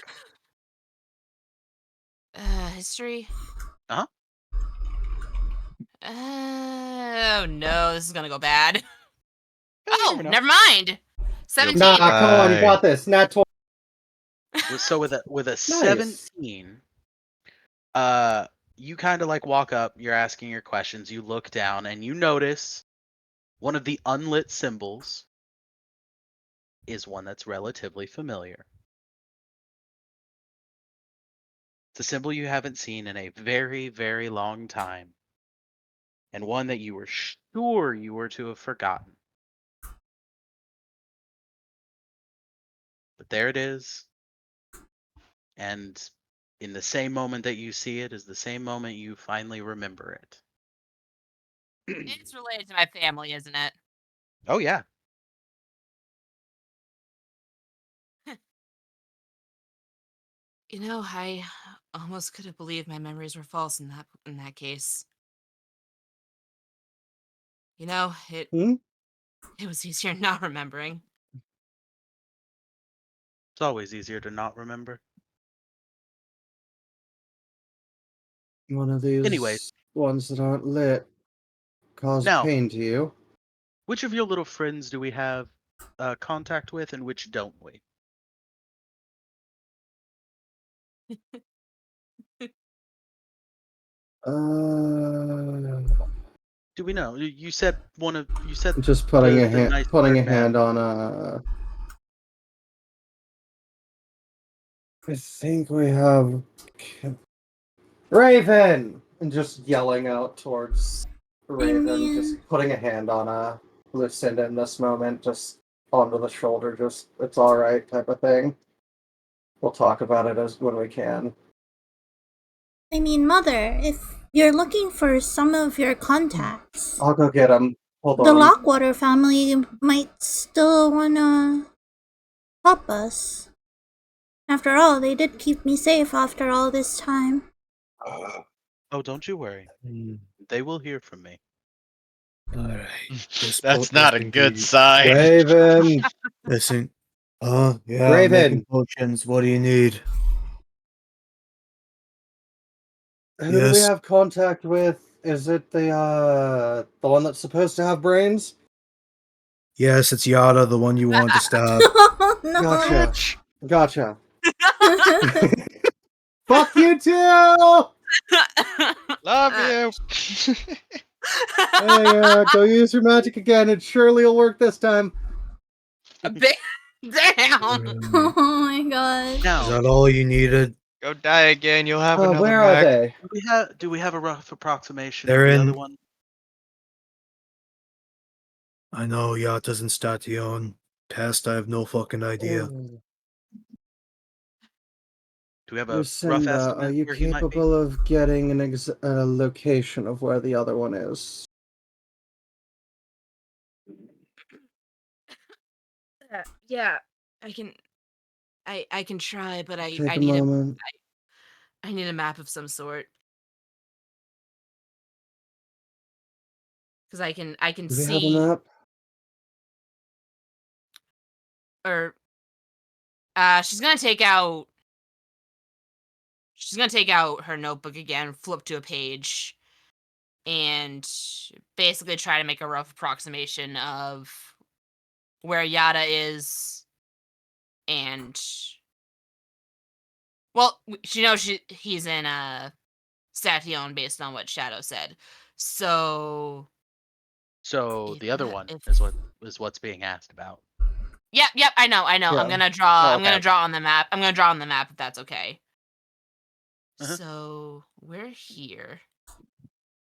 check. History. Uh huh. Oh no, this is gonna go bad. You never Oh, know. never mind. You'll be 17. Nah, come on, you fine. got this. Nat 20. So with a Nice. 17, uh, you kind of walk up. You're asking your questions. You look down and you notice one of the unlit symbols is one that's relatively familiar. It's a symbol you haven't seen in a very, very long time, and one that you were sure you were to have forgotten. But there it is, and in the same moment that you see it is the same moment you finally remember it. It's related to my family, isn't it? Oh yeah. You know, I almost could have believed my memories were false in that case. You know, Hmm? it was easier not remembering. It's always easier to not remember. One of Anyway, these ones that aren't lit cause now, pain to you. which of your little friends do we have contact with, and which don't we? Uh, Do we know? You said one of you said just putting the nice putting bird a man. hand on I think we have Raven, and just yelling out towards Raven, just mean, putting a hand on Lucinda in this moment, just onto the shoulder, just it's all right type of thing. We'll talk about it as when we can. Mother, if you're looking for some of your contacts, I'll go get him. Hold the on. Lockwater family might still wanna help us. After all, they did keep me safe after all this time. Oh, don't you worry. Hmm. They will hear from me. All right. That's not a can good be. sign. Raven, Listen. Oh, yeah, I'm making Raven, potions. What do you need? who do we Yes. have contact with? Is it the one that's supposed to have brains? Yes, it's Yada, the one you wanted to stab. Oh no! Gotcha. Bitch. Gotcha. Fuck you too! Love you. Hey, go use your magic again. It surely will work this time. Damn. Right. Oh my god. Is Now, that all you needed? Go die again. You'll have another Where are Mac. they? do we have a rough approximation of They're the in. other one? I know Yata's in Station. Past, I have no fucking idea. Oh, Do we have a rough Lucinda, are estimate you where he might be? capable of getting a location of where the other one is? Yeah, I can. I can try, but Take a moment. I need a map of some sort because I can Do we have a see map? or she's gonna take out her notebook again, flip to a page, and basically try to make a rough approximation of where Yada is, and well, she knows he's in Station based on what Shadow said. So So if the other that one if is what's being asked about. yep, I know. Yeah. Oh, I'm okay, gonna okay. draw on the map. I'm gonna draw on the map if that's okay. Uh-huh. So we're here.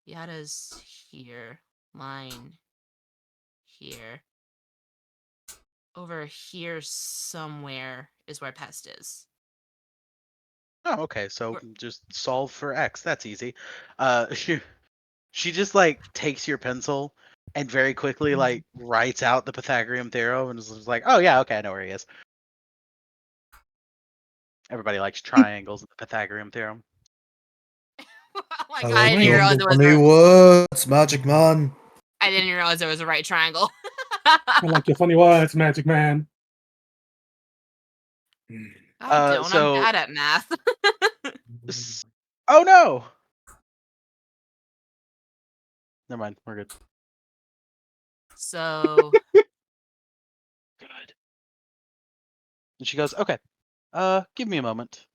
Yada's here. Line here. Over here somewhere is where Pest is. Oh, okay. So We're- just solve for X. That's easy. She just like takes your pencil and very quickly like writes out the Pythagorean theorem and is just like, oh yeah, okay, I know where he is. Everybody likes triangles in the Pythagorean theorem. oh my I god, I like didn't even doing realize the funny words, Magic Man. I didn't even realize there was a right triangle. I like your funny words, Magic Man. I don't. I'm So bad at math. s- oh no. Never mind, we're good. So Good. And she goes, okay, give me a moment.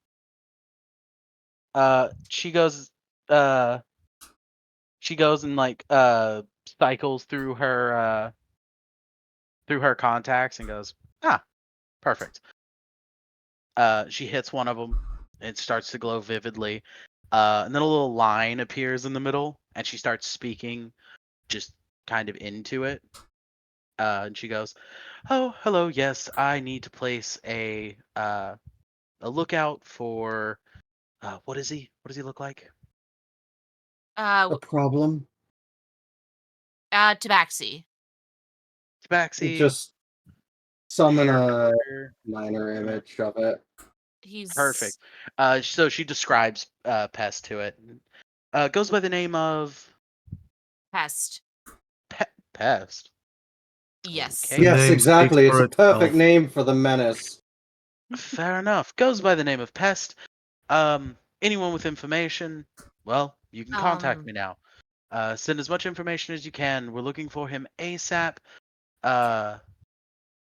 She goes, uh, and like cycles through her contacts and goes, ah, perfect. She hits one of them. It starts to glow vividly. And then a little line appears in the middle, and she starts speaking just kind of into it. And she goes, "Oh, hello. Yes, I need to place a lookout for what is he? What does he look like? uh A problem? Tabaxi. Tabaxi, Just summon hair a color. minor Uh, image of it. He's Perfect. So she describes Pest to it. Goes by the name of pest. Pest. Yes. The Okay. Yes, name speaks exactly. It's for a perfect itself. name for the menace. Fair enough. Goes by the name of Pest. Anyone with information, well, you can contact Um. me now. Send as much information as you can. We're looking for him ASAP. Uh,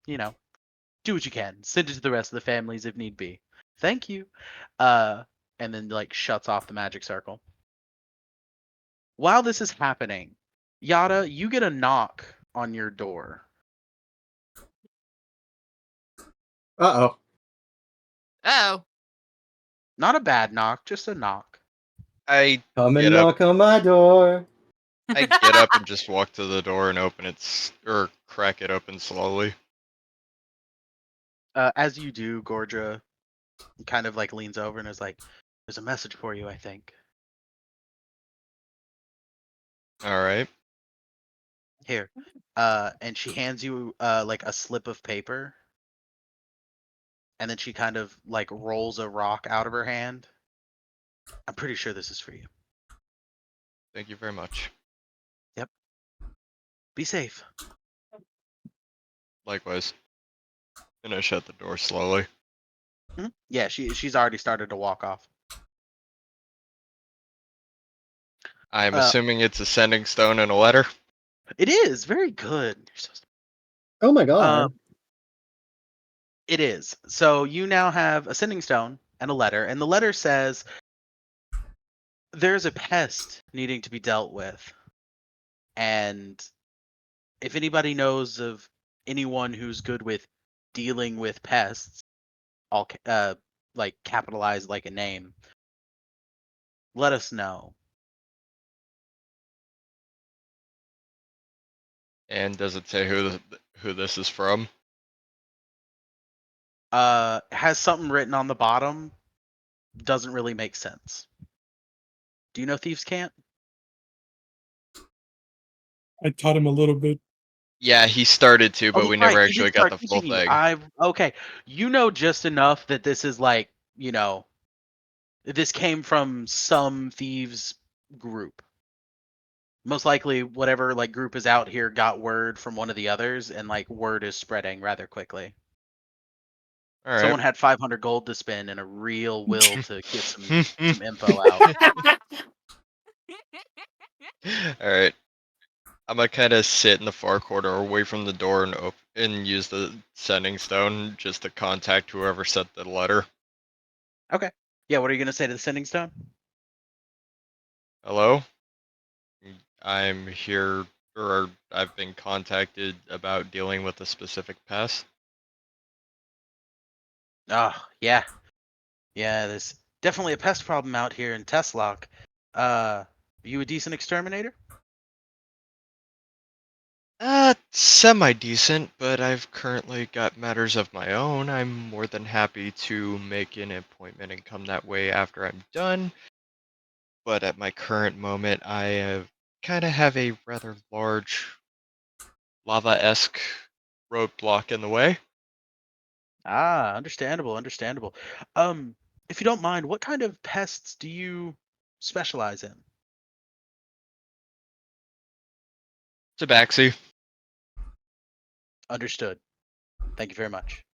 you know, do what you can. Send it to the rest of the families if need be. Thank you. Uh, and then like shuts off the magic circle. While this is happening, Yada, you get a knock on your door. Uh-oh. Oh. Not a bad knock, just a knock. I Come and get up. knock on my door. I get up and just walk to the door and open it, or crack it open slowly. As you do, Gorgia kind of like leans over and is like, "There's a message for you, I think." All right. Here. And she hands you like a slip of paper, and then she kind of like rolls a rock out of her hand. I'm pretty sure this is for you. Thank you very much. Yep. Be safe. Likewise. And I shut the door slowly. Yeah, she's already started to walk off. I'm Uh, assuming it's a sending stone and a letter. it is very good. You're so Oh my Um, god. it is. So you now have a sending stone and a letter, and the letter says there's a pest needing to be dealt with, and if anybody knows of anyone who's good with dealing with pests, all like capitalized like a name, let us know. And does it say who this is from? Has something written on the bottom. Doesn't really make sense. Do you know Thieves Can't? I taught him a little bit. Yeah, he started to, Oh, but we that's never right. He did actually got start the full teaching you. thing. Okay. You know just enough that this is like, this came from some thieves group. Most likely whatever like group is out here got word from one of the others, and like word is spreading rather quickly. All right. Someone had 500 gold to spend and a real will to get some info out. All right. I'm gonna kind of sit in the far corner away from the door and use the sending stone just to contact whoever sent the letter. Okay. Yeah, what are you gonna say to the sending stone? Hello? I'm here, or I've been contacted about dealing with a specific pest. Oh, yeah. Yeah, there's definitely a pest problem out here in Teslock. You a decent exterminator? Semi decent, but I've currently got matters of my own. I'm more than happy to make an appointment and come that way after I'm done. But at my current moment, I kind of have a rather large lava-esque roadblock in the way. Ah, understandable. If you don't mind, what kind of pests do you specialize in? Tabaxi. Understood. Thank you very much.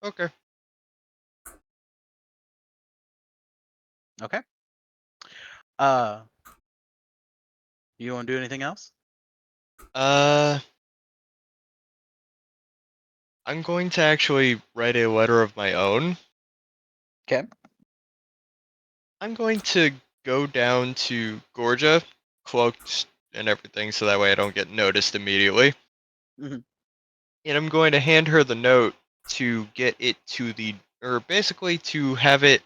Okay. Okay. Uh, you want to do anything else? Uh, I'm going to actually write a letter of my own. Okay. I'm going to go down to Gorgia, cloaked and everything, so that way I don't get noticed immediately. Mhm. And I'm going to hand her the note to get it to or basically to have it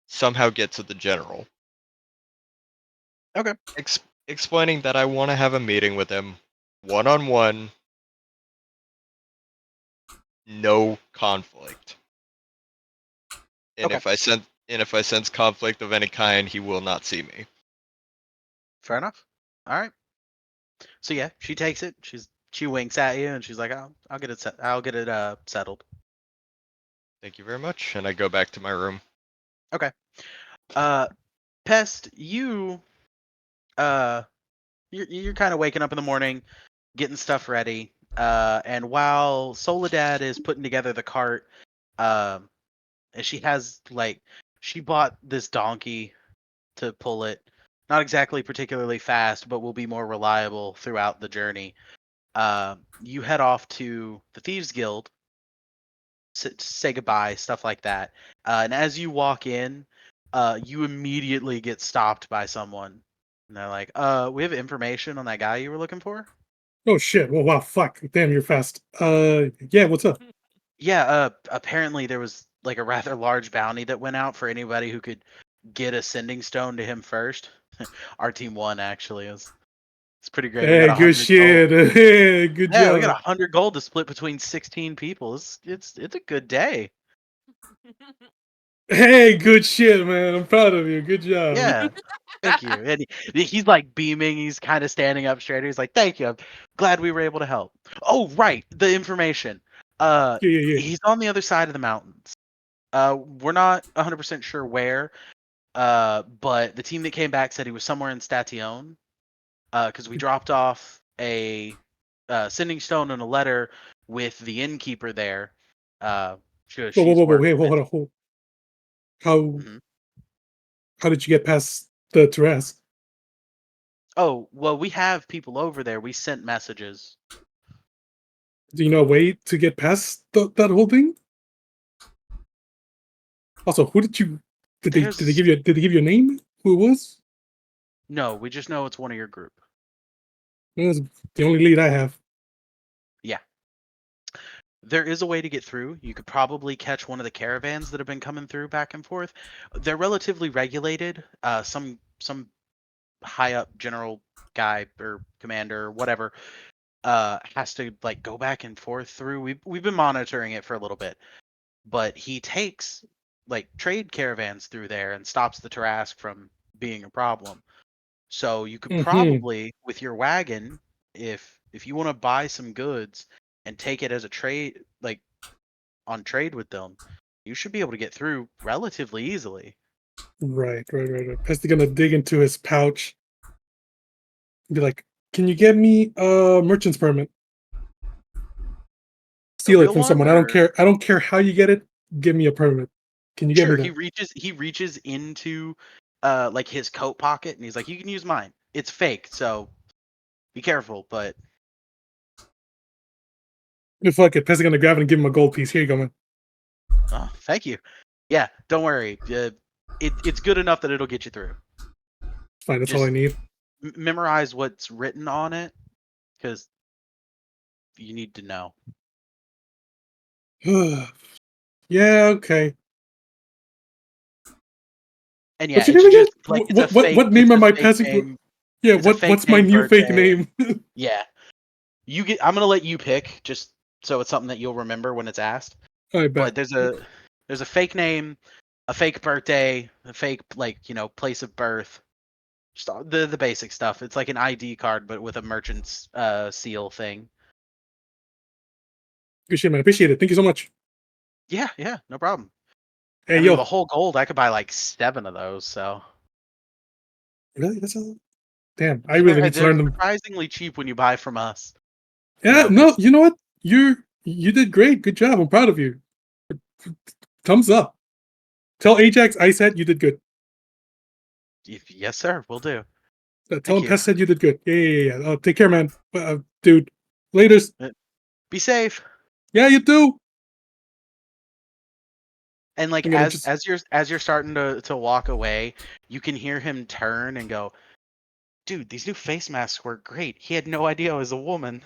somehow get to the general. Okay. Explaining that I want to have a meeting with him, one on one, no conflict. And Okay. if I sense conflict of any kind, he will not see me. Fair enough. All right. So yeah, she takes it. She winks at you and she's like, "I'll get it settled." Thank you very much. And I go back to my room. Pest, you're kind of waking up in the morning, getting stuff ready. And while Soledad is putting together the cart, and she bought this donkey to pull it. Not exactly particularly fast, but will be more reliable throughout the journey. You head off to the Thieves Guild, say goodbye, stuff like that. And as you walk in, you immediately get stopped by someone. And they're like, we have information on that guy you were looking for? Oh shit! Well, wow, fuck! Damn, you're fast. Yeah, what's up? Yeah, apparently there was like a rather large bounty that went out for anybody who could get a sending stone to him first. Our team won, actually. It's pretty great. We got Hey, good 100 gold. shit. Hey, good Yeah, we got job. 100 gold to split between 16 people. It's a good day. Hey, good shit, man. I'm proud of you. Good job. Yeah. Thank you. And he's like beaming. He's kind of standing up straight. He's like, "Thank you. I'm glad we were able to help." Oh, right. The information. Yeah. He's on the other side of the mountains. We're not 100% sure where. But the team that came back said he was somewhere in Station. Because we dropped off a sending stone and a letter with the innkeeper there. She's Whoa. working Hey, with. hold on. How Mhm. how did you get past the Tarrasque? Oh, well, we have people over there. We sent messages. Do you know a way to get past that whole thing? Also, who did you did they There's give you a name? Who it was? no, we just know it's one of your group. That's the only lead I have. Yeah. There is a way to get through. You could probably catch one of the caravans that have been coming through back and forth. They're relatively regulated. Some high up general guy or commander or whatever has to like go back and forth through. We've been monitoring it for a little bit, but he takes like trade caravans through there and stops the Tarrasque from being a problem. So you could Mm-hmm. probably, with your wagon, if you want to buy some goods and take it as a trade, like on trade with them, you should be able to get through relatively easily. Right. Pesty gonna dig into his pouch and be like, "Can you get me a merchant's permit? A Steal it real from one, someone. I don't or care. I don't care how you get it. Give me a permit. Can you get me sure, that?" he reaches into like his coat pocket and he's like, "You can use mine. It's fake, so be careful." But Fuck it. Pesty gonna grab it and give him a gold piece. Here you go, man. oh, thank you. Yeah, don't worry. It's good enough that it'll get you through. Fine. That's all I Just need. memorize what's written on it because you need to know. Yeah. Okay. And yeah, What's your it's name again? just like it's a fake. What It's name a am I fake passing for? name. Yeah. It's a fake What's my name new fake birthday. name? Yeah, you get. I'm gonna let you pick just so it's something that you'll remember when it's asked. I But bet. there's a fake name, a fake birthday, a fake place of birth. Just the basic stuff. It's like an ID card, but with a merchant's seal thing. Good shit, man. Appreciate it. Thank you so much. Yeah, no problem. Hey, I mean, with a yo. whole gold, I could buy like 7 of those. So Really? That's all? Damn. I really need to they're learn them. surprisingly cheap when you buy from us. Yeah. No. Because You know what? You did great. Good job. I'm proud of you. Thumbs up. Tell Ajax I said you did good. yes, sir, we'll do. Tell Thank him you. Pest said you did good. Yeah. Take care, man. Dude. Laters. Be safe. Yeah, you too. And like I'm gonna just. as you're starting to walk away, you can hear him turn and go, "Dude, these new face masks were great. He had no idea I was a woman."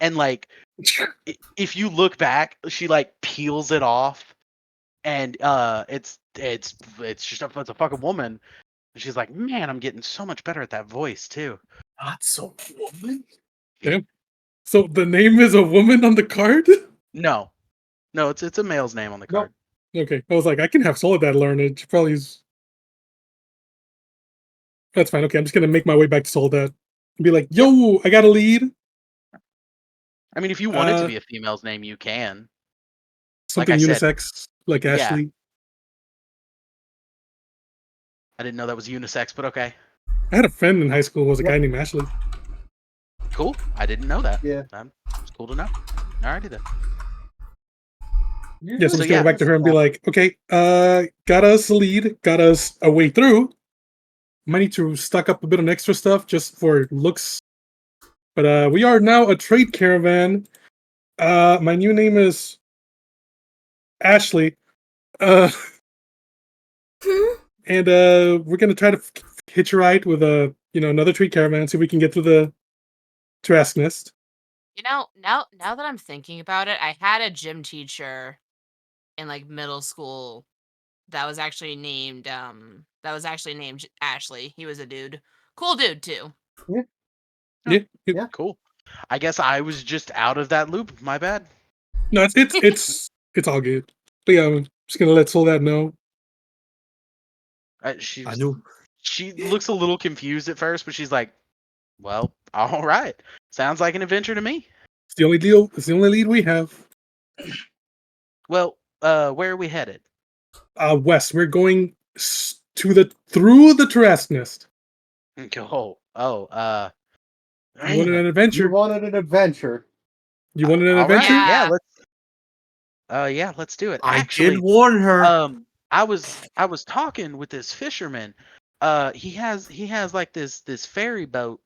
And like if you look back, she like peels it off and it's a fucking woman. And she's like, "Man, I'm getting so much better at that voice too." Not so woman. Damn. So the name is a woman on the card? No. No, it's a male's name on the No. card. Okay. I was like, I can have Soledad learn it. She probably is. That's fine. Okay, I'm just gonna make my way back to Soledad and be like, Yep. "Yo, I got a lead." I mean, if you want it to Uh, be a female's name, you can. Like Something I said, unisex. like Yeah. Ashley. I didn't know that was unisex, but okay. I had a friend in high school who was a Yep. guy named Ashley. Cool. I didn't know that. Yeah. It's cool to know. Alrighty then. Yeah, so I'm So just gonna yeah. go back to her and be like, okay, got us a lead, got us a way through. Might need to stock up a bit of extra stuff just for looks. But we are now a trade caravan. My new name is Ashley. Uh and we're gonna try to hitch a ride with another trade caravan, see if we can get through the Trask Nest. Now that I'm thinking about it, I had a gym teacher in like middle school that was actually named Ashley. He was a dude. Cool dude too. Yeah. Cool. I guess I was just out of that loop. My bad. No, it's all good. But yeah, I'm just gonna let Soldat know. I knew. She looks a little confused at first, but she's like, "Well, all right. Sounds like an adventure to me." It's the only deal. It's the only lead we have. Well, where are we headed? West. We're going through the Trask Nest. You wanted an You adventure? wanted an adventure. You wanted an all right. adventure? Yeah. Let's do it. I Actually, did warn her. I was talking with this fisherman. He has like this ferry boat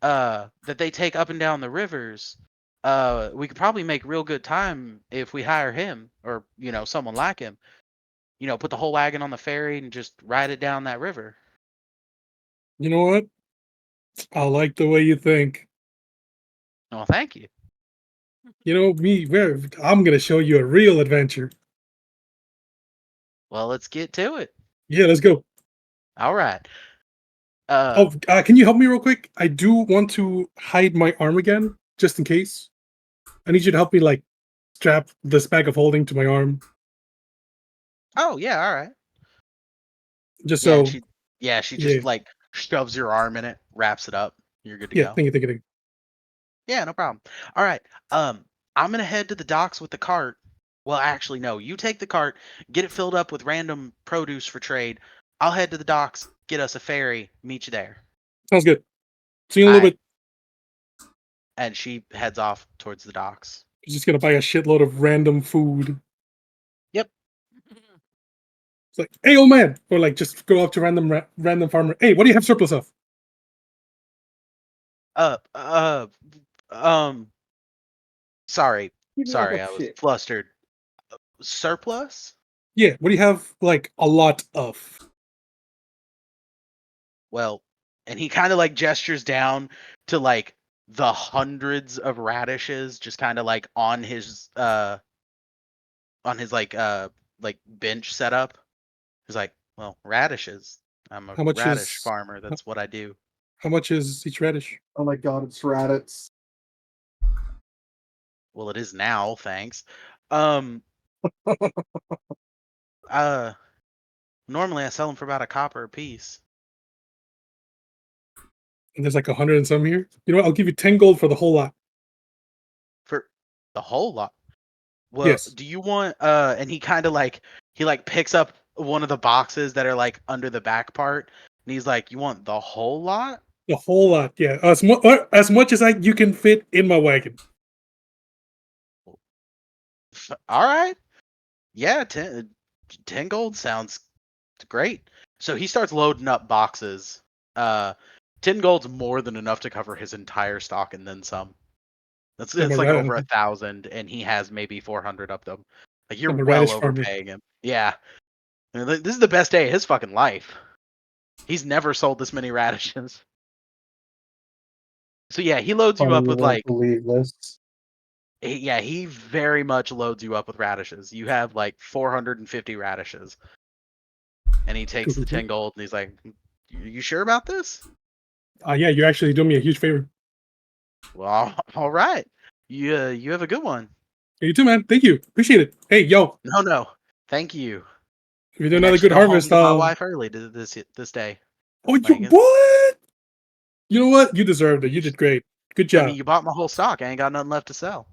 that they take up and down the rivers. We could probably make real good time if we hire him or someone like him. Put the whole wagon on the ferry and just ride it down that river. You know what? I like the way you think. Oh, thank you. You know me. I'm gonna show you a real adventure. Well, let's get to it. Yeah, let's go. All right. Can you help me real quick? I do want to hide my arm again, just in case. I need you to help me, like, strap this bag of holding to my arm, Oh yeah, all right. just Yeah, so. she Yeah, just like shoves your arm in it, wraps it up. You're good to yeah. go. Thank you. Yeah, no problem. All right. I'm gonna head to the docks with the cart. Well, actually, no. You take the cart, get it filled up with random produce for trade. I'll head to the docks, get us a ferry, meet you there. Sounds good. See you in a little Aight. bit. And she heads off towards the docks. I'm just gonna buy a shitload of random food. Yep. It's like, hey, old man, or like just go up to random farmer. Hey, what do you have surplus of? Uh, uh, um. Sorry, Keep me up sorry, with I was shit. flustered. Surplus? Yeah, what do you have? Like a lot of. Well, and he kind of like gestures down to like the hundreds of radishes just kind of like on his like bench setup. He's like, "Well, radishes. I'm a How much radish is? farmer. That's what I do." How much is each radish? Oh my god, it's Raditz. Well, it is now, thanks. Um uh Normally I sell them for about a copper a piece. And there's like 100 and some here. You know what? I'll give you 10 gold for the whole lot. For the whole lot. Well, Yes, do you want and he like picks up one of the boxes that are like under the back part and he's like, "You want the whole lot?" the whole lot. Yeah, as much as you can fit in my wagon. All right. Yeah, 10 gold sounds great. So he starts loading up boxes. 10 gold's more than enough to cover his entire stock and then some. I'm a It's like rat. over 1,000, and he has maybe 400 of them. Like you're I'm a well radish farmer. overpaying him. Yeah, this is the best day of his fucking life. He's never sold this many radishes. So yeah, he loads you Funny, up you with won't like believe this. he very much loads you up with radishes. You have like 450 radishes, and he takes the 10 gold and he's like, "You sure about this?" Yeah, you're actually doing me a huge favor. Well, all right. You have a good one. You too, man. Thank you. Appreciate it. Hey, yo, No. Thank you. if you do You can another actually good go home harvest, to my wife early this day. Oh, you Like, what? You know what? You deserved it. You did great. Good I job. mean, you bought my whole stock. I ain't got nothing left to sell.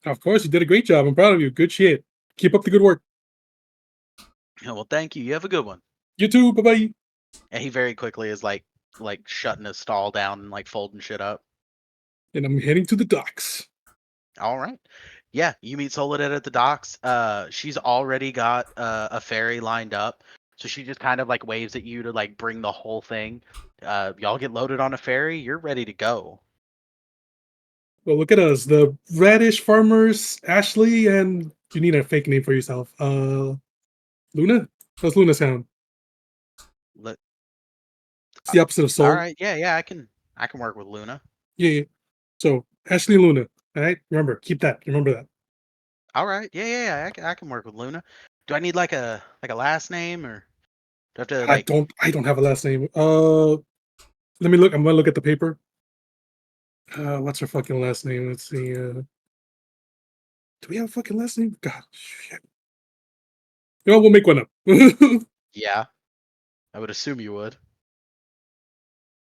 Of course, you did a great job. I'm proud of you. Good shit. Keep up the good work. Well, thank you. You have a good one. You too. Bye bye. And he very quickly is like shutting his stall down and like folding shit up. And I'm heading to the docks. All right. Yeah, you meet Soledad at the docks. She's already got a ferry lined up, so she just kind of like waves at you to like bring the whole thing. Y'all get loaded on a ferry. You're ready to go. Well, look at us, the radish farmers, Ashley, and you need a fake name for yourself. Luna. How's Luna sound? Let, It's the opposite of all soul. right. Yeah. I can work with Luna. Yeah, yeah. So Ashley and Luna. All right. Remember, keep that. Remember that. All right. Yeah. I can work with Luna. Do I need like a last name, or do I have to I like? don't. I don't have a last name. Let me look. I'm gonna look at the paper. What's her fucking last name? Let's see. Do we have a fucking last name? God, shit. You know, we'll make one up. Yeah, Yeah, I would assume you would.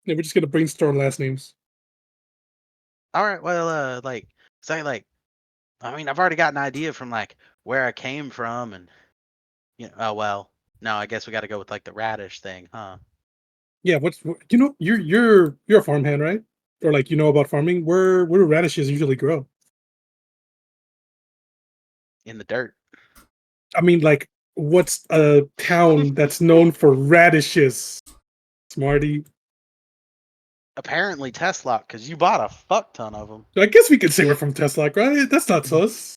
we're just gonna brainstorm last names. All right. Well, like, say like, I mean, I've already got an idea from like where I came from, and oh well. No, I guess we got to go with like the radish thing, huh? Yeah, you know, you're a farmhand, right? Or like you know about farming. Where do radishes usually grow? In the dirt. I mean, like, what's a town that's known for radishes? Smarty. Apparently Tesla, because you bought a fuck ton of them. I guess we could say we're from Tesla, right? That's not sus.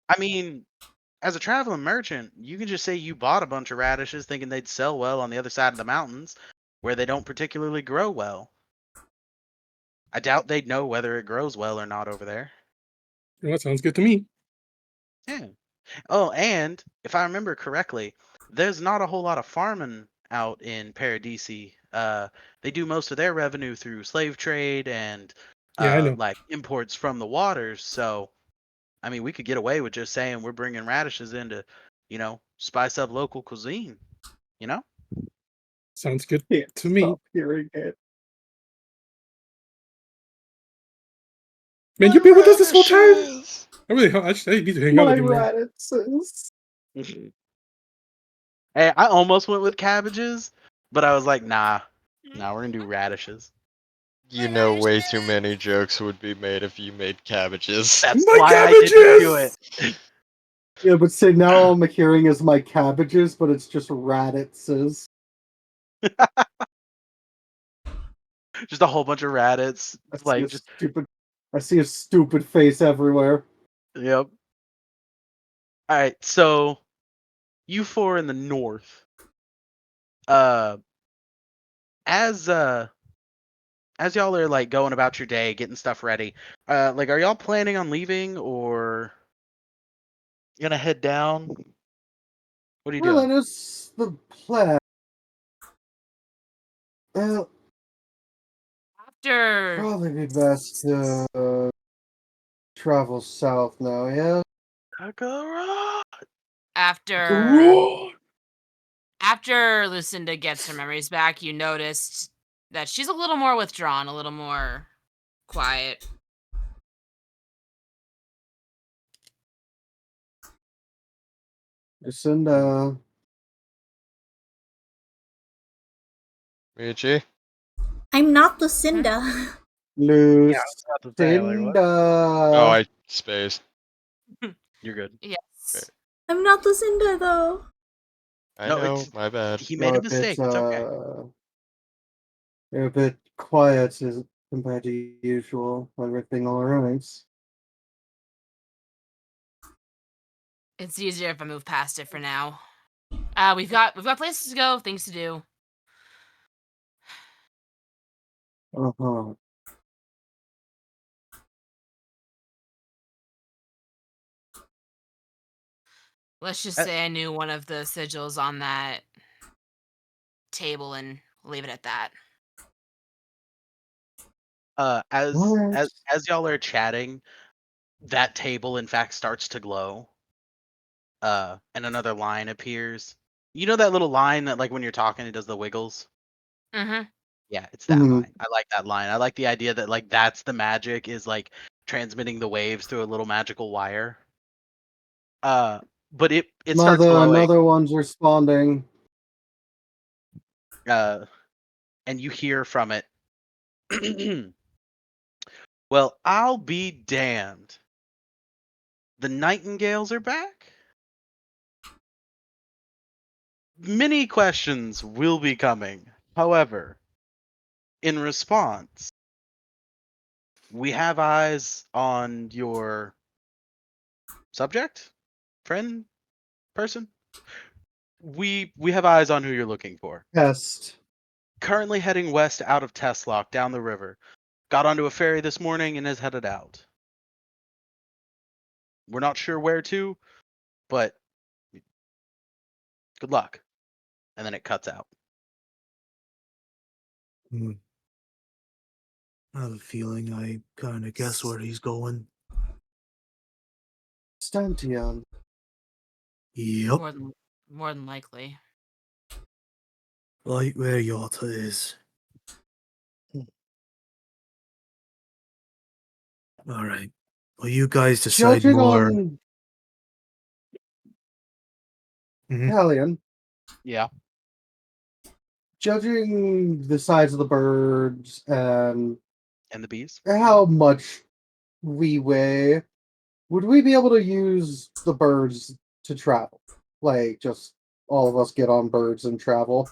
I mean, as a traveling merchant, you can just say you bought a bunch of radishes thinking they'd sell well on the other side of the mountains, where they don't particularly grow well. I doubt they'd know whether it grows well or not over there. That sounds good to me. Yeah. Oh, and if I remember correctly, there's not a whole lot of farming out in Paradisi. They do most of their revenue through slave trade and Yeah, I know. like imports from the waters. So, I mean, we could get away with just saying we're bringing radishes in to, spice up local cuisine. You know? Sounds good Can't to me. stop hearing it. Man, you've My been with us this whole time? radishes! I need to hang out My with you more. radishes. Hey, I almost went with cabbages, but I was like, nah, we're gonna do radishes. You know, way too many jokes would be made if you made cabbages. That's My why I didn't do it. cabbages! Yeah, but say now all I'm hearing is my cabbages, but it's just radishes. Just a whole bunch of radits, like just I see a stupid face everywhere. yep. All right, so you four in the north, uh, as uh, as y'all are like going about your day, getting stuff ready, like are y'all planning on leaving or gonna head down? What are you Well, doing? that is the plan. Well, After probably be best to travel south now, yeah? Kakarot! after Groot! after Lucinda gets her memories back, you noticed that she's a little more withdrawn, a little more quiet. Lucinda. Michi? I'm not Lucinda. Yeah, I was about to say, like, what? Oh, Lucinda. I spaced. You're good. Okay. Yes. I'm not Lucinda though. I No, know, it's my bad. he made You're a a bit, mistake. It's okay. you're a bit quiet as compared to usual. Everything alright. It's easier if I move past it for now. We've got places to go, things to do. Uh-huh. Let's just Uh, say I knew one of the sigils on that table and leave it at that. as Alright. as y'all are chatting, that table in fact starts to glow. And another line appears. You know that little line that like when you're talking it does the wiggles? Mm-hmm. Yeah, it's that Mhm. line. I like that line. I like the idea that like that's the magic is like transmitting the waves through a little magical wire. Uh but it starts Mother, glowing. another one's responding. And you hear from it. Well, I'll be damned. The Nightingales are back? Many questions will be coming. However, in response, we have eyes on your subject, friend, person. We have eyes on who you're looking for. Pest. Currently heading west out of Testlock down the river. Got onto a ferry this morning and is headed out. We're not sure where to, but good luck. And then it cuts out. Hmm. I have a feeling I kind of guess where he's going. Stantion. Yep, More than likely. right where Yata is. All right. Well, you guys decide Judging more. on Mhm. Italian, Yeah. judging the size of the birds and And the bees? how much we weigh, would we be able to use the birds to travel? Like, just all of us get on birds and travel?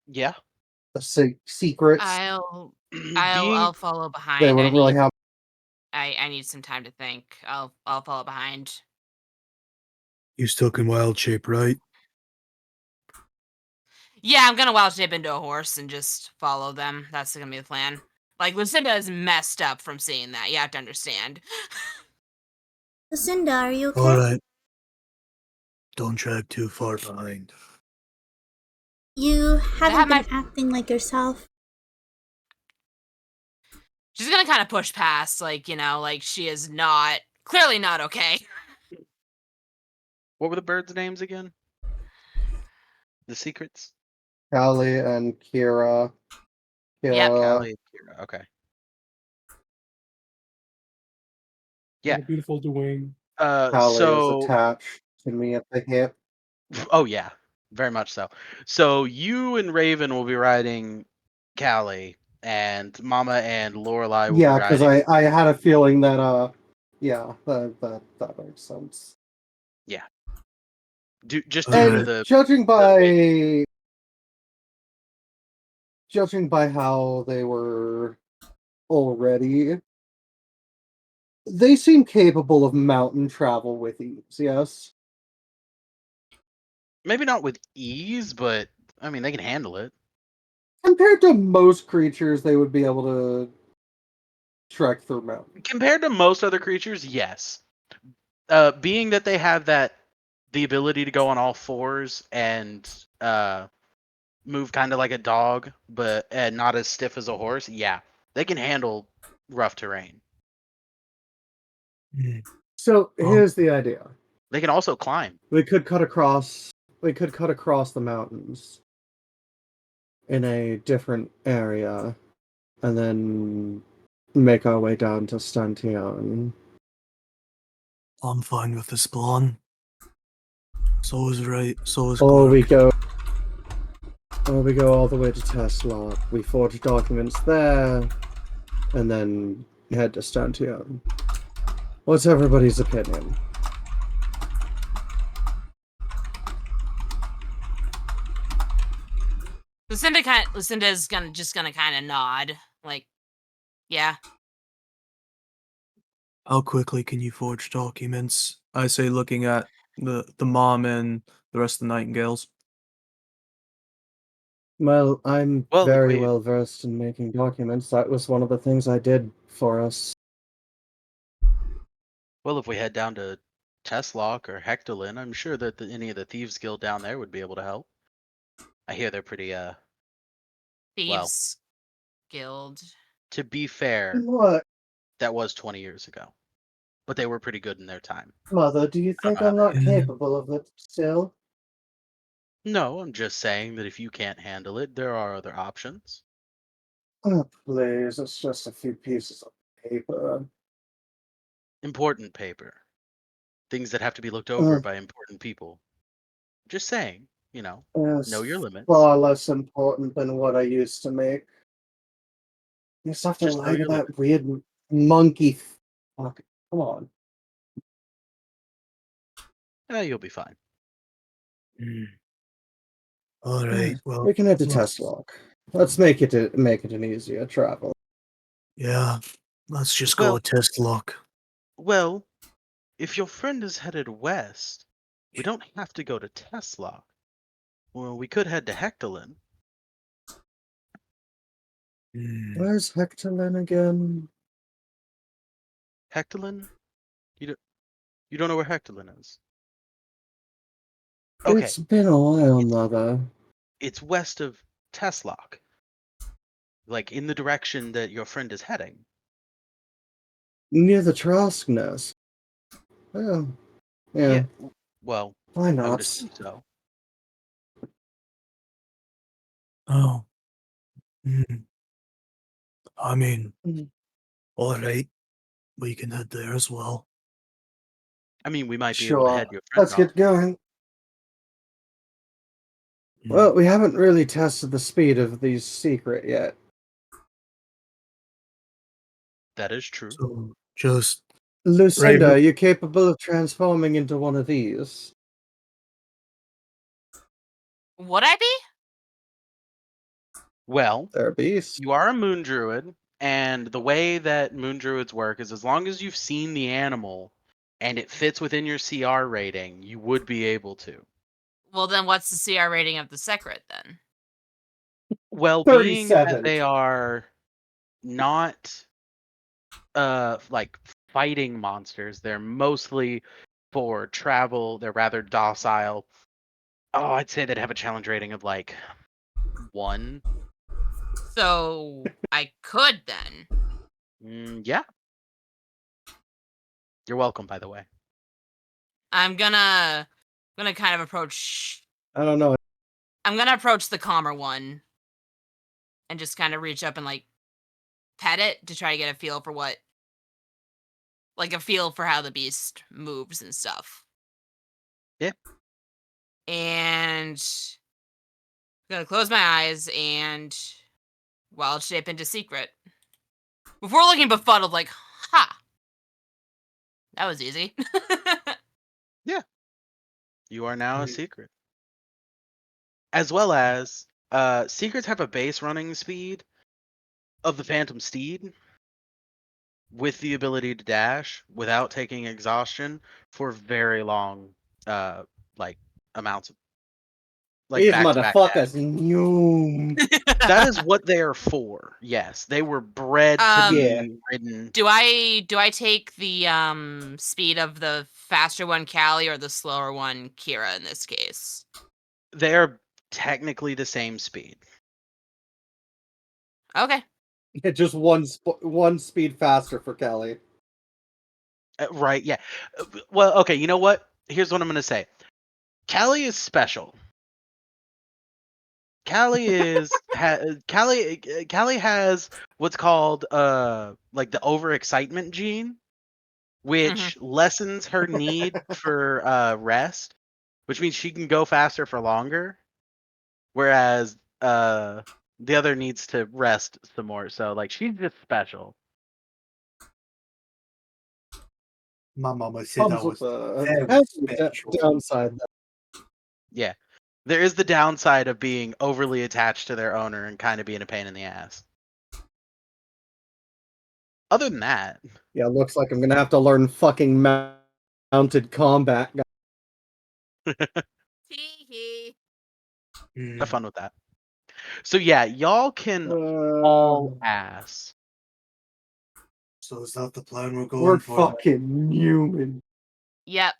Yeah. The secrets, Being I'll follow they behind. wouldn't really have. I need some time to think. I'll follow behind. You stuck in wild shape, right? Yeah, I'm gonna wild shape into a horse and just follow them. That's gonna be the plan. Like Lucinda is messed up from seeing that. You have to understand. Lucinda, are you okay? All right. Don't drag too far behind. You have haven't my- been acting like yourself. She's gonna kind of push past, like like she is clearly not okay. what were the birds' names again? The secrets? Callie and Kira. Yep. Callie. Okay. Yeah. The beautiful doing. Callie is So attached to me at the hip. oh yeah, very much so. So you and Raven will be riding Callie, and Mama and Lorelai will be Yeah, because riding. I had a feeling that yeah, that makes sense. Yeah. Just due to And Alright. the judging by how they were already, they seem capable of mountain travel with ease, yes? maybe not with ease, but I mean they can handle it. Compared to most creatures, they would be able to trek through mountains. Compared to most other creatures, yes. Being that they have the ability to go on all fours and move kind of like a dog, but not as stiff as a horse, yeah, they can handle rough terrain. So here's the idea. They can also climb. We could cut across the mountains in a different area and then make our way down to Stantion. I'm fine with this plan. So is right. So is Or we Clark. go all the way to Tesla. We forge documents there, and then head to Stantion. What's everybody's opinion? Lucinda's gonna kind of nod, like, yeah. How quickly can you forge documents? I say, looking at the mom and the rest of the Nightingales. Well, I'm Well, if very we well versed in making documents. That was one of the things I did for us. head down to Teslock or Hectorlin, I'm sure that any of the Thieves Guild down there would be able to help. I hear they're pretty well, Thieves Guild. to be fair, What, that was 20 years ago. But they were pretty good in their time. Mother? Do you I don't think know how I'm they not did it. capable of it still? No, I'm just saying that if you can't handle it, there are other options. Oh, please, it's just a few pieces of paper. Important paper. things that have to be looked over Uh, by important people. Just saying, know your it's limits. far less important than what I used to make. You just have to Just know lie to your that limits. weird monkey. Fuck. Come on. You'll be fine. All right. Well, We can head to let's- test lock. Let's make it an easier travel. Yeah. Let's just Well- go with test lock. Well, if your friend is headed west, we don't have to go to Tesla. Well, we could head to Hectorlin. Where's Hectorlin again? Hectorlin? You don't know where Hectorlin is? Okay, It's been a while, Mother. it's west of Teslock. Like in the direction that your friend is heading. Near the Trask nest. Yeah. Yeah. Well, Why I would not? assume so. Oh. I mean, Mhm. all right. We can head there as well. I mean, we might be able to Sure. head your friend Let's off. get going. Well, we haven't really tested the speed of these secret yet. That is true. So just Lucinda, Raven- are you capable of transforming into one of these? Would I be? Well, They're a beast. you are a moon druid, and the way that moon druids work is as long as you've seen the animal and it fits within your CR rating, you would be able to. Well, then what's the CR rating of the secret then? Well, being that 37. they are not like fighting monsters, they're mostly for travel, they're rather docile. Oh, I'd say they'd have a challenge rating of like 1. So I could then. Yeah. You're welcome, by the way. I'm gonna kind of approach. I don't know. I'm gonna approach the calmer one, and just kind of reach up and like pet it to try to get a feel for a feel for how the beast moves and stuff. Yeah. And I'm gonna close my eyes and wild shape into secret. Before looking befuddled, like, ha! That was easy. You are now a Right. secret. As well as secrets have a base running speed of the Phantom Steed with the ability to dash without taking exhaustion for very long like amounts of like These back to back motherfuckers new. That is what they are for. Yes, they were bred to Yeah. be ridden. Do I take the speed of the faster one, Callie, or the slower one, Kira, in this case? They are technically the same speed. Okay. Just one speed faster for Kelly. Right, yeah. Well, okay, you know what? Here's what I'm going to say. Callie is special. Callie Callie has what's called like the overexcitement gene, which lessens her need for rest, which means she can go faster for longer, whereas the other needs to rest some more. So like she's just special. My mama said Comes that with was a very special. downside. Yeah. There is the downside of being overly attached to their owner and kind of being a pain in the ass. Other than that, Yeah, looks like I'm gonna have to learn fucking mounted combat. Tee-hee. have fun with that. So yeah, y'all can haul ass. So is that the plan we're going We're for? fucking human. Yep.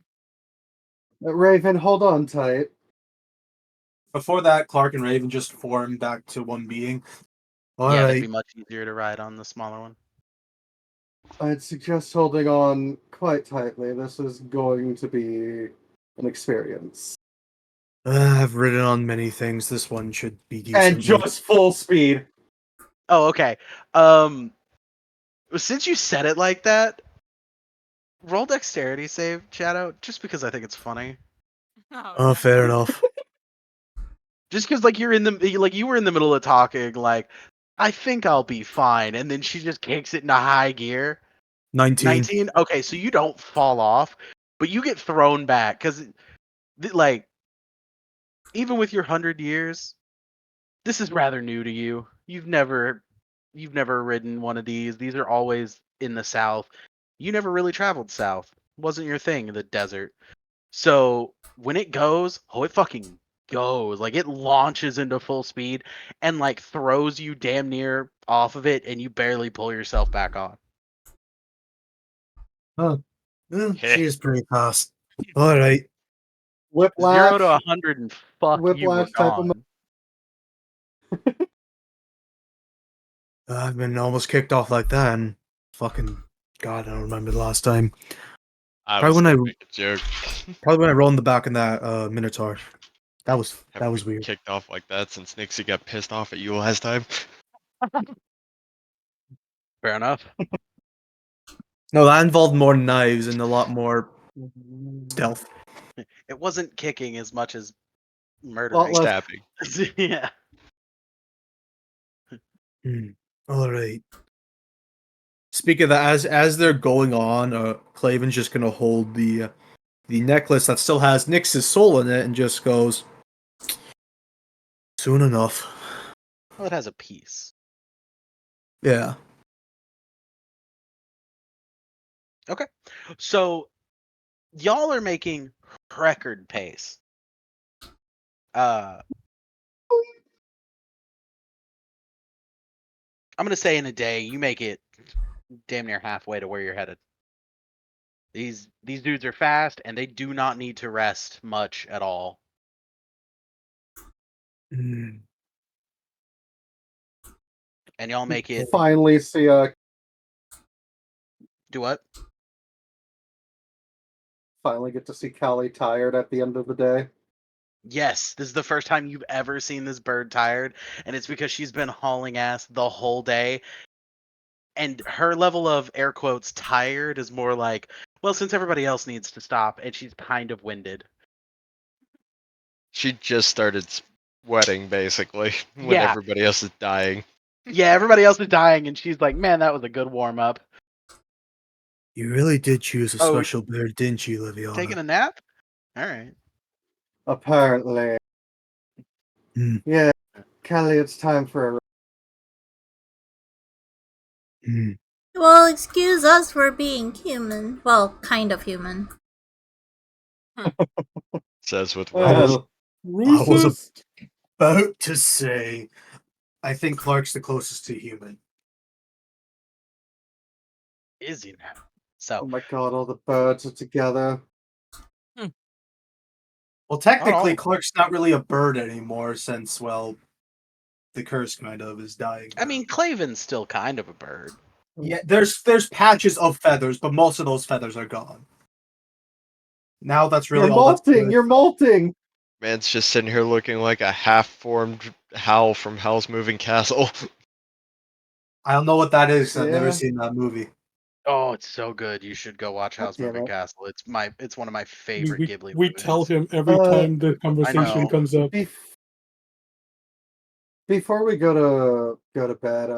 Raven, hold on tight. Before that, Clark and Raven just form back to one being. All Yeah, right. that'd be much easier to ride on the smaller one. I'd suggest holding on quite tightly. This is going to be an experience. I've ridden on many things. This one should be decent. And just full speed. Oh, okay. Since you said it like that, roll dexterity save, Shadow, just because I think it's funny. Oh, Oh, no. fair enough. Just because like you're in the like you were in the middle of talking, like I think I'll be fine, and then she just kicks it into high gear. 19. 19. Okay, so you don't fall off, but you get thrown back because like even with your 100 years, this is rather new to you. You've never ridden one of these. These are always in the south. You never really traveled south. Wasn't your thing, the desert. So when it goes, oh, it fucking goes. Like it launches into full speed and like throws you damn near off of it, and you barely pull yourself back on. Huh. Well, Heh. she is pretty fast. All right. 0 to Whiplash, 100 and fuck you were whiplash type of. gone. I've been almost kicked off like that, and fucking God, I don't remember the last time. I Probably was when I gonna make a joke. probably when I rolled in the back in that Minotaur. That was Haven't been weird. kicked off like that since Nixie got pissed off at you last time. Fair enough. No, that involved more knives and a lot more stealth. It wasn't kicking as much as Lot murdering. less. Stabbing. Yeah. All right. Speaking of that, as they're going on, Claven's just gonna hold the necklace that still has Nyx's soul in it and just goes, soon enough. Well, it has a piece. Yeah. Okay. So y'all are making record pace. I'm gonna say in a day you make it damn near halfway to where you're headed. These dudes are fast and they do not need to rest much at all. Mm. And y'all make it Finally see do what? finally get to see Callie tired at the end of the day. Yes, this is the first time you've ever seen this bird tired, and it's because she's been hauling ass the whole day. And her level of air quotes tired is more like, well, since everybody else needs to stop, and she's kind of winded. She just started sweating basically when Yeah. everybody else is dying. Yeah, everybody else is dying, and she's like, man, that was a good warm up. You really did choose a Oh, special bird, didn't you, Liviana? taking a nap? All right. Apparently. Hmm. Yeah, Callie, it's time for a. Hmm. Well, excuse us for being human. Well, kind of human. Says with Rose. Well, I was Racist. about to say, I think Clark's the closest to human. Is he now? oh So, my god, all the birds are together. Well, technically, all. Clark's not really a bird anymore since, well, the curse kind of is dying. I mean, Claven's still kind of a bird. Yeah, there's patches of feathers, but most of those feathers are gone. Now that's really You're all that's molting! good. You're molting! Man's just sitting here looking like a half-formed Howl from Howl's Moving Castle. I don't know what that is. I've never Yeah. seen that movie. Oh, it's so good. You should go watch God House damn Moving it. Castle. It's one of my We, favorite we, Ghibli we tell movies. him every time the conversation know. comes up. Before we go to bed,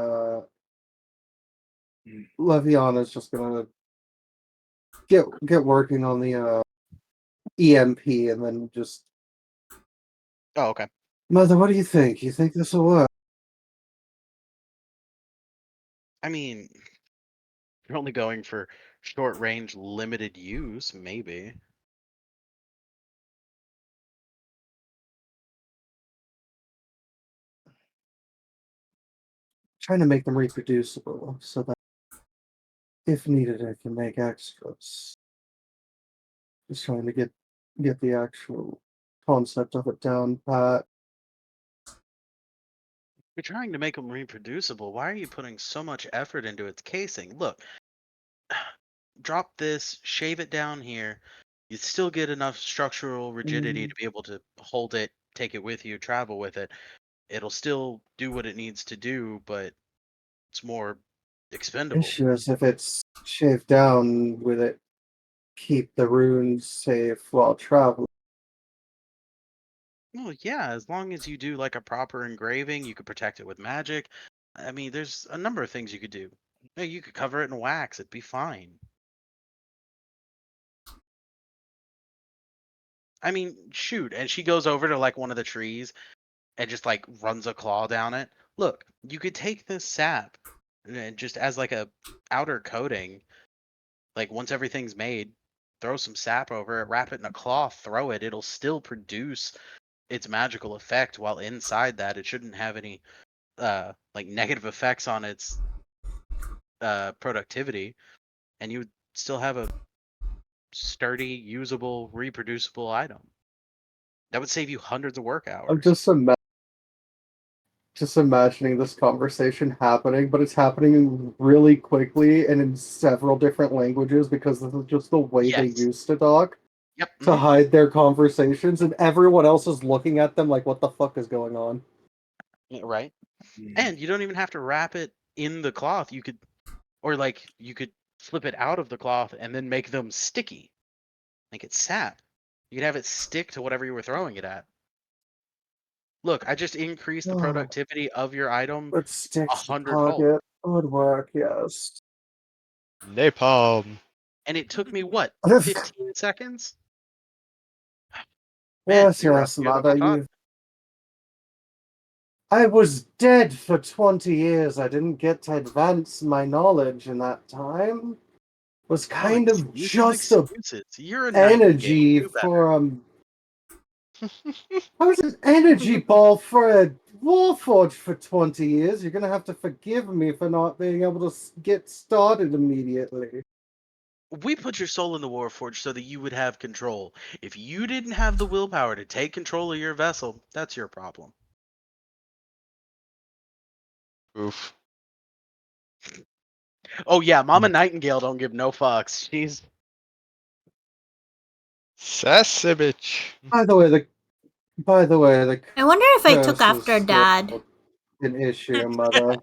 Leviana's just gonna get working on the EMP and then just. Oh, okay. Mother, what do you think? You think this will work? I mean, you're only going for short range, limited use, maybe. Trying to make them reproducible so that if needed, I can make extras. Just trying to get the actual concept of it down pat. You're trying to make them reproducible. Why are you putting so much effort into its casing? Look, drop this, shave it down here. You still get enough structural rigidity to be able to hold it, take it with you, travel with it. It'll still do what it needs to do, but it's more expendable. Issue is if it's shaved down with it keep the runes safe while traveling. Well, yeah, as long as you do like a proper engraving, you could protect it with magic. I mean, there's a number of things you could do. Yeah, you could cover it in wax, it'd be fine. I mean, shoot, and she goes over to like one of the trees and just like runs a claw down it. Look, you could take this sap and just as like a outer coating, like once everything's made, throw some sap over it, wrap it in a cloth, throw it. It'll still produce its magical effect while inside that. It shouldn't have any like negative effects on its productivity, and you would still have a sturdy, usable, reproducible item. That would save you hundreds of work I'm hours. just imagining this conversation happening, but it's happening really quickly and in several different languages because this is just the way they Yes. used to talk Yep. to hide their conversations, and everyone else is looking at them like, what the fuck is going on? Yeah, right. And you don't even have to wrap it in the cloth. You could, or like, you could flip it out of the cloth and then make them sticky. Make it sap. You could have it stick to whatever you were throwing it at. Look, I just increased the Oh, productivity of your item but sticks to 100-fold. target would work, yes. Napalm. And it took me, what, 15 seconds? Man, Yes, you're yes, rustier than I mother, thought. I was dead for 20 years. I didn't get to advance my knowledge in that time. Was Oh, kind of just a excuses. You're a nightingale. energy Do better. for I was an energy ball for a warforged for 20 years. You're gonna have to forgive me for not being able to get started immediately. We put your soul in the Warforged so that you would have control. If you didn't have the willpower to take control of your vessel, that's your problem. Oof. Oh yeah, Mama Nightingale don't give no fucks. She's Sassy bitch. By the way, the I wonder if I took curse is after still Dad. an issue, mother.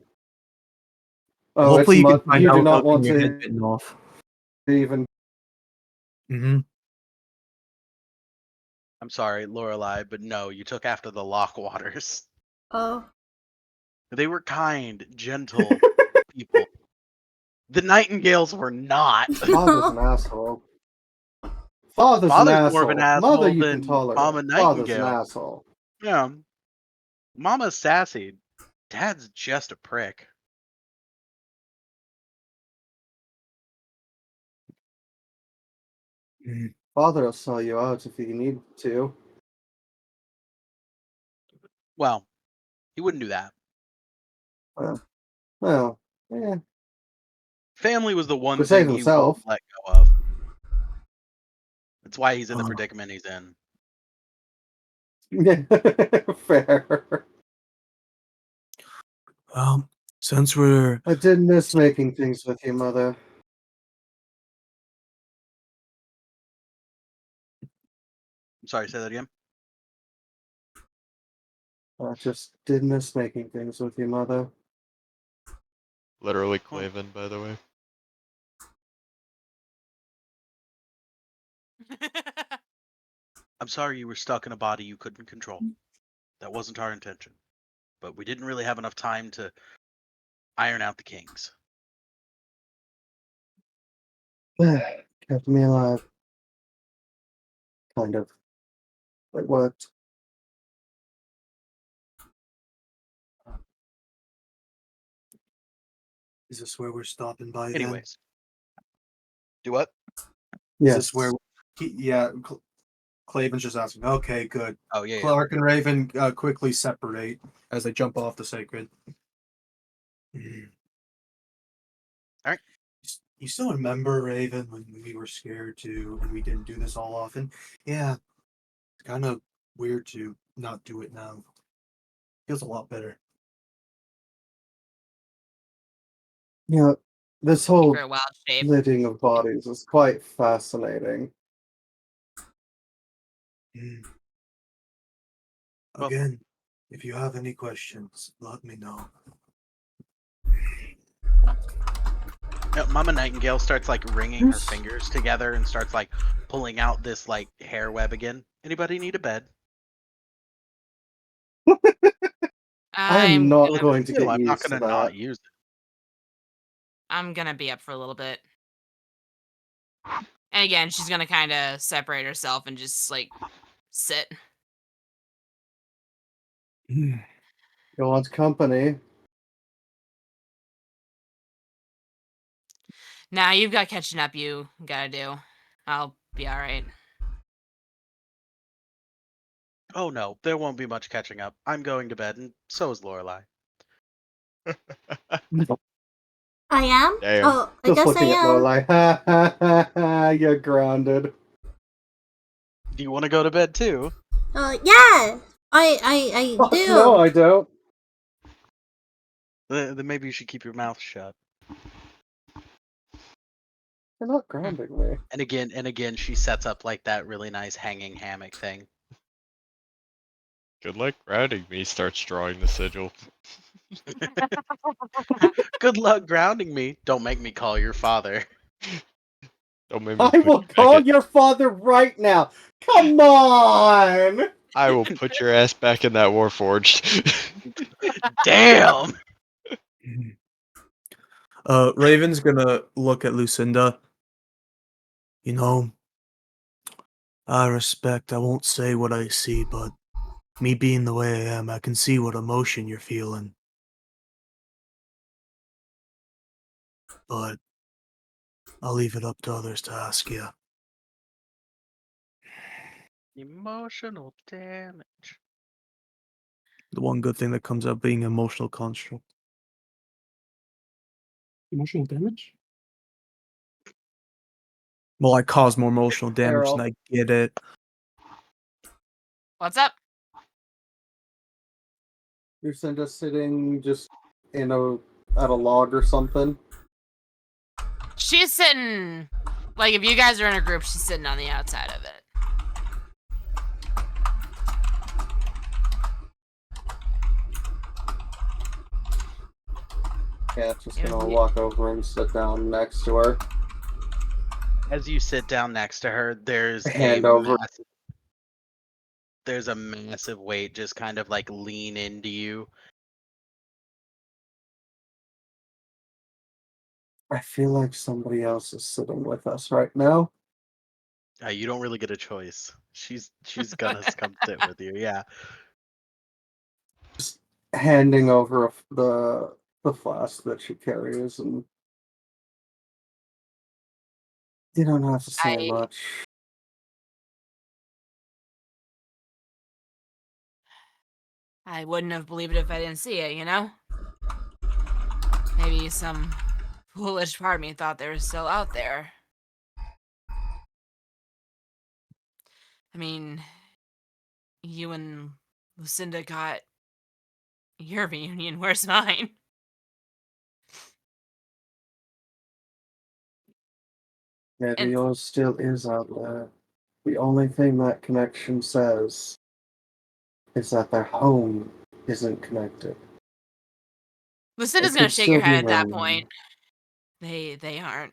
Oh, Hopefully you can find you do out not without want getting your head to bitten off. even. I'm sorry, Lorelei, but no, you took after the Lockwaters. Oh. They were kind, gentle people. The Nightingales were not. Father's an asshole. Father's an Father's more of an asshole. Mother asshole you can than Mama tolerate. Father's an Nightingale. asshole. Yeah. Mama's sassy. Dad's just a prick. Father will sell you out if you need to. Well, he wouldn't do that. Well, yeah. Family was the To one save thing he wouldn't himself. let go of. That's why he's in the predicament he's in. Fair. Since we're I did miss making things with you, Mother. I'm sorry, say that again. I just did miss making things with you, Mother. Literally Claven, by the way. I'm sorry you were stuck in a body you couldn't control. That wasn't our intention. But we didn't really have enough time to iron out the kinks. Kept me alive. Kind of. It worked. Is this where we're stopping by then? Anyways. Do what? Is Yes. this where yeah, Claven's just asking. Okay, good. Oh, yeah. Clark and Raven quickly separate as they jump off the sacred. Alright. You still remember, Raven, when we were scared too, and we didn't do this all often? Yeah. It's kind of weird to not do it now. Feels a lot better. Yeah, this whole For a wild shape. splitting of bodies is quite fascinating. Well- Again, if you have any questions, let me know. Mama Nightingale starts like wringing her Yes. fingers together and starts like pulling out this like hair web again. Anybody need a bed? I am I'm not Well, if going you to do, get I'm not used to gonna not that. use it. I'm gonna be up for a little bit. And again, she's gonna kind of separate herself and just like sit. You want company? Now you've got catching up you gotta do. I'll be all right. Oh no, there won't be much catching up. I'm going to bed, and so is Lorelai. I am? Damn. Oh, I Just guess I looking at am. Lorelai. Ha ha ha ha! You're grounded. Do you want to go to bed too? Yeah! I Fuck do. no, I don't. Then maybe you should keep your mouth shut. You're not grounding me. And again, she sets up like that really nice hanging hammock thing. Good luck grounding me, starts drawing the sigil. Good luck grounding me. Don't make me call your father. Don't make me I put will you back call at, your father right now. Come on. I will put your ass back in that Warforged. Damn. Raven's gonna look at Lucinda. You know, I won't say what I see, but me being the way I am, I can see what emotion you're feeling. But I'll leave it up to others to ask you. Emotional damage. The one good thing that comes out being emotional construct. Emotional damage? Well, I cause more emotional damage Errol. than I get it. What's up? Lucinda sitting just in at a log or something. She's sitting like if you guys are in a group, she's sitting on the outside of it. Yeah, just Yeah, gonna yeah. walk over and sit down next to her. As you sit down next to her, Hand over. there's a massive weight just kind of like lean into you. I feel like somebody else is sitting with us right now. You don't really get a choice. She's gonna come sit with you. Yeah. Just handing over the flask that she carries, and you don't have to say I much. I wouldn't have believed it if I didn't see it, you know? Maybe some foolish part of me thought they were still out there. I mean, you and Lucinda got your reunion. Where's mine? Maybe And yours still is out there. The only thing that connection says is that their home isn't connected. Lucinda's It gonna could shake her still be head at that around point. them. They aren't.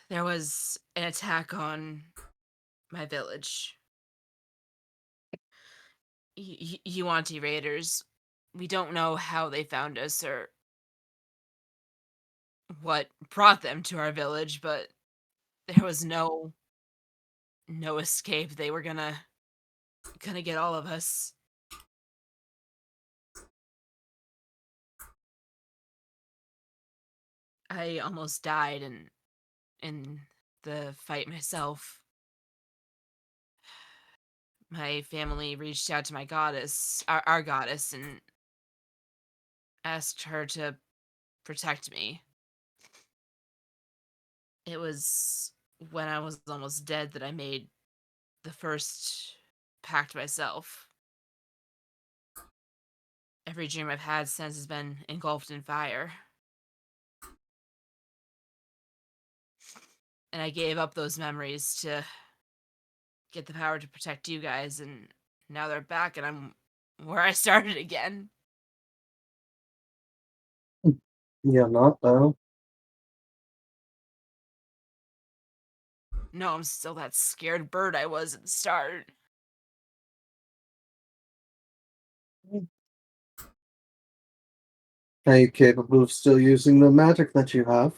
There was an attack on my village. Yuan-Ti raiders. We don't know how they found us or what brought them to our village, but there was no escape. They were gonna get all of us. I almost died in the fight myself. My family reached out to my goddess, our goddess, and asked her to protect me. It was when I was almost dead that I made the first pact myself. Every dream I've had since has been engulfed in fire. And I gave up those memories to get the power to protect you guys, and now they're back and I'm where I started again. You're not, though. No, I'm still that scared bird I was at the start. Are you capable of still using the magic that you have?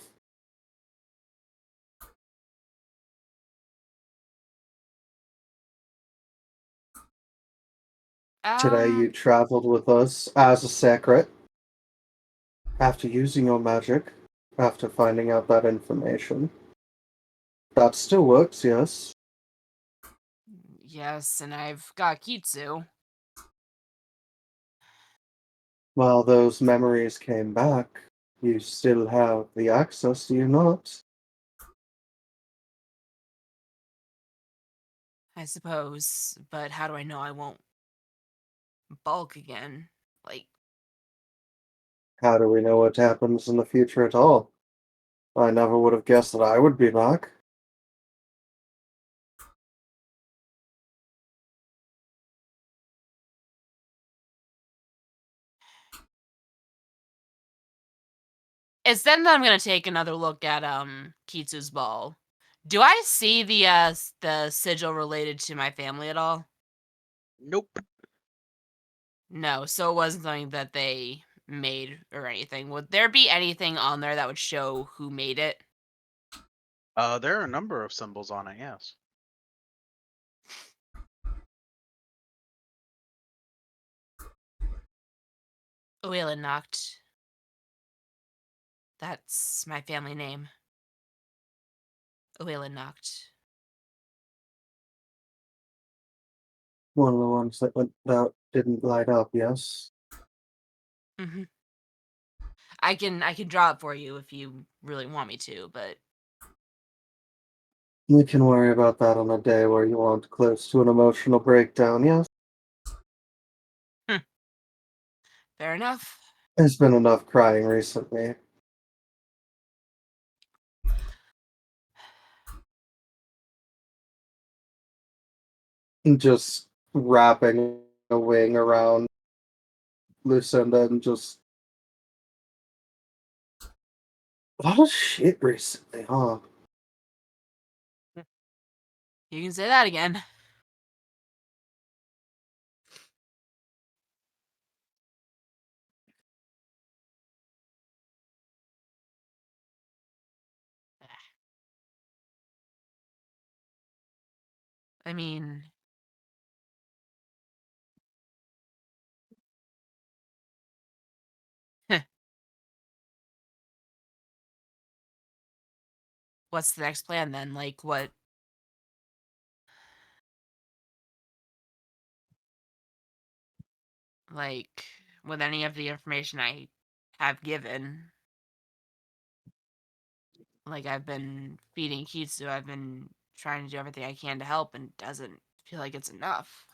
Today you traveled with us as a secret after using your magic, after finding out that information. That still works, yes. Yes, and I've got Kitsu. While those memories came back, you still have the access, do you not? I suppose, but how do I know I won't bulk again? Like, How do we know what happens in the future at all? I never would have guessed that I would be back. it's then that I'm gonna take another look at Kitsu's ball. Do I see the sigil related to my family at all? Nope. No, so it wasn't something that they made or anything. Would there be anything on there that would show who made it? There are a number of symbols on it, yes. Uela Nacht. That's my family name. Uela Nacht. One of the ones that went out didn't light up, yes? Mm-hmm. I can draw it for you if you really want me to, but We can worry about that on a day where you aren't close to an emotional breakdown, yes? fair enough. There's been enough crying recently. Just wrapping a wing around Lucinda and just a lot of shit recently, huh? You can say that again. I mean, what's the next plan then? Like, what? Like, with any of the information I have given, like, I've been feeding Kitsu, I've been trying to do everything I can to help, and doesn't feel like it's enough.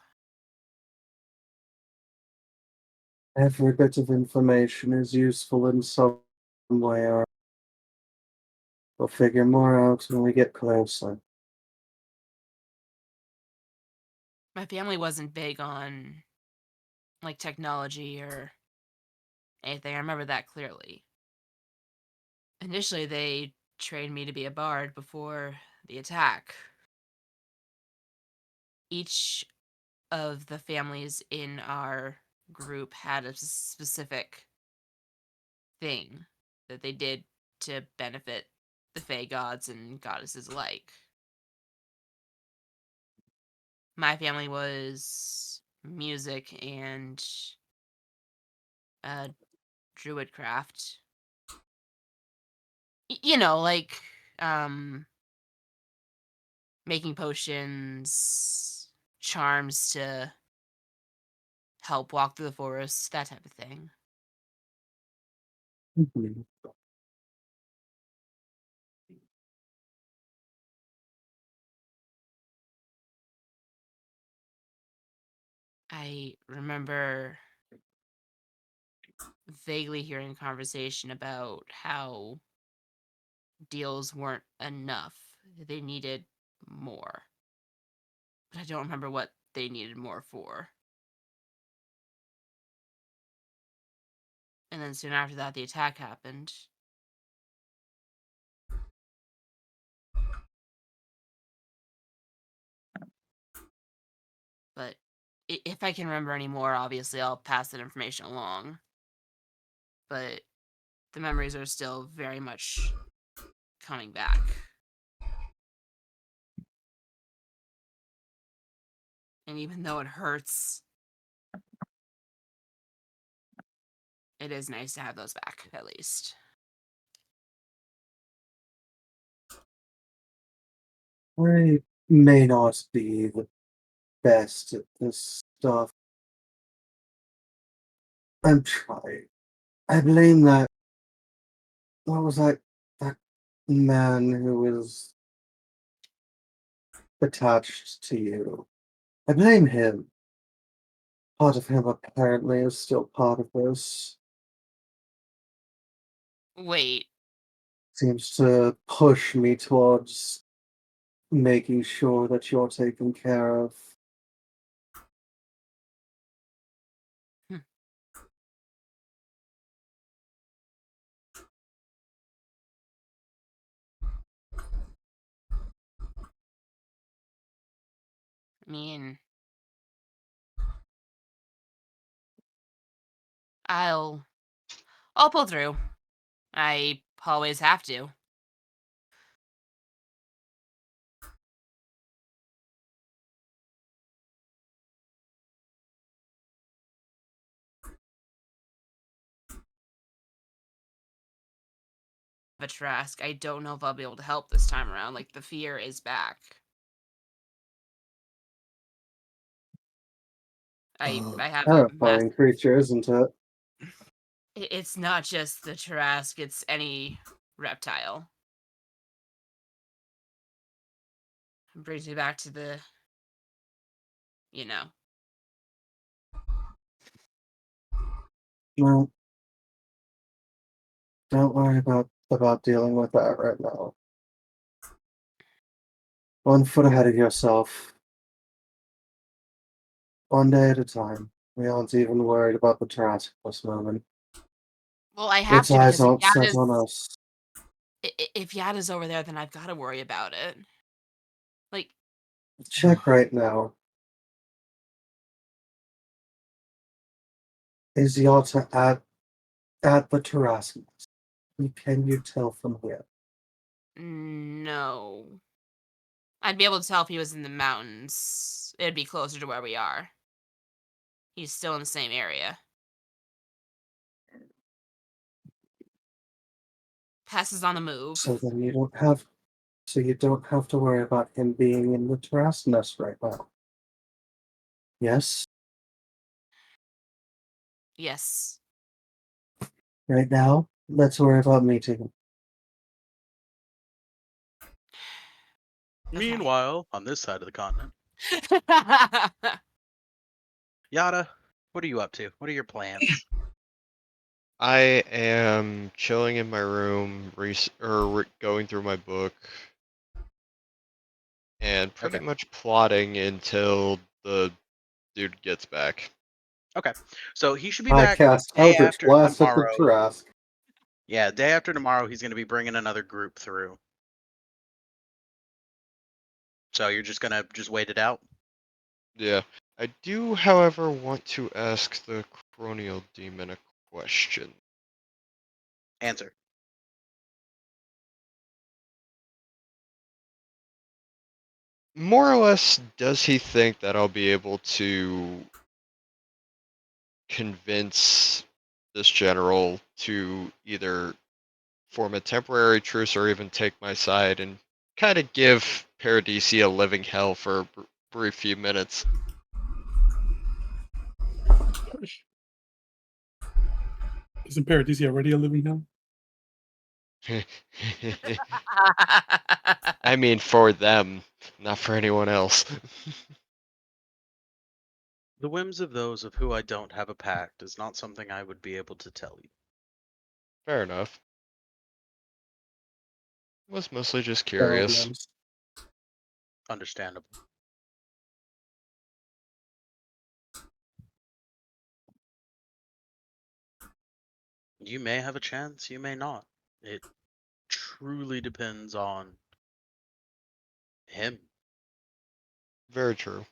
Every bit of information is useful in some way, or we'll figure more out when we get closer. My family wasn't big on, like, technology or anything. I remember that clearly. Initially, they trained me to be a bard before the attack. Each of the families in our group had a specific thing that they did to benefit the Fae gods and goddesses alike. My family was music and uh, druidcraft. You know, like um, making potions, charms to help walk through the forest, that type of thing. Mhm. I remember vaguely hearing a conversation about how deals weren't enough. They needed more. But I don't remember what they needed more for. And then soon after that, the attack happened. But if I can remember any more, obviously I'll pass that information along. But the memories are still very much coming back. And even though it hurts, it is nice to have those back, at least. I may not be the best at this stuff. I'm trying. I blame that. What was that man who was attached to you? I blame him. Part of him apparently is still part of this. Wait, Seems to push me towards making sure that you're taken care of. I mean, I'll pull through. I always have to. But Trask, I don't know if I'll be able to help this time around. Like, the fear is back. I have a Terrifying creature, isn't it? It's not just the Trask, it's any reptile. It brings me back to the, you know. Well, don't worry about dealing with that right now. One foot ahead of yourself. One day at a time. We aren't even worried about the Tarrasque at this moment. Well, I have Its to eyes because aren't set on us. if Yada's over there, then I've got to worry about it. Like, Check right now. Is Yalta at the Tarrasque? Can you tell from here? no. I'd be able to tell if he was in the mountains. It'd be closer to where we are. He's still in the same area. Passes on the move. So then you don't have to worry about him being in the Tarrasque nest right now. Yes? Yes. Right now, let's worry about meeting him. Okay. Meanwhile, on this side of the continent, Yada, what are you up to? What are your plans? I am chilling in my room, going through my book, and pretty Okay. much plotting until the dude gets back. Okay. So he should be I back cast day Eldritch after Blast at the tomorrow. Tarrasque. Yeah, day after tomorrow, he's going to be bringing another group through. So you're just going to just wait it out? Yeah. I do, however, want to ask the Cronial Demon a question. Answer. More or less, does he think that I'll be able to convince this general to either form a temporary truce or even take my side and kind of give Paradisi a living hell for a brief few minutes? Isn't Paradisi already a living hell? I mean, for them, not for anyone else. The whims of those of who I don't have a pact is not something I would be able to tell you. Fair enough. Was mostly just Barrel curious. limbs. Understandable. You may have a chance, you may not. It truly depends on him. Very true.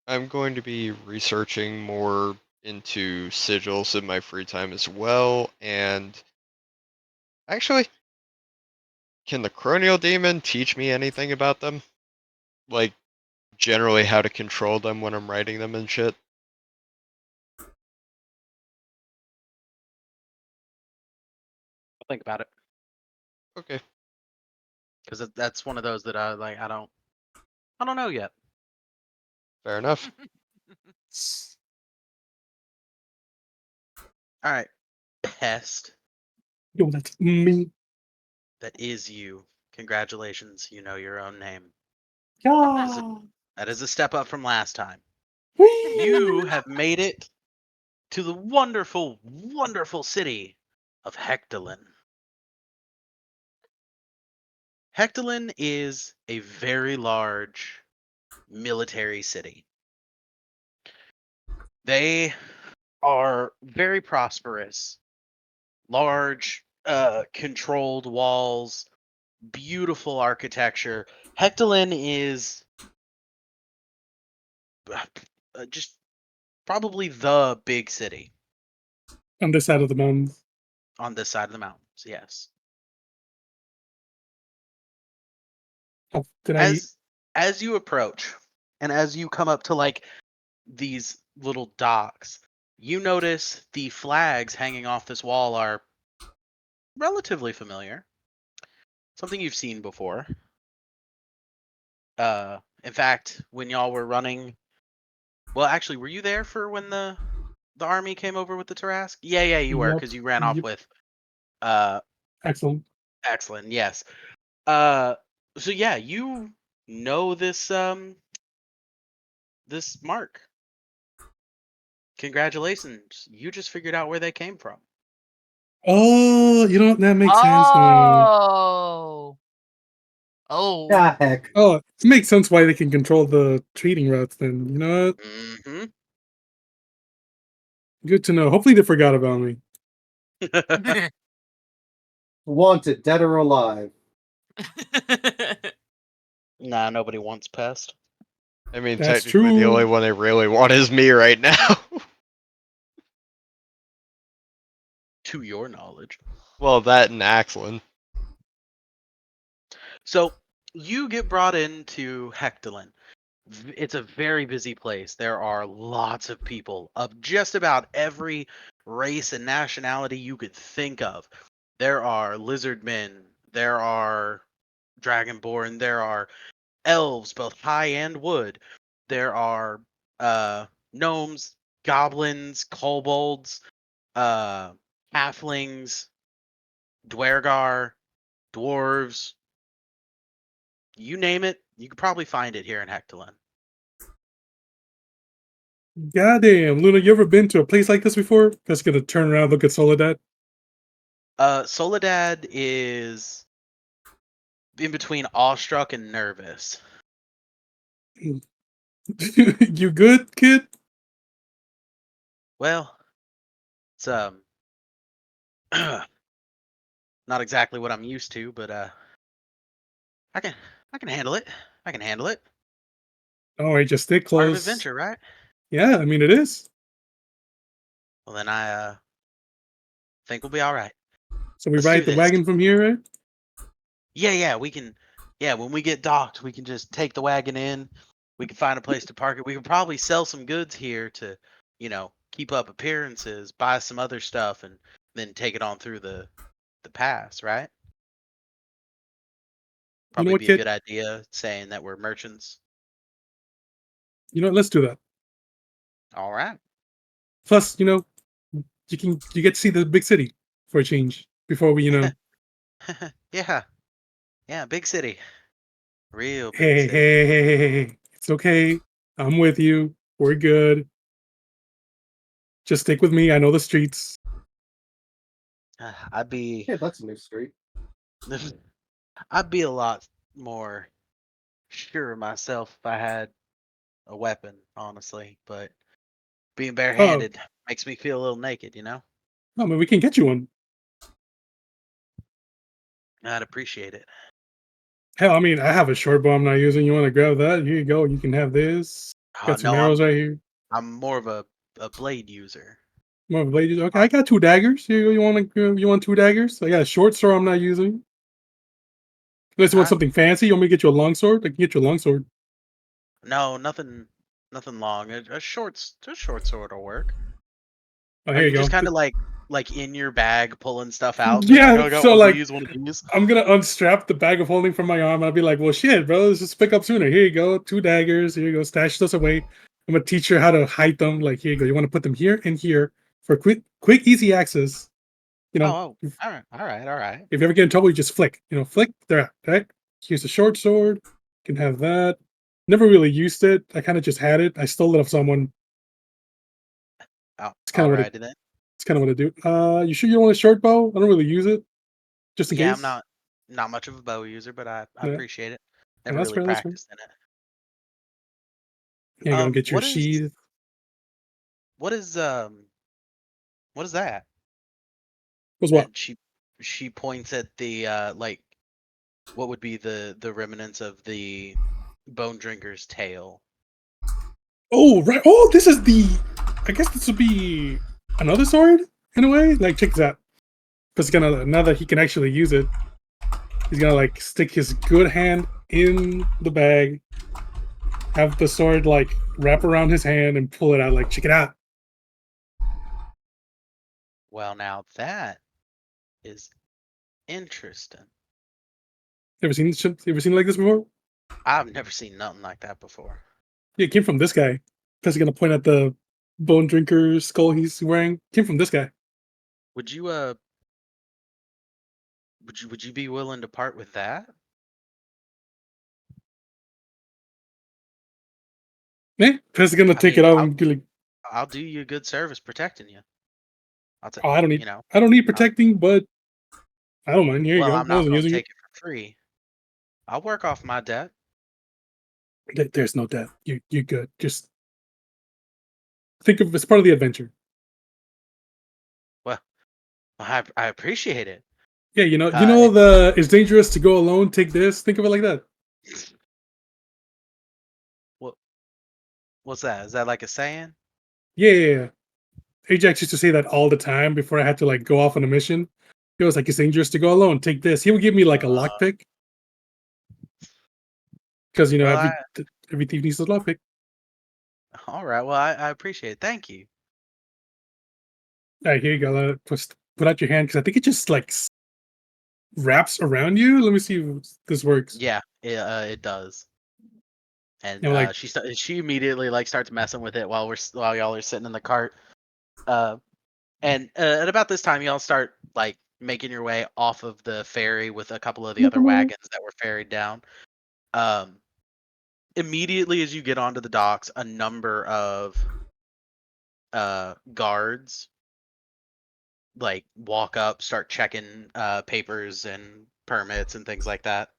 I'm going to be researching more into sigils in my free time as well. And actually, can the Cronial Demon teach me anything about them? Like, generally how to control them when I'm writing them and shit? Think about it, Okay. because that's one of those that I like. I don't know yet. Fair enough. All right, pest. Yo, that's me. That is you. Congratulations, you know your own name. Yeah. That is a step up from last time. Whee! You have made it to the wonderful, wonderful city of Hectolin. Hectolin is a very large military city. They are very prosperous, large, controlled walls, beautiful architecture. Hectolin is just probably the big city On this side of the mountains. on this side of the mountains. Yes. Oh, did I? As you approach and as you come up to like these little docks, you notice the flags hanging off this wall are relatively familiar. Something you've seen before. In fact, when y'all were running, well, actually, were you there for when the army came over with the Tarask? Yeah, you were, Yep. because you ran off Yep. with uh Excellent. excellent, yes. Uh so yeah, you know this mark. Congratulations. You just figured out where they came from. Oh, you know what? That makes sense now. Oh. Oh. Ah, heck. Oh, it makes sense why they can control the trading routes then. You know what? Mm-hmm. Good to know. Hopefully they forgot about me. Wanted, dead or alive. Nah, nobody wants pest. I mean, That's technically, the only true. one they really want is me right now. To your knowledge. Well, that and Axlin. So you get brought into Hectolin. It's a very busy place. There are lots of people of just about every race and nationality you could think of. There are lizard men, there are dragonborn, there are elves, both high and wood. There are gnomes, goblins, kobolds, uh, halflings, dwergar, dwarves. You name it, you could probably find it here in Hectolin. Goddamn, Luna, you ever been to a place like this before? That's gonna turn around and look at Soledad. Soledad is in between awestruck and nervous. You good, kid? Well, it's not exactly what I'm used to, but I can I can handle it. I can handle it. Oh, wait, just stick Part of close. adventure, right? Yeah, I mean it is. Well, then I think we'll be all right. So we Let's do ride the this. wagon from here, right? Yeah, we can. Yeah, when we get docked, we can just take the wagon in. We can find a place to park it. We can probably sell some goods here to, keep up appearances, buy some other stuff, and then take it on through the pass, right? You know Probably what, be a kid? good idea saying that we're merchants. You know what? Let's do that. All right. Plus, you get to see the big city for a change before we, Yeah. Yeah, big city. Real big hey, city. hey, hey, hey, hey, hey. It's okay. I'm with you. We're good. Just stick with me. I know the streets. I'd be Yeah, that's a new street. I'd be a lot more sure of myself if I had a weapon, honestly, but Being Oh, barehanded makes me feel a little naked, you know? no, man, we can get you one. I'd appreciate it. Hell, I mean, I have a short bow I'm not using. You want to grab that? Here you go. You can have this. Got some No, arrows right here. I'm more of a blade user. More of a blade. Okay, Uh, I got 2 daggers. Here you go. You want 2 daggers? I got a short sword I'm not using. Unless you want I, something fancy, you want me to get you a long sword? I can get you a long sword. no, nothing long. A short sword will work. Oh, Are here you you just go. kind of like in your bag pulling stuff out, being like, Yeah, oh, I got so one of like these, one of these. I'm gonna unstrap the bag of holding from my arm and I'll be like, well shit, bro, let's just pick up sooner. Here you go, 2 daggers, here you go, stash those away. I'm gonna teach you how to hide them. Like here you go. You want to put them here and here for quick, easy access. You know, Oh, all right, all right, all right. if you ever get in trouble, you just flick. You know, flick, they're out, right? Here's a short sword. You can have that. Never really used it. I kind of just had it. I stole it off someone. Oh, It's kind all of what righty then. it's kind of what I do. You sure you don't want a short bow? I don't really use it. Just in Yeah, I'm case. not much of a bow user, but I Yeah. appreciate it. And Never that's really fair, that's fair. practiced in it. Here you go and get your What is sheath. what is what is that? Was what? And she points at the like what would be the remnants of the bone drinker's tail. Oh, right. Oh, this is the. I guess this would be another sword in a way. Like, check this out. Because gonna now that he can actually use it, he's gonna like stick his good hand in the bag, have the sword like wrap around his hand, and pull it out. Like, check it out. Well, now that is interesting. Ever seen this? Ever seen like this before? I've never seen nothing like that before. Yeah, it came from this guy. Because he's gonna point at the bone drinker skull he's wearing. Came from this guy. Would you would you be willing to part with that? Yeah, because he's gonna I take mean, it out and be like, I'll do you a good service protecting you. oh, I don't You need, know, I don't need I'll, protecting, but I don't mind. Here you well, go. I'm I not wasn't going to using it. take it for free. I'll work off my debt. There's no death. You're good. Just think of it's part of the adventure. Well, I appreciate it. Yeah, you Uh, know the it's dangerous to go alone. Take this. Think of it like that. what what's that? Is that like a saying? Yeah. Ajax used to say that all the time before I had to like go off on a mission. He was like, "It's dangerous to go alone. Take this." He would give me like a Uh, lockpick because well, every thief needs a lockpick. all right. Well, I appreciate it. Thank you. All right, here you go. Just put out your hand because I think it just like wraps around you. Let me see if this works. Yeah, it does. And You know, like she immediately like starts messing with it while y'all are sitting in the cart. Uh, and at about this time, y'all start like making your way off of the ferry with a couple of the other wagons that were ferried down. Um, Immediately as you get onto the docks, a number of guards like walk up, start checking papers and permits and things like that.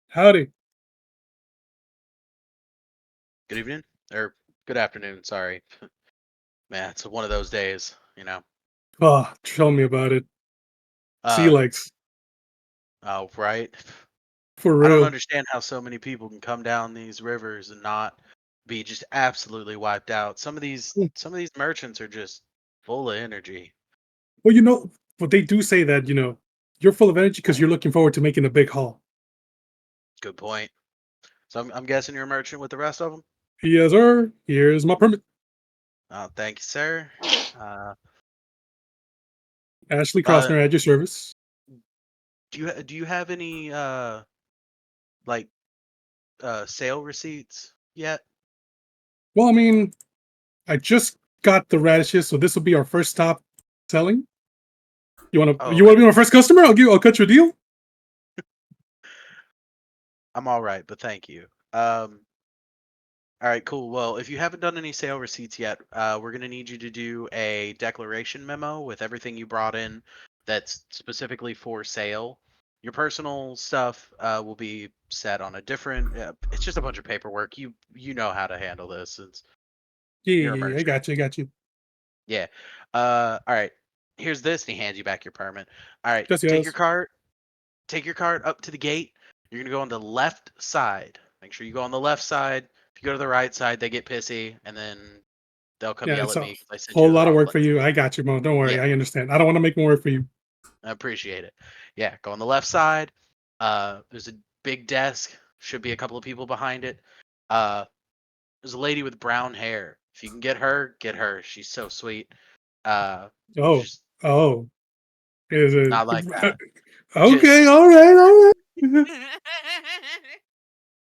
howdy. Good evening or good afternoon. Sorry, man. It's one of those days, you know. Oh, tell me about it. Sea Um, legs oh, right. for I don't real. understand how so many people can come down these rivers and not be just absolutely wiped out. Some of these merchants are just full of energy. Well, but they do say that you're full of energy because you're looking forward to making a big haul. Good point. So I'm guessing you're a merchant with the rest of them. Yes, sir. Here's my permit. Thank you, sir. Uh, Ashley uh, Crossner at your service. do you have any like sale receipts yet? Well, I mean, I just got the radishes, so this will be our first stop selling. Oh, You okay. want to be my first customer? I'll cut you a deal. I'm all right, but thank you. All right, cool. Well, if you haven't done any sale receipts yet, we're going to need you to do a declaration memo with everything you brought in that's specifically for sale. Your personal stuff will be set on a different. It's just a bunch of paperwork. You know how to handle this. You're a I merchant. got you. I got you. Yeah. All right. Here's this, and he hands you back your permit. All right. Just Take your yours. cart. Take your cart up to the gate. You're gonna go on the left side. Make sure you go on the left side. If you go to the right side, they get pissy, and then they'll come Yeah, yell it's at a me because I sent you whole to the lot of wrong work place. for you. I got you, Mo. Don't worry. Yeah, I understand. I don't want to make more work for you. I appreciate it. Yeah, go on the left side. There's a big desk. Should be a couple of people behind it. Uh, there's a lady with brown hair. If you can get her, get her. She's so sweet. Oh, She's oh. Is it? not like that. Okay, Just all right, all right.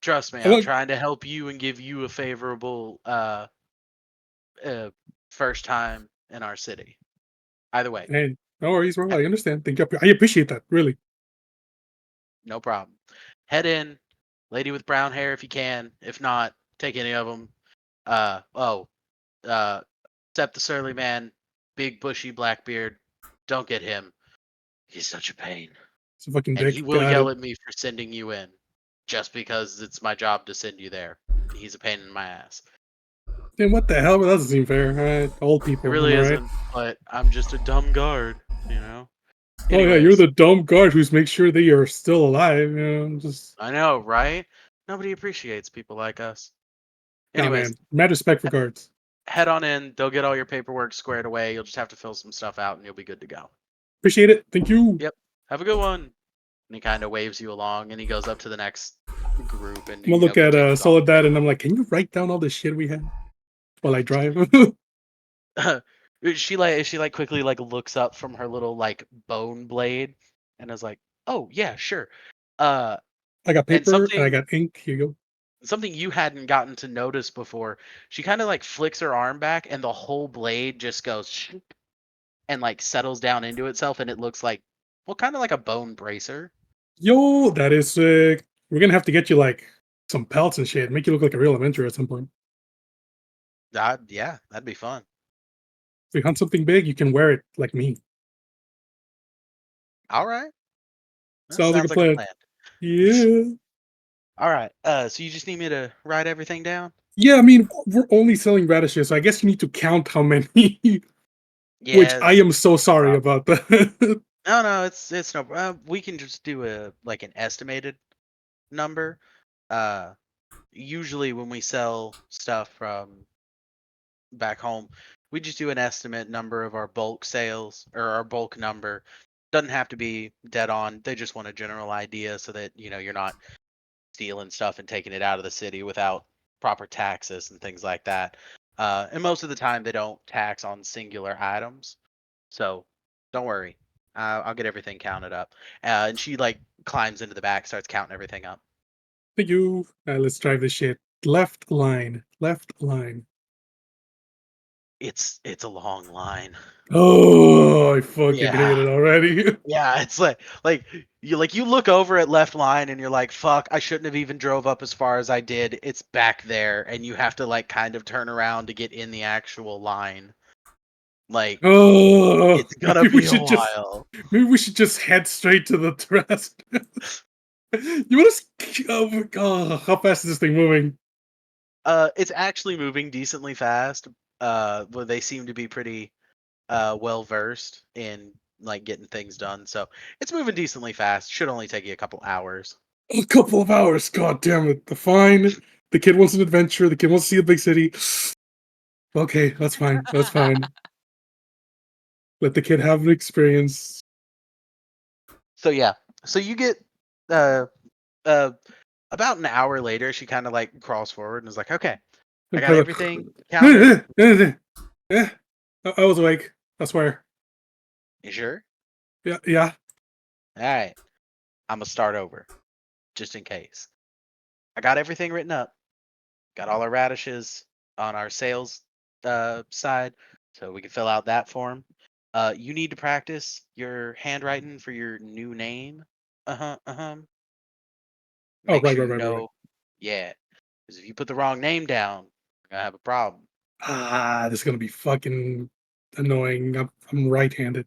trust me. I'm I'm like, trying to help you and give you a favorable uh first time in our city. Either way, hey, no worries, bro. I understand. Thank you. I appreciate that. Really. no problem. Head in, lady with brown hair if you can. If not, take any of them. Oh, uh, except the surly man, big bushy black beard. Don't get him. He's such a pain, It's a fucking and he dick. will Got yell it. at me for sending you in, just because it's my job to send you there. And he's a pain in my ass. Then what the hell? That doesn't seem fair. All right, old It people. Am really I right? isn't, but I'm just a dumb guard, you know. Oh yeah, you're Anyways, the dumb guard who's make sure they are still alive. You know, just I know, right? Nobody appreciates people like us. oh Anyways, man, mad respect for guards. head on in. They'll get all your paperwork squared away. You'll just have to fill some stuff out and you'll be good to go. Appreciate it. Thank you. Yep. Have a good one. And he kind of waves you along and he goes up to the next group and I'm gonna look he at takes all Soledad and I'm like, can you write down all the shit we have while I drive? the she like quickly like looks up from her little like bone blade and is like, "Oh, yeah, sure." Uh I got and paper and I got ink. Here you go. something you hadn't gotten to notice before. She kind of like flicks her arm back and the whole blade just goes and like settles down into itself and it looks like well kind of like a bone bracer. Yo, that is sick. We're gonna have to get you like some pelts and shit. Make you look like a real adventurer at some point. Yeah, that'd be fun. If we hunt something big, you can wear it like me. All right. That Sounds like a sounds like a plan. plan. Yeah. All right. So you just need me to write everything down? Yeah, I mean, we're only selling radishes, so I guess you need to count how many. Which Yeah, I it's am so no sorry problem. about that. No, it's no. We can just do a like an estimated number. Uh, Usually when we sell stuff from back home, we just do an estimate number of our bulk sales or our bulk number. Doesn't have to be dead on. They just want a general idea so that you're not stealing stuff and taking it out of the city without proper taxes and things like that. And most of the time they don't tax on singular items, so don't worry. I'll get everything counted up. And she like climbs into the back, starts counting everything up. Thank you. Let's drive this shit. Left line. Left line. It's a long line. Oh, I fucking hate Yeah. it already. Yeah, it's like you look over at left line and you're like, "Fuck, I shouldn't have even drove up as far as I did. It's back there." And you have to like kind of turn around to get in the actual line. Like Oh, it's gonna be a while. maybe we should just head straight to the rest. You want to? Oh my god, how fast is this thing moving? It's actually moving decently fast. But they seem to be pretty well versed in like getting things done. So it's moving decently fast. Should only take you a couple hours. A couple of hours. God damn it. The fine. The kid wants an adventure. The kid wants to see a big city. Okay, that's fine. That's fine. Let the kid have an experience. So yeah. So you get uh uh about an hour later, she kind of like crawls forward and is like, "Okay, I got everything counted." Yeah, I was awake. I swear. You sure? Yeah, yeah. All right. I'm gonna start over just in case. I got everything written up. Got all our radishes on our sales side, so we can fill out that form. You need to practice your handwriting for your new name. Uh huh. Oh, Make right, sure right, you right, right, right. know. Yeah, because if you put the wrong name down, you're gonna have a problem. Ah, this is gonna be fucking annoying. I'm right-handed.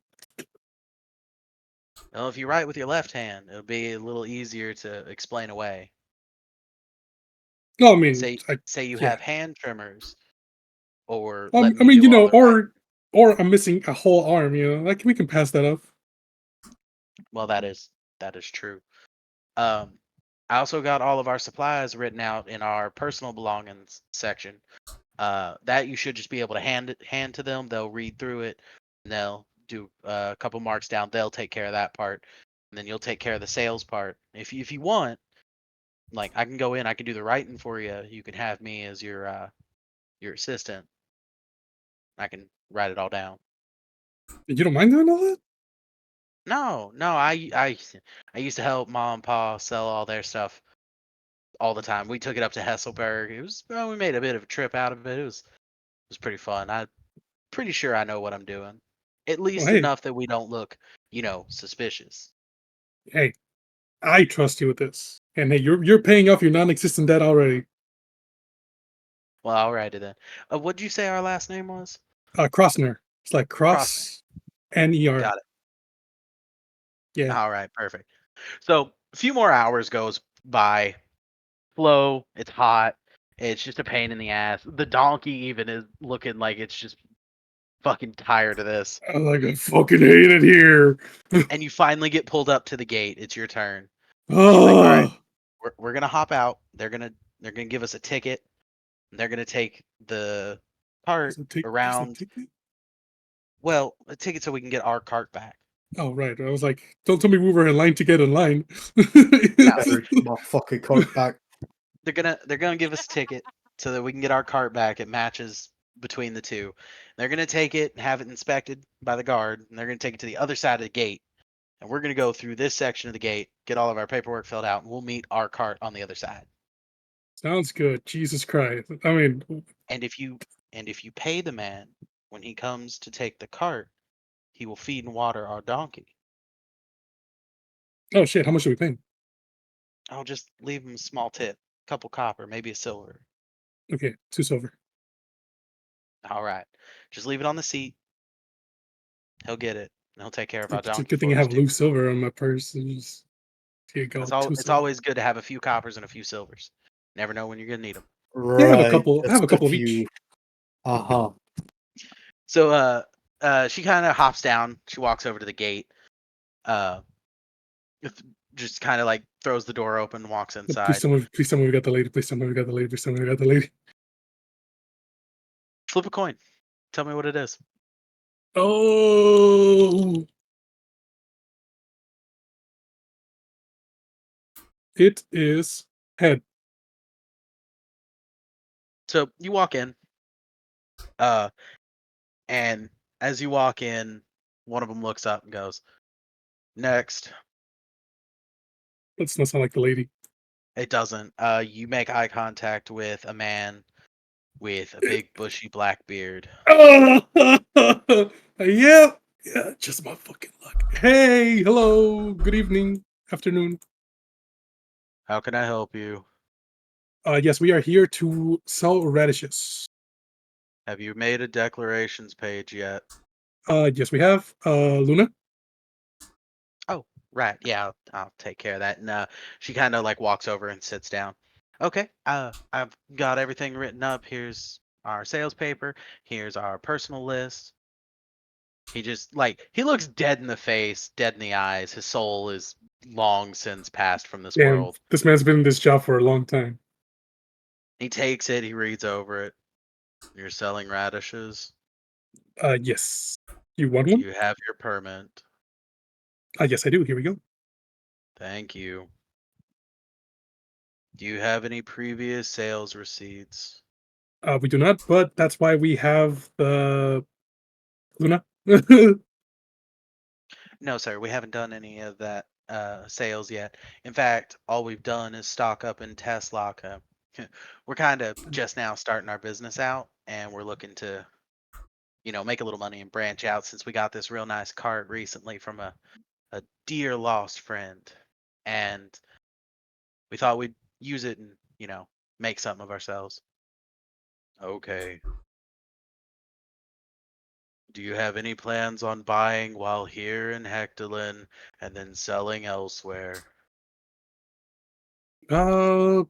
Well, if you write with your left hand, it'll be a little easier to explain away. No, I mean, Say you yeah. have hand tremors. or I let me mean, do all the right. or I'm missing a whole arm. Like we can pass that off. Well, that is true. Um, I also got all of our supplies written out in our personal belongings section. That you should just be able to hand to them. They'll read through it, and they'll do a couple marks down. They'll take care of that part, and then you'll take care of the sales part. If you want, like I can go in, I can do the writing for you. You can have me as your assistant. I can write it all down. You don't mind doing all that? No, no, I used to help mom and pa sell all their stuff all the time. We took it up to Hesselberg. It was well, we made a bit of a trip out of it. It was pretty fun. I'm pretty sure I know what I'm doing. At Well, least hey, enough that we don't look, suspicious. hey, I trust you with this. And hey, you're paying off your non-existent debt already. Well, alrighty then. What'd you say our last name was? Crossner. It's like Crossner. cross N-E-R. Got it. Yeah. All right, perfect. So a few more hours goes by. Slow. It's hot. It's just a pain in the ass. The donkey even is looking like it's just fucking tired of this. I fucking hate it here. And you finally get pulled up to the gate. It's your turn. And she's like, "All right, Oh, we're gonna hop out. They're gonna give us a ticket. And they're gonna take the cart is it around. ticket? Well, a ticket so we can get our cart back. Oh, right. I was like, don't tell me we were in line to get in line. No, Better get my fucking cart back. they're gonna give us a ticket so that we can get our cart back. It matches between the two. They're gonna take it and have it inspected by the guard, and they're gonna take it to the other side of the gate. And we're gonna go through this section of the gate, get all of our paperwork filled out, and we'll meet our cart on the other side. Sounds good. Jesus Christ. I mean, And if you pay the man when he comes to take the cart, he will feed and water our donkey. oh shit, how much are we paying? I'll just leave him a small tip, couple copper, maybe a silver. Okay, 2 silver. All right, just leave it on the seat. He'll get it, and he'll take care of our It's a donkey good thing I for us have too. loose silver on my purse. Here you go, It's all. 2 It's silver. always good to have a few coppers and a few silvers. Never know when you're gonna need them. Yeah, I have a Right. couple. I have a Just couple of each. few. Uh-huh. So, she kind of hops down. She walks over to the gate. Uh, just kind of like throws the door open, walks inside. Please tell me we got the lady. Please tell me we got the lady. Please tell me we got the lady. Flip a coin. Tell me what it is. Oh, it is head. So you walk in. And as you walk in, one of them looks up and goes, "Next." Let's not sound like the lady. It doesn't. You make eye contact with a man with a big bushy black beard. Oh, yeah, yeah, just my fucking luck. Hey, hello, good evening, afternoon. How can I help you? Yes, we are here to sell radishes. Have you made a declarations page yet? Yes, we have. Luna. Oh, right. Yeah, I'll take care of that. And she kind of like walks over and sits down. Okay. I've got everything written up. Here's our sales paper. Here's our personal list. He just like he looks dead in the face, dead in the eyes. His soul is long since passed from this Damn, world. this man's been in this job for a long time. He takes it, he reads over it. You're selling radishes. Yes. You want Do one? you have your permit? Yes, I do. Here we go. Thank you. Do you have any previous sales receipts? We do not, but that's why we have the Luna. No, sir, we haven't done any of that sales yet. In fact, all we've done is stock up in Tesla. We're kind of just now starting our business out, and we're looking to, make a little money and branch out since we got this real nice cart recently from a dear lost friend. And we thought we'd use it and, make something of ourselves. Okay. Do you have any plans on buying while here in Hectorlin and then selling elsewhere? uh,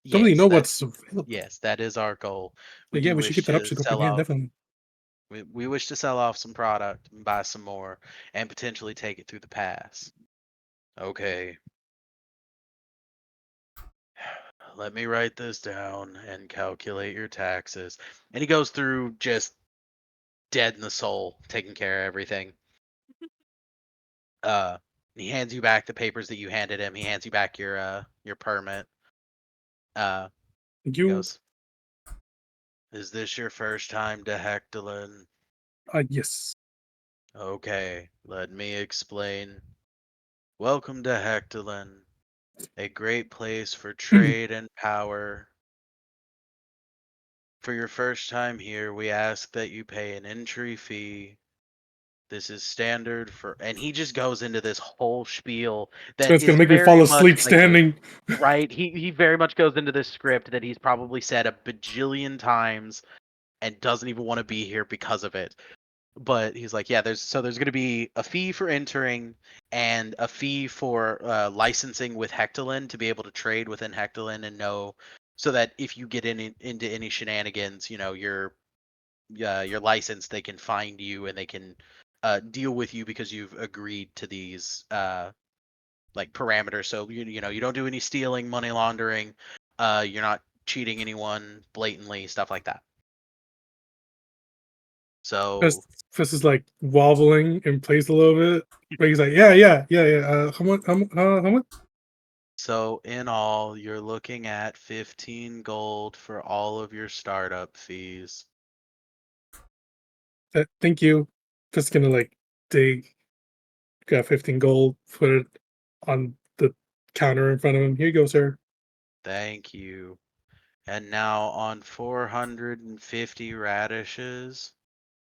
don't really Yes, know that what's available. yes, that is our goal. We Like, yeah, do we should wish get that to option open. sell Yeah, off. definitely. We wish to sell off some product and buy some more, and potentially take it through the pass. Okay. Let me write this down and calculate your taxes. And he goes through just dead in the soul, taking care of everything. He hands you back the papers that you handed him. He hands you back your permit. Uh, Thank he you. goes, "Is this your first time to Hectorlin?" Yes. Okay, let me explain. Welcome to Hectorlin, a great place for trade and power. For your first time here, we ask that you pay an entry fee. This is standard for, and he just goes into this whole spiel So that it's gonna is make me fall very much asleep like standing. right. He very much goes into this script that he's probably said a bajillion times and doesn't even want to be here because of it. But he's like, yeah, there's going to be a fee for entering and a fee for licensing with Hectorlin to be able to trade within Hectorlin and know, so that if you get into any shenanigans, your license, they can find you and they can deal with you because you've agreed to these like parameters. So you don't do any stealing, money laundering, you're not cheating anyone blatantly, stuff like that. So Fist is like wobbling in place a little bit. But he's like, yeah. How much? How much? So in all, you're looking at 15 gold for all of your startup fees. Thank you. Just gonna like dig. Got 15 gold. Put it on the counter in front of him. Here you go, sir. Thank you. And now on 450 radishes,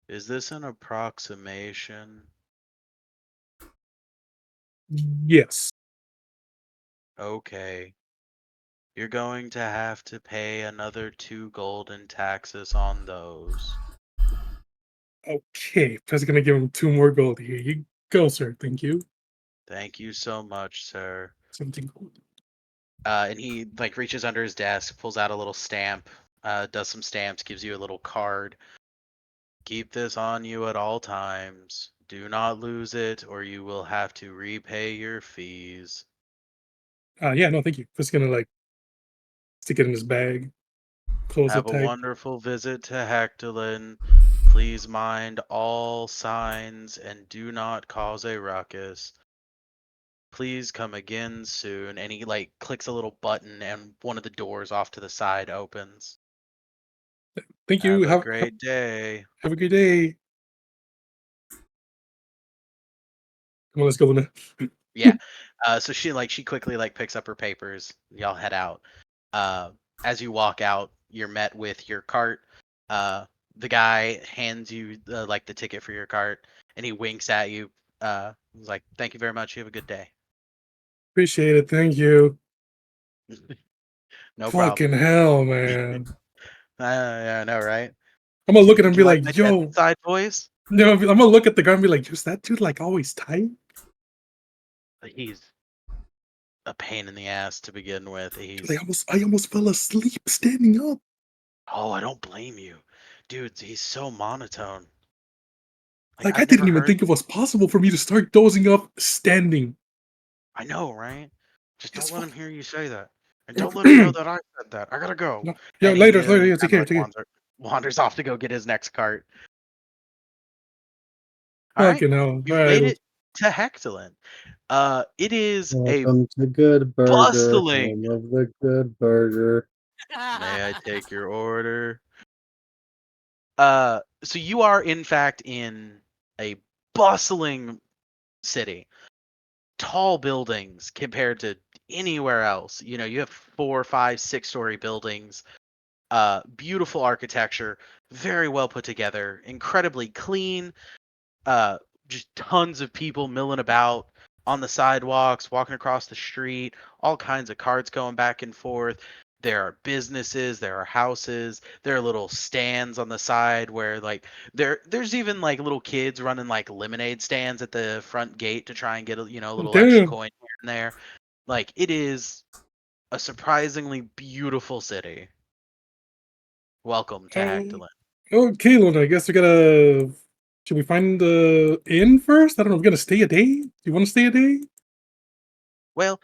is this an approximation? Yes. Okay. You're going to have to pay another 2 gold in taxes on those. Okay. Just gonna give him 2 more gold. Here you go, sir. Thank you. Thank you so much, sir. 17 gold. And he like reaches under his desk, pulls out a little stamp, does some stamps, gives you a little card. Keep this on you at all times. Do not lose it, or you will have to repay your fees. Yeah, no, thank you. Just gonna like stick it in his bag. Close Have it a tight. wonderful visit to Hectorlin. Please mind all signs and do not cause a ruckus. Please come again soon. And he like clicks a little button and one of the doors off to the side opens. Thank you. Have a great day. Have a good day. Come on, let's go, Luna. Yeah. So she quickly like picks up her papers. Y'all head out. As you walk out, you're met with your cart. The guy hands you like the ticket for your cart, and he winks at you. He's like, "Thank you very much. You have a good day." Appreciate it. Thank you. No Fucking problem. hell, man. Yeah, I know, right? I'm gonna Do look you, at him and do be you like like, my dead yo, inside voice? no, I'm gonna look at the guy and be like, is that dude like always tight? He's a pain in the ass to begin with. Dude, I almost fell asleep standing up. Oh, I don't blame you, dude. He's so monotone. Like Like I I've never didn't even heard. think it was possible for me to start dozing up standing. I know, right? Just It's don't let fuck. him hear you say that, and don't let him know that I said that. I gotta go. No, yeah, And later, he yeah, take kind of care, like take care. wanders off to go get his next cart. All right, Fucking hell. All you've right. made it to Hectorlin. It is a Welcome to Good Burger, bustling. home of the Good Burger. May I take your order? So you are in fact in a bustling city. Tall buildings compared to anywhere else. You have 4, 5, 6-story buildings. Beautiful architecture, very well put together, incredibly clean. Uh, just tons of people milling about on the sidewalks, walking across the street, all kinds of carts going back and forth. There are businesses, there are houses, there are little stands on the side where like there's even like little kids running like lemonade stands at the front gate to try and get a little extra Damn. coin here and there. Like it is a surprisingly beautiful city. Welcome to Hactolin. Okay, Luna, I guess we gotta. Should we find the inn first? I don't know. We're gonna stay a day. Do you want to stay a day? Well,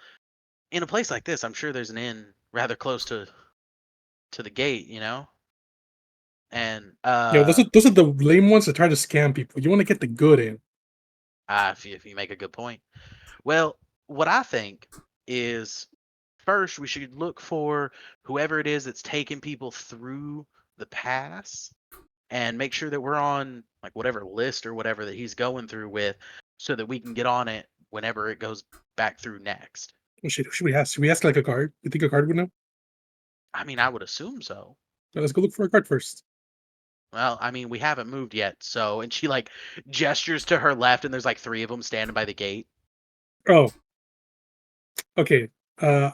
in a place like this, I'm sure there's an inn rather close to the gate, you know? And Yeah, those are the lame ones that try to scam people. You want to get the good inn. if you make a good point. Well, what I think is first we should look for whoever it is that's taking people through the pass and make sure that we're on like whatever list or whatever that he's going through with so that we can get on it whenever it goes back through next. Oh shit! Who should we ask? Should we ask like a guard? You think a guard would know? I mean, I would assume so. Let's go look for a guard first. Well, I mean, we haven't moved yet, so and she like gestures to her left and there's like 3 of them standing by the gate. Oh, okay. I'll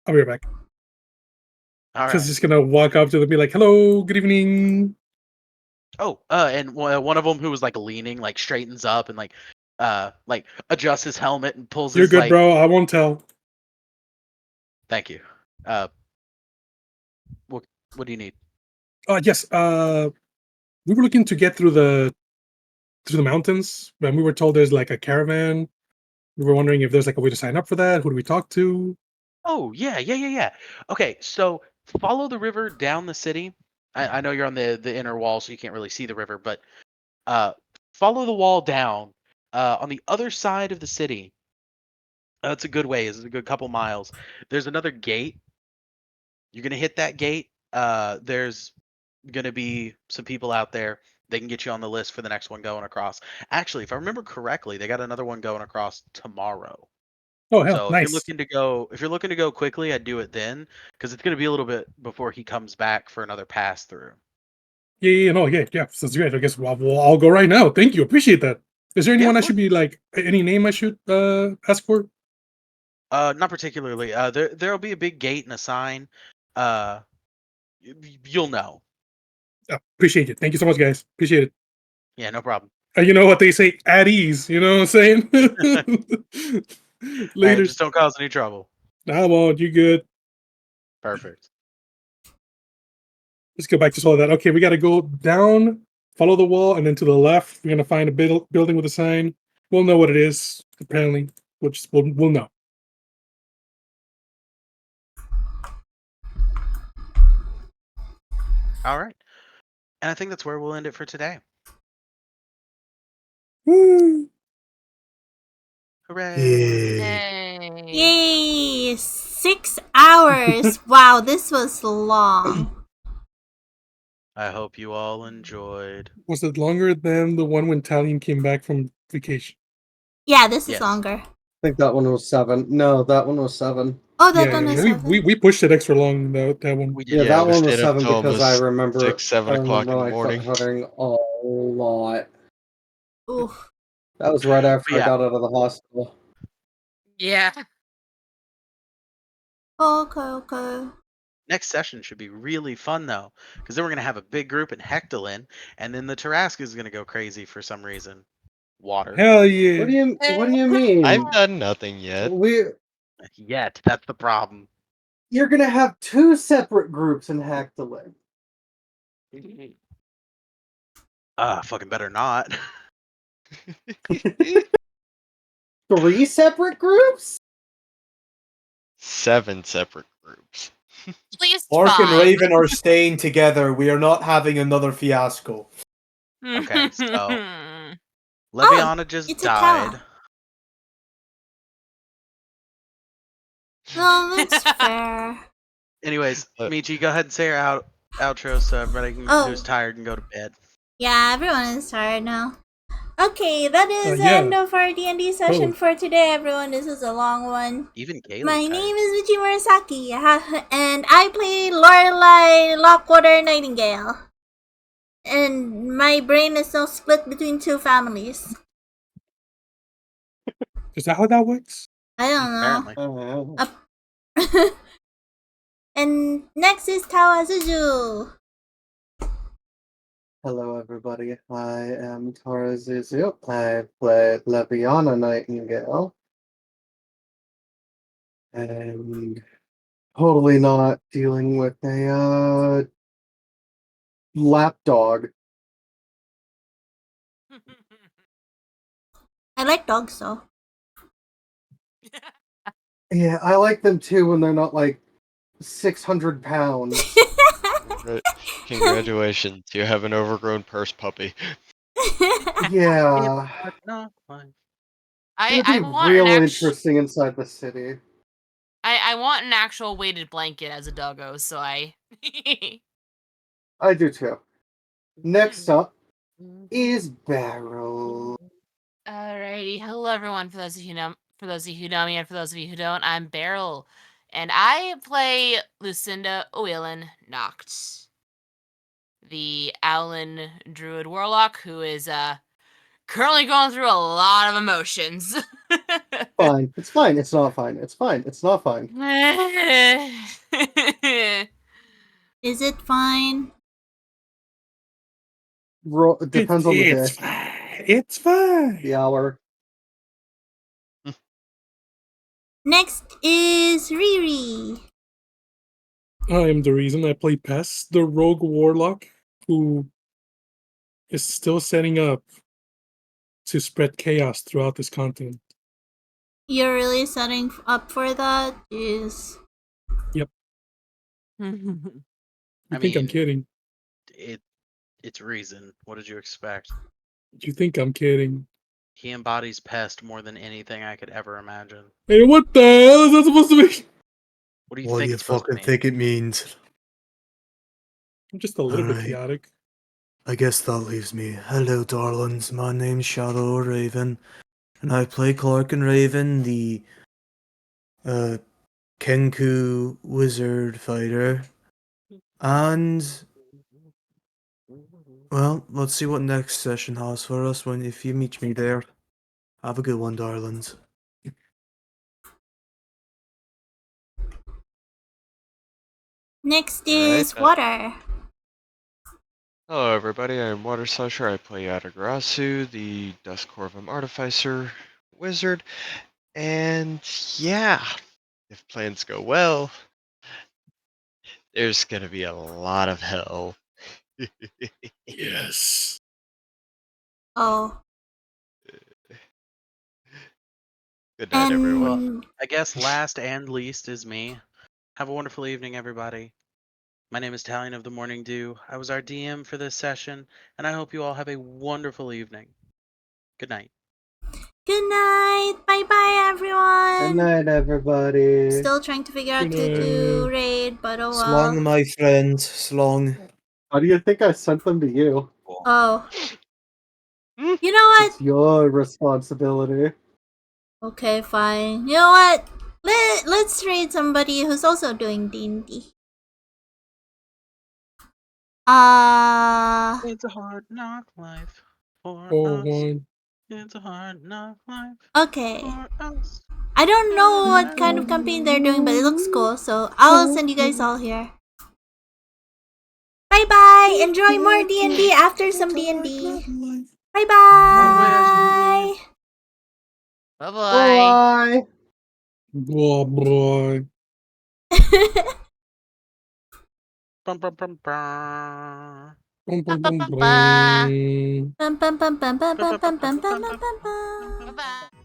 be right back. All Just right. just gonna walk up to them and be like, "Hello, good evening." Oh, and one of them who was like leaning, like straightens up and like adjusts his helmet and pulls You're his good, like. bro. I won't tell. Thank you. What do you need? Yes. We were looking to get through the mountains, and we were told there's like a caravan. We were wondering if there's like a way to sign up for that. Who do we talk to? Oh yeah. Okay, so follow the river down the city. I know you're on the inner wall, so you can't really see the river, but uh, follow the wall down. On the other side of the city, it's a good ways. It's a good couple miles. There's another gate. You're gonna hit that gate. There's gonna be some people out there. They can get you on the list for the next one going across. Actually, if I remember correctly, they got another one going across tomorrow. Oh hell, So nice. if you're looking to go quickly, I'd do it then because it's gonna be a little bit before he comes back for another pass through. Yeah. No, yeah. Sounds great. I guess I'll go right now. Thank you. Appreciate that. Is there Yeah, anyone of I course. should be like any name I should ask for? Not particularly. There'll be a big gate and a sign. Uh, you'll know. Appreciate it. Thank you so much, guys. Appreciate it. Yeah, no problem. You know what they say, at ease. You know what I'm saying? Hey, Later. just don't cause any trouble. I won't. You good? Perfect. Let's go back to all of that. Okay, we got to go down, follow the wall, and then to the left, we're gonna find a building with a sign. We'll know what it is. Apparently, we'll know. All right. And I think that's where we'll end it for today. Woo! Hooray! Hey. Yay! 6 hours. Wow, this was long. I hope you all enjoyed. Was it longer than the one when Talion came back from vacation? Yeah, this is Yes. longer. I think that one was 7. No, that one was 7. Oh, that Yeah, one was we, 7. we pushed it extra long that one. We did. Yeah, that we one was stayed up 7 till because I almost remember 6, 7 o'clock in the my foot morning. hurting a lot. Oof. That was right after I Yeah. got out of the hospital. Yeah. Okay. Next session should be really fun though, because then we're gonna have a big group in Hectolin, and then the Tarrasque is gonna go crazy for some reason. Water. Hell yeah! What do you mean? I've done nothing yet. Yet, that's the problem. You're gonna have 2 separate groups in Hactolin. Fucking better not. 3 separate groups? 7 separate groups. At least Mark and 5. Raven are staying together. We are not having another fiasco. Okay, so Leviana just it's a died. cow. No, that's fair. Anyways, Michi, go ahead and say your outro so everybody who's tired can go to bed. Yeah, everyone is tired now. Okay, that is the Yeah. end of our D&D session for today, everyone. This is a long one. Even Kaylee. My name is Michi Murasaki, and I play Lorelei Lockwater Nightingale. And my brain is now split between 2 families. Is that how that works? I don't know. Apparently. And next is Tawazuzu. Hello, everybody. I am Tara Zuzu. I play Leviana Nightingale. And Totally not dealing with a lapdog. I like dogs though. Yeah, I like them too when they're not like 600 pounds. Congratulations, you have an overgrown purse puppy. Yeah, Hard knock life. it'd I be want an real actual interesting inside the city. I want an actual weighted blanket as a doggo, so I I do too. Next up is Barrel. Alrighty, hello everyone. For those of you who know me, and for those of you who don't, I'm Beryl, and I play Lucinda Owen Noct, the Owlin Druid Warlock, who is currently going through a lot of emotions. Fine. It's fine. It's not fine. It's fine. It's not fine. Is it fine? It depends on the day, It's fine. It's fine. the hour. Next is Riri. I am the reason I play Pest, the rogue warlock who is still setting up to spread chaos throughout this continent. You're really setting up for that? Jeez. You I think I'm mean- kidding? It's reason. What did you expect? You think I'm kidding? He embodies pest more than anything I could ever imagine. Hey, what the hell is that supposed to be? What do you What do think you it's supposed to fucking mean? think it means? I'm just a little bit Alright. chaotic. I guess that leaves me. Hello, darlings. My name's Shadow Raven, and I play Clark and Raven, the Kenku wizard fighter. And well, let's see what next session has for us when if you meet me there. Have a good one, darlings. Next Alright, is Water. Hello everybody, I'm Water Slasher. I play Yatagrasu, the Dusk Corvum Artificer Wizard. And yeah, if plans go well, there's gonna be a lot of hell. Yes. Oh. Good night, everyone. And I guess last and least is me. Have a wonderful evening, everybody. My name is Talion of the Morning Dew. I was our DM for this session, and I hope you all have a wonderful evening. Good night. good night. Bye bye, everyone. Good night, everybody. Still trying to figure out Good who to night. raid, but oh Slong, well. my friend. Slong. How do you think I sent them to you? Oh. You know what? It's your responsibility. Okay, fine. You know what? Let's raid somebody who's also doing D&D. It's a hard knock life for Oh, us. one. It's a hard knock life Okay. for us. I don't know what kind of campaign they're doing, but it looks cool, so I'll send you guys all here. Bye bye. Enjoy more D&D after some D&D. Bye bye. Bye bye. Bye. Oh boy. Bum, bum, bum, bum. Bum, bum, Ba, bum, ba, ba. bum. Bum, bum, bum, bum, bum, bum, bum, bum, bum, bum, bum. Bye bye.